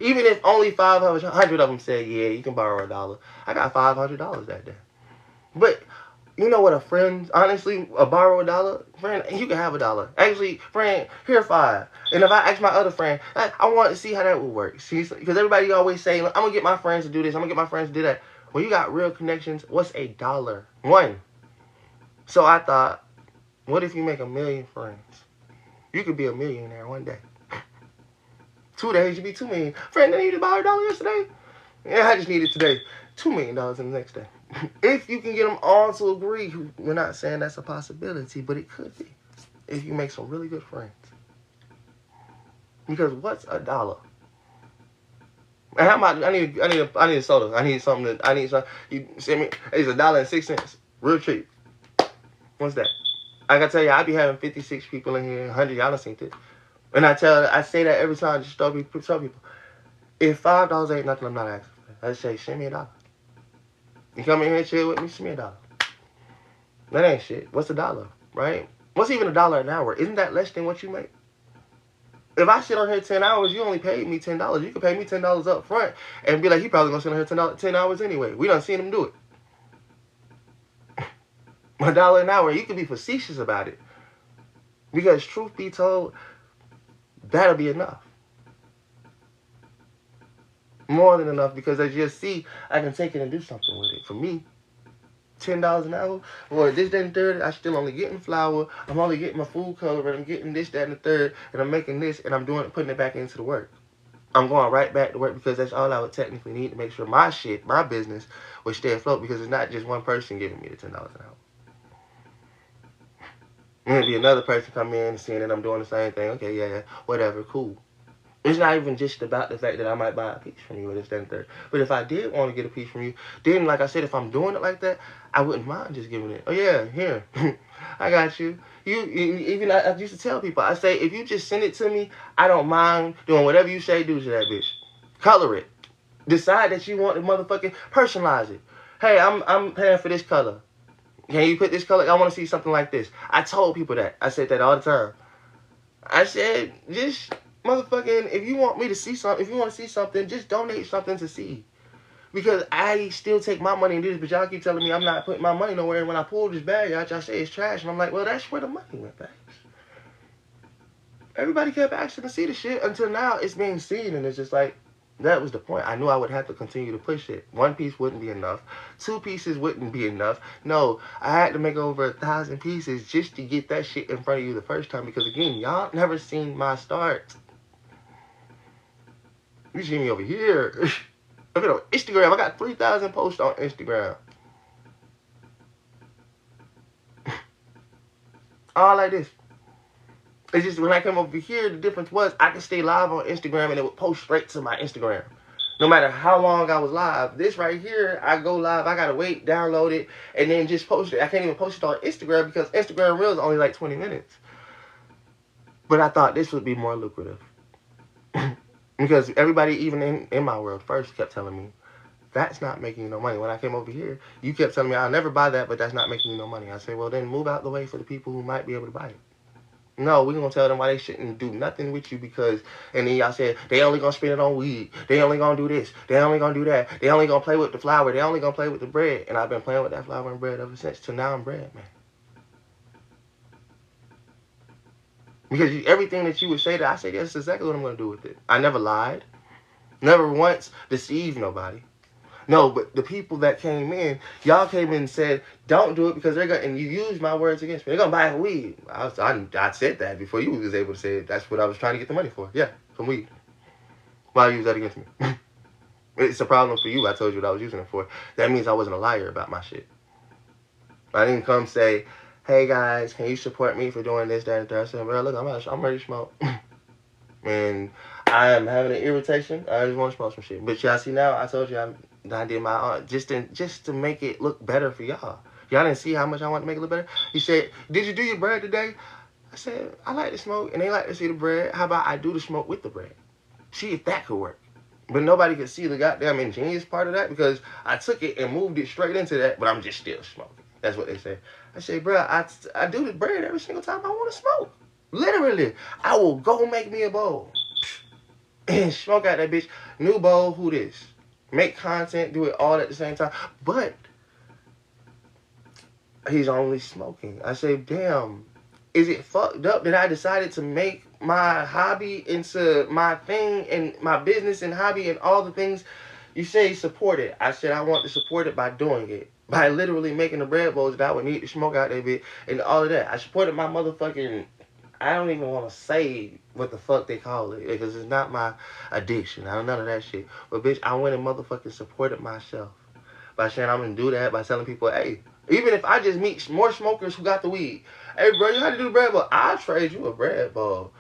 Even if only 500 of them said, yeah, you can borrow $1. I got $500 that day. But you know what a friend, honestly, borrow $1? Friend, you can have $1. Actually, friend, here 5. And if I ask my other friend, I want to see how that would work. See, because everybody always say, I'm going to get my friends to do this. I'm going to get my friends to do that. When you got real connections, what's $1? 1. So I thought, what if you make 1 million friends? You could be a millionaire one day. 2 days, you be 2 million. Friend, I needed to borrow $1 yesterday. Yeah, I just needed today. $2 million in the next day. If you can get them all to agree, we're not saying that's a possibility, but it could be. If you make some really good friends. Because what's $1? And how much? I need a soda. I need something. You send me. It's $1.06. Real cheap. What's that? I gotta tell you, I be having 56 people in here. 100 y'all done seen it. And I say that every time. Just tell people. If $5 ain't nothing, I'm not asking for it. I just say, send me $1. You come in here and chill with me, send me $1. That ain't shit. What's $1, right? What's even $1 an hour? Isn't that less than what you make? If I sit on here 10 hours, you only paid me $10. You could pay me $10 up front and be like, he probably gonna sit on here 10 hours anyway. We done seen him do it. $1 an hour, you can be facetious about it. Because truth be told, that'll be enough. More than enough, because as you see, I can take it and do something with it. For me, $10 an hour, or this, that, and third, I still only getting flour, I'm only getting my food coloring, I'm getting this, that, and the third, and I'm making this, and I'm putting it back into the work. I'm going right back to work, because that's all I would technically need to make sure my business would stay afloat, because it's not just one person giving me the $10 an hour. Maybe another person come in and seeing that I'm doing the same thing. Okay, yeah, whatever, cool. It's not even just about the fact that I might buy a piece from you or this, that, and third. But if I did want to get a piece from you, then, like I said, if I'm doing it like that, I wouldn't mind just giving it. Oh, yeah, here. I got you. Even I used to tell people, I say, if you just send it to me, I don't mind doing whatever you say, do to that bitch. Color it. Decide that you want to motherfucking personalize it. Hey, I'm paying for this color. Can you put this color? I want to see something like this. I told people that. I said that all the time. I said, just motherfucking, if you want me to see something, if you want to see something, just donate something to see. Because I still take my money and do this, but y'all keep telling me I'm not putting my money nowhere. And when I pull this bag out, y'all say it's trash. And I'm like, well, that's where the money went, back. Everybody kept asking to see the shit until now it's being seen. And it's just like, that was the point. I knew I would have to continue to push it. 1 piece wouldn't be enough. 2 pieces wouldn't be enough. No, I had to make over 1,000 pieces just to get that shit in front of you the first time. Because again, y'all never seen my start. You see me over here. Look at on Instagram. I got 3,000 posts on Instagram. All like this. It's just when I came over here, the difference was I could stay live on Instagram and it would post straight to my Instagram. No matter how long I was live. This right here, I go live, I gotta wait, download it, and then just post it. I can't even post it on Instagram because Instagram Reels is only like 20 minutes. But I thought this would be more lucrative. Because everybody, even in my world, first kept telling me, that's not making you no money. When I came over here, you kept telling me, I'll never buy that, but that's not making you no money. I say, well, then move out the way for the people who might be able to buy it. No, we gonna tell them why they shouldn't do nothing with you because, and then y'all said they only gonna spend it on weed. They only gonna do this. They only gonna do that. They only gonna play with the flour. They only gonna play with the bread. And I've been playing with that flour and bread ever since. Till now I'm bread, man. Because everything that you would say that I said, that's exactly what I'm gonna do with it. I never lied. Never once deceived nobody. No, but the people that came in, y'all came in and said, don't do it because they're going to, and you used my words against me. They're going to buy weed. I said that before you was able to say it. That's what I was trying to get the money for. Yeah, some weed. Why use that against me? It's a problem for you. I told you what I was using it for. That means I wasn't a liar about my shit. I didn't come say, hey guys, can you support me for doing this, that, and that? I said, bro, look, I'm ready to smoke. And I am having an irritation. I just want to smoke some shit. But y'all see now, I told you I did my own just to make it look better for y'all. Y'all didn't see how much I wanted to make it look better? He said, did you do your bread today? I said, I like to smoke, and they like to see the bread. How about I do the smoke with the bread? See if that could work. But nobody could see the goddamn ingenious part of that because I took it and moved it straight into that, but I'm just still smoking. That's what they say. I say, bro, I do the bread every single time I want to smoke. Literally. I will go make me a bowl and smoke out that bitch. New bowl, who this? Make content, do it all at the same time. But he's only smoking. I say, damn, is it fucked up that I decided to make my hobby into my thing and my business and hobby and all the things you say support it? I said I want to support it by doing it. By literally making the bread bowls that I would need to smoke out that bit and all of that. I supported my motherfucking, I don't even want to say what the fuck they call it because it's not my addiction. I don't know none of that shit. But bitch, I went and motherfucking supported myself by saying I'm going to do that, by telling people, hey, even if I just meet more smokers who got the weed, hey, bro, you got to do the bread bowl. I'll trade you a bread bowl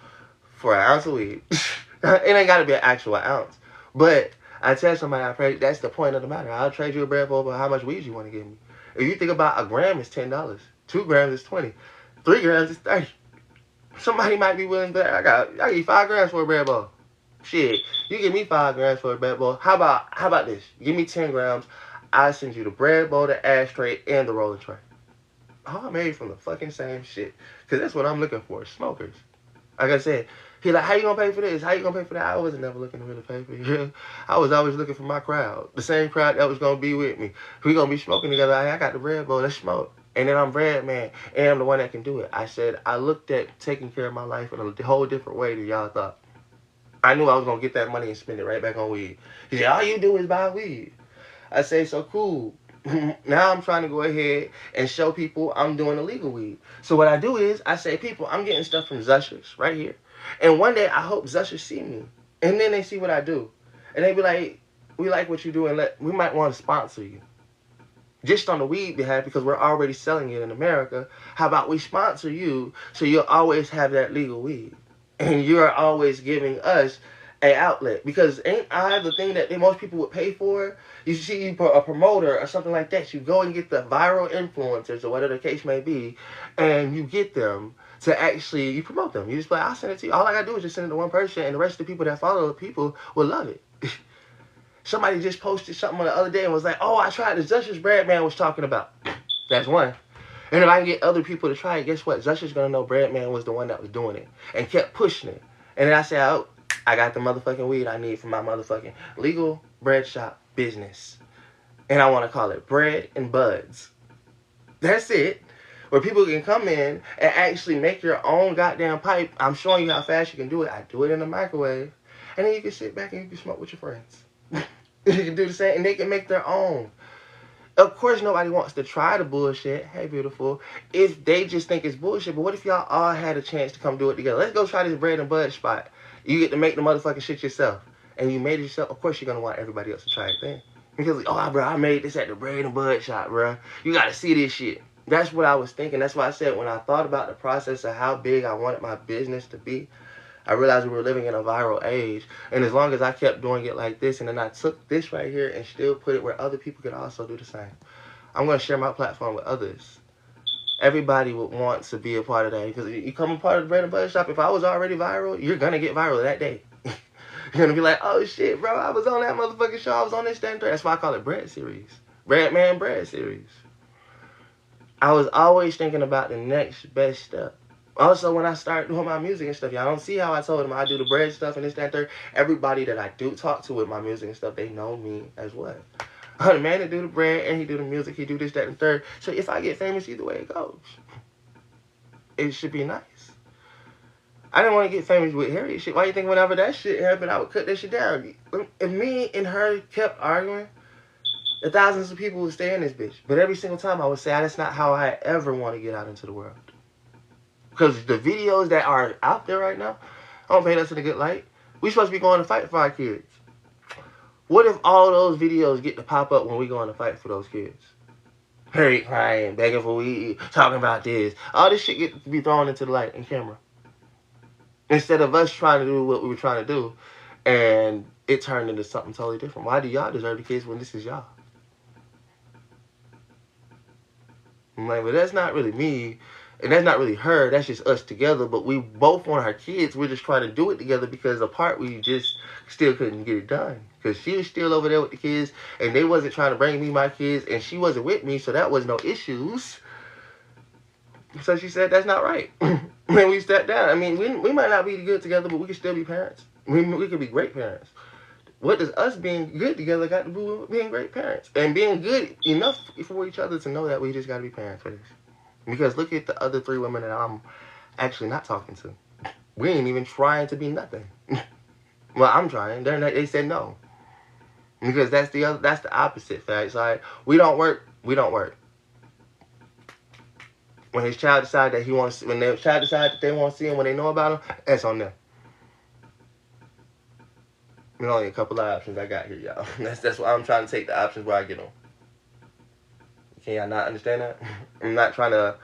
for an ounce of weed. It ain't got to be an actual ounce. But I tell somebody, that's the point of the matter. I'll trade you a bread bowl for how much weed you want to give me. If you think about a gram is $10. 2 grams is $20. 3 grams is $30. Somebody might be willing to, I give you 5 grams for a bread bowl. Shit, you give me 5 grams for a bread bowl. How about this? Give me 10 grams. I send you the bread bowl, the ashtray, and the rolling tray. All made from the fucking same shit. Because that's what I'm looking for, smokers. Like I said, he like, how you gonna pay for this? How you gonna pay for that? I wasn't never looking to really pay for it. I was always looking for my crowd. The same crowd that was gonna be with me. We gonna be smoking together. I got the bread bowl, let's smoke. And then I'm bread man, and I'm the one that can do it. I said, I looked at taking care of my life in a whole different way than y'all thought. I knew I was gonna get that money and spend it right back on weed. He said, all you do is buy weed. I say, so cool. Now I'm trying to go ahead and show people I'm doing illegal weed. So what I do is, I say, people, I'm getting stuff from Zushers right here. And one day, I hope Zushers see me. And then they see what I do. And they be like, we like what you do, and we might want to sponsor you. Just on the weed behalf, because we're already selling it in America. How about we sponsor you so you'll always have that legal weed? And you're always giving us an outlet. Because ain't I the thing that most people would pay for? You see a promoter or something like that. You go and get the viral influencers or whatever the case may be, and you get them to actually, you promote them. You just like, I'll send it to you. All I got to do is just send it to one person, and the rest of the people that follow the people will love it. Somebody just posted something the other day and was like, oh, I tried the Zushers Bread Man was talking about. That's one. And if I can get other people to try it, guess what? Zushers going to know Bread Man was the one that was doing it and kept pushing it. And then I said, oh, I got the motherfucking weed I need for my motherfucking legal bread shop business. And I want to call it Bread and Buds. That's it. Where people can come in and actually make your own goddamn pipe. I'm showing you how fast you can do it. I do it in the microwave. And then you can sit back and you can smoke with your friends. You can do the same, and they can make their own. Of course, nobody wants to try the bullshit. Hey, beautiful. If they just think it's bullshit, but what if y'all all had a chance to come do it together? Let's go try this Bread and Bud spot. You get to make the motherfucking shit yourself. And you made it yourself. Of course, you're going to want everybody else to try it then. Because, oh, bro, I made this at the Bread and Bud shop, bro. You got to see this shit. That's what I was thinking. That's why I said when I thought about the process of how big I wanted my business to be, I realized we were living in a viral age. And as long as I kept doing it like this, and then I took this right here and still put it where other people could also do the same. I'm going to share my platform with others. Everybody would want to be a part of that. Because you come a part of the Bread and Butter Shop, if I was already viral, you're going to get viral that day. You're going to be like, oh shit, bro, I was on that motherfucking show. I was on this stand. That's why I call it Bread Series. Bread Man Bread Series. I was always thinking about the next best step. Also, when I started doing my music and stuff, y'all don't see how I told them I do the bread stuff and this, that, and third. Everybody that I do talk to with my music and stuff, they know me as what? I'm the man that do the bread and he do the music, he do this, that, and third. So if I get famous, either way it goes. It should be nice. I didn't want to get famous with Harriet shit. Why you think whenever that shit happened, I would cut that shit down? If me and her kept arguing, the thousands of people would stay in this bitch. But every single time I would say, that's not how I ever want to get out into the world. Because the videos that are out there right now, I don't paint us in a good light. We supposed to be going to fight for our kids. What if all those videos get to pop up when we go on to fight for those kids? Harriet crying, begging for weed, talking about this. All this shit get to be thrown into the light and camera. Instead of us trying to do what we were trying to do, and it turned into something totally different. Why do y'all deserve the kids when this is y'all? I'm like, but that's not really me, and that's not really her. That's just us together. But we both want our kids. We're just trying to do it together because apart we just still couldn't get it done. Because she was still over there with the kids, and they wasn't trying to bring me my kids, and she wasn't with me, so that was no issues. So she said, that's not right. And we sat down. I mean, we might not be good together, but we can still be parents. We could be great parents. What does us being good together got to do with being great parents? And being good enough for each other to know that we just got to be parents for this. Because look at the other 3 women that I'm actually not talking to. We ain't even trying to be nothing. Well, I'm trying. They said no. Because that's the opposite fact. It's like, we don't work. When his child decide that when their child decide that they want to see him, when they know about him, that's on them. There's only a couple of options I got here, y'all. That's why I'm trying to take the options where I get them. Can y'all not understand that? I'm not trying to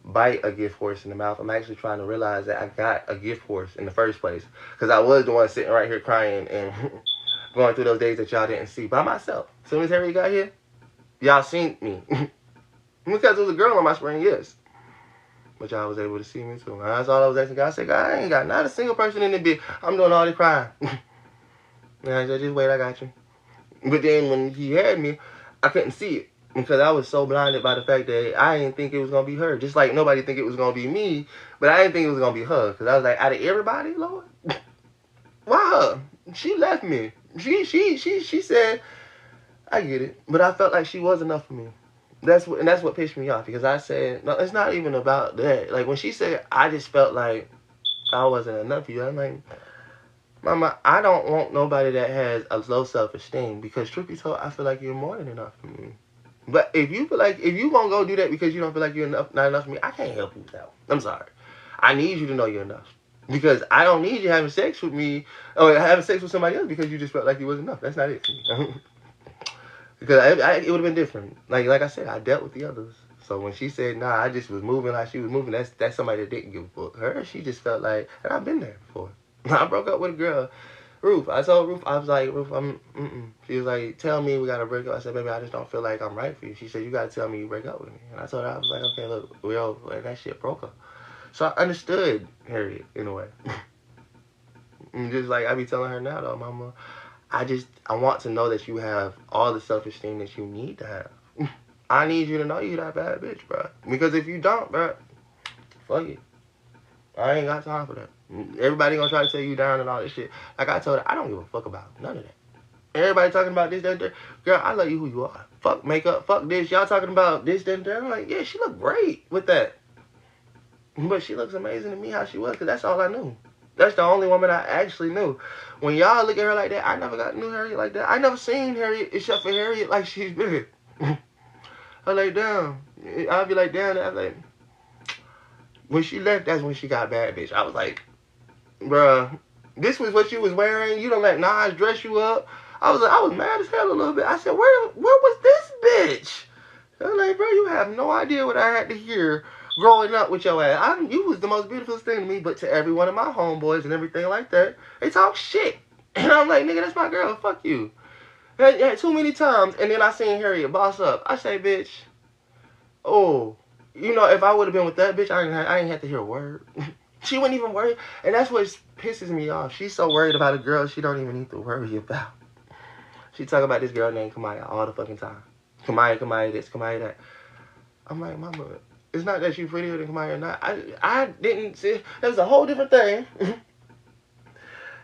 bite a gift horse in the mouth. I'm actually trying to realize that I got a gift horse in the first place. Because I was the one sitting right here crying and going through those days that y'all didn't see by myself. As soon as Harriet got here, y'all seen me. Because it was a girl on my screen, yes. But y'all was able to see me too. That's all I was asking God. I said, God, I ain't got not a single person in the bit. I'm doing all the crying. And I said, just wait, I got you. But then when he had me, I couldn't see it. Because I was so blinded by the fact that I didn't think it was going to be her. Just like nobody think it was going to be me. But I didn't think it was going to be her. Because I was like, out of everybody, Lord? Why her? She left me. She said, I get it. But I felt like she was enough for me. That's what pissed me off, because I said, no, it's not even about that. Like, when she said, I just felt like I wasn't enough for you, I'm like, Mama, I don't want nobody that has a low self-esteem, because truth be told, I feel like you're more than enough for me. But if you feel like, if you gonna go do that because you don't feel like you're not enough for me, I can't help you with that. I'm sorry. I need you to know you're enough. Because I don't need you having sex with me, or having sex with somebody else because you just felt like you wasn't enough. That's not it for me. Because it would have been different. Like I said, I dealt with the others. So when she said, nah, I just was moving like she was moving, that's somebody that didn't give a fuck. Her, she just felt like, and I've been there before. I broke up with a girl, Ruth. I told Ruth, I was like, Ruth, She was like, tell me we got to break up. I said, baby, I just don't feel like I'm right for you. She said, you got to tell me you break up with me. And I told her, I was like, okay, look, we over. And that shit broke up. So I understood Harriet in a way. And just like I be telling her now, though, Mama, I want to know that you have all the self-esteem that you need to have. I need you to know you that bad bitch, bro. Because if you don't, bro, fuck it. I ain't got time for that. Everybody gonna try to tell you down and all this shit. Like I told her, I don't give a fuck about none of that. Everybody talking about this, that, that. Girl, I love you who you are. Fuck makeup, fuck this. Y'all talking about this, that, that. I'm like, yeah, she look great with that. But she looks amazing to me how she was, because that's all I knew. That's the only woman I actually knew. When y'all look at her like that, I never got knew Harriet like that. I never seen Harriet except for Harriet like she's been. I like, damn. I'll be like, damn. I'm like, when she left, that's when she got bad, bitch. I was like, bruh, this was what you was wearing. You don't let Nas dress you up. I was mad as hell a little bit. I said, where was this bitch? I was like, bro, you have no idea what I had to hear growing up with your ass. You was the most beautiful thing to me, but to every one of my homeboys and everything like that, they talk shit. And I'm like, nigga, that's my girl. Fuck you. And too many times. And then I seen Harriet boss up. I say, bitch, oh, you know, if I would have been with that bitch, I ain't have to hear a word. She wasn't even worried. And that's what pisses me off. She's so worried about a girl she don't even need to worry about. She talk about this girl named Kamaya all the fucking time. Kamaya this, Kamaya that. I'm like, Mama, It's not that you prettier than Kamaya or not. I didn't see. It was a whole different thing.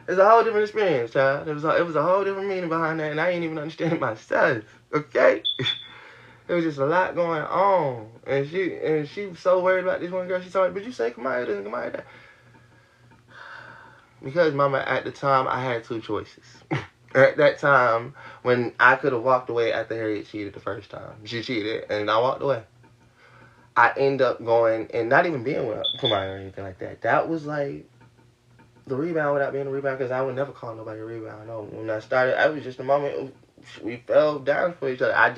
It's a whole different experience, child. It was a whole different meaning behind that, and I ain't even understand it myself. Okay, there was just a lot going on, and she was so worried about this one girl. She told me, "But you say Kamaya this and Kamaya that." Because, mama, at the time I had two choices. At that time, when I could have walked away after Harriet cheated the first time, she cheated, and I walked away. I end up going and not even being with Kamaya or anything like that. That was like the rebound without being a rebound, because I would never call nobody a rebound. No, when I started, I was just a moment we fell down for each other. I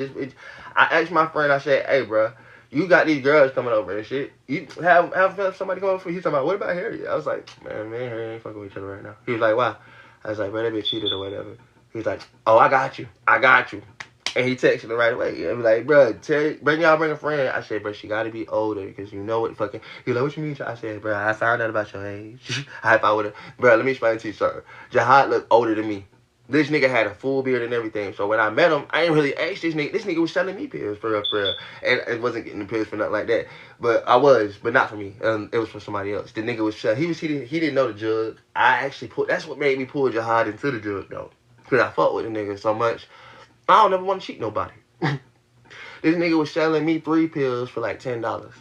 asked my friend, I said, "Hey, bro, you got these girls coming over and shit. You have somebody come over for you." He's talking about, "What about Harriet?" I was like, man, and Harriet ain't fucking with each other right now. He was like, "Why?" I was like, "Bro, that bitch cheated or whatever." He was like, "Oh, I got you. And he texted her right away. I was like, "Bro, bring a friend." I said, "Bro, she got to be older, because you know what fucking." He was like, "What you mean?" I said, "Bro, I found out about your age." If I would have, bro, let me explain to you, sir. Jihad looked older than me. This nigga had a full beard and everything. So when I met him, I didn't really ask this nigga. This nigga was selling me pills for real. And it wasn't getting the pills for nothing like that. But I was, but not for me. It was for somebody else. The nigga was he didn't know the jug. I actually that's what made me pull Jihad into the jug though. Because I fought with the nigga so much. I don't ever want to cheat nobody. This nigga was selling me 3 pills for like $10.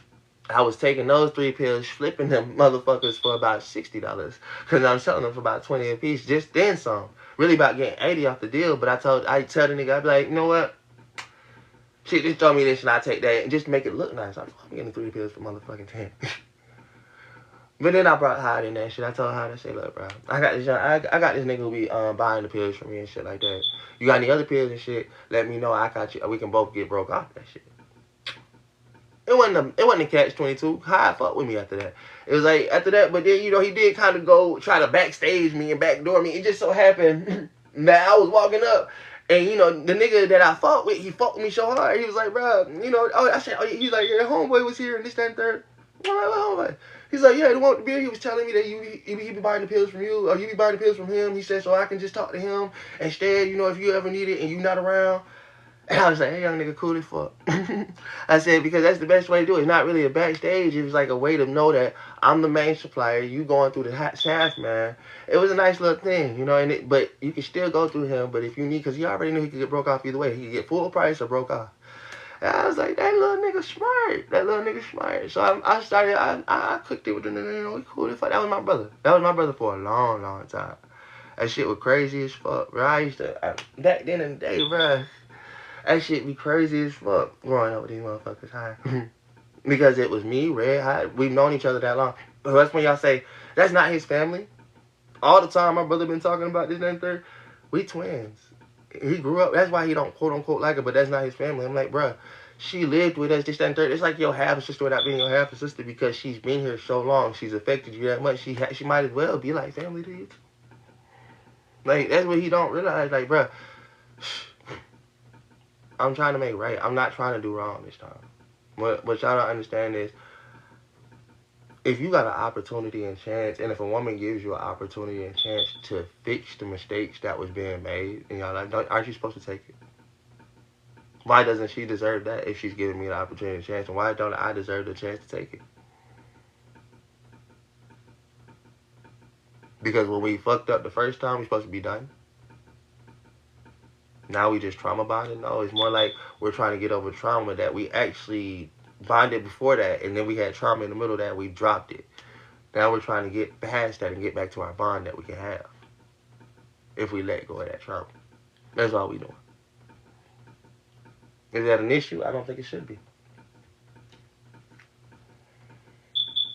I was taking those 3 pills, flipping them motherfuckers for about $60. Because I'm selling them for about 20 a piece, just then some. Really about getting 80 off the deal, but I tell the nigga, I'd be like, "You know what? Shit, just throw me this and I take that." And just to make it look nice, I'm getting 3 pills for motherfucking 10. But then I brought Hyde in that shit. I told Hyde, I said, "Look, bro, I got this nigga who be buying the pills for me and shit like that. You got any other pills and shit? Let me know. I got you. We can both get broke off that shit." It wasn't a catch-22. Hyde fucked with me after that. It was like after that, but then he did kind of go try to backstage me and backdoor me. It just so happened that I was walking up, and the nigga that I fought with, he fought with me so hard. He was like, "Bro, I said, he's like, your homeboy was here and this, that, and third." I'm like, "What homeboy?" He's like, "Yeah, the one with the beard, he was telling me that he be buying the pills from you, or you be buying the pills from him." He said, "So I can just talk to him instead, if you ever need it and you not around." And I was like, "Hey, young nigga, cool as fuck." I said, because that's the best way to do it. It's not really a backstage. It was like a way to know that I'm the main supplier. You going through the hot shaft, man. It was a nice little thing, but you can still go through him. But if you need, because he already knew he could get broke off either way. He could get full price or broke off. And I was like, that little nigga smart. So I started, I cooked it with the nigga, we cool as fuck. That was my brother. That was my brother for a long, long time. That shit was crazy as fuck, bro. Back then in the day, bro, that shit be crazy as fuck growing up with these motherfuckers high. Because it was me, Red, High. We've known each other that long. But that's when y'all say, that's not his family. All the time my brother been talking about this, that, and third. We twins. He grew up. That's why he don't quote unquote like her, but that's not his family. I'm like, bruh, she lived with us, this, that, and third. It's like your half sister without being your half sister, because she's been here so long. She's affected you that much. She might as well be like family to you. Like, that's what he don't realize. Like, bruh, I'm trying to make right. I'm not trying to do wrong this time. What y'all don't understand is, if you got an opportunity and chance, and if a woman gives you an opportunity and chance to fix the mistakes that was being made in your life, aren't you supposed to take it? Why doesn't she deserve that if she's giving me the opportunity and chance? And why don't I deserve the chance to take it? Because when we fucked up the first time, we're supposed to be done. Now we just trauma bonded? No, it's more like we're trying to get over trauma that we actually bonded before that, and then we had trauma in the middle of that, we dropped it. Now we're trying to get past that and get back to our bond that we can have if we let go of that trauma. That's all we doing. Is that an issue? I don't think it should be.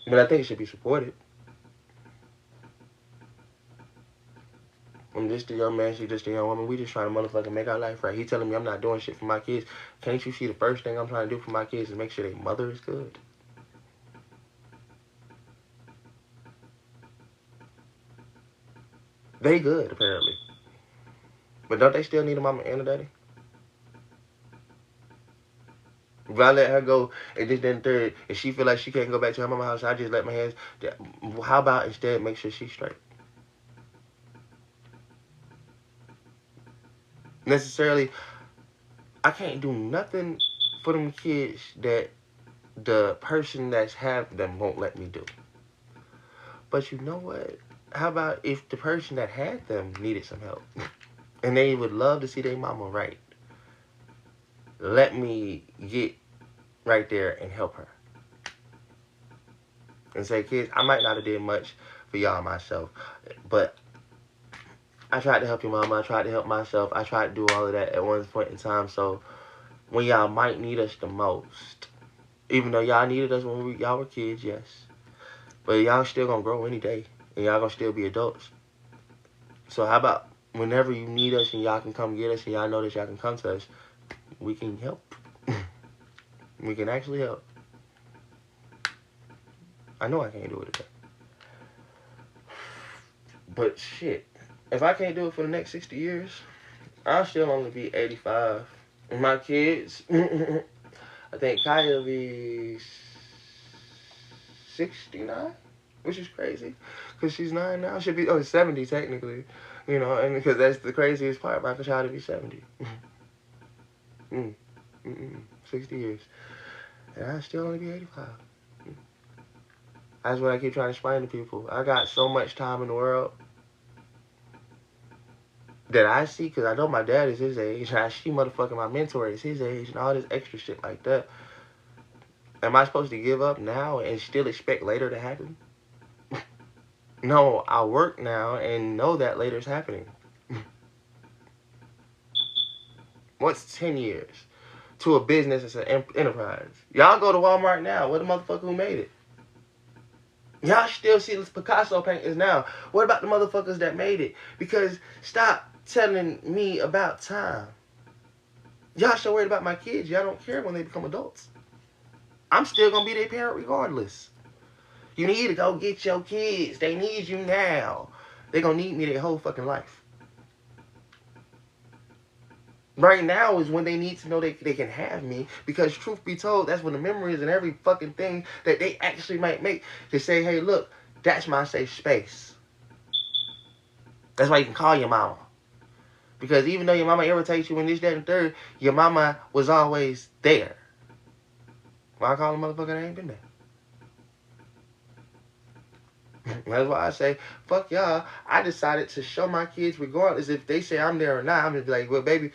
But I think it should be supported. I'm just a young man, she's just a young woman. We just trying to motherfucking make our life right. He telling me I'm not doing shit for my kids. Can't you see the first thing I'm trying to do for my kids is make sure their mother is good? They good, apparently. But don't they still need a mama and a daddy? If I let her go and this, then third, and she feel like she can't go back to her mama's house, I just let my hands. How about instead make sure she's straight? Necessarily, I can't do nothing for them kids that the person that's have them won't let me do. But you know what? How about if the person that had them needed some help and they would love to see their mama right? Let me get right there and help her. And say, kids, I might not have did much for y'all myself, but I tried to help your mama. I tried to help myself. I tried to do all of that at one point in time. So when y'all might need us the most, even though y'all needed us when y'all were kids, yes, but y'all still gonna grow any day, and y'all gonna still be adults. So how about whenever you need us and y'all can come get us and y'all know that y'all can come to us, we can help. We can actually help. I know I can't do it today. But shit, if I can't do it for the next 60 years, I'll still only be 85. And my kids, I think Kaya will be 69, which is crazy. Because she's 9 now. She'll be 70 technically. You know, and because that's the craziest part about the child to be 70. 60 years. And I'll still only be 85. That's what I keep trying to explain to people. I got so much time in the world that I see, because I know my dad is his age, and I see motherfucking my mentor is his age, and all this extra shit like that. Am I supposed to give up now and still expect later to happen? No, I work now and know that later's happening. What's 10 years to a business as an enterprise? Y'all go to Walmart now. What the motherfucker who made it? Y'all still see these Picasso paintings now. What about the motherfuckers that made it? Because stop telling me about time. Y'all so worried about my kids. Y'all don't care when they become adults. I'm still going to be their parent regardless. You need to go get your kids. They need you now. They're going to need me their whole fucking life. Right now is when they need to know they can have me, because truth be told, that's when the memories and every fucking thing that they actually might make to say, hey, look, that's my safe space. That's why you can call your mama. Because even though your mama irritates you and this, that, and third, your mama was always there. Why I call a motherfucker that ain't been there? That's why I say, fuck y'all. I decided to show my kids, regardless if they say I'm there or not, I'm going to be like, well, baby,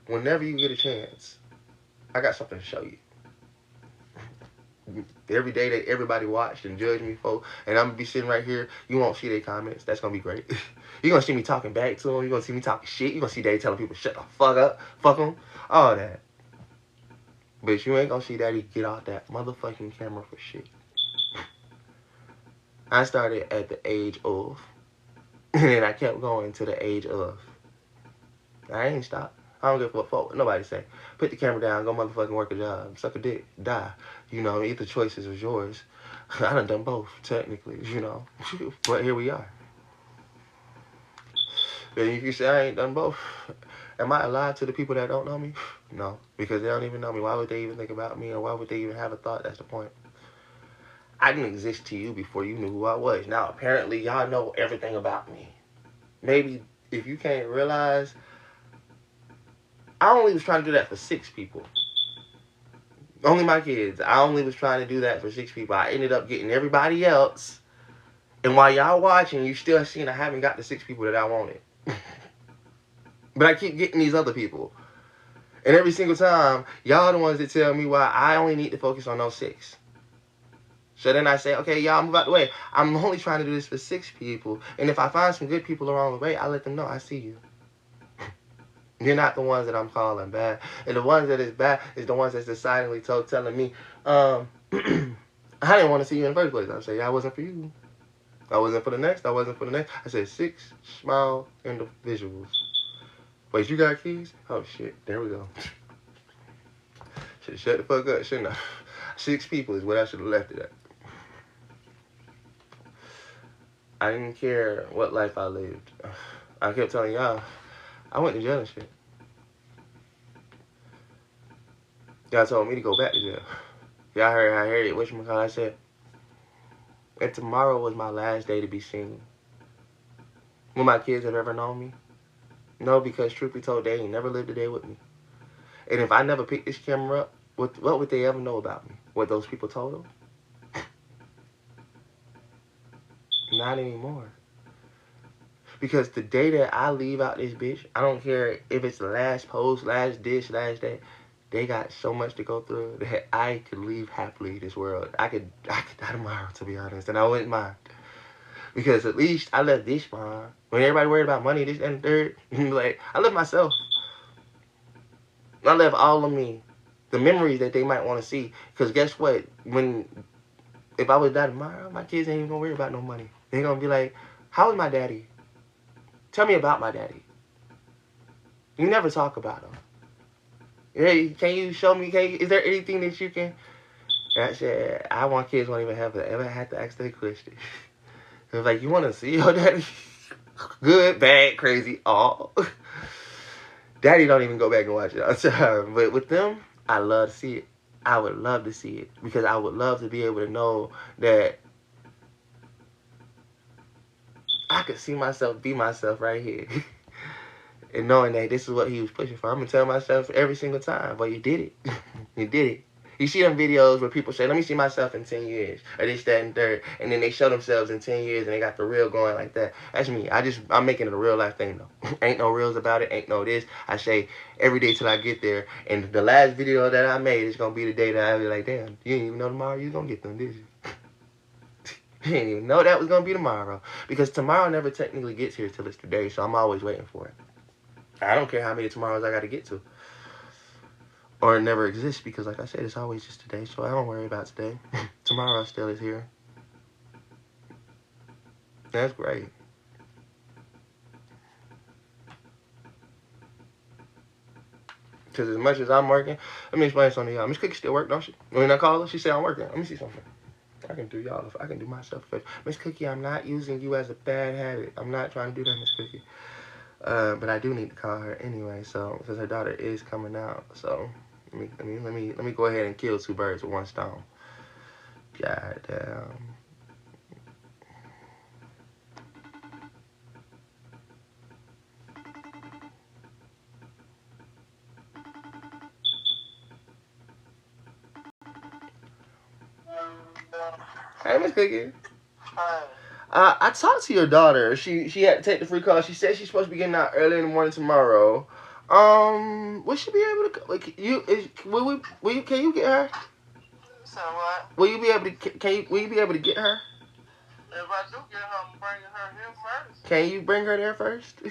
whenever you get a chance, I got something to show you. Every day that everybody watched and judged me for, and I'm going to be sitting right here, you won't see their comments. That's going to be great. You're going to see me talking back to them. You're going to see me talking shit. You're going to see Daddy telling people, shut the fuck up, fuck them, all that. But you ain't going to see Daddy get off that motherfucking camera for shit. I started at the age of, and then I kept going to the age of. I ain't stopped. I don't give a fuck what nobody say. Put the camera down, go motherfucking work a job, suck a dick, die. You know, either choices was yours. I done both, technically, you know. But here we are. And if you say I ain't done both, am I alive to the people that don't know me? No, because they don't even know me. Why would they even think about me, or why would they even have a thought? That's the point. I didn't exist to you before you knew who I was. Now, apparently, y'all know everything about me. Maybe if you can't realize, I only was trying to do that for 6 people. Only my kids. I only was trying to do that for 6 people. I ended up getting everybody else. And while y'all watching, you still seeing I haven't got the 6 people that I wanted. But I keep getting these other people. And every single time, y'all the ones that tell me why I only need to focus on those 6. So then I say, okay, y'all move out the way. I'm only trying to do this for 6 people. And if I find some good people along the way, I let them know I see you. You're not the ones that I'm calling bad. And the ones that is bad is the ones that's decidedly telling me, I didn't want to see you in the first place. I say, I wasn't for you. I wasn't for the next. I wasn't for the next. I said 6 small individuals. Wait, you got keys? Oh, shit. There we go. Should have shut the fuck up, shouldn't I? 6 people is what I should have left it at. I didn't care what life I lived. I kept telling y'all, I went to jail and shit. Y'all told me to go back to jail. Y'all heard how Harriet whatchamacallit said, if tomorrow was my last day to be seen, will my kids have ever known me? No, because truth be told, they ain't never lived a day with me. And if I never picked this camera up, what would they ever know about me? what those people told him? Not anymore. Because the day that I leave out this bitch, I don't care if it's the last post, last dish, last day. They got so much to go through that I could leave happily this world. I could die tomorrow, to be honest, and I wouldn't mind. Because at least I left this behind. When everybody worried about money, this and third, like, I left myself. I left all of me. The memories that they might want to see. Because guess what? If I was die tomorrow, my kids ain't even going to worry about no money. They're going to be like, how is my daddy? Tell me about my daddy. You never talk about him. Hey, can you show me? Is there anything that you can? I said, I want kids won't even have to ever have to ask that question. It was like, you want to see your daddy? Good, bad, crazy, all. Daddy don't even go back and watch it all the time. But with them, I love to see it. I would love to see it. Because I would love to be able to know that I could see myself, be myself right here. And knowing that this is what he was pushing for. I'm going to tell myself every single time, but you did it. You did it. You see them videos where people say, let me see myself in 10 years. Or this, that, and third. And then they show themselves in 10 years and they got the reel going like that. That's me. I'm making it a real life thing, though. Ain't no reels about it. Ain't no this. I say every day till I get there. And the last video that I made is going to be the day that I be like, damn, you didn't even know tomorrow you was going to get them, did you? You didn't even know that was going to be tomorrow. Because tomorrow never technically gets here till it's today. So I'm always waiting for it. I don't care how many tomorrows I got to get to. Or it never exists because, like I said, it's always just today. So I don't worry about today. Tomorrow still is here. That's great. Because as much as I'm working, let me explain something to y'all. Miss Cookie still work, don't she? When I call her, she said I'm working. Let me see something. I can do y'all. I can do myself first. Miss Cookie, I'm not using you as a bad habit. I'm not trying to do that, Miss Cookie. But I do need to call her anyway, so because her daughter is coming out, so let me go ahead and kill two birds with one stone. God damn. Hey, Miss Cookie. Hi. I talked to your daughter. She had to take the free call. She said she's supposed to be getting out early in the morning tomorrow. Will she be able to? Like, can you get her? So what? Will you be able to? Will you be able to get her? If I do get her, I'm bringing her here first. Can you bring her there first? No,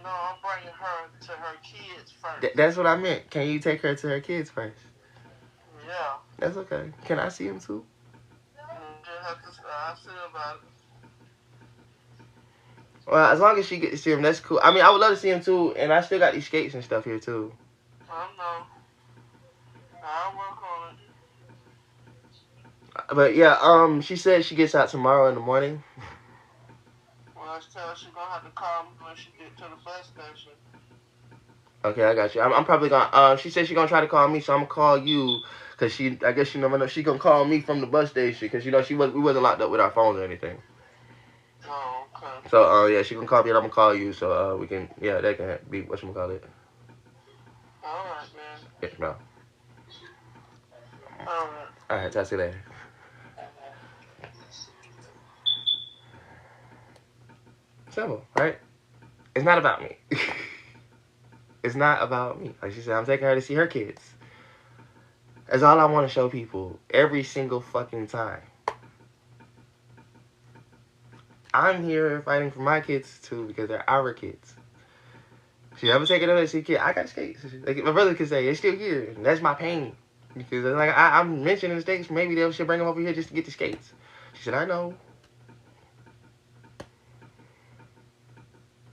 I'm bringing her to her kids first. That's what I meant. Can you take her to her kids first? Yeah. That's okay. Can I see him too? I'll see about it. Well, as long as she gets to see him, that's cool. I mean, I would love to see him too, and I still got these skates and stuff here too. I know. I'll work on it. But yeah, she said she gets out tomorrow in the morning. Well, I tell her she's gonna have to call me when she get to the bus station. Okay, I got you. I'm probably gonna. She said she's gonna try to call me, so I'm gonna call you, cause I guess she never know. She gonna call me from the bus station, cause we wasn't locked up with our phones or anything. Oh, okay. So yeah, she gonna call me and I'm gonna call you, so we can that can be whatchamacallit. All right, man. Yeah, no. All right. All right, talk to you later. Simple, right? It's not about me. It's not about me. Like she said, I'm taking her to see her kids. That's all I want to show people every single fucking time. I'm here fighting for my kids too because they're our kids. She ever take another see kid? I got skates. Like my brother could say, it's still here. And that's my pain. Because like I'm mentioning the skates, maybe they should bring them over here just to get the skates. She said, I know.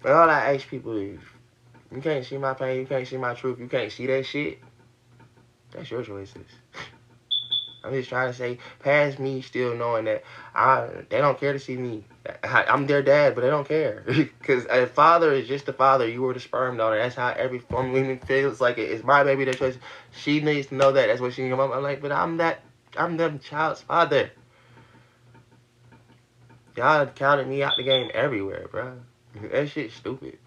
But all I ask people is, you can't see my pain, you can't see my truth, you can't see that shit. That's your choices. I'm just trying to say, past me still knowing that they don't care to see me. I'm their dad, but they don't care. Because a father is just a father. You were the sperm donor. That's how every woman feels like it. It's my baby, their choice. She needs to know that. That's what she can come up. I'm like, but I'm them child's father. Y'all counted me out the game everywhere, bro. That shit's stupid.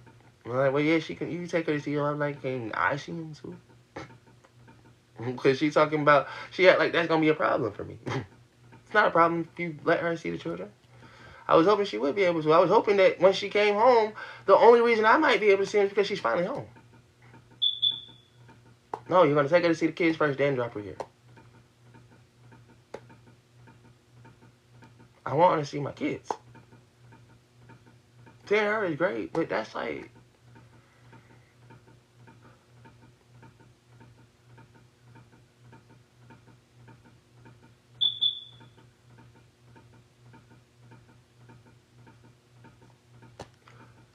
I'm like, well, yeah, you can take her to see him. I'm like, can I see him too? Because she talking about, she act like that's going to be a problem for me. It's not a problem if you let her see the children. I was hoping she would be able to. I was hoping that when she came home, the only reason I might be able to see her is because she's finally home. No, you're going to take her to see the kids first, then drop her here. I want her to see my kids. Seeing her is great, but that's like...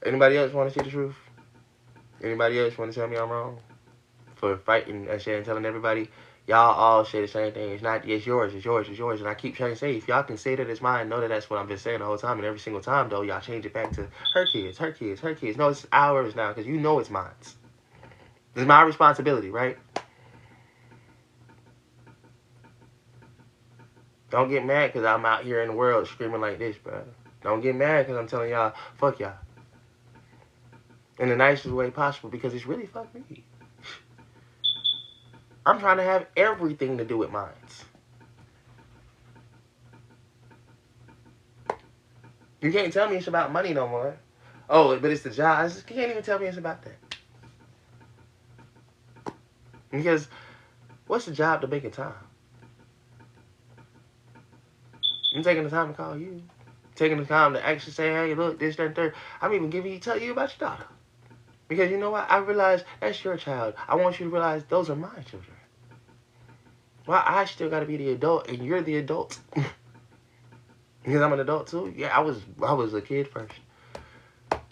Anybody else want to see the truth? Anybody else want to tell me I'm wrong? For fighting and saying, telling everybody, y'all all say the same thing. It's not, it's yours, it's yours, it's yours. And I keep trying to say, if y'all can say that it's mine, know that that's what I've been saying the whole time. And every single time, though, y'all change it back to her kids, her kids, her kids. No, it's ours now, because you know it's mine. It's my responsibility, right? Don't get mad because I'm out here in the world screaming like this, bro. Don't get mad because I'm telling y'all, fuck y'all. In the nicest way possible, because it's really fuck me. I'm trying to have everything to do with mine. You can't tell me it's about money no more. Oh, but it's the job. You can't even tell me it's about that. Because what's the job to making time? I'm taking the time to call you. Taking the time to actually say, hey, look, this, that, and third. I'm even tell you about your daughter. Because you know what? I realize that's your child. I want you to realize those are my children. Well, I still got to be the adult, and you're the adult. Because I'm an adult, too. Yeah, I was a kid first.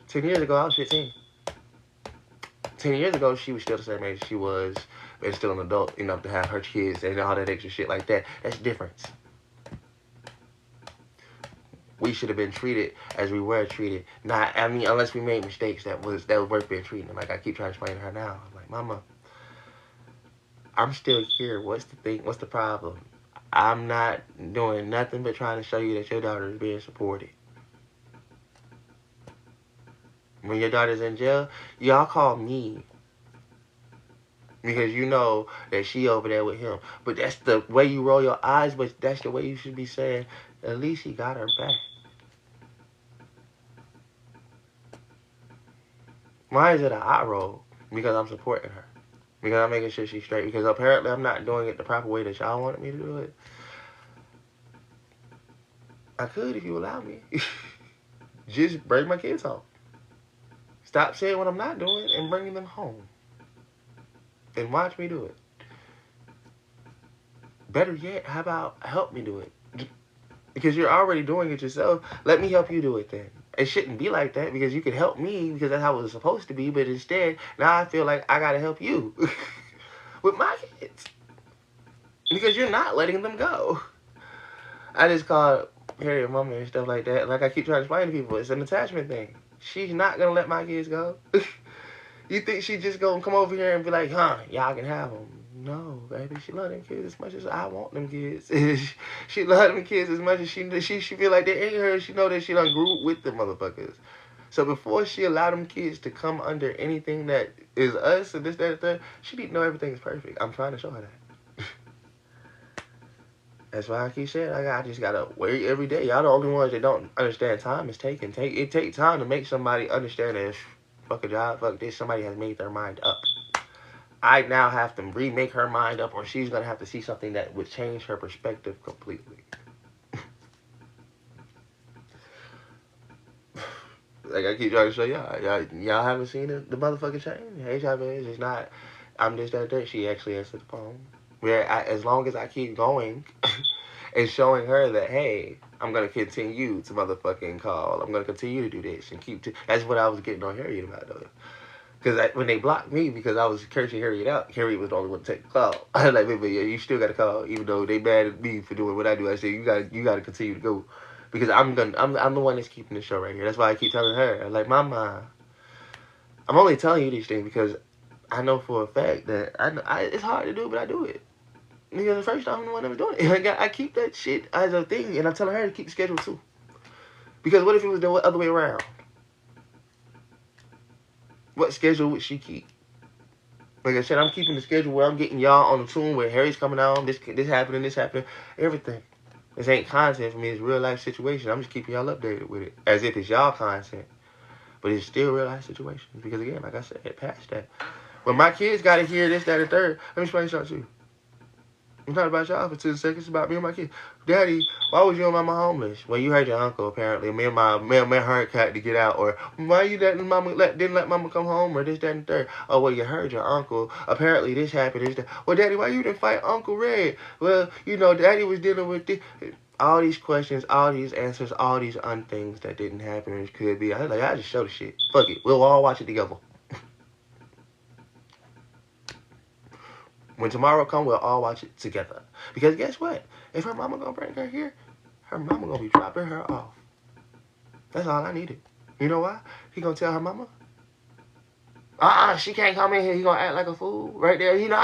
10 years ago, I was 15. 10 years ago, she was still the same age she was, and still an adult enough to have her kids and all that extra shit like that. That's different. We should have been treated as we were treated. Not, I mean, unless we made mistakes that was worth being treated. Like I keep trying to explain to her now. I'm like, Mama, I'm still here. What's the thing? What's the problem? I'm not doing nothing but trying to show you that your daughter is being supported. When your daughter's in jail, y'all call me. Because you know that she over there with him. But that's the way you roll your eyes, but that's the way you should be saying, at least he got her back. Why is it an eye roll? Because I'm supporting her. Because I'm making sure she's straight. Because apparently I'm not doing it the proper way that y'all wanted me to do it. I could if you allow me. Just bring my kids home. Stop saying what I'm not doing and bringing them home. And watch me do it. Better yet, how about help me do it? Because you're already doing it yourself. Let me help you do it then. It shouldn't be like that because you can help me because that's how it was supposed to be. But instead, now I feel like I got to help you with my kids. Because you're not letting them go. I just called Harriet Mama and stuff like that. Like I keep trying to explain to people, it's an attachment thing. She's not going to let my kids go. You think she just going to come over here and be like, huh, y'all can have them. No, baby, she love them kids as much as I want them kids. She love them kids as much as she feel like they ain't her. She know that she done grew with the motherfuckers. So before she allow them kids to come under anything that is us and this, that, and that, she need to know everything is perfect. I'm trying to show her that. That's why I keep saying I just gotta wait every day. Y'all the only ones that don't understand time is taking. It takes time to make somebody understand that fuck a job, fuck this. Somebody has made their mind up. I now have to remake her mind up, or she's gonna have to see something that would change her perspective completely. Like I keep trying to show y'all haven't seen the motherfucking change. HIV is not. I'm just that. She actually answered the phone. As long as I keep going and showing her that, hey, I'm going to continue to motherfucking call. I'm going to continue to do this and that's what I was getting on Harriet about, though. Because when they blocked me because I was cursing Harriet out, Harriet was the only one to take the call. I was like, baby, yeah, you still got to call. Even though they mad at me for doing what I do, I said, you got to continue to go. Because I'm the one that's keeping the show right here. That's why I keep telling her. Like, Mama, I'm only telling you these things because I know for a fact that it's hard to do, but I do it. Because the first time I'm the one that was doing it. Like, I keep that shit as a thing, and I'm telling her to keep the schedule too. Because what if it was the other way around? What schedule would she keep? Like I said, I'm keeping the schedule where I'm getting y'all on the tune where Harry's coming on, this happening, everything. This ain't content for me, it's real life situation. I'm just keeping y'all updated with it. As if it's y'all content. But it's still real life situations. Because again, like I said, past that. But my kids gotta hear this, that, and third. Let me explain something to you. It's not about y'all for 2 seconds, it's about me and my kids. Daddy, why was your mama homeless? Well, you heard your uncle, apparently. Me and her had to get out. Or, why you didn't let mama come home? Or this, that, and third. Oh, well, you heard your uncle. Apparently, this happened, this, that. Well, Daddy, why you didn't fight Uncle Red? Well, you know, Daddy was dealing with this. All these questions, all these answers, all these things that didn't happen and could be. I was like, I just show the shit. Fuck it. We'll all watch it together. When tomorrow comes, we'll all watch it together. Because guess what? If her mama gonna bring her here, her mama gonna be dropping her off. That's all I needed. You know why? He gonna tell her mama, she can't come in here. He gonna act like a fool right there. You know,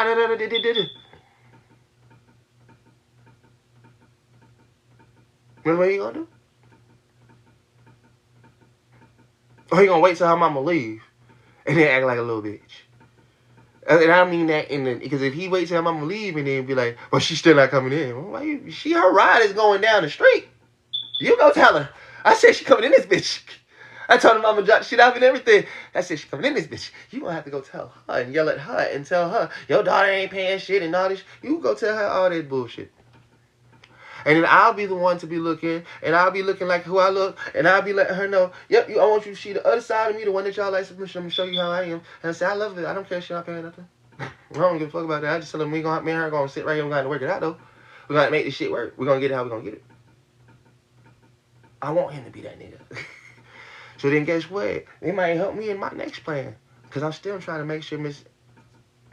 what he gonna do? Or he gonna wait till her mama leave and then act like a little bitch. And I mean that because if he waits till her mama leave and then be like, well, she's still not coming in. Well, her ride is going down the street. You go tell her. I said she coming in this bitch. I told her mama drop shit off and everything. I said she coming in this bitch. You gonna have to go tell her and yell at her and tell her, your daughter ain't paying shit and all this. You go tell her all that bullshit. And then I'll be the one to be looking, and I'll be looking like who I look, and I'll be letting her know, yep, I want you to see the other side of me, the one that y'all like to show you how I am. And I say, I love it. I don't care if she's not paying nothing. I don't give a fuck about that. I just tell them me and her are going to sit right here. We're going to work it out, though. We're going to make this shit work. We're going to get it how we're going to get it. I want him to be that nigga. So then guess what? It might help me in my next plan. Because I'm still trying to make sure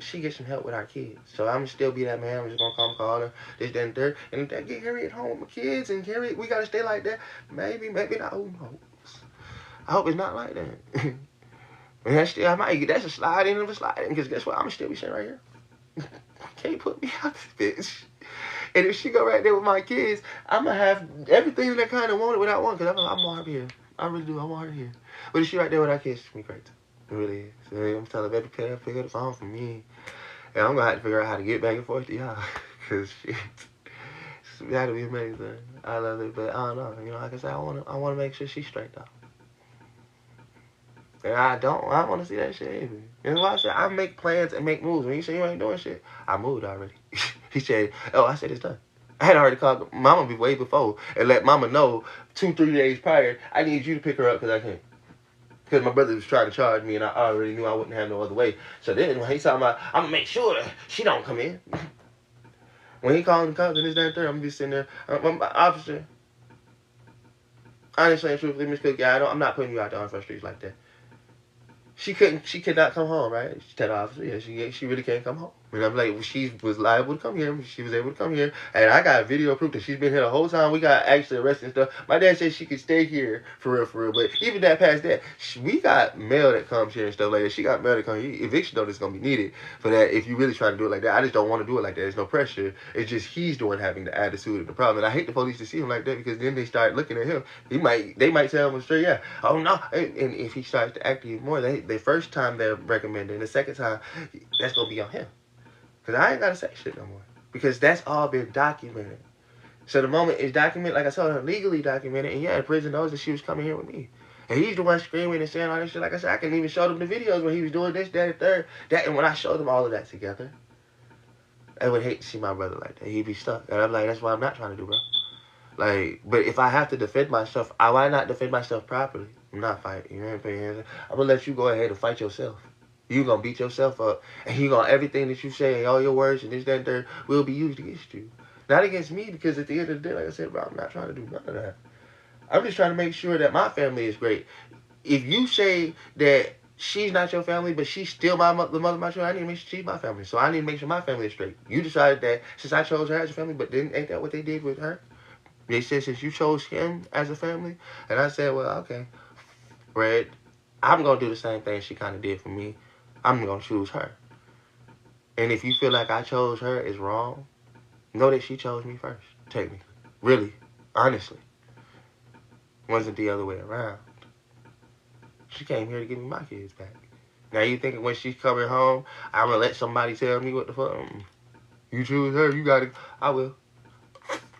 she gets some help with our kids. So I'm still be that man. I'm just gonna come call her, this, that, and third. And if that get Harry at home with my kids and Harry, we gotta stay like that. Maybe not. Who knows? I hope it's not like that. And that's a slide in of a slide in. Because guess what? I'm gonna still be sitting right here. Can't put me out this bitch. And if she go right there with my kids, I'm gonna have everything that kind of wanted without one. Because I want her here. I really do. I want her here. But if she right there with our kids, it's gonna be great. It really is. So I'm telling baby, pick up the phone for me. And I'm going to have to figure out how to get back and forth to y'all. Because shit, that'll be amazing. I love it. But I don't know. You know, like I said, I want to make sure she's straight though. And I want to see that shit either. And why I said I make plans and make moves. When you say you ain't doing shit, I moved already. He said, I said it's done. I had already called mama way before and let mama know 2-3 days prior, I need you to pick her up because I can't. Because my brother was trying to charge me, and I already knew I wouldn't have no other way. So then, when he's talking about, I'm going to make sure that she don't come in. When he called the cops and this, that, and third, I'm going to be sitting there. Officer, honestly and truthfully, Miss Cookie, I'm not putting you out there on front streets like that. She could not come home, right? She told the officer, yeah, she really can't come home. And I'm like, well, she was liable to come here. She was able to come here. And I got video proof that she's been here the whole time. We got actually arrested and stuff. My dad said she could stay here for real. But even that past that, we got mail that comes here and stuff like that. She got mail that comes here. Eviction notice is going to be needed for that if you really try to do it like that. I just don't want to do it like that. There's no pressure. It's just he's the one having the attitude of the problem. And I hate the police to see him like that because then they start looking at him. They might tell him straight, yeah, oh no. And if he starts to act even more, the first time they're recommending, the second time, that's going to be on him. Because I ain't got to say shit no more. Because that's all been documented. So the moment it's documented, like I told her, legally documented, and yeah, the prison knows that she was coming here with me. And he's the one screaming and saying all that shit. Like I said, I can even show them the videos when he was doing this, that, and third. And when I showed them all of that together, I would hate to see my brother like that. He'd be stuck. And I'm like, that's what I'm not trying to do, bro. Like, but if I have to defend myself, why not defend myself properly? I'm not fighting. You ain't paying attention. I'm going to let you go ahead and fight yourself. You gonna beat yourself up, and you gonna everything that you say and all your words and this, that, and third will be used against you. Not against me, because at the end of the day, like I said, bro, I'm not trying to do none of that. I'm just trying to make sure that my family is great. If you say that she's not your family, but she's still the mother of my children, I need to make sure she's my family. So I need to make sure my family is straight. You decided that since I chose her as a family, but ain't that what they did with her? They said since you chose him as a family, and I said, well, okay, Red, I'm gonna do the same thing she kind of did for me. I'm going to choose her. And if you feel like I chose her is wrong, know that she chose me first. Technically. Really. Honestly. It wasn't the other way around. She came here to give me my kids back. Now you thinking when she's coming home, I'm gonna let somebody tell me what the fuck? You choose her, you gotta, I will.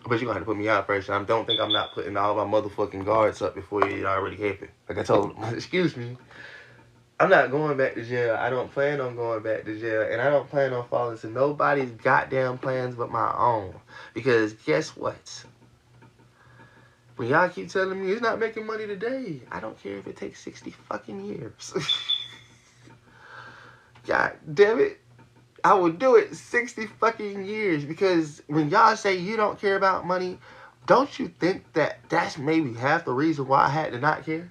But you gonna have to put me out first. I don't think I'm not putting all my motherfucking guards up before you already happen. Like I told him, excuse me. I'm not going back to jail. I don't plan on going back to jail. And I don't plan on falling to nobody's goddamn plans but my own. Because guess what? When y'all keep telling me it's not making money today, I don't care if it takes 60 fucking years. God damn it. I will do it 60 fucking years. Because when y'all say you don't care about money, don't you think that that's maybe half the reason why I had to not care?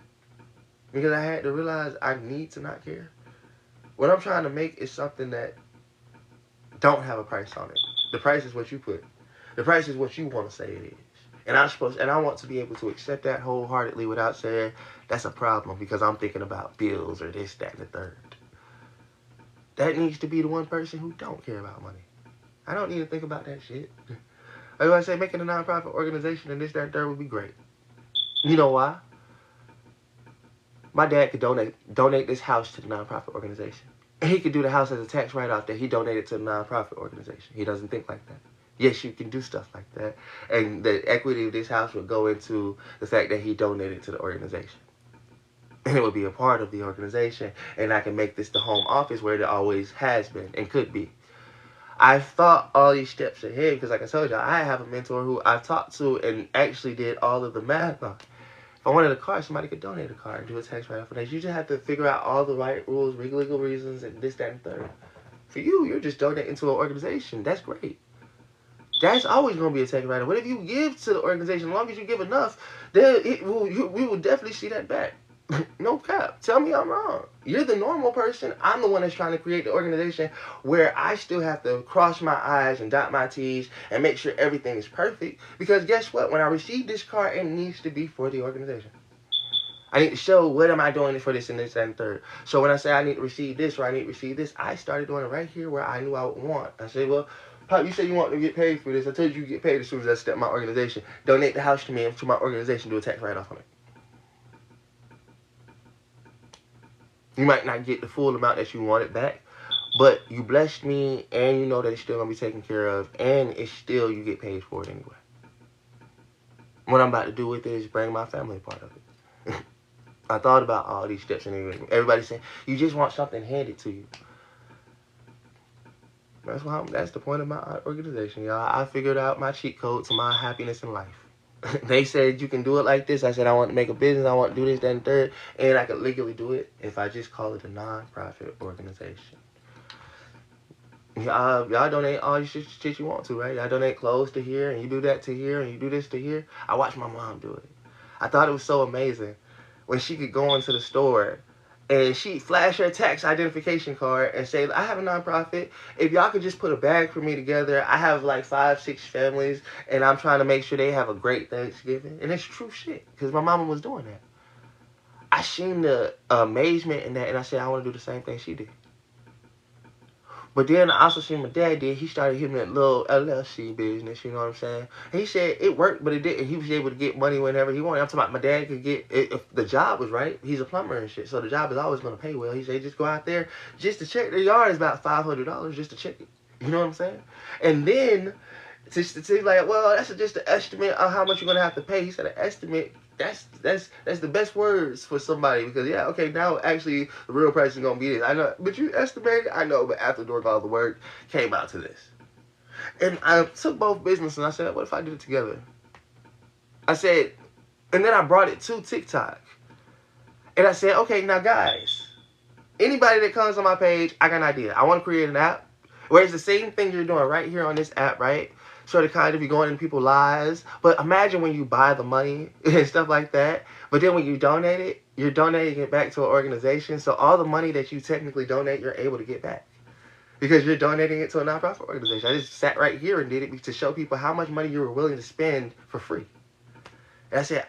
Because I had to realize I need to not care. What I'm trying to make is something that don't have a price on it. The price is what you put. The price is what you want to say it is. And I want to be able to accept that wholeheartedly without saying that's a problem because I'm thinking about bills or this, that, and the third. That needs to be the one person who don't care about money. I don't need to think about that shit. Like I say, making a nonprofit organization and this, that, and third would be great. You know why? My dad could donate this house to the nonprofit organization. And he could do the house as a tax write-off that he donated to the nonprofit organization. He doesn't think like that. Yes, you can do stuff like that. And the equity of this house would go into the fact that he donated to the organization. And it would be a part of the organization. And I can make this the home office where it always has been and could be. I've thought all these steps ahead because like I told you, I have a mentor who I've talked to and actually did all of the math on. If I wanted a car, somebody could donate a car and do a tax write-off for that. You just have to figure out all the right rules, legal reasons, and this, that, and third. For you, you're just donating to an organization. That's great. That's always going to be a tax write-off. But if you give to the organization, as long as you give enough, then we will definitely see that back. No cap. Tell me I'm wrong. You're the normal person. I'm the one that's trying to create the organization where I still have to cross my I's and dot my T's and make sure everything is perfect. Because guess what? When I receive this card, it needs to be for the organization. I need to show what am I doing for this and this and third. So when I say I need to receive this or I need to receive this, I started doing it right here where I knew I would want. I said, well, Pop, you said you want to get paid for this. I told you you get paid as soon as I step my organization. Donate the house to me and to my organization, do a tax write-off on it. You might not get the full amount that you wanted back, but you blessed me and you know that it's still going to be taken care of and it's still, you get paid for it anyway. What I'm about to do with it is bring my family part of it. I thought about all these steps and everybody's saying, you just want something handed to you. That's the point of my organization, y'all. I figured out my cheat code to my happiness in life. They said you can do it like this. I said I want to make a business. I want to do this, that, and third. And I could legally do it if I just call it a non-profit organization. Y'all donate all your shit you want to, right? Y'all donate clothes to here, and you do that to here, and you do this to here. I watched my mom do it. I thought it was so amazing when she could go into the store and she'd flash her tax identification card and say, I have a nonprofit. If y'all could just put a bag for me together, I have like 5-6 families, and I'm trying to make sure they have a great Thanksgiving. And it's true shit, because my mama was doing that. I seen the amazement in that, and I said, I want to do the same thing she did. But then I also seen my dad did. He started hitting that little LLC business, you know what I'm saying? And he said it worked, but it didn't. He was able to get money whenever he wanted. I'm talking about my dad could get, if the job was right, he's a plumber and shit, so the job is always going to pay well. He said just go out there, just to check the yard is about $500 just to check it. You know what I'm saying? And then, to like, well, that's just an estimate of how much you're going to have to pay. He said an estimate. That's the best words for somebody, because yeah, okay, now actually the real price is gonna be this. I know, but you estimated, I know, but after doing all the work, came out to this. And I took both businesses and I said, what if I did it together? I said, and then I brought it to TikTok. And I said, okay, now guys, anybody that comes on my page, I got an idea. I want to create an app where it's the same thing you're doing right here on this app, right? Sort of kind of be going in people's lives. But imagine when you buy the money and stuff like that. But then when you donate it, you're donating it back to an organization. So all the money that you technically donate, you're able to get back. Because you're donating it to a nonprofit organization. I just sat right here and did it to show people how much money you were willing to spend for free. And I said,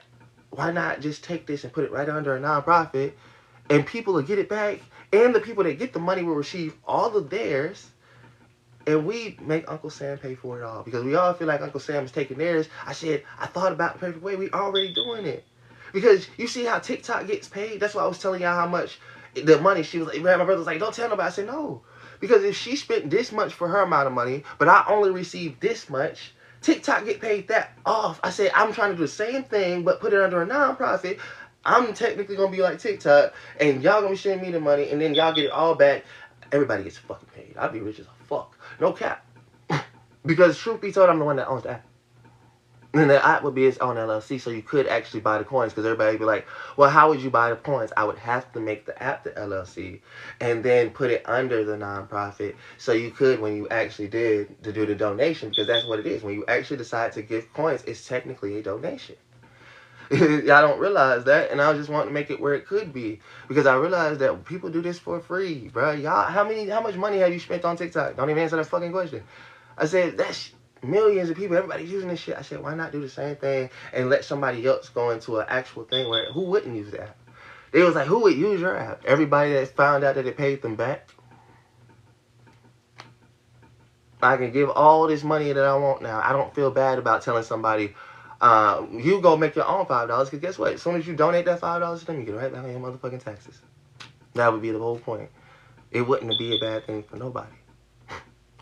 why not just take this and put it right under a nonprofit, and people will get it back, and the people that get the money will receive all of theirs, and we make Uncle Sam pay for it all. Because we all feel like Uncle Sam is taking theirs. I said, I thought about the perfect way. We already doing it. Because you see how TikTok gets paid? That's why I was telling y'all how much the money, she was like, my brother was like, don't tell nobody. I said, no. Because if she spent this much for her amount of money, but I only received this much, TikTok get paid that off. I said, I'm trying to do the same thing, but put it under a nonprofit. I'm technically going to be like TikTok, and y'all going to be sending me the money, and then y'all get it all back. Everybody gets fucking paid. I'll be rich as a fuck. No cap. Because truth be told, I'm the one that owns the app. And the app would be its own LLC, so you could actually buy the coins, because everybody would be like, well, how would you buy the coins? I would have to make the app the LLC, and then put it under the nonprofit, so you could, when you actually did to do the donation, because that's what it is. When you actually decide to give coins, it's technically a donation. Y'all don't realize that, and I just want to make it where it could be, because I realized that people do this for free, bro. Y'all, how much money have you spent on TikTok? Don't even answer that fucking question. I said, that's millions of people, everybody's using this shit. I said, why not do the same thing and let somebody else go into an actual thing where, who wouldn't use the app? They was like, who would use your app? Everybody that found out that it paid them back. I can give all this money that I want now. I don't feel bad about telling somebody, you go make your own $5, because guess what? As soon as you donate that $5 to them, you get it right back on your motherfucking taxes. That would be the whole point. It wouldn't be a bad thing for nobody.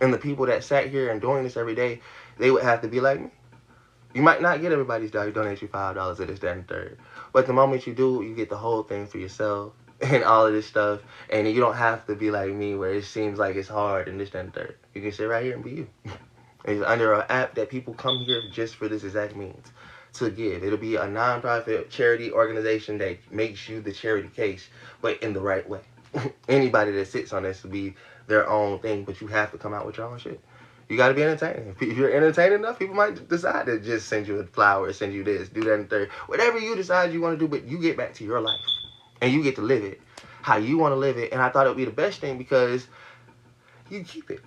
And the people that sat here and doing this every day, they would have to be like me. You might not get everybody's dollar, donate you $5 to this, that, and third. But the moment you do, you get the whole thing for yourself and all of this stuff. And you don't have to be like me where it seems like it's hard and this, that, and third. You can sit right here and be you. It's under an app that people come here just for this exact means, to give. It'll be a non-profit charity organization that makes you the charity case, but in the right way. Anybody that sits on this will be their own thing, but you have to come out with your own shit. You got to be entertaining. If you're entertaining enough, people might decide to just send you a flower, send you this, do that, and third. Whatever you decide you want to do, but you get back to your life. And you get to live it how you want to live it. And I thought it would be the best thing because you keep it.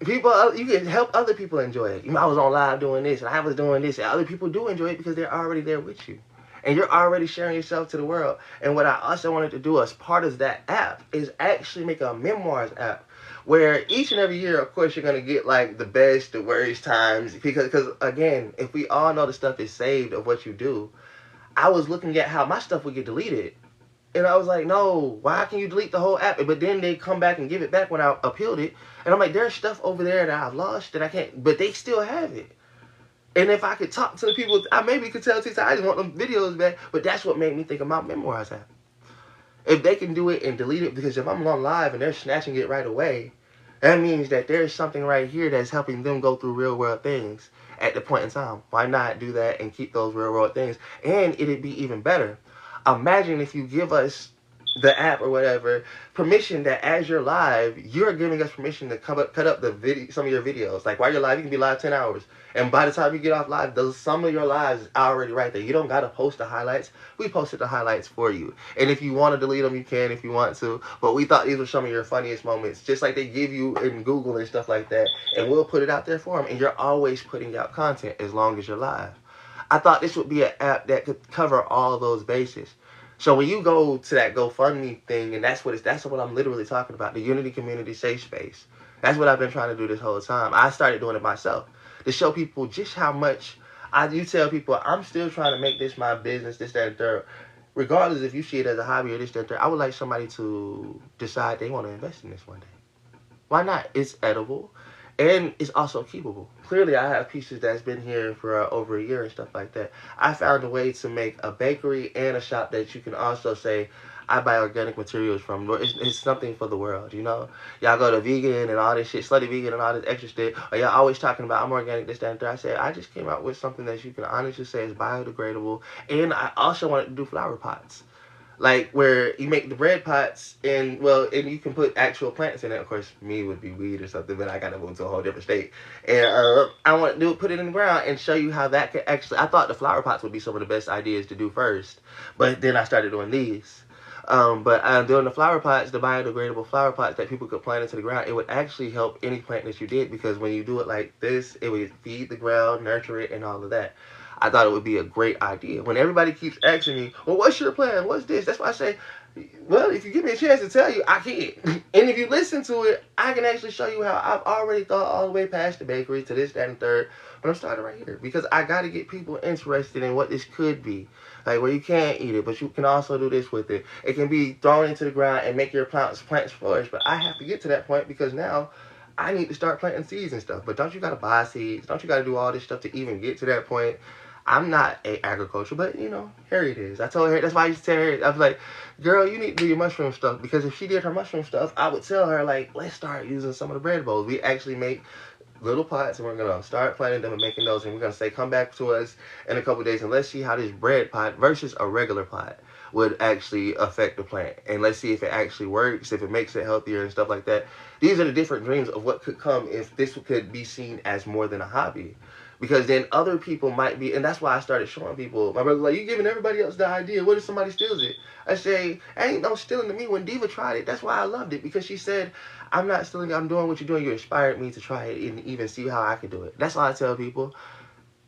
People, you can help other people enjoy it. I was on live doing this, and I was doing this, and other people do enjoy it because they're already there with you. And you're already sharing yourself to the world. And what I also wanted to do as part of that app is actually make a memoirs app where each and every year, of course, you're going to get like the best, the worst times. Because again, if we all know the stuff is saved of what you do, I was looking at how my stuff would get deleted. And I was like, no, why can you delete the whole app? But then they come back and give it back when I appealed it. And I'm like, there's stuff over there that I've lost that I can't, but they still have it. And if I could talk to the people, I maybe could tell TikTok, I just want them videos back. But that's what made me think about Memoirs app. If they can do it and delete it, because if I'm on live and they're snatching it right away, that means that there's something right here that's helping them go through real world things at the point in time. Why not do that and keep those real world things? And it'd be even better. Imagine if you give us the app or whatever permission that as you're live, you're giving us permission to cut up the video, some of your videos. Like while you're live, you can be live 10 hours. And by the time you get off live, some of your lives is already right there. You don't got to post the highlights. We posted the highlights for you. And if you want to delete them, you can if you want to. But we thought these were some of your funniest moments, just like they give you in Google and stuff like that. And we'll put it out there for them. And you're always putting out content as long as you're live. I thought this would be an app that could cover all those bases. So when you go to that GoFundMe thing, and that's what I'm literally talking about, the Unity Community Safe Space. That's what I've been trying to do this whole time. I started doing it myself to show people just how much you tell people, I'm still trying to make this my business, this, that, and third. Regardless if you see it as a hobby or this, that, and third, I would like somebody to decide they want to invest in this one day. Why not? It's edible. And it's also keepable. Clearly, I have pieces that's been here for over a year and stuff like that. I found a way to make a bakery and a shop that you can also say, I buy organic materials from. It's something for the world, you know? Y'all go to vegan and all this shit, slutty vegan and all this extra shit. Or y'all always talking about, I'm organic, this, that, and third. I said, I just came out with something that you can honestly say is biodegradable. And I also wanted to do flower pots. Like where you make the bread pots and you can put actual plants in it. Of course, me would be weed or something, but I gotta move to a whole different state. And I want to put it in the ground and show you how that could actually. I thought the flower pots would be some of the best ideas to do first, but then I started doing these. But I'm doing the flower pots, the biodegradable flower pots that people could plant into the ground. It would actually help any plant that you did because when you do it like this, it would feed the ground, nurture it, and all of that. I thought it would be a great idea. When everybody keeps asking me, well, what's your plan? What's this? That's why I say, well, if you give me a chance to tell you, I can. And if you listen to it, I can actually show you how I've already thought all the way past the bakery to this, that, and third. But I'm starting right here because I got to get people interested in what this could be. like where you can't eat it, but you can also do this with it. It can be thrown into the ground and make your plants flourish. But I have to get to that point because now I need to start planting seeds and stuff. But don't you gotta buy seeds? Don't you gotta do all this stuff to even get to that point? I'm not a agriculture, but you know, Harriet is. I told her, that's why I used to tell Harriet, I was like, girl, you need to do your mushroom stuff, because if she did her mushroom stuff, I would tell her, like, let's start using some of the bread bowls. We actually make little pots, and we're gonna start planting them and making those, and we're gonna say, come back to us in a couple of days, and let's see how this bread pot versus a regular pot would actually affect the plant, and let's see if it actually works, if it makes it healthier and stuff like that. These are the different dreams of what could come if this could be seen as more than a hobby. Because then other people might be, and that's why I started showing people. My brother's like, you giving everybody else the idea. What if somebody steals it? I say, ain't no stealing to me. When Diva tried it, that's why I loved it. Because she said, I'm not stealing, I'm doing what you're doing. You inspired me to try it and even see how I could do it. That's why I tell people,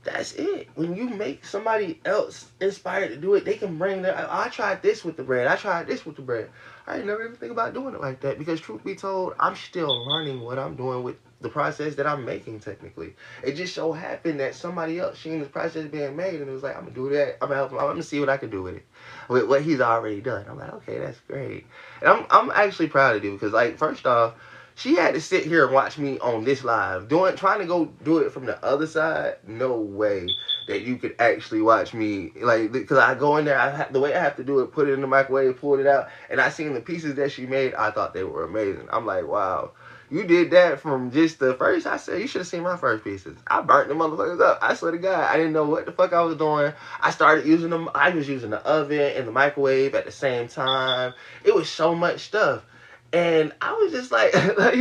that's it. When you make somebody else inspired to do it, they can bring their, I tried this with the bread. I tried this with the bread. I didn't never even think about doing it like that. Because truth be told, I'm still learning what I'm doing with the process that I'm making, technically. It just so happened that somebody else seen this process being made, and it was like, I'm gonna do that. I'm gonna help him. I'm gonna see what I can do with it, with what he's already done. I'm like, okay, that's great. And I'm actually proud of you, because, like, first off, she had to sit here and watch me on this live, trying to go do it from the other side. No way that you could actually watch me, like, because I go in there, the way I have to do it, put it in the microwave, pull it out, and I seen the pieces that she made. I thought they were amazing. I'm like, wow. You did that from just the first. I said, you should have seen my first pieces. I burnt the motherfuckers up. I swear to God, I didn't know what the fuck I was doing. I started using them. I was using the oven and the microwave at the same time. It was so much stuff. And I was just like, I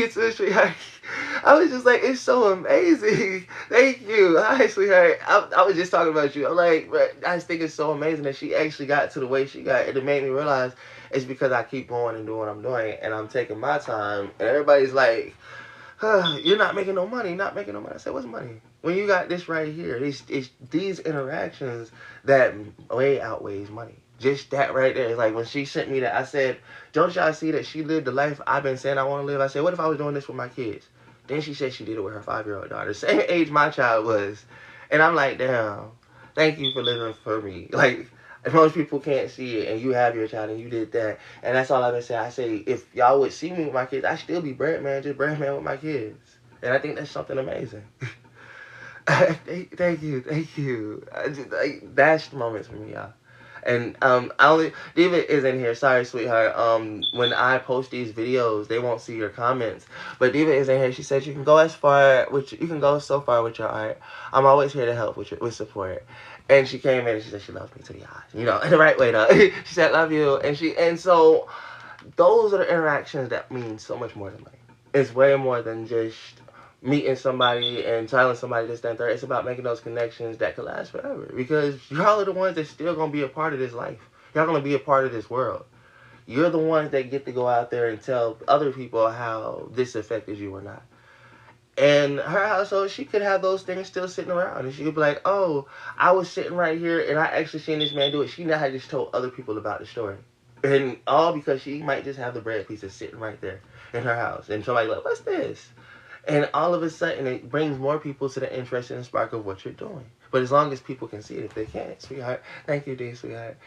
was just like, it's so amazing. Thank you. Hi, sweetheart. I was just talking about you. I'm like, I just think it's so amazing that she actually got to the way she got. And it made me realize it's because I keep going and doing what I'm doing, and I'm taking my time. And everybody's like, you're not making no money, not making no money. I said, what's money? When you got this right here, it's these interactions that way outweighs money. Just that right there. Like, when she sent me that, I said, don't y'all see that she lived the life I've been saying I want to live? I said, what if I was doing this with my kids? Then she said she did it with her 5-year-old daughter. Same age my child was. And I'm like, damn, thank you for living for me. Like, most people can't see it, and you have your child, and you did that. And that's all I've been saying. I say, if y'all would see me with my kids, I'd still be bread man, just bread man with my kids. And I think that's something amazing. Thank you. That's the moments for me, y'all. And Diva is in here. Sorry, sweetheart. When I post these videos, they won't see your comments. But Diva is in here. She said you can go so far with your art. I'm always here to help with support. And she came in and she said she loves me to the eyes. You know, in the right way though. She said love you. And so those are the interactions that mean so much more than money. It's way more than just meeting somebody and telling somebody this, that, and third. It's about making those connections that can last forever. Because y'all are the ones that's still going to be a part of this life. Y'all going to be a part of this world. You're the ones that get to go out there and tell other people how this affected you or not. And her household, she could have those things still sitting around. And she could be like, oh, I was sitting right here and I actually seen this man do it. She now had just told other people about the story. And all because she might just have the bread pieces sitting right there in her house. And somebody's like, what's this? And all of a sudden, it brings more people to the interest and spark of what you're doing. But as long as people can see it, if they can't, sweetheart, thank you, dear sweetheart.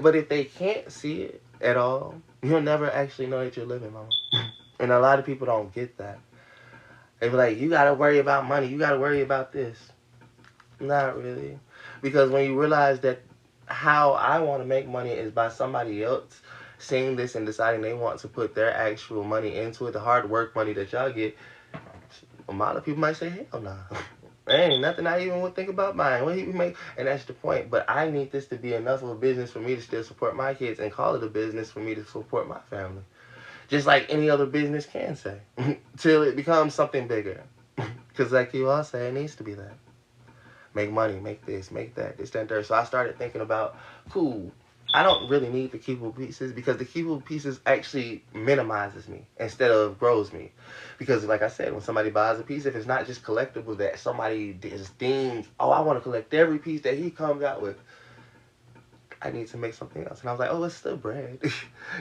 But if they can't see it at all, you'll never actually know that you're living, mama. And a lot of people don't get that. They be like, you got to worry about money. You got to worry about this. Not really. Because when you realize that how I want to make money is by somebody else seeing this and deciding they want to put their actual money into it, the hard work money that y'all get, a lot of people might say, hell no. There ain't nothing I even would think about buying. What he make? And that's the point. But I need this to be enough of a business for me to still support my kids and call it a business for me to support my family. Just like any other business can say. Till it becomes something bigger. Because like you all say, it needs to be that. Make money, make this, make that, this, that, and third. So I started thinking about, cool, I don't really need the keyboard pieces because the keyboard pieces actually minimizes me instead of grows me. Because like I said, when somebody buys a piece, if it's not just collectible that somebody is deemed, oh, I want to collect every piece that he comes out with, I need to make something else. And I was like, oh, it's still bread.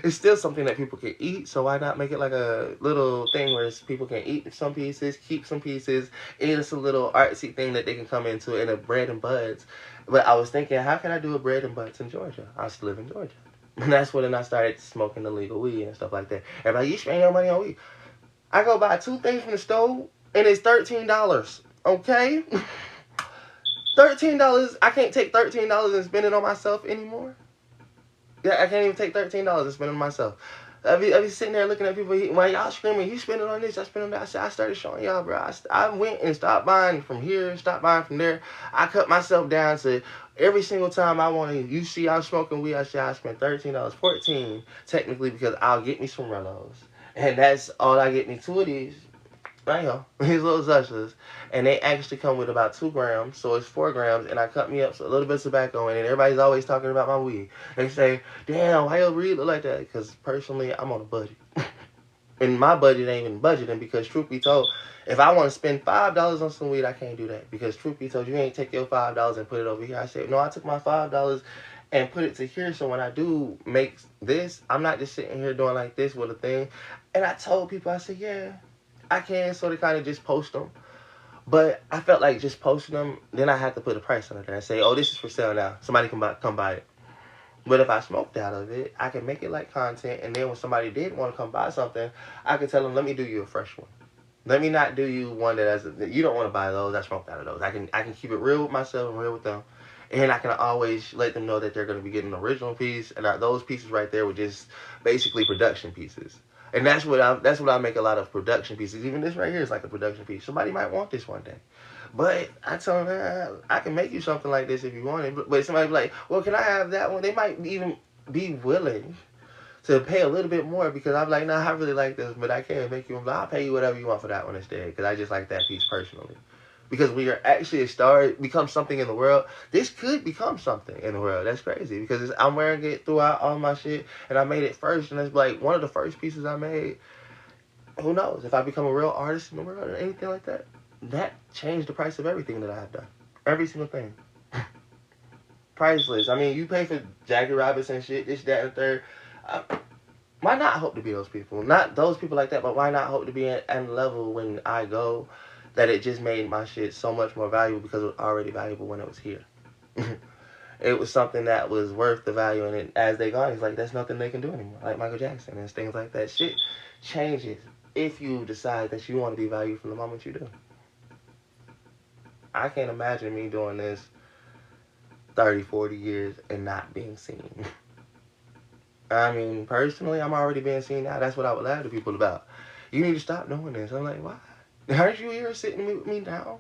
It's still something that people can eat, so why not make it like a little thing where people can eat some pieces, keep some pieces, and it's a little artsy thing that they can come into in a bread and buds. But I was thinking, how can I do a bread and buds in Georgia? I still live in Georgia. And that's when I started smoking illegal weed and stuff like that. Everybody, you spend your money on weed. I go buy 2 things from the store, and it's $13, okay? $13, I can't take $13 and spend it on myself anymore. Yeah, I can't even take $13 and spend it on myself. I be sitting there looking at people, while y'all screaming, you spending on this, I spend on that. I started showing y'all, bro. I went and stopped buying from here, stopped buying from there. I cut myself down to every single time I want to, you see I'm smoking weed, I say I spent $13, $14 technically, because I'll get me some Rellos. And that's all I get me 2 of these. Right here, these little Zushas, and they actually come with about 2 grams, so it's 4 grams, and I cut me up a little bit of tobacco in it. Everybody's always talking about my weed. They say, damn, why your weed look like that? Because personally, I'm on a budget. And my budget ain't even budgeting, because truth be told, if I want to spend $5 on some weed, I can't do that. Because truth be told, you ain't take your $5 and put it over here. I said, no, I took my $5 and put it to here, so when I do make this, I'm not just sitting here doing like this with a thing. And I told people, I said, yeah, I can sort of kind of just post them. But I felt like just posting them, then I had to put a price on it and say, oh, this is for sale now. Somebody can come buy it. But if I smoked out of it, I can make it like content. And then when somebody did want to come buy something, I could tell them, let me do you a fresh one. Let me not do you one that you don't want to buy those. I smoked out of those. I can keep it real with myself and real with them. And I can always let them know that they're going to be getting an original piece. And those pieces right there were just basically production pieces. And that's what I make a lot of production pieces. Even this right here is like a production piece. Somebody might want this one day. But I tell them, I can make you something like this if you want it. But somebody be like, well, can I have that one? They might even be willing to pay a little bit more, because I'm like, nah, I really like this, but I can't make you. I'll pay you whatever you want for that one instead, because I just like that piece personally. Because when you're actually a star, become something in the world, this could become something in the world. That's crazy, because I'm wearing it throughout all my shit, and I made it first, and it's like one of the first pieces I made. Who knows? If I become a real artist in the world or anything like that, that changed the price of everything that I have done. Every single thing. Priceless. I mean, you pay for Jackie Robinson shit, this, that, and third. Why not hope to be those people? Not those people like that, but why not hope to be at a level when I go that it just made my shit so much more valuable, because it was already valuable when it was here. It was something that was worth the value, and it, as they gone, it's like, that's nothing they can do anymore. Like Michael Jackson and things like that. Shit changes if you decide that you want to be valued from the moment you do. I can't imagine me doing this 30, 40 years and not being seen. I mean, personally, I'm already being seen now. That's what I would lie to people about. You need to stop doing this. I'm like, why? Aren't you here sitting with me now?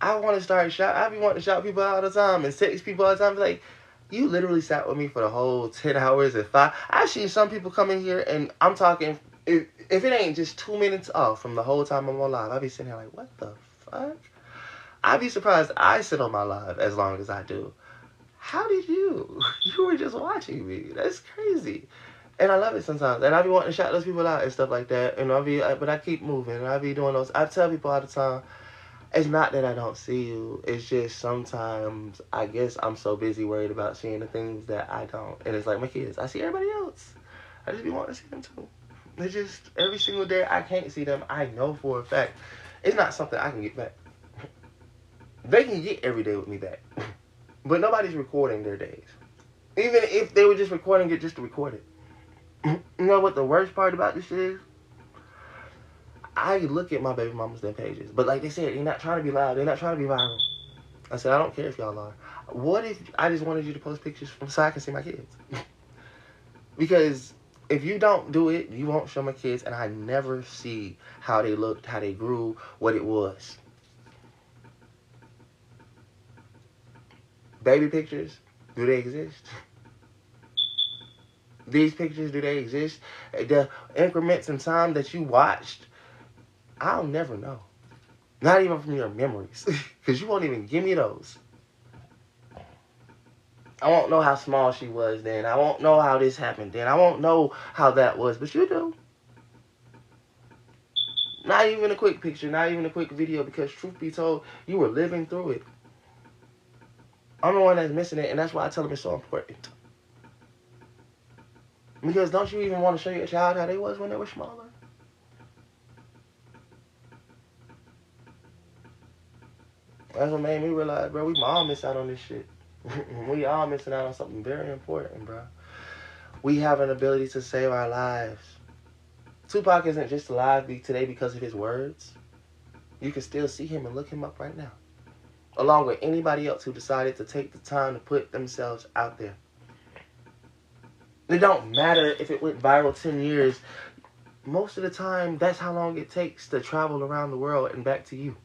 I want to start shout. I be wanting to shout people all the time and text people all the time. Like, you literally sat with me for the whole 10 hours at 5. I've seen some people come in here, and I'm talking, if it ain't just 2 minutes off from the whole time I'm on live, I be sitting here like, what the fuck? I'd be surprised I sit on my live as long as I do. How did you? You were just watching me. That's crazy. And I love it sometimes. And I be wanting to shout those people out and stuff like that. And but I keep moving. And I be doing those. I tell people all the time, it's not that I don't see you. It's just sometimes, I guess I'm so busy worried about seeing the things that I don't. And it's like my kids. I see everybody else. I just be wanting to see them too. It's just every single day I can't see them. I know for a fact it's not something I can get back. They can get every day with me back. But nobody's recording their days. Even if they were just recording it just to record it. You know what the worst part about this is? I look at my baby mama's damn pages. But like they said, they're not trying to be loud. They're not trying to be viral. I said, I don't care if y'all are. What if I just wanted you to post pictures so I can see my kids? Because if you don't do it, you won't show my kids. And I never see how they looked, how they grew, what it was. Baby pictures, do they exist? These pictures, do they exist? The increments in time that you watched, I'll never know. Not even from your memories. Because you won't even give me those. I won't know how small she was then. I won't know how this happened then. I won't know how that was. But you do. Not even a quick picture. Not even a quick video. Because truth be told, you were living through it. I'm the one that's missing it, and that's why I tell them it's so important. Because don't you even want to show your child how they was when they were smaller? That's what made me realize, bro, we all miss out on this shit. We all missing out on something very important, bro. We have an ability to save our lives. Tupac isn't just alive today because of his words. You can still see him and look him up right now. Along with anybody else who decided to take the time to put themselves out there. It don't matter if it went viral 10 years. Most of the time, that's how long it takes to travel around the world and back to you.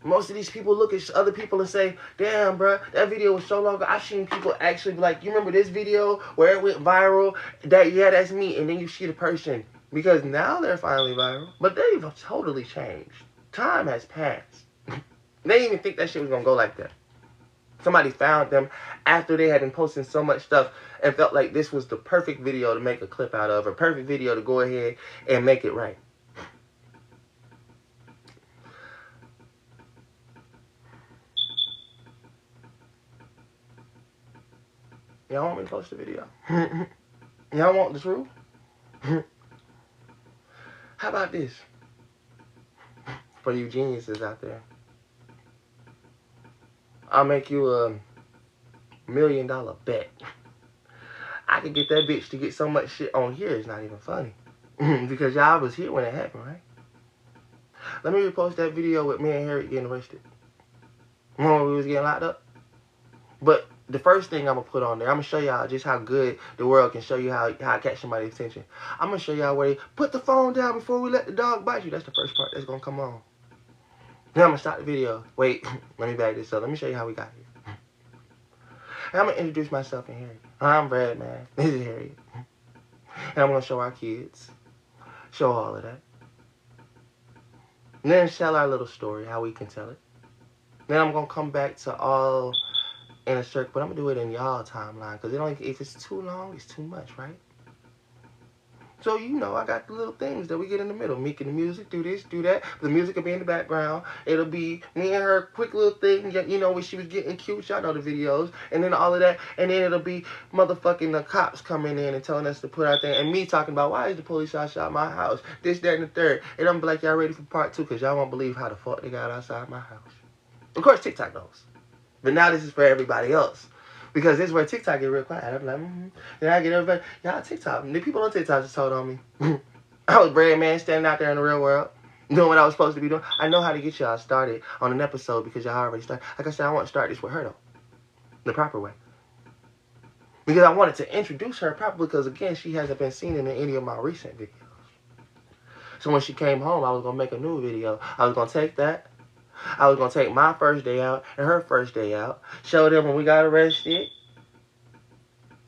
Most of these people look at other people and say, damn, bro, that video was so long ago. I've seen people actually be like, you remember this video where it went viral? Yeah, that's me. And then you see the person. Because now they're finally viral. But they've totally changed. Time has passed. They didn't even think that shit was going to go like that. Somebody found them after they had been posting so much stuff and felt like this was the perfect video to make a clip out of. Or perfect video to go ahead and make it right. Y'all want me to post the video? Y'all want the truth? How about this? For you geniuses out there. I'll make you a $1 million bet. I could get that bitch to get so much shit on here, it's not even funny. Because y'all was here when it happened, right? Let me repost that video with me and Harriet getting arrested. When we was getting locked up. But the first thing I'm going to put on there, I'm going to show y'all just how good the world can show you how I catch somebody's attention. I'm going to show y'all where they put the phone down before we let the dog bite you. That's the first part that's going to come on. Then I'm going to stop the video. Wait, let me back this up. Let me show you how we got here. And I'm going to introduce myself and Harriet. I'm Brad, man. This is Harriet. And I'm going to show our kids. Show all of that. And then tell our little story, how we can tell it. Then I'm going to come back to all in a circle, but I'm gonna do it in y'all timeline because if it's too long, it's too much, right? So you know, I got the little things that we get in the middle, making the music, do this, do that. The music will be in the background. It'll be me and her quick little thing, you know, when she was getting cute. Y'all know the videos, and then all of that, and then it'll be motherfucking the cops coming in and telling us to put our thing, and me talking about why is the police outside my house, this, that, and the third. And I'm be like, y'all ready for part 2? Because y'all won't believe how the fuck they got outside my house. Of course, TikTok knows. But now this is for everybody else. Because this is where TikTok get real quiet. I'm like, Then I get everybody, y'all TikTok. The people on TikTok just told on me. I was Brad, man, standing out there in the real world. Doing what I was supposed to be doing. I know how to get y'all started on an episode because y'all already started. Like I said, I want to start this with her, though. The proper way. Because I wanted to introduce her properly because, again, she hasn't been seen in any of my recent videos. So when she came home, I was going to make a new video. I was going to take that. I was going to take my first day out and her first day out. Show them when we got arrested.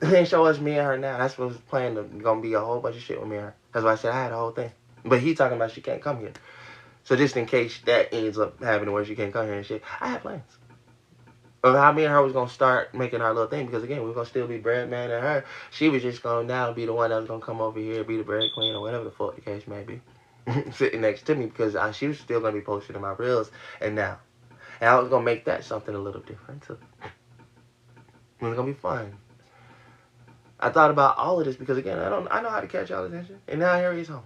And then show us me and her now. That's what was planned. Going to be a whole bunch of shit with me and her. That's why I said I had the whole thing. But he talking about she can't come here. So just in case that ends up happening where she can't come here and shit, I had plans. Of how me and her was going to start making our little thing. Because again, we were going to still be Bread Man and her. She was just going to now be the one that was going to come over here, be the bread queen or whatever the fuck the case may be. Sitting next to me because she was still going to be posted in my reels and now. And I was going to make that something a little different too. It was going to be fun. I thought about all of this because again, I know how to catch y'all's attention. And now Harry's home.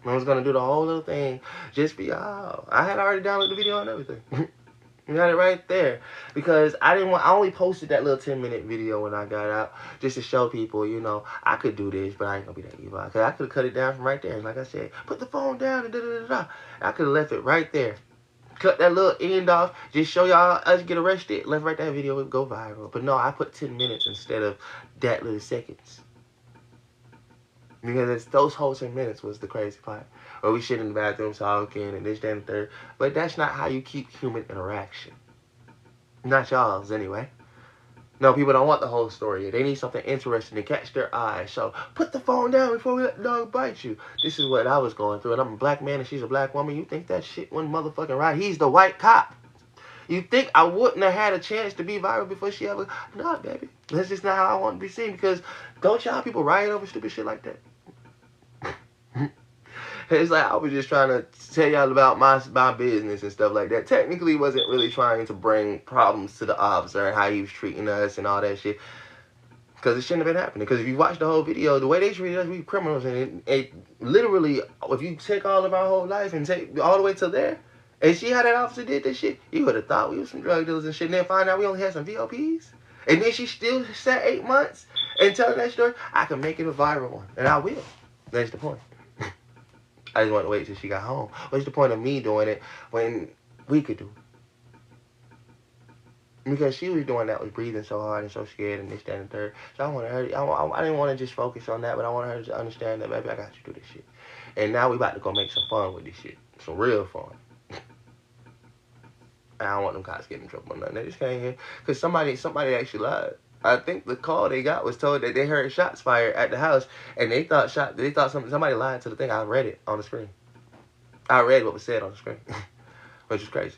I was going to do the whole little thing just for y'all. I had already downloaded the video and everything. You got it right there. Because I only posted that little 10-minute video when I got out. Just to show people, you know, I could do this, but I ain't going to be that evil. Because I could have cut it down from right there. Like I said, put the phone down and da-da-da-da. I could have left it right there. Cut that little end off. Just show y'all us get arrested. Left right that video would go viral. But no, I put 10 minutes instead of that little seconds. Because those whole 10 minutes was the crazy part. Or we shit in the bathroom talking and this, that, and the third. But that's not how you keep human interaction. Not y'all's anyway. No, people don't want the whole story. They need something interesting to catch their eye. So put the phone down before we let the dog bite you. This is what I was going through. And I'm a black man and she's a black woman. You think that shit wasn't motherfucking right? He's the white cop. You think I wouldn't have had a chance to be viral before she ever... Nah, baby. That's just not how I want to be seen. Because don't y'all people riot over stupid shit like that? It's like I was just trying to tell y'all about my business and stuff like that. Technically, wasn't really trying to bring problems to the officer and how he was treating us and all that shit. Because it shouldn't have been happening. Because if you watch the whole video, the way they treated us, we criminals. And it literally, if you take all of our whole life and take all the way to there, and see how that officer did this shit, you would have thought we was some drug dealers and shit. And then find out we only had some VOPs. And then she still sat 8 months and telling that story. I can make it a viral one. And I will. That's the point. I just want to wait till she got home. What's the point of me doing it when we could do it? Because she was doing that, was breathing so hard and so scared and this, that, and the third. So I wanted her, I didn't want to just focus on that, but I wanted her to understand that, baby, I got you to do this shit. And now we about to go make some fun with this shit. Some real fun. I don't want them cops getting in trouble or nothing. They just came here because somebody actually lied. I think the call they got was told that they heard shots fired at the house, and they thought somebody lied to the thing. I read it on the screen. I read what was said on the screen, which is crazy.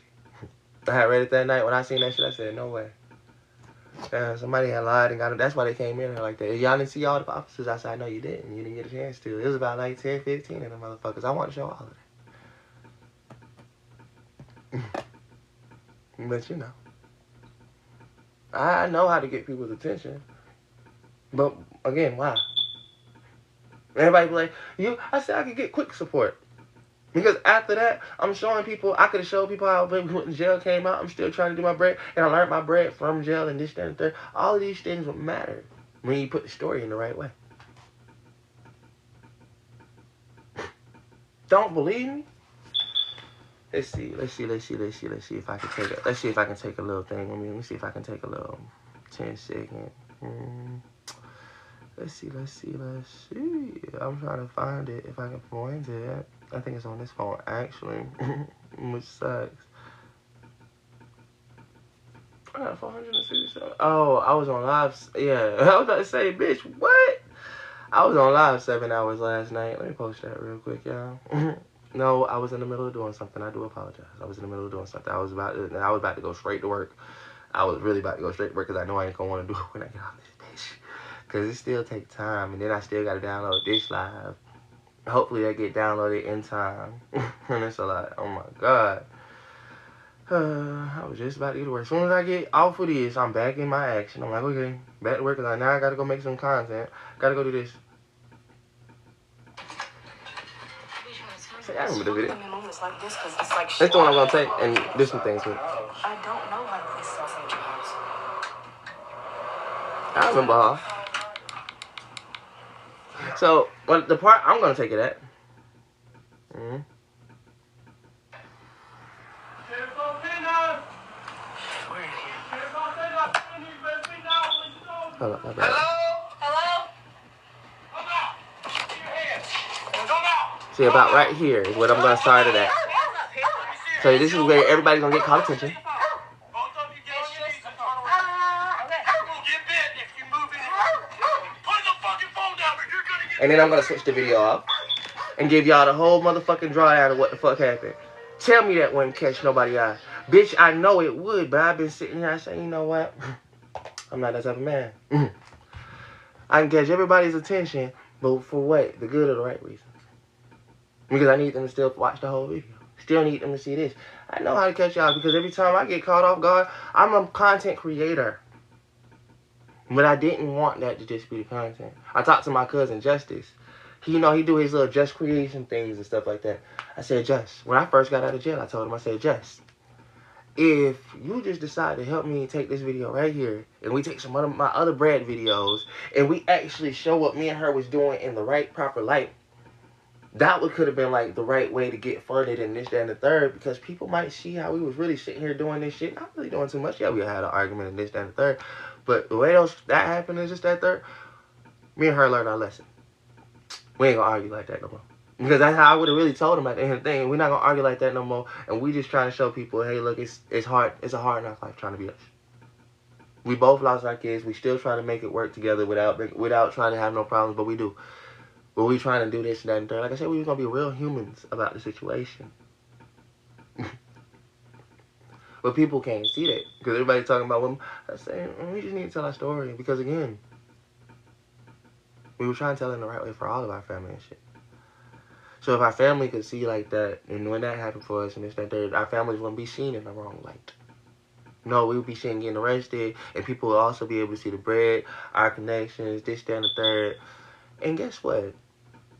I had read it that night. When I seen that shit, I said, no way. Somebody had lied and got it. That's why they came in here like that. Y'all didn't see all the officers outside. No, you didn't. You didn't get a chance to. It was about like 10, 15 of them motherfuckers. I want to show all of that. But you know. I know how to get people's attention. But again, why? Everybody be like, I said I could get quick support. Because after that, I'm showing people, I could have showed people how when jail came out, I'm still trying to do my bread. And I learned my bread from jail and this, that, and third. All of these things would matter when you put the story in the right way. Don't believe me? Let's see if I can take it. Let's see if I can take a little thing. Let me see if I can take a little 10-second. Let's see. I'm trying to find it if I can find it. I think it's on this phone actually, which sucks. I got 467. Oh, I was on live. Yeah, I was about to say, bitch, what? I was on live 7 hours last night. Let me post that real quick, y'all. No, I was in the middle of doing something. I do apologize. I was in the middle of doing something. I was about to go straight to work. I was really about to go straight to work because I know I ain't gonna want to do it when I get off this bitch. Because it still takes time, and then I still got to download this live. Hopefully, I get downloaded in time. And it's a lot. Oh my god. I was just about to get to work. As soon as I get off of this, I'm back in my action. I'm like, okay, back to work because now I got to go make some content. Got to go do this. I remember the video. That's the one I'm gonna take and do some things with. I don't know like this sausage house. I remember her. So, but the part I'm gonna take it at. We're in here. Hold up, my bad. See, about right here is what I'm gonna start it at. So this is where everybody's gonna get caught attention. And then I'm gonna switch the video off and give y'all the whole motherfucking drawdown of what the fuck happened. Tell me that wouldn't catch nobody eye. Bitch, I know it would, but I've been sitting here saying, you know what? I'm not that type of man. I can catch everybody's attention, but for what? The good or the right reason. Because I need them to still watch the whole video. Still need them to see this. I know how to catch y'all because every time I get caught off guard, I'm a content creator. But I didn't want that to just be the content. I talked to my cousin, Justice. He do his little Just creation things and stuff like that. I said, Just, when I first got out of jail, I told him, I said, Just, if you just decide to help me take this video right here, and we take some of my other Brad videos, and we actually show what me and her was doing in the right, proper light, that could have been like the right way to get funded and this, that, and the third, because people might see how we was really sitting here doing this shit, not really doing too much. Yeah, we had an argument and this, that, and the third, but the way that happened is just that third, me and her learned our lesson. We ain't gonna argue like that no more. Because that's how I would have really told him at the end of the thing. We're not gonna argue like that no more, and we just trying to show people, hey, look, it's hard. It's a hard enough life trying to be us. We both lost our kids. We still trying to make it work together without trying to have no problems, but we do. But we trying to do this and that and third. Like I said, we was gonna be real humans about the situation. But people can't see that because everybody's talking about women. I say we just need to tell our story because again, we were trying to tell it in the right way for all of our family and shit. So if our family could see like that, and when that happened for us, and this, that, third, our families wouldn't be seen in the wrong light. No, we would be seen getting arrested, and people would also be able to see the bread, our connections, this, that, and the third. And guess what?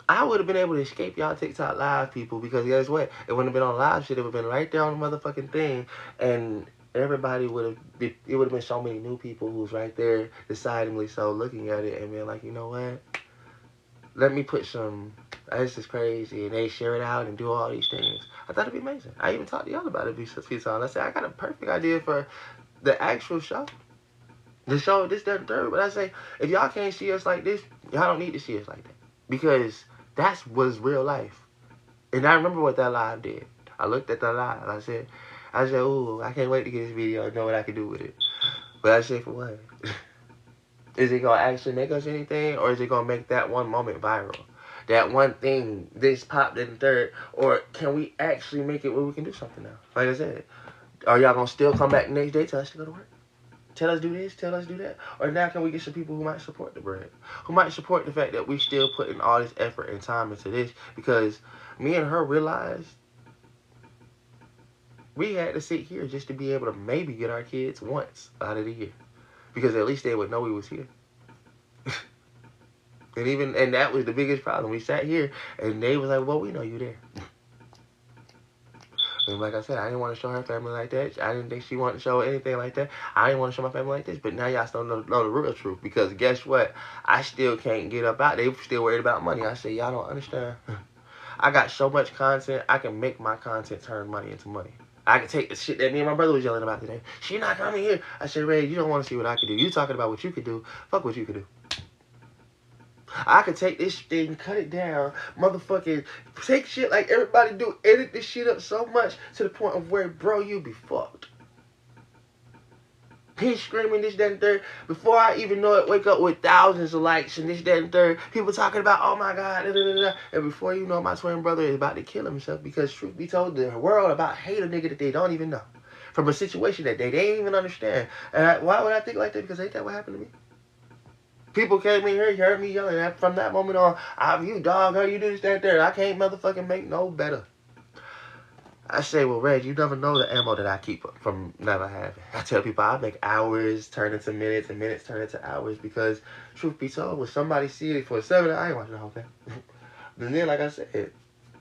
I would have been able to escape y'all TikTok live people, because guess what? It wouldn't have been on live shit. It would have been right there on the motherfucking thing, and everybody would have been, it would have been so many new people who was right there, decidedly so, looking at it and being like, you know what? Let me put some, this is crazy, and they share it out and do all these things. I thought it'd be amazing. I even talked to y'all about it a few times. I said, I got a perfect idea for the actual show. The show, this, that, and third. But I say, if y'all can't see us like this, y'all don't need to see us like that. Because that was real life. And I remember what that live did. I looked at that live. I said, ooh, I can't wait to get this video and know what I can do with it. But I said, for what? Is it going to actually make us anything? Or is it going to make that one moment viral? That one thing, this popped in the third? Or can we actually make it where we can do something now? Like I said, are y'all going to still come back the next day, tell us to go to work? Tell us do this, tell us do that? Or now can we get some people who might support the bread? Who might support the fact that we still putting all this effort and time into this? Because me and her realized we had to sit here just to be able to maybe get our kids once out of the year. Because at least they would know we was here. and that was the biggest problem. We sat here and they was like, well, we know you there. And like I said, I didn't want to show her family like that. I didn't think she wanted to show anything like that. I didn't want to show my family like this. But now y'all still know the real truth. Because guess what? I still can't get up out. They still worried about money. I said, y'all don't understand. I got so much content, I can make my content turn money into money. I can take the shit that me and my brother was yelling about today. She not coming here. I said, Ray, you don't want to see what I can do. You talking about what you could do. Fuck what you could do. I could take this thing, cut it down, motherfucking take shit like everybody do, edit this shit up so much to the point of where, bro, you be fucked. He's screaming this, that, and third. Before I even know it, wake up with thousands of likes and this, that, and third. People talking about, oh my God, da, da, da, da. And before you know, my twin brother is about to kill himself because truth be told, the world about hate a nigga that they don't even know. From a situation that they ain't even understand. And why would I think like that? Because ain't that what happened to me? People came in here, you heard me yelling. From that moment on, you dog, how you do this, that, there. I can't motherfucking make no better. I say, well, Reg, you never know the ammo that I keep from never having. I tell people I make hours turn into minutes and minutes turn into hours because, truth be told, when somebody see it for 7 hours, I ain't watching the whole thing. And then, like I said,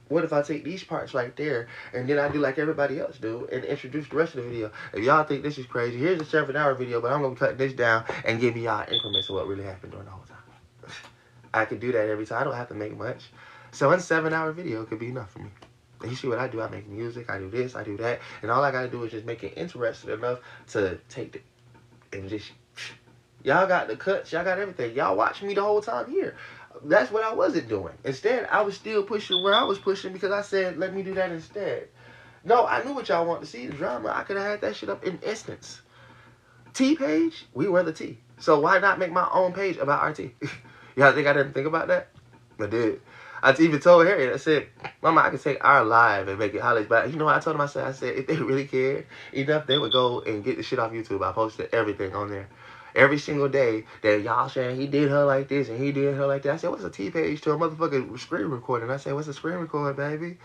what if I take these parts right there and then I do like everybody else do and introduce the rest of the video? If y'all think this is crazy, here's a 7-hour video, but I'm going to cut this down and give y'all increments of what really happened during the whole time. I could do that every time. I don't have to make much. So, one 7-hour video could be enough for me. You see what I do? I make music, I do this, I do that. And all I got to do is just make it interesting enough to take it and just... Y'all got the cuts, y'all got everything. Y'all watched me the whole time here. That's what I wasn't doing. Instead, I was still pushing where I was pushing because I said, let me do that instead. No, I knew what y'all want to see, the drama. I could have had that shit up in instance. T page, we were the T. So why not make my own page about our T? Y'all think I didn't think about that? I did. I even told Harriet, I said, Mama, I can take our live and make it highlights. But you know what I told him? I said, if they really cared enough, they would go and get the shit off YouTube. I posted everything on there. Every single day that y'all saying he did her like this and he did her like that. I said, what's a T page to a motherfucking screen recording? I said, what's a screen record, baby?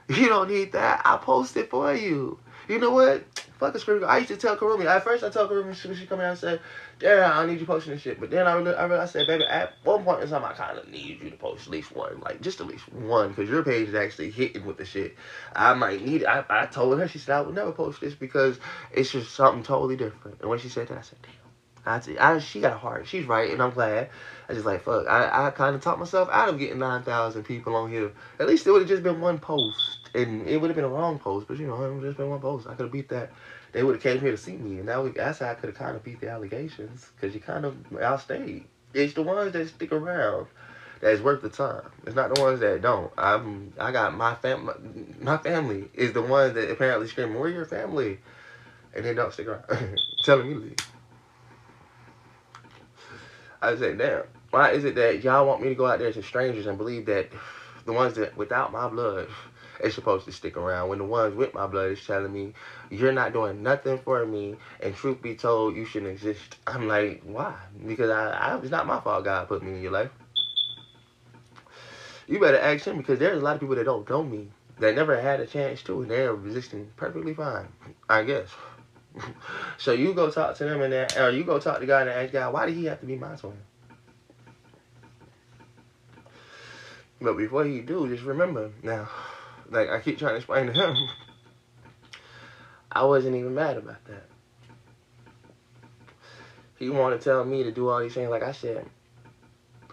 You don't need that. I post it for you. You know what? Fuck a screen record. I used to tell Karumi. At first, I told Karumi when she come out and said, "Damn, I need you posting this shit." But then I realized, I said, baby, at one point in time, I kind of need you to post at least one. Like, just at least one. Because your page is actually hitting with the shit. I might need it. I told her, she said, I would never post this because it's just something totally different. And when she said that, I said, damn. She got a heart. She's right, and I'm glad. I just like, fuck. I kind of talked myself out of getting 9,000 people on here. At least it would have just been one post. And it would have been a wrong post, but you know, it would have just been one post. I could have beat that. They would have came here to see me, and that's how I could have kind of beat the allegations, because you kind of outstayed. It's the ones that stick around that's worth the time. It's not the ones that don't. I got my family. My family is the ones that apparently screaming, "Where's your family?" And they don't stick around, telling me to leave. I say, damn, why is it that y'all want me to go out there to strangers and believe that the ones that without my blood is supposed to stick around when the ones with my blood is telling me you're not doing nothing for me and truth be told you shouldn't exist? I'm like, why? Because it's not my fault God put me in your life. You better ask him because there's a lot of people that don't know me that never had a chance to, and they're resisting perfectly fine, I guess. So you go talk to them or you go talk to God and ask God, why did he have to be my twin? But before you do, just remember now, like I keep trying to explain to him, I wasn't even mad about that. He wanted to tell me to do all these things. Like I said,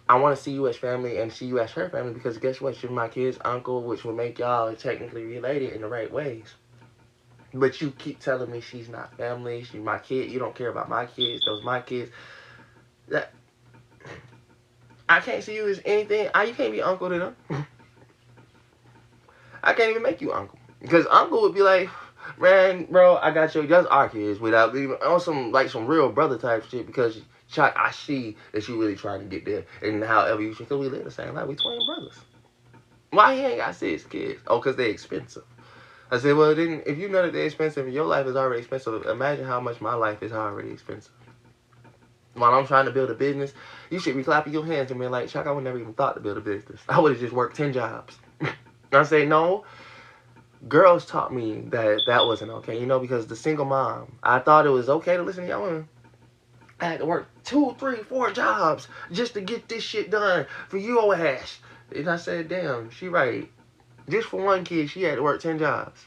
I want to see you as family and see you as her family because guess what? You're my kid's uncle, which will make y'all technically related in the right ways. But you keep telling me she's not family, she's my kid, you don't care about my kids, those my kids. That I can't see you as anything. You can't be uncle to them. I can't even make you uncle. Because uncle would be like, man, bro, I got you. That's our kids without even on some real brother type shit because I see that you really trying to get there. And however you should, because we live the same life. We twin brothers. Why he ain't got 6 kids? Oh, because they expensive. I said, well, then, if you know that they're expensive and your life is already expensive, imagine how much my life is already expensive. While I'm trying to build a business, you should be clapping your hands and being like, Chuck, I would never even thought to build a business. I would have just worked 10 jobs. I say, no. Girls taught me that that wasn't okay, you know, because the single mom, I thought it was okay to listen to y'all women. I had to work 2, 3, 4 jobs just to get this shit done for your ass. And I said, damn, she right. Just for one kid, she had to work 10 jobs.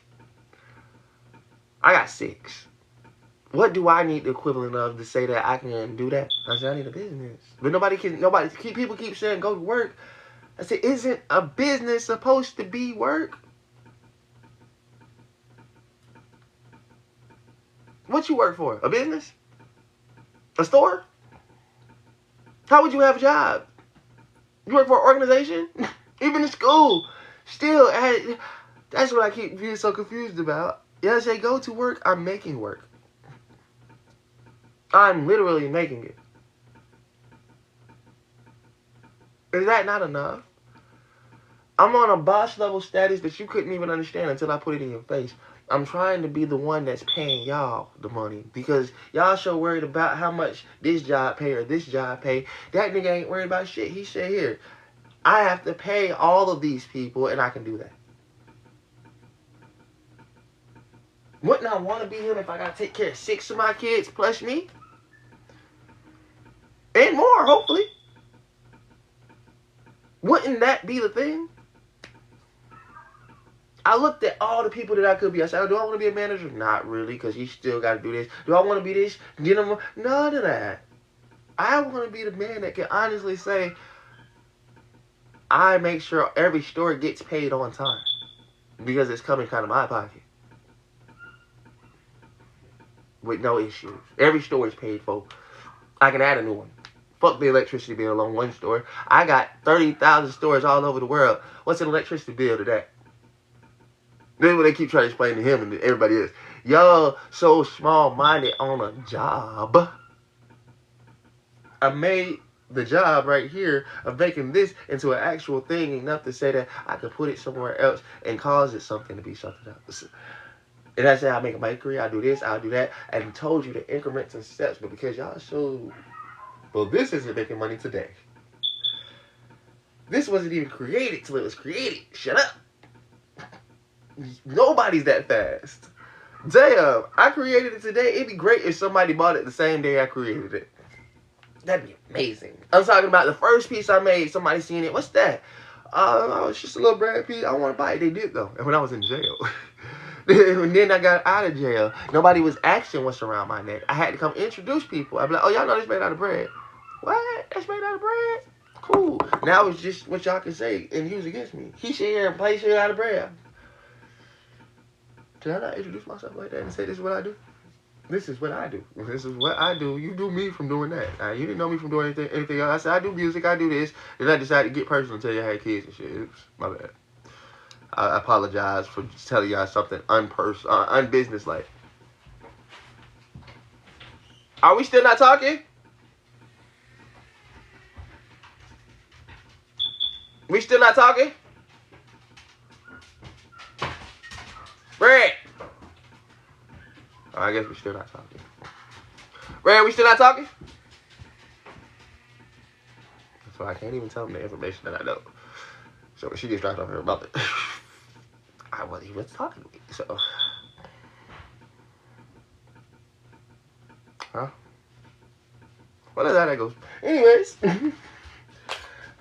I got 6. What do I need the equivalent of to say that I can do that? I said, I need a business. But people keep saying go to work. I said, isn't a business supposed to be work? What you work for? A business? A store? How would you have a job? You work for an organization? Even in school. Still, that's what I keep being so confused about. Yeah, I say go to work, I'm making work. I'm literally making it. Is that not enough? I'm on a boss level status that you couldn't even understand until I put it in your face. I'm trying to be the one that's paying y'all the money because y'all so worried about how much this job pay or this job pay. That nigga ain't worried about shit. He said, here, I have to pay all of these people and I can do that. Wouldn't I want to be him if I got to take care of 6 of my kids plus me? And more, hopefully. Wouldn't that be the thing? I looked at all the people that I could be. I said, do I want to be a manager? Not really, because you still got to do this. Do I want to be this? Get them? None of that. I want to be the man that can honestly say, I make sure every store gets paid on time. Because it's coming kind of my pocket. With no issues. Every store is paid for. I can add a new one. Fuck the electricity bill on one store. I got 30,000 stores all over the world. What's an electricity bill to that? Then when they keep trying to explain to him and everybody else, y'all so small-minded on a job. I made the job right here of making this into an actual thing enough to say that I could put it somewhere else and cause it something to be something else. And I say I make a bakery, I do this, I'll do that, and told you the increments and steps, but because y'all so, well, this isn't making money today. This wasn't even created till it was created. Shut up. Nobody's that fast. Damn, I created it today. It'd be great if somebody bought it the same day I created it. That'd be amazing. I'm talking about the first piece I made. Somebody seen it. What's that? It's just a little bread piece. I don't want to buy it. They did though. And when I was in jail. And then I got out of jail. Nobody was asking what's around my neck. I had to come introduce people. I'd be like, oh, y'all know this made out of bread. What? That's made out of bread? Cool. Now it's just what y'all can say and use against me. He sit here and play shit out of bread. Did I not introduce myself like that and say this is what I do? This is what I do. This is what I do. You do me from doing that. You didn't know me from doing anything else. I said, I do music, I do this. Then I decided to get personal and tell you I had kids and shit. Oops, my bad. I apologize for just telling y'all something unbusinesslike. Are we still not talking? We still not talking? Red. Oh, I guess we're still not talking. Red, we still not talking? So I can't even tell them the information that I know. So when she gets dropped off her mother, I wasn't even talking to me. So, huh? Well, that's how that goes. Anyways,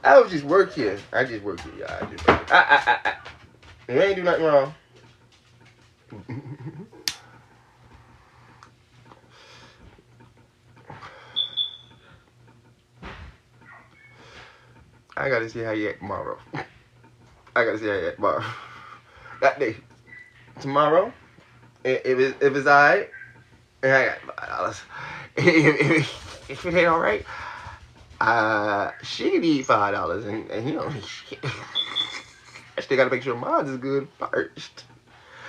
I was just work here. I just work here, y'all. I just work here. You ain't do nothing wrong. I gotta see how you act tomorrow. I gotta see how you act tomorrow. That day. Tomorrow, if it's alright, and I got $5. If it ain't alright, she need $5, and you know, I still gotta make sure mine is good first.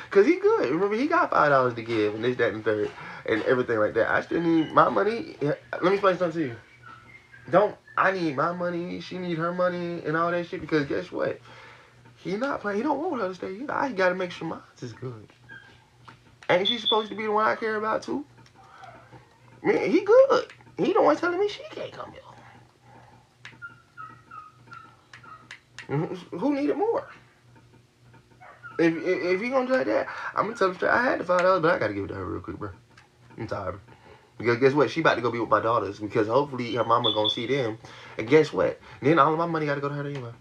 Cause he good. Remember, he got $5 to give, and this, that, and third, and everything like that. I still need my money. Let me explain something to you. I need my money, she need her money, and all that shit, because guess what? He not playing. He don't want her to stay here. I gotta make sure mine is good. Ain't she supposed to be the one I care about too? Man, he good. He the one telling me she can't come here. Who needed more? If he gonna do like that, I'm gonna tell him straight. I had the $5, but I gotta give it to her real quick, bro. I'm tired. Because guess what? She about to go be with my daughters, because hopefully her mama gonna see them. And guess what? Then all of my money gotta go to her anyway.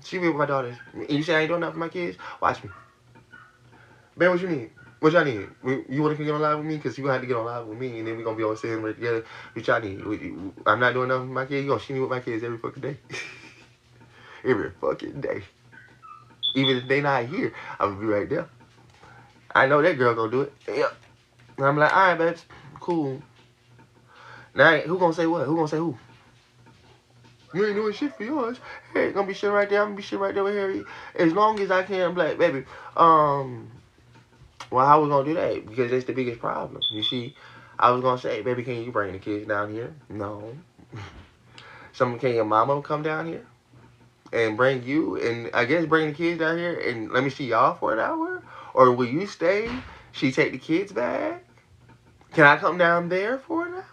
She be with my daughters. And you say I ain't doing nothing for my kids? Watch me. Ben, what you need? What y'all need? You wanna come get on live with me? Because you gonna have to get on live with me, and then we gonna be on sitting right together. What y'all need? I'm not doing nothing for my kids. You gonna see me with my kids every fucking day. Every fucking day. Even if they not here, I'm gonna be right there. I know that girl gonna do it. Yep. And I'm like, alright, babes. Cool. Now, who gonna say what? Who gonna say who? You ain't doing shit for yours. Hey, gonna be shit right there. I'm gonna be shit right there with Harry. As long as I can, I'm like, baby, well, how we gonna do that? Because that's the biggest problem. You see, I was gonna say, baby, can you bring the kids down here? No. Can your mama come down here and bring you, and I guess bring the kids down here and let me see y'all for an hour? Or will you stay? She take the kids back? Can I come down there for an hour?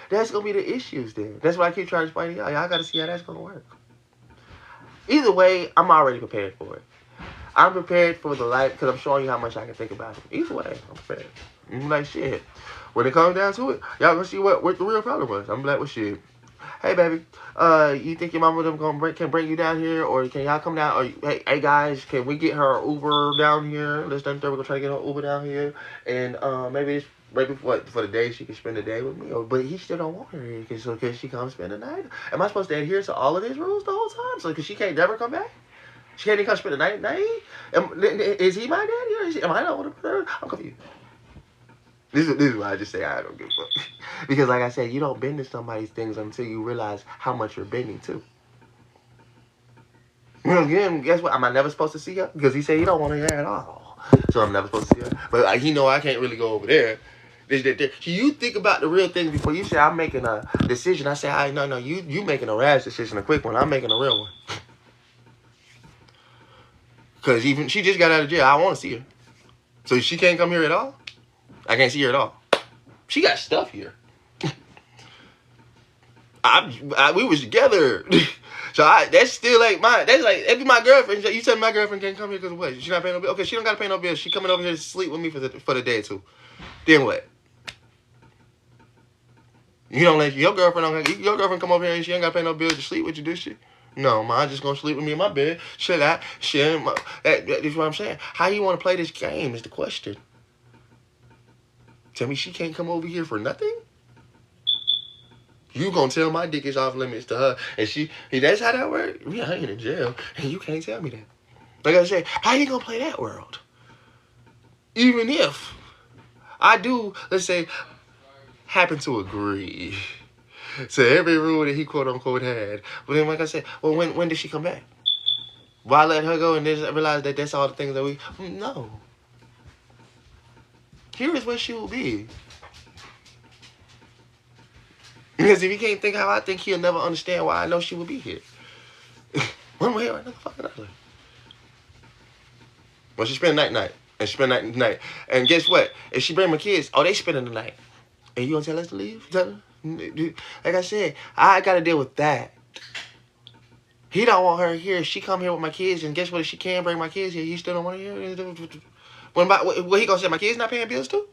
That's gonna be the issues then. That's why I keep trying to explain to y'all. Y'all gotta see how that's gonna work. Either way, I'm already prepared for it. I'm prepared for the life, because I'm showing you how much I can think about it. Either way, I'm prepared. I'm like, shit. When it comes down to it, y'all gonna see what the real problem was. I'm like, well, shit. Hey, baby, you think your mama can bring you down here, or can y'all come down? Or hey, guys, can we get her Uber down here? Let's done. We're gonna try to get her Uber down here, and maybe for the day she can spend the day with me. But he still don't want her here, because she come spend the night. Am I supposed to adhere to all of his rules the whole time? So because she can't never come back? She can't even come spend the night at night? Is he my daddy, or is he, am I not one of her? I'm confused. This is why I just say I don't give a fuck. Because like I said, you don't bend to somebody's things until you realize how much you're bending to. Well, again, guess what? Am I never supposed to see her? Because he said he don't want her here at all. So I'm never supposed to see her. But he know I can't really go over there. So you think about the real thing before you say I'm making a decision. I say, no, you making a rash decision, a quick one. I'm making a real one. Because even she just got out of jail. I want to see her. So she can't come here at all? I can't see her at all. She got stuff here. We was together. So that's still like that's like, if my girlfriend, you said my girlfriend can't come here because of what? She not paying no bill? Okay, she don't got to pay no bills. She coming over here to sleep with me for the day or two. Then what? You don't let your girlfriend come over here and she ain't got to pay no bills to sleep with you, do she? No, ma, just gonna sleep with me in my bed. Shit out. That's what I'm saying. How you want to play this game is the question. Tell me she can't come over here for nothing? You gonna tell my dick is off limits to her, and that's how that works? We ain't in jail, and you can't tell me that. Like I said, how you gonna play that world? Even if I do, let's say, happen to agree to every rule that he quote unquote had. But then, like I said, well, when did she come back? Why let her go and then realize that that's all the things that we... No. Here is where she will be. Because if he can't think how I think, he'll never understand why I know she will be here. One way or another fucking other. Well, she spend night. And she spend night. And guess what? If she bring my kids, they spending the night. And you gonna tell us to leave? Like I said, I gotta deal with that. He don't want her here. She come here with my kids, and guess what? If she can bring my kids here, he still don't want her here. What he gonna say? My kids not paying bills too?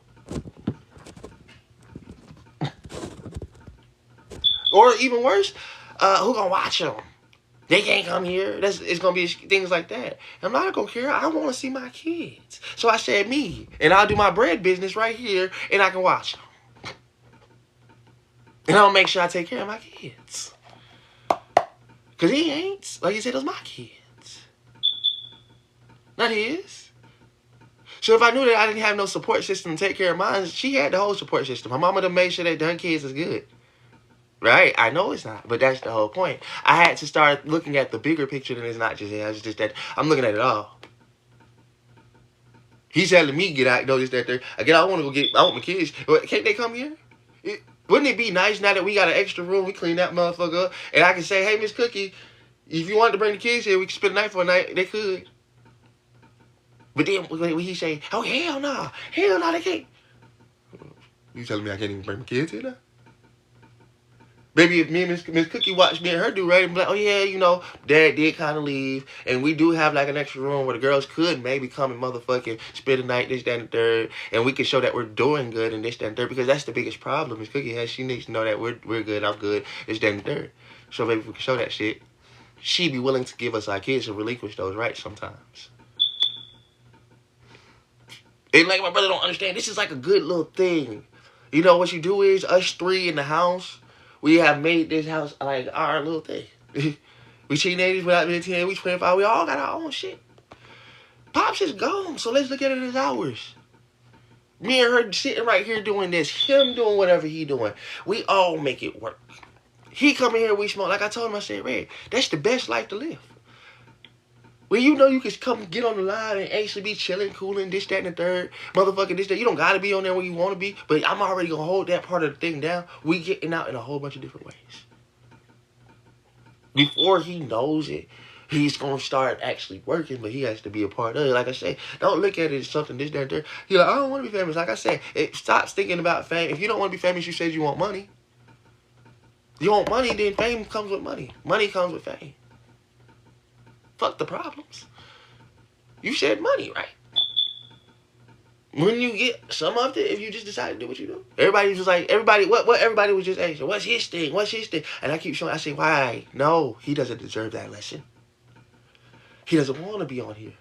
Or even worse, who gonna watch them? They can't come here. It's gonna be things like that. I'm not gonna care. I want to see my kids. So I said me, and I'll do my bread business right here, and I can watch them. And I'll make sure I take care of my kids. Cause he ain't, like you said, those my kids, not his. So if I knew that I didn't have no support system to take care of mine, she had the whole support system. My mama done made sure that her kids is good. Right? I know it's not, but that's the whole point. I had to start looking at the bigger picture than it's not just here. It's just that I'm looking at it all. He's telling me get out, this, that, there. Again, I want my kids. Can't they come here? Wouldn't it be nice now that we got an extra room, we clean that motherfucker up, and I can say, hey, Miss Cookie, if you wanted to bring the kids here, we can spend the night for a night. They could. But then when he say, oh, hell no. Hell no, they can't. You telling me I can't even bring my kids here now? Maybe if me and Miss Cookie watch me and her do right and be like, oh yeah, you know, Dad did kind of leave, and we do have like an extra room where the girls could maybe come and motherfucking spend the night, this, that, and the third, and we can show that we're doing good and this, that, and third, because that's the biggest problem Miss Cookie has. She needs to know that we're good, I'm good, this, that, and the third. So maybe if we can show that shit, she'd be willing to give us our kids and relinquish those rights sometimes. And like my brother don't understand, this is like a good little thing. You know what you do is, us three in the house, we have made this house like our little thing. We teenagers without being 10, we 25, we all got our own shit. Pops is gone, so let's look at it as ours. Me and her sitting right here doing this, him doing whatever he doing. We all make it work. He come in here, we smoke. Like I told him, I said, Red, that's the best life to live. Well, you know you can come get on the line and actually be chilling, cooling, this, that, and the third. Motherfucking this, that. You don't got to be on there where you want to be. But I'm already going to hold that part of the thing down. We getting out in a whole bunch of different ways. Before he knows it, he's going to start actually working, but he has to be a part of it. Like I say, don't look at it as something this, that, and third. You're like, I don't want to be famous. Like I said, it stops thinking about fame. If you don't want to be famous, you said you want money. You want money, then fame comes with money. Money comes with fame. Fuck the problems. You said money, right? When you get some of it, if you just decide to do what you do. Everybody was just like, what everybody was just asking, what's his thing? What's his thing? And I keep showing, I say, why? No, he doesn't deserve that lesson. He doesn't want to be on here.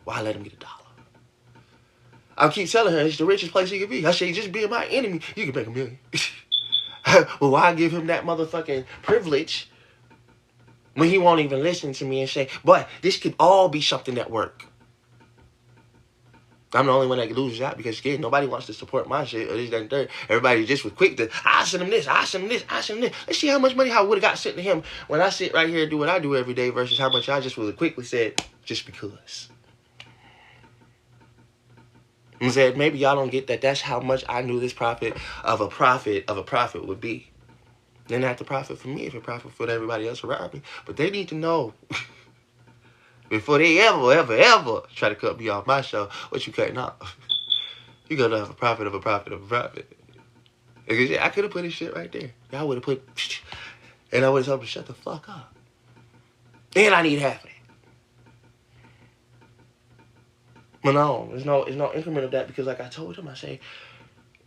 Why let him get $1? I'll keep telling her it's the richest place he could be. I say, just being my enemy, you can make $1 million. Well, why give him that motherfucking privilege when he won't even listen to me and say, boy, this could all be something that work. I'm the only one that loses out because, again, nobody wants to support my shit or this, that, and third. Everybody just was quick to, I send him this, I send him this, I send him this. Let's see how much money I would have got sent to him when I sit right here and do what I do every day versus how much I just would have quickly said, just because. And said, maybe y'all don't get that. That's how much I knew this profit of a profit would be. Then not the profit for me, if it profit for everybody else around me. But they need to know before they ever try to cut me off my show, what you cutting off. You gotta have a profit of a profit of a profit. Because I could have put this shit right there. Y'all would have put, and I would have told them to shut the fuck up. And I need half of it. But no, there's no increment of that because like I told him, I say,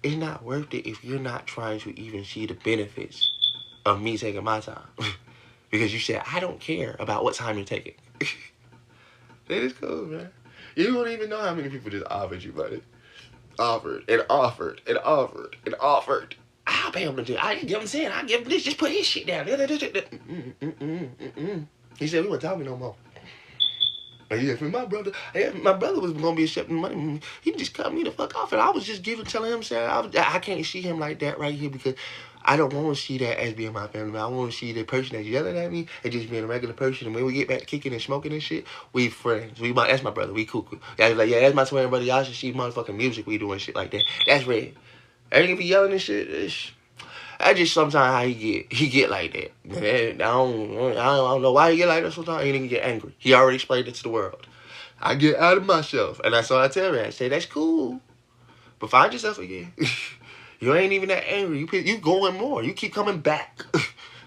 it's not worth it if you're not trying to even see the benefits of me taking my time. Because you said, I don't care about what time you're taking. That is cool, man. You don't even know how many people just offered you money. Offered and offered and offered and offered. I'll pay him to do it. I get what I'm saying. I give him this. Just put his shit down. He said, we won't talk me no more. Yeah, my brother was gonna be accepting money. He just cut me the fuck off, and I was just telling him, saying, I can't see him like that right here because I don't want to see that as being my family. I want to see the person that's yelling at me and just being a regular person. And when we get back kicking and smoking and shit, we friends. That's my brother. We cool. Yeah, like, yeah, that's my twin brother. Y'all should see motherfucking music we doing shit like that. That's Red. Everything be yelling and shit. That's just sometimes how he get like that. I don't know why he get like that sometimes. He didn't get angry. He already explained it to the world. I get out of myself. And that's all I tell her. I say, that's cool. But find yourself again. You ain't even that angry. You going more. You keep coming back.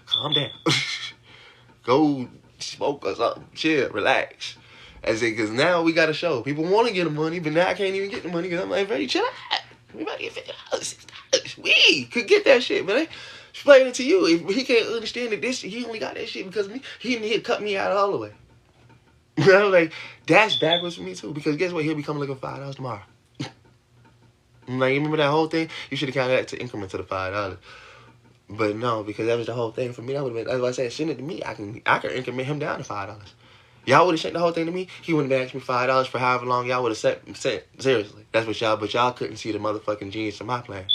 Calm down. Go smoke or something. Chill, relax. I said, because now we got a show. People want to get the money, but now I can't even get the money because I'm like, ready, chill out. We about to get $50, $6. We could get that shit, but I explain it to you. If he can't understand that he only got that shit because of me, he'd cut me out all the way. I was like, that's backwards for me too, because guess what? He'll be coming looking for $5 tomorrow. I'm like, you remember that whole thing? You should have counted that to increment to the $5. But no, because that was the whole thing for me. That would have been, as I said, send it to me. I can increment him down to $5. Y'all would have sent the whole thing to me. He wouldn't have asked me $5 for however long y'all would have said. Seriously, that's what y'all. But y'all couldn't see the motherfucking genius of my plan.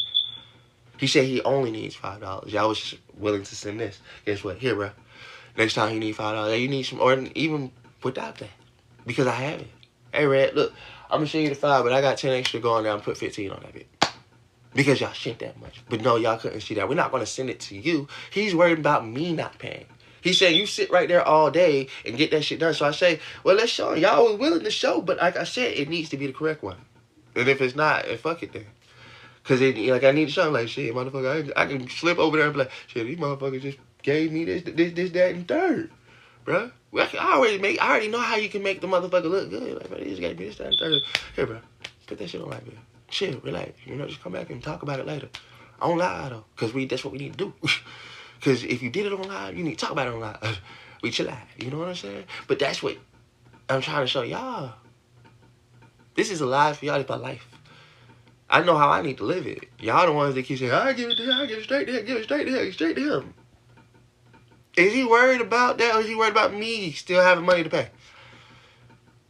He said he only needs $5. Y'all was just willing to send this. Guess what? Here, bro. Next time you need $5, you need some, or even without that, because I have it. Hey, Red, look, I'm gonna show you the 5, but I got 10 extra going down and put 15 on that bit. Because y'all shit that much. But no, y'all couldn't see that. We're not gonna send it to you. He's worried about me not paying. He said, you sit right there all day and get that shit done. So I say, well, let's show him. Y'all was willing to show, but like I said, it needs to be the correct one. And if it's not, fuck it then. Because like I need to show him, like, shit, motherfucker, I can slip over there and be like, shit, these motherfuckers just gave me this, that, and third. Bruh. I already know how you can make the motherfucker look good. Like, bro, they just gave me this, that, and third. Here, bro, put that shit on like that. Chill, relax. You know, just come back and talk about it later. On live, though. Because that's what we need to do. Because if you did it on live, you need to talk about it on live. We chill out. You know what I'm saying? But that's what I'm trying to show y'all. This is a live for y'all. It's my life. I know how I need to live it. Y'all the ones that keep saying, I give it to him. I give it straight to him. Give it straight to him. Straight to him. Is he worried about that, or is he worried about me still having money to pay?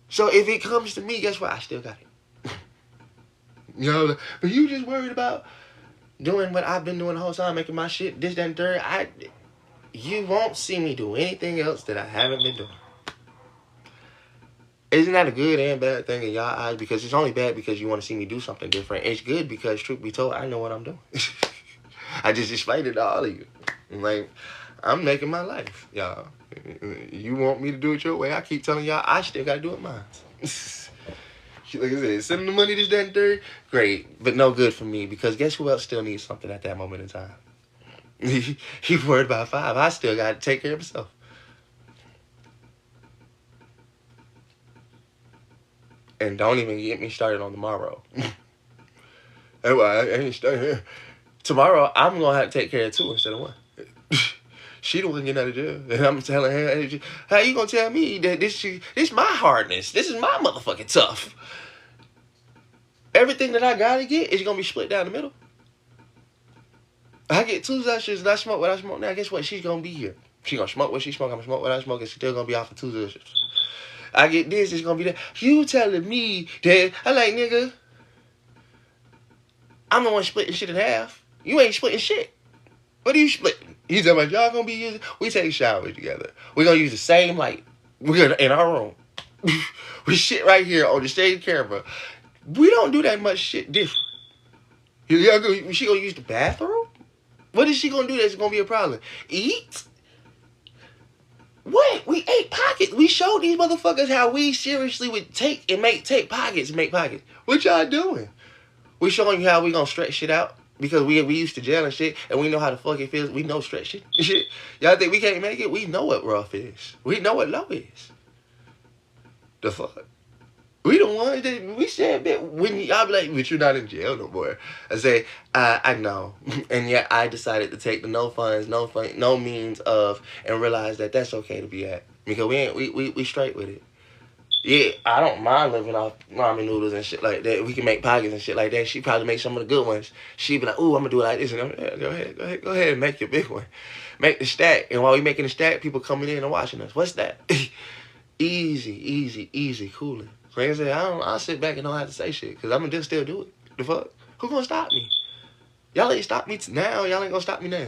So if it comes to me, guess what? I still got it. You know, but you just worried about doing what I've been doing the whole time, making my shit, this, that, and third. You won't see me do anything else that I haven't been doing. Isn't that a good and bad thing in y'all eyes? Because it's only bad because you want to see me do something different. It's good because, truth be told, I know what I'm doing. I just explained it to all of you. Like, I'm making my life, y'all. You want me to do it your way? I keep telling y'all I still got to do it mine. Like I said, send the money, this, that, and third. Great, but no good for me, because guess who else still needs something at that moment in time? He worried about 5. I still got to take care of myself. And don't even get me started on tomorrow. I ain't started here. Tomorrow, I'm going to have to take care of 2 instead of 1. She the one getting out of jail. And I'm telling her, how you going to tell me that this my hardness? This is my motherfucking tough. Everything that I got to get is going to be split down the middle. I get 2 Zeshers and I smoke what I smoke now. Guess what? She's going to be here. She going to smoke what she smoke. I'm going to smoke what I smoke. And she's still going to be off for 2 Zeshers. I get this, it's going to be that. You telling me that, I like, nigga, I'm the one splitting shit in half. You ain't splitting shit. What are you splitting? He's talking about, y'all going to be using, we take showers together. We're going to use the same light. We're in our room. We shit right here on the same camera. We don't do that much shit different. She going to use the bathroom? What is she going to do that's going to be a problem? Eat? What? We ate pockets. We showed these motherfuckers how we seriously would take pockets and make pockets. What y'all doing? We showing you how we gonna stretch shit out. Because we used to jail and shit, and we know how the fuck it feels. We know stretch shit. Y'all think we can't make it? We know what rough is. We know what low is. The fuck? We the ones that, we said, when y'all be like, but you're not in jail no more. I say, I know. And yet I decided to take the no funds, no means of, and realize that that's okay to be at. Because we straight with it. Yeah, I don't mind living off ramen noodles and shit like that. We can make pockets and shit like that. She probably make some of the good ones. She be like, ooh, I'm gonna do it like this. And I'm like, yeah, go ahead and make your big one. Make the stack. And while we making the stack, people coming in and watching us. What's that? Easy, cooling. Like I said, I'll sit back and don't have to say shit, because I'm gonna still do it. The fuck? Who gonna stop me? Y'all ain't stop me now. Y'all ain't gonna stop me now.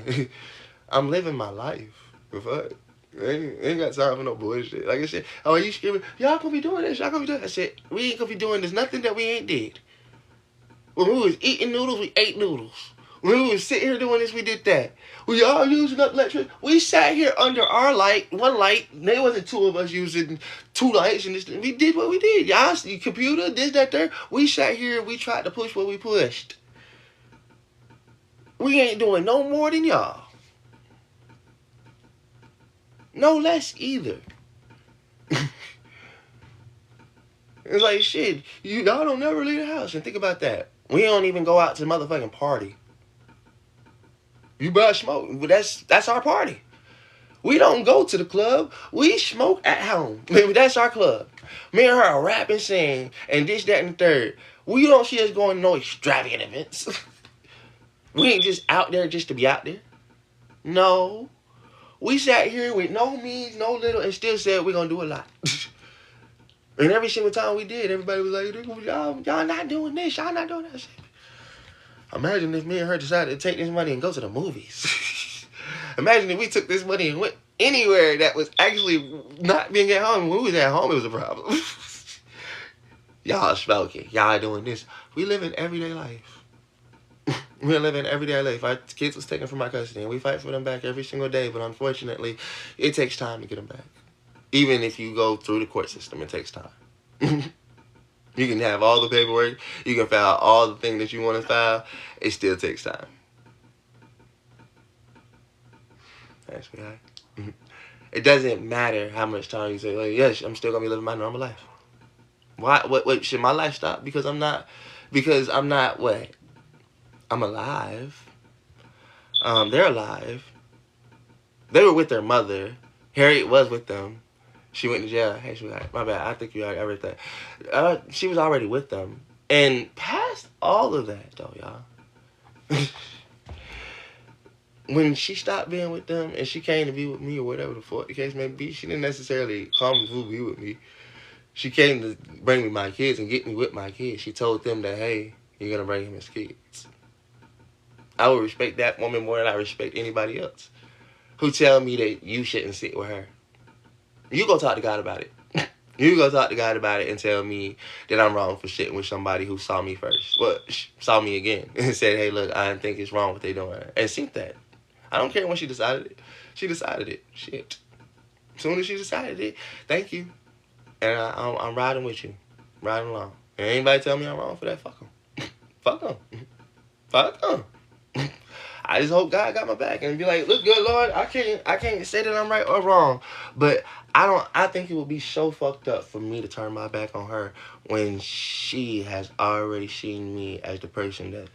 I'm living my life. The fuck? Ain't got time for no bullshit. Like I said, oh, you screaming, y'all gonna be doing this, y'all gonna be doing that. I said, we ain't gonna be doing this. Nothing that we ain't did. When we was eating noodles, we ate noodles. When we was sitting here doing this, we did that. We all using up electricity. We sat here under our light, one light. There wasn't 2 of us using 2 lights. And this, we did what we did. Y'all, computer, this, that, there. We sat here and we tried to push what we pushed. We ain't doing no more than y'all. No less either. It's like, shit, y'all don't never leave the house. And think about that. We don't even go out to the motherfucking party. You buy smoke. Well, that's our party. We don't go to the club. We smoke at home. That's our club. Me and her are rapping, sing, and this, that, and the third. We don't see us going to no extravagant events. We ain't just out there just to be out there. No. We sat here with no means, no little, and still said we're going to do a lot. And every single time we did, everybody was like, y'all not doing this. Y'all not doing that shit. Imagine if me and her decided to take this money and go to the movies. Imagine if we took this money and went anywhere that was actually not being at home. When we was at home, it was a problem. Y'all smoking. Y'all doing this. We live in everyday life. We live in everyday life. Our kids was taken from our custody, and we fight for them back every single day. But unfortunately, it takes time to get them back. Even if you go through the court system, it takes time. You can have all the paperwork. You can file all the things that you want to file. It still takes time. That's right. It doesn't matter how much time you say, like, yes, I'm still going to be living my normal life. Why? What? Should my life stop because I'm not what? I'm alive. They're alive. They were with their mother. Harriet was with them. She went to jail. Hey, sweetheart, my bad. I think you already read that. She was already with them. And past all of that, though, y'all. When she stopped being with them and she came to be with me or whatever the fuck the case may be, she didn't necessarily come to be with me. She came to bring me my kids and get me with my kids. She told them that, hey, you're going to bring him his kids. I would respect that woman more than I respect anybody else who tell me that you shouldn't sit with her. You go talk to God about it. You go talk to God about it and tell me that I'm wrong for sitting with somebody who saw me first. Well, saw me again and said, hey, look, I think it's wrong what they doing. And see that. I don't care when she decided it. She decided it. Shit. As soon as she decided it, thank you. And I'm riding with you. Riding along. And anybody tell me I'm wrong for that, fuck them. Fuck them. Fuck them. I just hope God got my back and be like, look, good Lord, I can't say that I'm right or wrong. But I think it would be so fucked up for me to turn my back on her when she has already seen me as the person that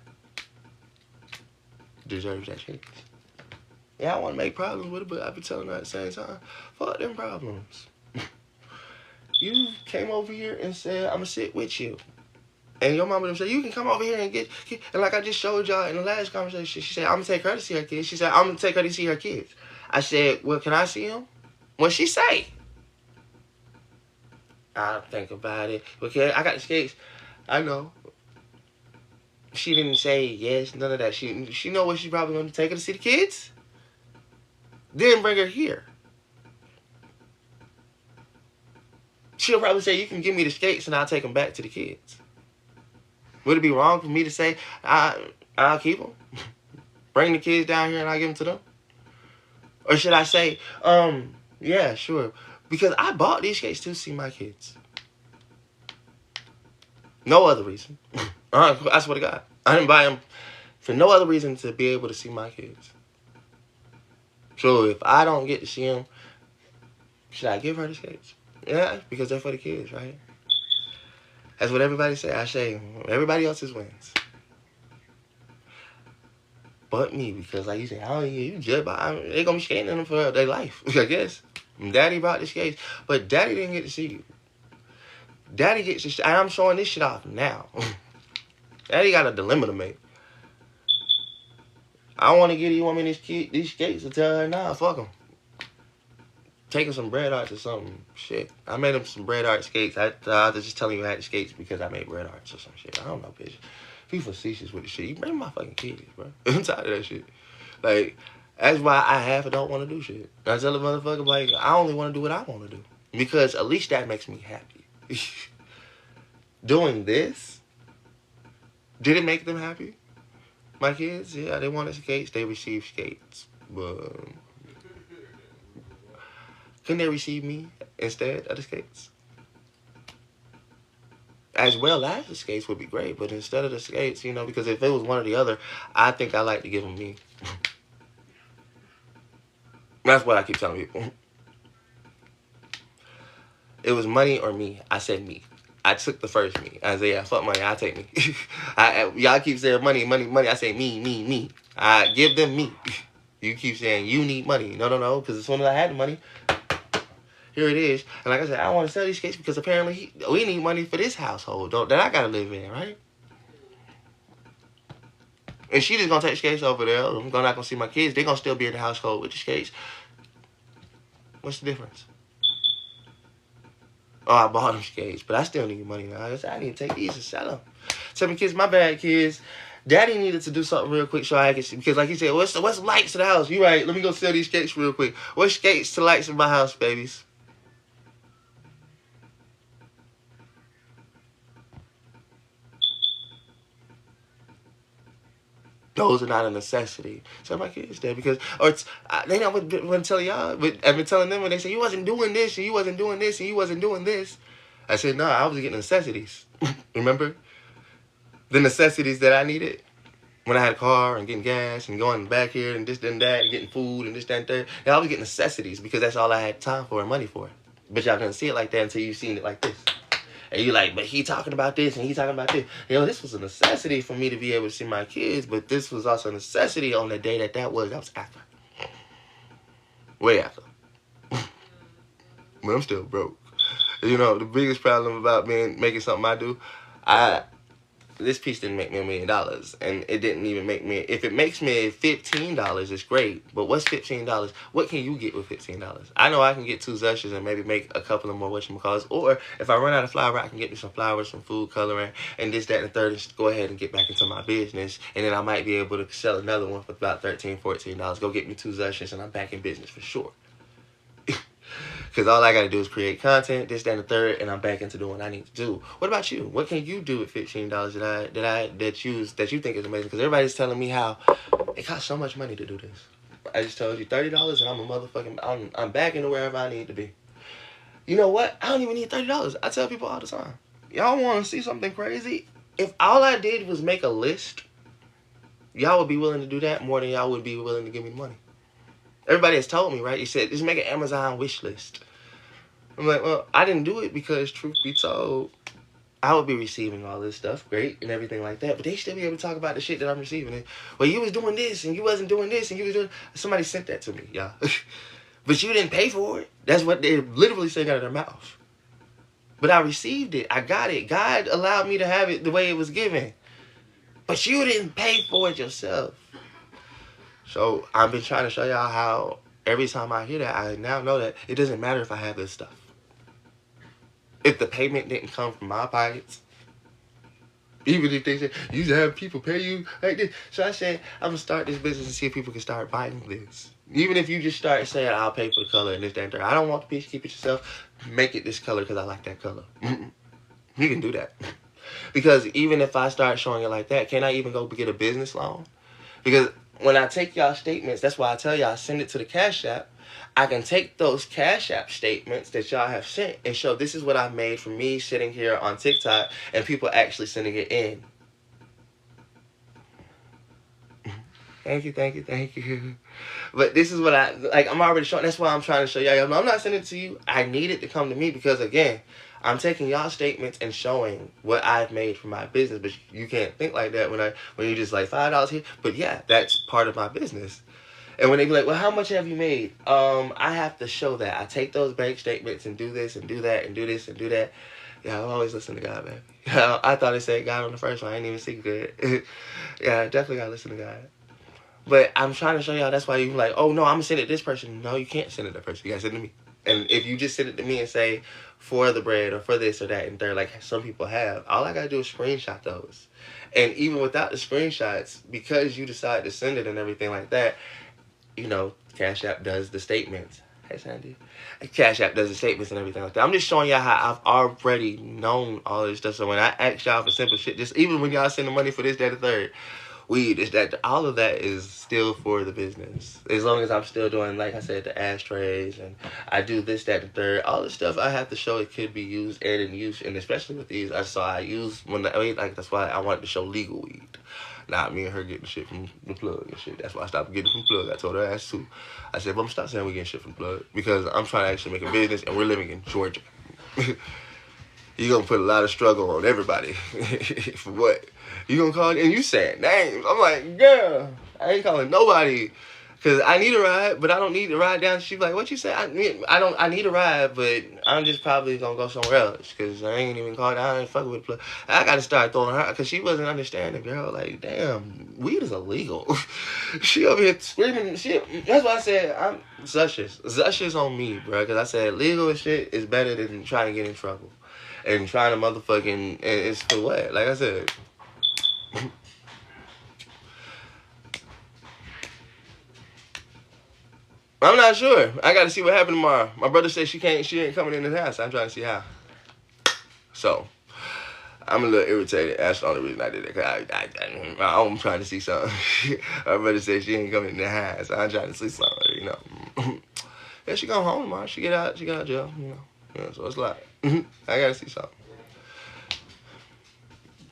deserves that chance. Yeah, I want to make problems with it, but I be telling her at the same time, fuck them problems. You came over here and said, I'm going to sit with you. And your mama said, you can come over here and get, and like I just showed y'all in the last conversation, she said, I'm going to take her to see her kids. She said, I'm going to take her to see her kids. I said, well, can I see them? What'd she say? I'll think about it. Okay, I got the skates. I know. She didn't say yes, none of that. She know what she probably going to take her to see the kids. Then bring her here. She'll probably say, you can give me the skates and I'll take them back to the kids. Would it be wrong for me to say, I'll keep them? Bring the kids down here and I'll give them to them? Or should I say, yeah, sure. Because I bought these skates to see my kids. No other reason. I swear to God. I didn't buy them for no other reason to be able to see my kids. So if I don't get to see them, should I give her the skates? Yeah, because they're for the kids, right? That's what everybody say. I say, everybody else's wins. But me, because like you say, how you judge by, they're going to be skating in them for their life, I guess. Daddy bought the skates, but Daddy didn't get to see you. Daddy gets to, and I'm showing this shit off now. Daddy got a dilemma to make. I want to give you woman these skates and tell her, nah, fuck them. Taking some bread arts or something. Shit. I made him some bread art skates. I was just telling you I had the skates because I made bread arts or some shit. I don't know, bitch. Be facetious with the shit. You bring my fucking kids, bro. I'm tired of that shit. Like, that's why I half or don't want to do shit. I tell the motherfucker, like, I only want to do what I want to do. Because at least that makes me happy. Doing this, did it make them happy? My kids, yeah, they wanted skates. They received skates. But couldn't they receive me instead of the skates? As well as the skates would be great, but instead of the skates, you know, because if it was one or the other, I think I like to give them me. That's what I keep telling people. It was money or me. I said me. I took the first me. I say, yeah, fuck money. I take me. Y'all keep saying money, money, money. I say me. I give them me. You keep saying you need money. No. Because as soon as I had the money, here it is. And like I said, I want to sell these skates because apparently we need money for this household that I got to live in, right? And she just going to take the skates over there. I'm not going to see my kids. They're going to still be in the household with the skates. What's the difference? Oh, I bought them skates, but I still need money now. I need to take these and sell them. Tell me, kids, my bad, kids. Daddy needed to do something real quick so I can see. Because like he said, what's lights to the house? You right. Let me go sell these skates real quick. What's skates to lights in my house, babies? Those are not a necessity. Tell my kids that because, they not want to tell y'all, but I've been telling them when they say, you wasn't doing this, and you wasn't doing this, and you wasn't doing this. I said, no, I was getting necessities. Remember? The necessities that I needed when I had a car and getting gas and going back here and this and that and getting food and this, that, and third. Yeah, I was getting necessities because that's all I had time for and money for. But y'all couldn't see it like that until you seen it like this. And you like, but he talking about this and he talking about this. You know, this was a necessity for me to be able to see my kids, but this was also a necessity on the day that was after. Way after. But I'm still broke. You know, the biggest problem about making something I do, this piece didn't make me $1 million, and it didn't even make me. If it makes me $15, it's great. But what's $15? What can you get with $15? I know I can get 2 Zushers and maybe make a couple of more whatchamacallits. Or if I run out of flour, I can get me some flowers, some food coloring, and this, that, and the third, and go ahead and get back into my business. And then I might be able to sell another one for about $13, $14. Go get me 2 Zushers, and I'm back in business for sure. Because all I got to do is create content, this, that, and the third, and I'm back into doing what I need to do. What about you? What can you do with $15 that you think is amazing? Because everybody's telling me how it costs so much money to do this. I just told you $30 and I'm a motherfucking, I'm back into wherever I need to be. You know what? I don't even need $30. I tell people all the time. Y'all want to see something crazy? If all I did was make a list, y'all would be willing to do that more than y'all would be willing to give me money. Everybody has told me, right? You said, just make an Amazon wish list. I'm like, well, I didn't do it because, truth be told, I would be receiving all this stuff, great, and everything like that, but they still be able to talk about the shit that I'm receiving. And, well, you was doing this, and you wasn't doing this, and you was doing... Somebody sent that to me, y'all. But you didn't pay for it. That's what they're literally saying out of their mouth. But I received it. I got it. God allowed me to have it the way it was given. But you didn't pay for it yourself. So I've been trying to show y'all how every time I hear that, I now know that it doesn't matter if I have this stuff. If the payment didn't come from my pockets, even if they say, you should have people pay you like this. So I said, I'm going to start this business and see if people can start buying this. Even if you just start saying, I'll pay for the color and this, that, and that. I don't want the piece, keep it yourself. Make it this color because I like that color. You can do that. Because even if I start showing it like that, can I even go get a business loan? Because when I take y'all statements, that's why I tell y'all, send it to the Cash App. I can take those Cash App statements that y'all have sent and show this is what I made from me sitting here on TikTok and people actually sending it in. Thank you. But this is what I'm already showing. That's why I'm trying to show y'all. I'm not sending it to you. I need it to come to me because, again, I'm taking y'all statements and showing what I've made for my business. But you can't think like that when you just like $5 here. But yeah, that's part of my business. And when they be like, well, how much have you made? I have to show that. I take those bank statements and do this and do that and do this and do that. Yeah, I always listen to God, baby. I thought it said God on the first one. I didn't even see good. Yeah, definitely gotta listen to God. But I'm trying to show y'all, that's why you like, oh, no, I'm going to send it to this person. No, you can't send it to that person. You got to send it to me. And if you just send it to me and say, for the bread or for this or that, and they're like some people have, all I got to do is screenshot those. And even without the screenshots, because you decide to send it and everything like that, you know, Cash App does the statements. Hey, Sandy. Cash App does the statements and everything like that. I'm just showing y'all how I've already known all this stuff. So when I ask y'all for simple shit, just even when y'all send the money for this, that, and third, weed, is that all of that is still for the business. As long as I'm still doing, like I said, the ashtrays and I do this, that, and third, all the stuff I have to show it could be used and in use, and especially with these, that's why that's why I wanted to show legal weed. Not me and her getting shit from the plug and shit. That's why I stopped getting from plug. I told her ass too. I said, but I'm stop saying we're getting shit from plug because I'm trying to actually make a business and we're living in Georgia. You gonna put a lot of struggle on everybody. For what? You gonna call, and you saying names. I'm like, girl, I ain't calling nobody. Cause I need a ride, but I don't need to ride down. She's like, what you say? I need a ride, but I'm just probably gonna go somewhere else. Cause I ain't even called down and fuck with the plug. I gotta start throwing her, cause she wasn't understanding, girl. Like, damn, weed is illegal. She over here screaming shit. That's why I said, I'm Zushes. Zushes on me, bro. Cause I said legal shit is better than trying to get in trouble. And trying to motherfucking, it's for what? Like I said. I'm not sure. I got to see what happened tomorrow. My brother said she ain't coming in the house. I'm trying to see how. So, I'm a little irritated. That's the only reason I did it. Cause I'm trying to see something. My brother said she ain't coming in the house. I'm trying to see something, you know. Yeah, she go home tomorrow. She get out of jail, you know. Yeah, so it's like, I got to see something.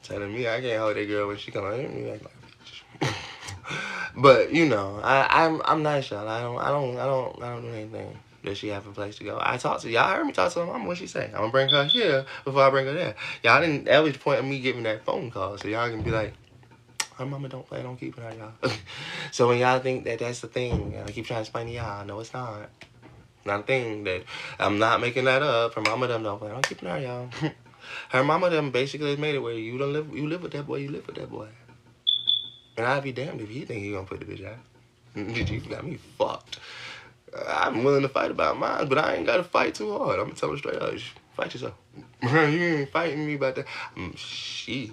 Telling me I can't hold that girl when she come out here. Like, but you know, I'm nice, y'all. I don't do anything that she have a place to go. I talk to y'all. Heard me talk to her mama. What she say? I'm gonna bring her here before I bring her there. Y'all didn't. That was the point of me giving that phone call, so y'all can be like, her mama don't plan on keeping her, y'all. So when y'all think that that's the thing, I keep trying to explain to y'all. No, it's not. Not a thing. That I'm not making that up. Her mama don't plan on keeping her, y'all. Her mama them basically made it where you live with that boy, you live with that boy. And I'd be damned if you think he gonna put the bitch out. You got me fucked. I'm willing to fight about mine, but I ain't gotta fight too hard. I'm gonna tell her straight up, fight yourself. You ain't fighting me about that. She.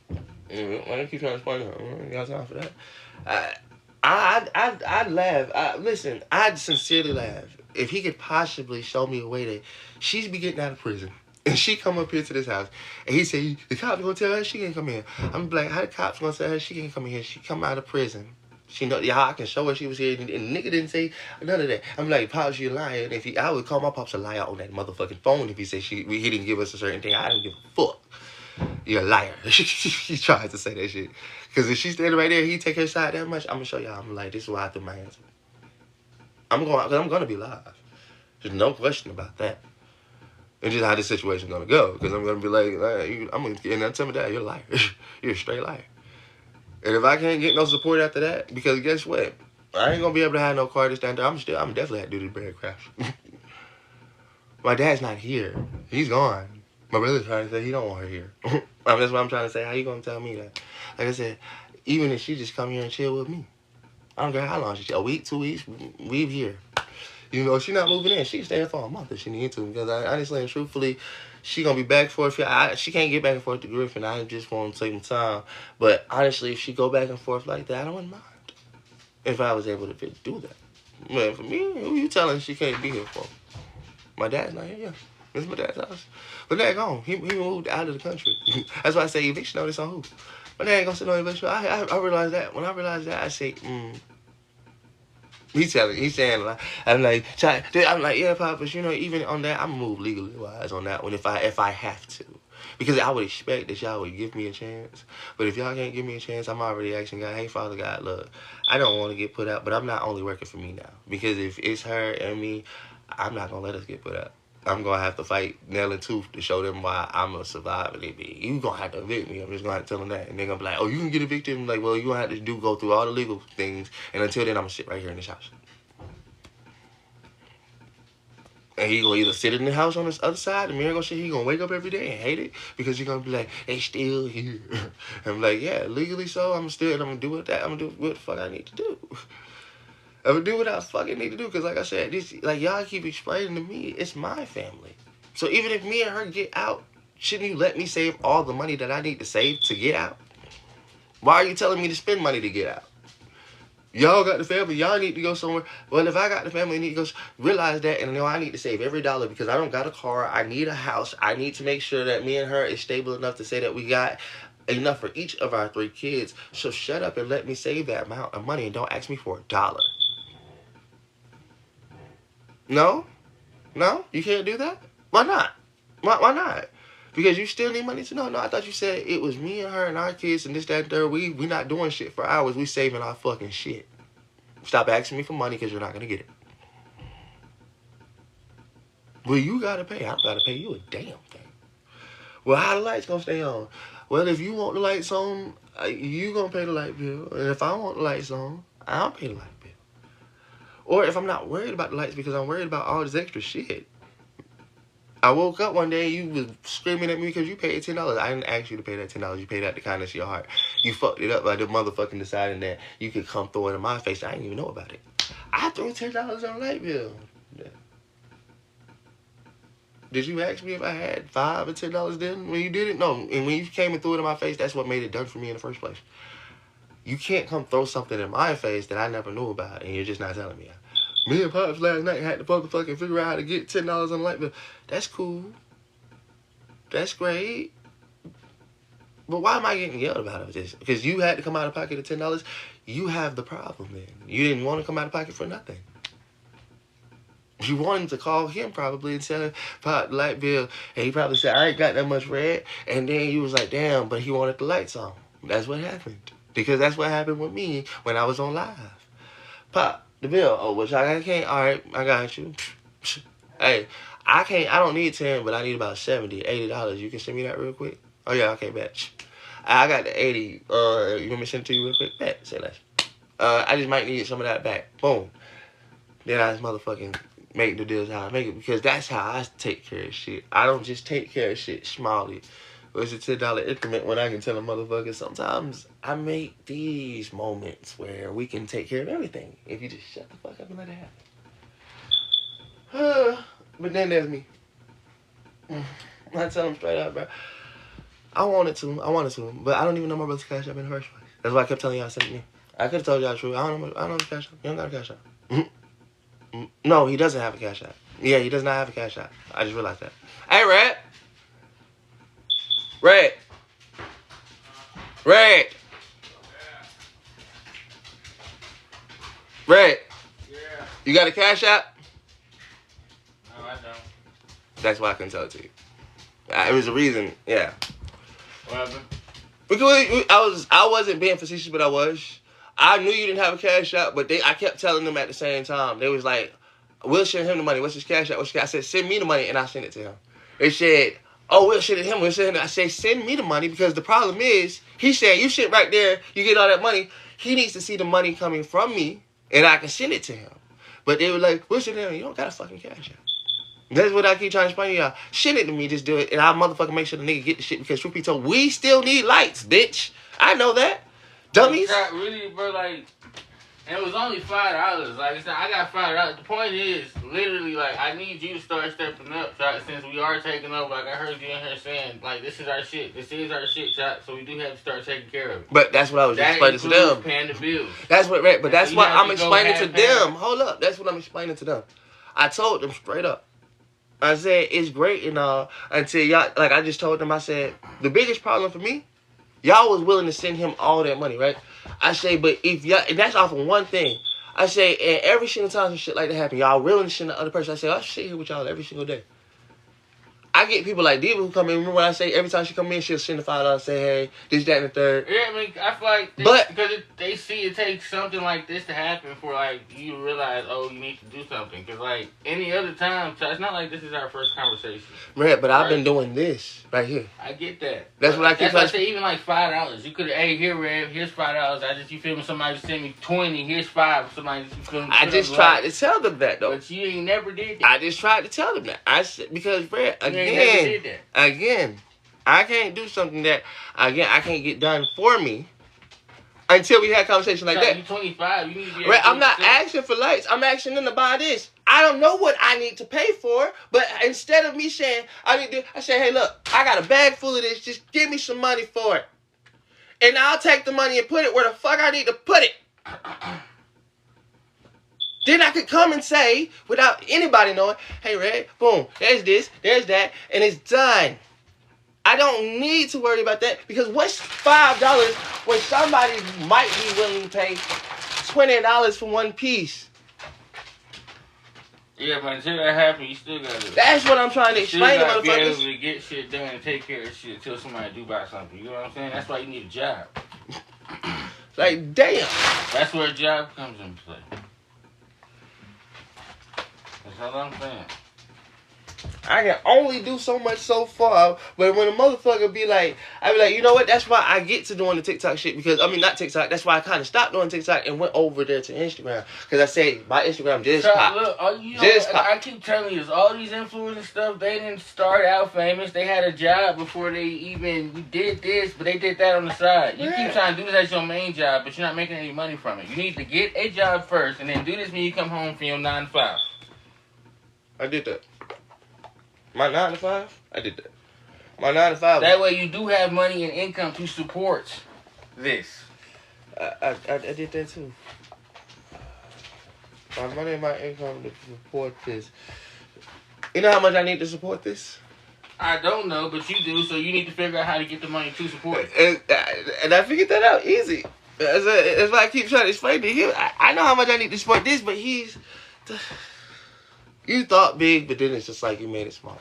Why do you keep trying to explain to her? I ain't got time for that. I'd laugh. Listen, I'd sincerely laugh if he could possibly show me a way that she's be getting out of prison. And she come up here to this house, and he say, the cops gonna tell her she can't come here. I'm like, how the cops gonna tell her she can't come in here? She come out of prison. She know, y'all, I can show her she was here, and the nigga didn't say none of that. I'm like, Pops, you lying. If I would call my Pops a liar on that motherfucking phone if he said he didn't give us a certain thing. I didn't give a fuck. You're a liar. He tried to say that shit. Because if she's standing right there, he take her side that much, I'm gonna show y'all. I'm like, this is why I threw my hands up. I'm gonna be live. There's no question about that. And just how this situation gonna go, because I'm gonna be like, I'm gonna get in tell me that you're a liar, you're a straight liar. And if I can't get no support after that, because guess what, I ain't gonna be able to have no car to stand there. I'm definitely have to do the bread crash. My dad's not here, he's gone. My brother's trying to say he don't want her here. That's what I'm trying to say. How you gonna tell me that? Like I said, even if she just come here and chill with me, I don't care how long she, a week, 2 weeks, we here. You know, she not moving in. She can stay here for a month if she need to. Because honestly and truthfully, she gonna be back for it. She can't get back and forth to Griffin. I just want to take some time. But honestly, if she go back and forth like that, I don't mind. If I was able to do that. But for me, who you telling she can't be here for? My dad's not here. Yeah, this is my dad's house. But dad gone. He moved out of the country. That's why I say eviction notice on who. My dad ain't gonna sit on eviction. I realized that. When I realized that, I say, He's saying, like, I'm like, yeah, Pop, but you know, even on that, I'm move legally wise on that one if I have to. Because I would expect that y'all would give me a chance. But if y'all can't give me a chance, I'm already asking God, hey, Father God, look, I don't want to get put out, but I'm not only working for me now. Because if it's her and me, I'm not going to let us get put out. I'm going to have to fight nail and tooth to show them why I'm a survivor. You going to have to evict me. I'm just going to have to tell them that. And they're going to be like, oh, you can get evicted? I'm like, well, you're going to have to go through all the legal things. And until then, I'm going to sit right here in this house. And he going to either sit in the house on this other side, the mirror going to shit, he going to wake up every day and hate it. Because he's going to be like, they still here. I'm like, yeah, legally so, I'm going to do with that. I'm going to do what the fuck I need to do. I'm gonna do what I fucking need to do, because like I said, this, like y'all keep explaining to me, it's my family. So even if me and her get out, shouldn't you let me save all the money that I need to save to get out? Why are you telling me to spend money to get out? Y'all got the family, y'all need to go somewhere. Well, if I got the family, I need to go, realize that, and know I need to save every dollar because I don't got a car, I need a house, I need to make sure that me and her is stable enough to say that we got enough for each of our 3 kids. So shut up and let me save that amount of money and don't ask me for $1. No? No? You can't do that? Why not? Why not? Because you still need money to know? No, I thought you said it was me and her and our kids and this, that, and third. We not doing shit for ours. We saving our fucking shit. Stop asking me for money because you're not going to get it. Well, you got to pay. I don't got to pay you a damn thing. Well, how the lights gonna stay on? Well, if you want the lights on, you gonna pay the light bill. And if I want the lights on, I'll pay the light bill. Or if I'm not worried about the lights because I'm worried about all this extra shit. I woke up one day, you was screaming at me because you paid $10. I didn't ask you to pay that $10. You paid out the kindness of your heart. You fucked it up by the motherfucking deciding that you could come throw it in my face. I didn't even know about it. I threw $10 on the light bill. Yeah. Did you ask me if I had $5 or $10 then when you did it? No. And when you came and threw it in my face, that's what made it done for me in the first place. You can't come throw something in my face that I never knew about and you're just not telling me. Me and Pops last night had to fucking figure out how to get $10 on the light bill. That's cool. That's great. But why am I getting yelled about over this? Because you had to come out of pocket of $10. You have the problem then. You didn't want to come out of pocket for nothing. You wanted to call him probably and tell him about the light bill. And he probably said, I ain't got that much red. And then you was like, damn, but he wanted the lights on. That's what happened. Because that's what happened with me when I was on live. Pop, the bill. Oh, which I can't. All right, I got you. Hey, I don't need 10, but I need about $70, $80. You can send me that real quick? Oh, yeah, okay, bet. I got the 80. You want me to send it to you real quick? Bet. Say less. I just might need some of that back. Boom. Then I just motherfucking make the deals how I make it because that's how I take care of shit. I don't just take care of shit smallly. It's a $10 increment when I can tell a motherfucker sometimes I make these moments where we can take care of everything if you just shut the fuck up and let it happen. But then there's me. I tell him straight up, bro. I wanted to, but I don't even know my brother's cash app in the first place. That's why I kept telling y'all send it me. I could have told y'all the truth. I don't know his cash app. You don't got a cash app. No, he doesn't have a cash app. Yeah, he does not have a cash app. I just realized that. Hey, Red. Red. Red. Red. Yeah. You got a cash app? No, I don't. That's why I couldn't tell it to you. It was a reason, yeah. What happened? Because I wasn't being facetious, but I was. I knew you didn't have a cash app, but I kept telling them at the same time. They was like, we'll send him the money. What's his cash app? I said, send me the money, and I sent it to him. They said, oh, we'll send it to him. We'll send it. I said, send me the money because the problem is, he said, you sit right there, you get all that money. He needs to see the money coming from me, and I can send it to him. But they were like, we'll send it to him. You don't got a fucking cash app. That's what I keep trying to explain to y'all. Send it to me, just do it, and I'll motherfucking make sure the nigga get the shit because truth be told, we still need lights, bitch. I know that. Dummies. Not really, bro, like, and it was only $5. Like, it's not, I got $5. The point is, literally, like, I need you to start stepping up, Shot, since we are taking over. Like, I heard you in here saying, like, this is our shit. This is our shit, Shot, so we do have to start taking care of it. But that's what I was explaining to them. Paying the bills. That's what, right, but that's so what I'm explaining to them. hand. Hold up. That's what I'm explaining to them. I told them straight up. I said, it's great and all, until y'all, like I just told them, I said, the biggest problem for me, y'all was willing to send him all that money, right? I say, but if y'all, and that's off of one thing. I say, and every single time some shit like that happen, y'all willing to send the other person. I say, I sit here with y'all every single day. I get people like Diva who come in. Remember when I say every time she come in, she'll send the $5, say, hey, this, that, and the third. Yeah, I mean, I feel like because they see it takes something like this to happen for, like, you to realize, oh, you need to do something. Because, like, any other time, so it's not like this is our first conversation. Right, but I've been doing this right here. I get that. That's what I keep That's like, even like $5. You could have, hey, here, Rev, here's $5. You feel me? Somebody sent me 20, here's 5. Somebody, you feel me? I just tried to tell them that, though. But you ain't never did that. I just tried to tell them that. I said, because, Rev, Again, I can't do something that, again, I can't get done for me until we had a conversation like that. You 25, you need to be Right, I'm not asking for lights. I'm asking them to buy this. I don't know what I need to pay for, but instead of me saying, I say, hey, look, I got a bag full of this. Just give me some money for it. And I'll take the money and put it where the fuck I need to put it. Then I could come and say, without anybody knowing, hey, Red, boom, there's this, there's that, and it's done. I don't need to worry about that because what's $5 when somebody might be willing to pay $20 for one piece? Yeah, but until that happens, you still gotta. That's what I'm trying to explain to motherfuckers. Be able motherfuckers. to get shit done and take care of shit until somebody do buy something. You know what I'm saying? That's why you need a job. Like, damn. That's where a job comes into play. That's all I'm saying. I can only do so much so far. But when a motherfucker be like, I be like, you know what? That's why I get to doing the TikTok shit because not TikTok. That's why I kind of stopped doing TikTok and went over there to Instagram because I say my Instagram just popped. Look, I keep telling you, all these influencers stuff. They didn't start out famous. They had a job before they even did this, but they did that on the side. You keep trying to do this as your main job, but you're not making any money from it. You need to get a job first, and then do this when you come home from your 9 to 5. I did that. My 9 to 5? I did that. My 9 to 5. That way you do have money and income to support this. I did that too. My money and my income to support this. You know how much I need to support this? I don't know, but you do, so you need to figure out how to get the money to support it. And I figured that out easy. That's why I keep trying to explain to him. I know how much I need to support this, but he's... You thought big, but then it's just like you made it small.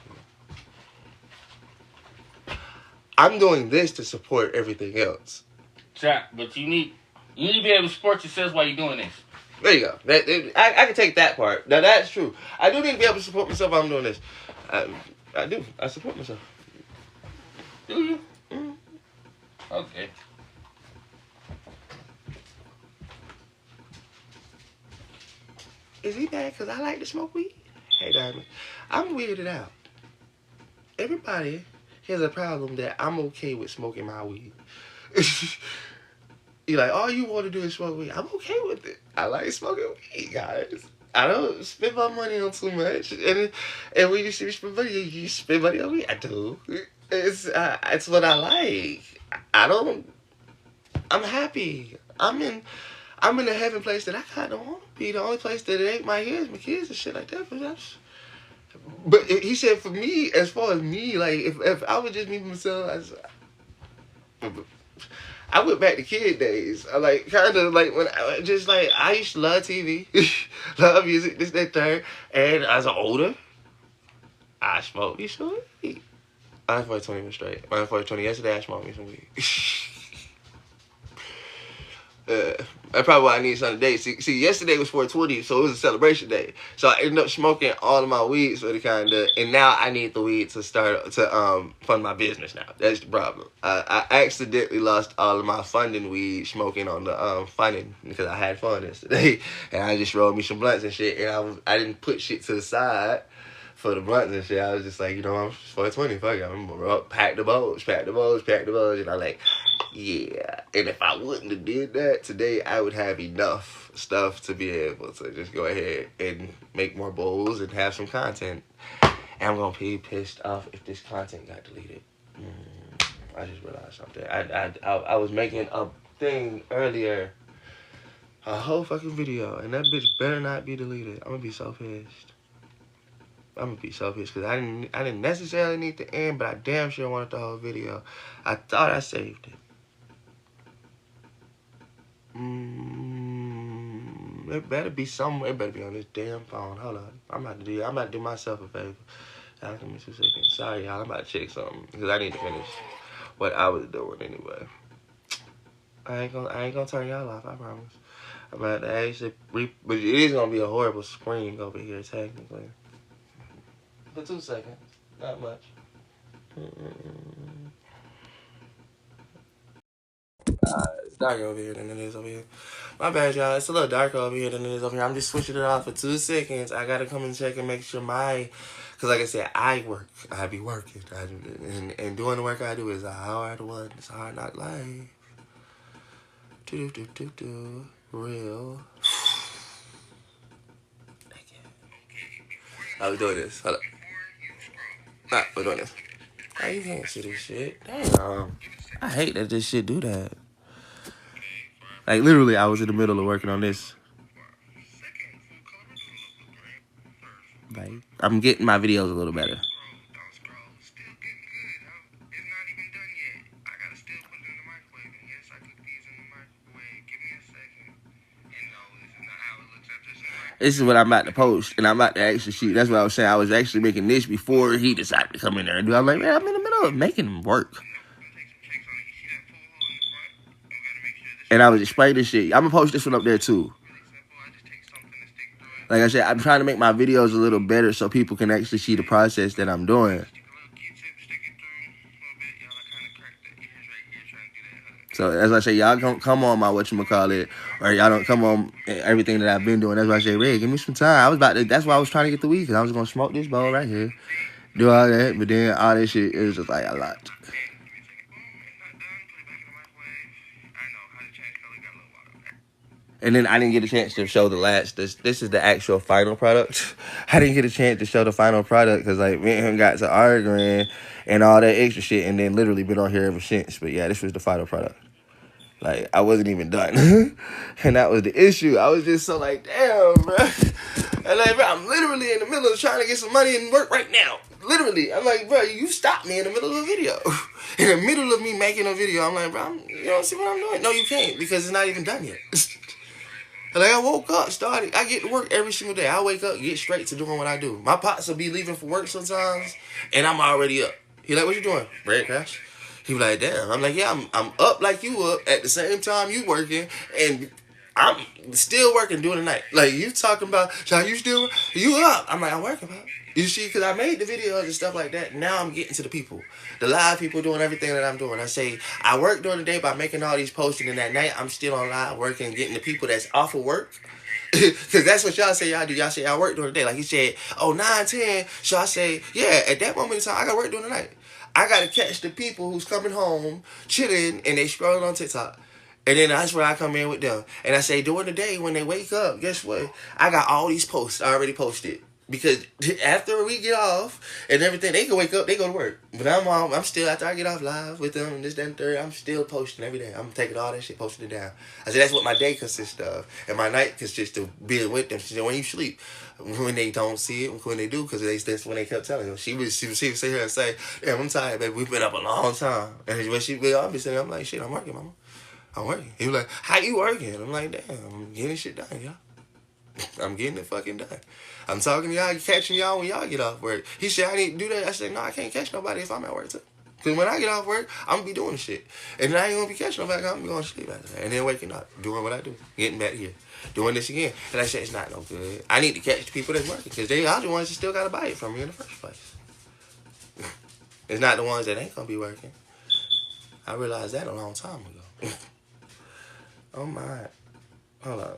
I'm doing this to support everything else. But you need to be able to support yourself while you're doing this. There you go. I can take that part. Now, that's true. I do need to be able to support myself while I'm doing this. I do. I support myself. Do you? Mm-hmm. Okay. Is he bad because I like to smoke weed? Hey, Diamond, I'm weirded out. Everybody has a problem that I'm okay with smoking my weed. You're like, all you want to do is smoke weed. I'm okay with it. I like smoking weed, guys. I don't spend my money on too much. And when you see me spend money, you spend money on me. I do. It's what I like. I'm happy. I'm in a heaven place that I kind of want to be. The only place that it ain't my kids and shit like that. But he said for me, as far as me, like, if I would just meet myself, I went back to kid days. I kind of when I used to love TV, love music, this, that, third. And as an older, I smoked me some weed. I smoked 20 minutes straight. I smoked 20 yesterday, I smoked me some weed. That's probably why I need something today. See, yesterday was 420, so it was a celebration day. So I ended up smoking all of my weeds for the and now I need the weed to start to fund my business now. That's the problem. I accidentally lost all of my funding weed smoking on the funding because I had fun yesterday, and I just rolled me some blunts and shit, and I didn't put shit to the side for the blunts and shit. I was just like, I'm 420, fuck it, I'm gonna pack the bowls, and I'm like, yeah. And if I wouldn't have did that today, I would have enough stuff to be able to just go ahead and make more bowls and have some content. And I'm gonna be pissed off if this content got deleted. I just realized something. I was making a thing earlier, a whole fucking video, and that bitch better not be deleted. I'm gonna be so pissed. Because I didn't necessarily need the end, but I damn sure wanted the whole video. I thought I saved it. It better be somewhere. It better be on this damn phone. Hold on. I'm about to do myself a favor. Y'all give me 2 seconds. Sorry, y'all. I'm about to check something because I need to finish what I was doing anyway. I ain't gonna turn y'all off. I promise. I'm about to actually, but it is gonna be a horrible scream over here technically. For 2 seconds, not much. It's darker over here than it is over here. My bad, y'all. It's a little darker over here than it is over here. I'm just switching it off for 2 seconds. I gotta come and check and make sure because like I said, I work. I be working. And doing the work I do is a hard one. It's hard not life. Real. How we doing this? Hold up. Nah, we're doing this. Oh, you can't see this shit. Damn. I hate that this shit do that. Like, literally, I was in the middle of working on this. Like, I'm getting my videos a little better. This is what I'm about to post, and I'm about to actually shoot. That's what I was saying. I was actually making this before he decided to come in there and do it. I'm like, man, I'm in the middle of making him work. And I was explaining this shit. I'm going to post this one up there, too. Like I said, I'm trying to make my videos a little better so people can actually see the process that I'm doing. So as I say, y'all don't come on my whatchamacallit, or y'all don't come on everything that I've been doing. That's why I say, Ray, give me some time. I was about to, that's why I was trying to get the weed, because I was going to smoke this bowl right here, do all that, but then all this shit, it was just like a lot. And then I didn't get a chance to show the last. This is the actual final product. I didn't get a chance to show the final product because like me and him got to arguing and all that extra shit, and then literally been on here ever since. But yeah, this was the final product. Like I wasn't even done, and that was the issue. I was just so like, damn, bro. And like, bro, I'm literally in the middle of trying to get some money and work right now. Literally, I'm like, bro, you stopped me in the middle of a video. In the middle of me making a video, I'm like, bro, you don't see what I'm doing? No, you can't because it's not even done yet. Like, I woke up, I get to work every single day. I wake up, get straight to doing what I do. My pops will be leaving for work sometimes, and I'm already up. He like, what you doing? Bread crash? He be like, damn. I'm like, yeah, I'm up like you up at the same time you working, and I'm still working during the night. Like, you talking about, Sean, you up? I'm like, I'm working, bro. You see, because I made the videos and stuff like that. Now I'm getting to the people. The live people doing everything that I'm doing. I say, I work during the day by making all these posts, and then at night, I'm still on live working, getting the people that's off of work. Because that's what y'all say y'all do. Y'all say y'all work during the day. Like he said, 9, 10. So I say, yeah, at that moment in time, I got to work during the night. I got to catch the people who's coming home, chilling, and they scrolling on TikTok. And then that's where I come in with them. And I say, during the day, when they wake up, guess what? I got all these posts already posted. Because after we get off and everything, they can wake up, they go to work. But I'm still, after I get off live with them and this, that, and third, I'm still posting every day. I'm taking all that shit, posting it down. I said, that's what my day consists of. And my night consists of being with them. She said, when you sleep, when they don't see it, when they do, because that's when they kept telling them. She would sit here and say, damn, I'm tired, baby. We've been up a long time. And when she would always say, I'm like, shit, I'm working, mama. I'm working. He was like, how you working? I'm like, damn, I'm getting shit done, y'all. I'm getting it fucking done. I'm talking to y'all, catching y'all when y'all get off work. He said, I need to do that. I said, no, I can't catch nobody if I'm at work too. Because when I get off work, I'm going to be doing shit. And then I ain't going to be catching nobody. I'm going to be going to sleep after that. And then waking up, doing what I do, getting back here, doing this again. And I said, it's not no good. I need to catch the people that's working because they are the ones that still got to buy it from me in the first place. It's not the ones that ain't going to be working. I realized that a long time ago. Oh, my. Hold on.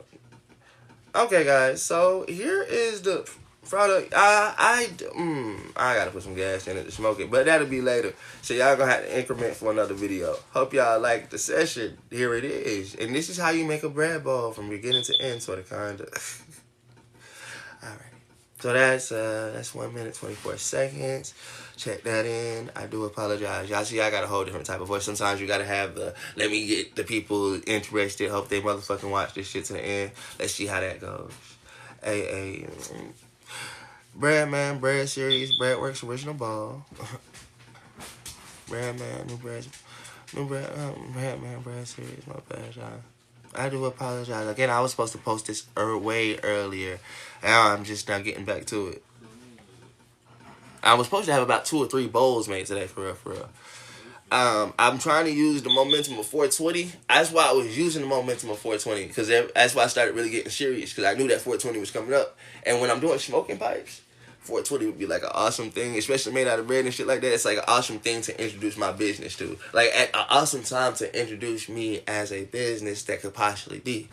Okay, guys, so here is the product. I gotta put some gas in it to smoke it, but that'll be later. So y'all gonna have to increment for another video. Hope y'all like the session. Here it is, and this is how you make a bread ball from beginning to end, sort of, kinda. All right. So that's 1 minute 24 seconds. Check that in. I do apologize. Y'all see, I got a whole different type of voice. Sometimes you gotta have the, let me get the people interested. Hope they motherfucking watch this shit to the end. Let's see how that goes. Breadman, Bread Series, Breadworks Original Ball. Breadman, Breadman, Bread Series. My bad, y'all. I do apologize. Again, I was supposed to post this way earlier. Now I'm just not getting back to it. I was supposed to have about 2 or 3 bowls made today, for real. I'm trying to use the momentum of 420. That's why I was using the momentum of 420, because that's why I started really getting serious, because I knew that 420 was coming up. And when I'm doing smoking pipes, 420 would be like an awesome thing, especially made out of bread and shit like that. It's like an awesome thing to introduce my business to. Like, at an awesome time to introduce me as a business that could possibly be.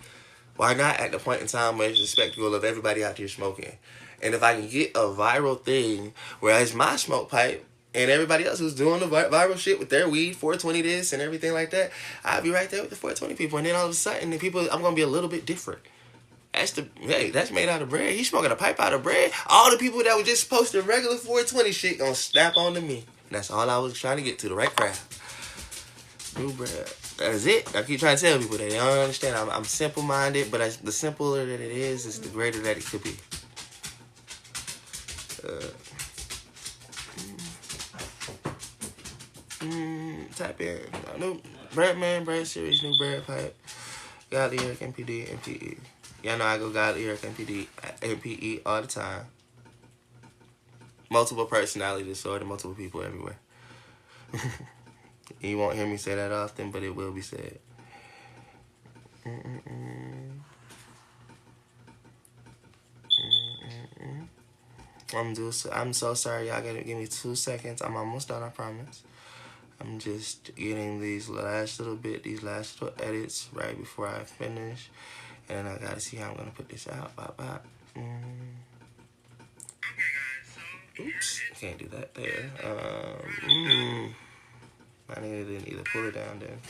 Why not at the point in time where it's the spectacle of everybody out here smoking? And if I can get a viral thing, whereas my smoke pipe and everybody else who's doing the viral shit with their weed, 420 this and everything like that, I'll be right there with the 420 people. And then all of a sudden, the people, I'm going to be a little bit different. That's made out of bread. He's smoking a pipe out of bread. All the people that were just posting regular 420 shit gonna snap onto me. And that's all I was trying to get to, the right crowd. New bread. That's it. I keep trying to tell people that they don't understand. I'm simple-minded, but the simpler that it is the greater that it could be. Type in new Breadman, Bread Series, new bread pipe. Godly Eric, MPD, MPE. Y'all know I go Godly Eric, MPD, MPE all the time. Multiple personality disorder, multiple people everywhere. You won't hear me say that often, but it will be said. I'm so sorry. Y'all gotta give me 2 seconds. I'm almost done, I promise. I'm just getting these last little edits right before I finish. And I gotta see how I'm gonna put this out. Bop, bop. Oops, can't do that there. I needed to either pull it down then.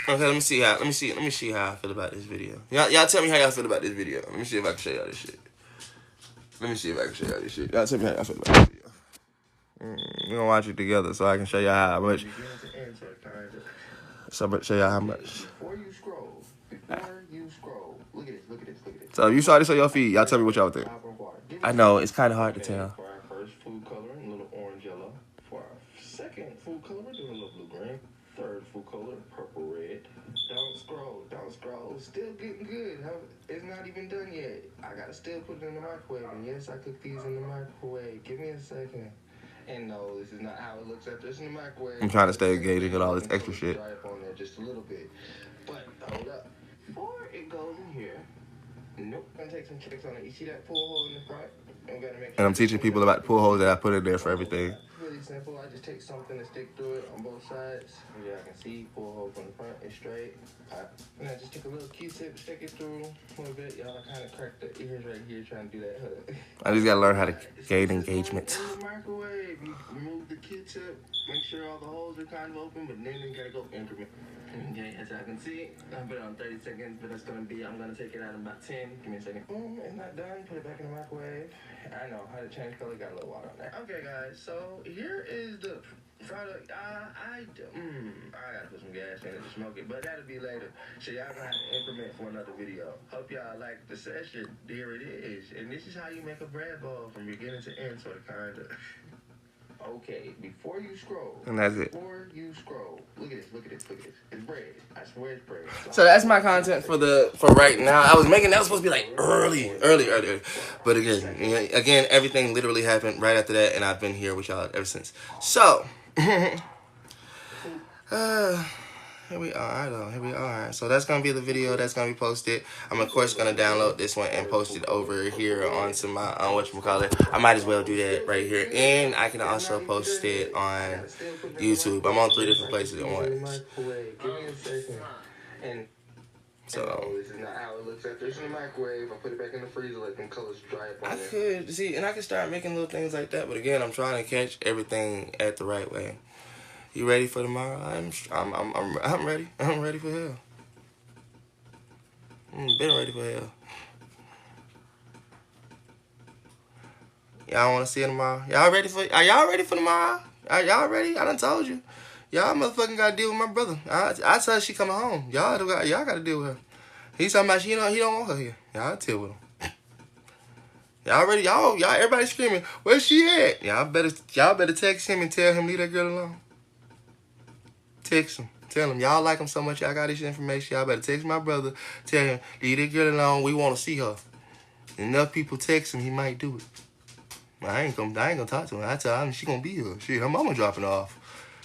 Okay, let me see how I feel about this video. Y'all tell me how y'all feel about this video. Let me see if I can show y'all this shit. Y'all tell me how y'all feel about this video. We're gonna watch it together so I can show y'all how much. Show y'all how much. Before you scroll, look at this. So if you saw this on your feed, y'all tell me what y'all think. I know, it's kind of hard to tell. For our first food color, a little orange yellow. For our second food color, we're doing a little blue green. Third food color, purple red. Don't scroll. Still getting good. It's not even done yet. I gotta still put it in the microwave. And yes, I cook these in the microwave. Give me a second. And no, this is not how it looks after it's in the microwave. I'm trying to stay engaging with all this extra shit. Dry up on there just a little bit. But hold up. Before it goes in here, nope. I'm gonna take some tricks on it. You see that pull hole in the front? And I'm teaching people about the pull holes that I put in there for everything. Really simple. I just take something to stick through it on both sides. Yeah, I can see pull hole from the front is straight. And I just take a little Q-tip, stick it through a little bit. Y'all kind of crack the ears right here trying to do that hook. I just gotta learn how to gain engagement. In the microwave, you remove the Q-tip, make sure all the holes are kind of open, but then you gotta go increment. Okay, as I can see, I put it on 30 seconds, but that's gonna be, I'm gonna take it out in about 10. Give me a second. Boom, it's not done. Put it back in the microwave. I know how to change color, got a little water on there. Okay, guys, so here is the product. I gotta put some gas in it to smoke it, but that'll be later. So y'all gonna have to increment for another video. Hope y'all like the session. There it is. And this is how you make a bread bowl from beginning to end, sort of, kinda. Okay, before you scroll. And that's it. Before you scroll. Look at this. It's bread. I swear it's bread. So that's my content for right now. That was supposed to be like early. But again, everything literally happened right after that, and I've been here with y'all ever since. So, here we are. So that's gonna be the video that's gonna be posted. I'm of course gonna download this one and post it over here onto my whatchamacallit. I might as well do that right here, and I can also post it on YouTube. I'm on 3 different places at once. So this is not how it looks after it's in the microwave. I put it back in the freezer, let them colors dry up on I there. could see, and I can start making little things like that. But again, I'm trying to catch everything at the right way. You ready for tomorrow? I'm ready. I'm ready for hell. Been ready for hell. Y'all want to see it tomorrow? Are y'all ready for tomorrow? Are y'all ready? I done told you. Y'all motherfucking got to deal with my brother. I tell her she coming home. Y'all got to deal with her. He's talking about he don't want her here. Y'all deal with him. Y'all ready? Y'all everybody screaming, where's she at? Y'all better text him and tell him leave that girl alone. Text him. Tell him y'all like him so much. Y'all got this information. Y'all better text my brother. Tell him leave that girl alone. We want to see her. Enough people text him, he might do it. I ain't gonna talk to her. I tell her she gonna be here. Shit, her mama dropping her off.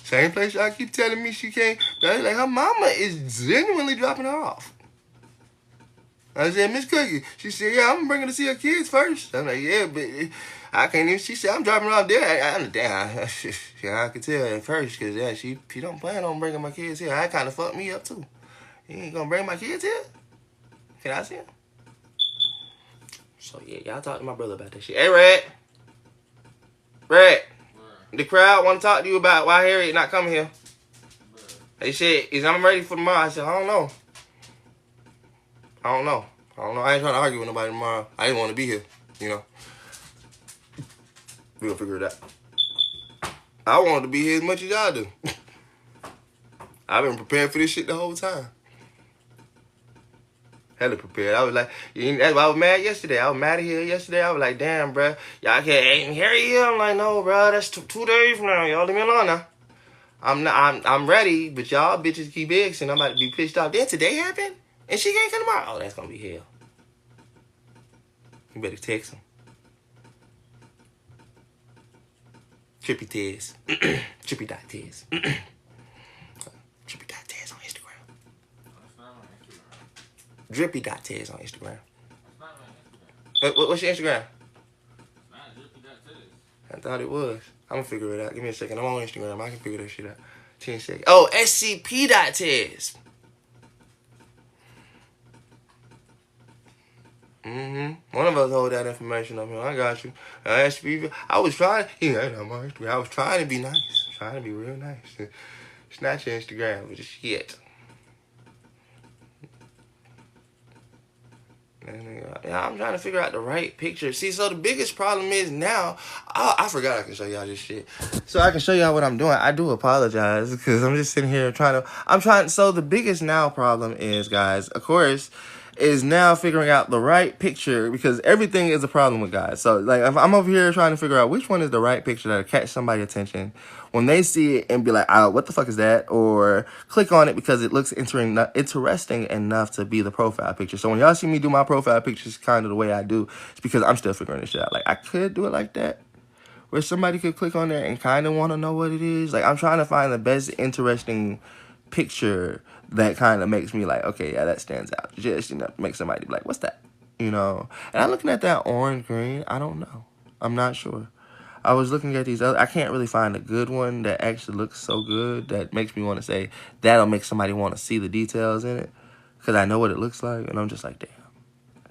Same place y'all keep telling me she can't. Like her mama is genuinely dropping her off. I said, Miss Cookie. She said, yeah, I'm bringing her to see her kids first. I'm like, yeah, but I can't even. She said, I'm dropping her off there. I could tell at first because yeah, she don't plan on bringing my kids here. That kind of fucked me up too. You ain't gonna bring my kids here? Can I see them? So yeah, y'all talk to my brother about that shit. Hey, Red. The crowd want to talk to you about why Harriet not coming here. They said, I'm ready for tomorrow. I said, I don't know. I ain't trying to argue with nobody tomorrow. I didn't want to be here, you know. We gonna figure it out. I wanted to be here as much as y'all do. I've been prepared for this shit the whole time. Hella prepared. I was like, that's why I was mad yesterday. I was mad at here yesterday. I was like, damn, bro. Y'all can't Harry here. I'm like, no, bro. That's 2 days from now. Y'all leave me alone now. I'm ready, but y'all bitches keep asking. I'm about to be pissed off. Then today happened, and she can't come tomorrow. Oh, that's gonna be hell. You better text him. Trippy Tez. Trippy.Tez. Trippy.Tez on Instagram. Drippy.Tez on Instagram. It's not my Instagram. What's your Instagram? It's not Drippy.Tez. I thought it was. I'm gonna figure it out. Give me a second. I'm on Instagram. I can figure that shit out. 10 seconds. Oh, SCP.Tez. One of us hold that information up here. I got you. SCP. I was trying. I was trying to be nice. Trying to be real nice. It's not your Instagram, but it's shit. Yeah, I'm trying to figure out the right picture. See, so the biggest problem is now, I forgot I can show y'all this shit. So I can show y'all what I'm doing. I do apologize because I'm just sitting here so the biggest now problem is, guys, of course, is now figuring out the right picture because everything is a problem with guys. So, like, if I'm over here trying to figure out which one is the right picture that'll catch somebody's attention when they see it and be like, oh, what the fuck is that? Or click on it because it looks interesting enough to be the profile picture. So when y'all see me do my profile pictures kind of the way I do, it's because I'm still figuring this shit out. Like, I could do it like that, where somebody could click on there and kind of want to know what it is. Like, I'm trying to find the best interesting picture that kind of makes me like, okay, yeah, that stands out. Just, make somebody be like, what's that? And I'm looking at that orange green. I don't know. I'm not sure. I was looking at these other. I can't really find a good one that actually looks so good that makes me want to say that'll make somebody want to see the details in it because I know what it looks like, and I'm just like, damn,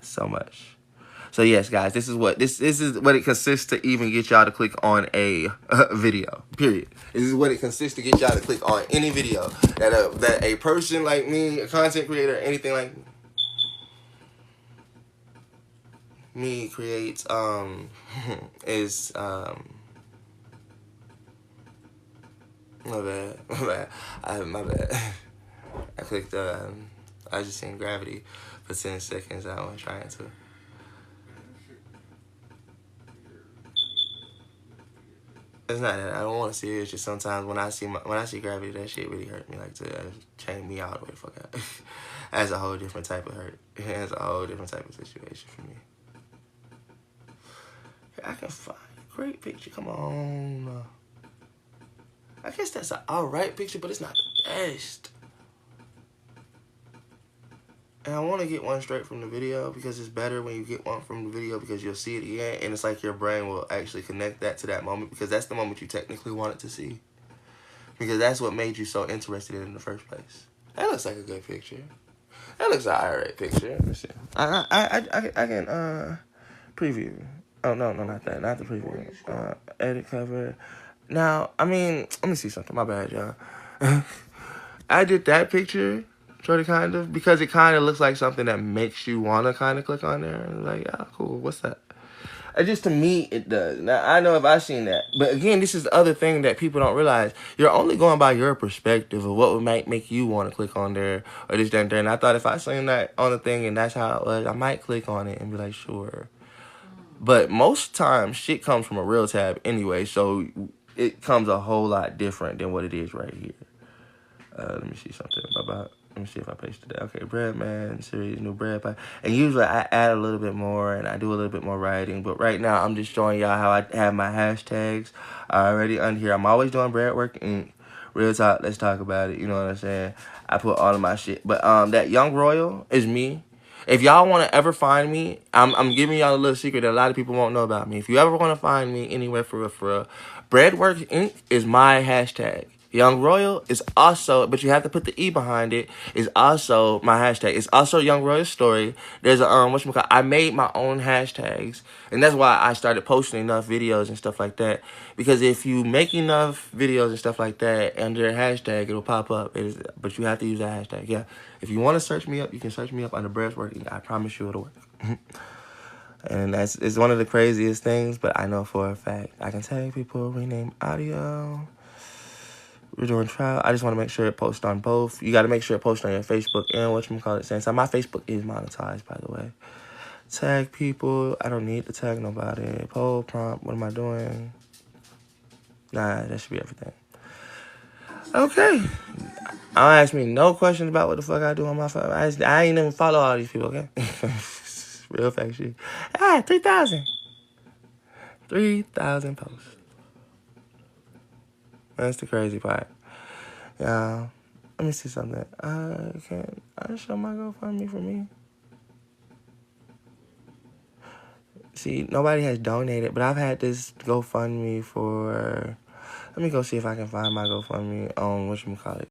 so much. So yes, guys, this is what it consists to even get y'all to click on a video. Period. This is what it consists to get y'all to click on any video that a person like me, a content creator, anything like me creates. Is my bad. My bad. I clicked. I was just saying Gravity for 10 seconds. I wasn't trying to. It's not that I don't want to see it. It's just sometimes when I see Gravity, that shit really hurt me. Like, to chain me all the way the fuck out. That's a whole different type of hurt. That's a whole different type of situation for me. I can find a great picture. Come on. I guess that's an alright picture, but it's not the best. And I want to get one straight from the video because it's better when you get one from the video because you'll see it again. And it's like your brain will actually connect that to that moment because that's the moment you technically wanted to see. Because that's what made you so interested in the first place. That looks like a good picture. That looks an alright picture. Let me see. I can preview. Oh, no, not that. Not the preview. Edit cover. Now, I mean, let me see something. My bad, y'all. I did that picture, kind of, because it kind of looks like something that makes you want to kind of click on there. And like, yeah, cool. What's that? Just to me, it does. Now, I know if I've seen that. But again, this is the other thing that people don't realize. You're only going by your perspective of what would make you want to click on there or this, that, and there. And I thought if I seen that on the thing and that's how it was, I might click on it and be like, sure. But most times, shit comes from a real tab anyway, so it comes a whole lot different than what it is right here. Let me see something about. Let me see if I pasted that. Okay, Breadman series, new bread pie. And usually I add a little bit more and I do a little bit more writing. But right now, I'm just showing y'all how I have my hashtags already under here. I'm always doing Breadwork Inc. Real talk, let's talk about it. You know what I'm saying? I put all of my shit. But that Young Royal is me. If y'all want to ever find me, I'm giving y'all a little secret that a lot of people won't know about me. If you ever want to find me anywhere for real, Breadworks Inc. is my hashtag. Young Royal is also, but you have to put the E behind it, is also my hashtag. It's also Young Royal Story. There's a, I made my own hashtags, and that's why I started posting enough videos and stuff like that. Because if you make enough videos and stuff like that under a hashtag, it'll pop up. But you have to use that hashtag. Yeah. If you want to search me up, you can search me up under Breadwork. I promise you it'll work. And it's one of the craziest things, but I know for a fact. I can tell people rename audio. We're doing trial. I just want to make sure it posts on both. You got to make sure it posts on your Facebook and whatchamacallit. Same time. My Facebook is monetized, by the way. Tag people. I don't need to tag nobody. Poll prompt. What am I doing? Nah, that should be everything. Okay. Don't ask me no questions about what the fuck I do on my phone. I ain't even follow all these people, okay? Real fact shit. 3,000. 3,000 posts. That's the crazy part. Yeah. Let me see something. Can I show my GoFundMe for me? see, nobody has donated, but I've had this GoFundMe for... Let me go see if I can find my GoFundMe on whatchamacallit.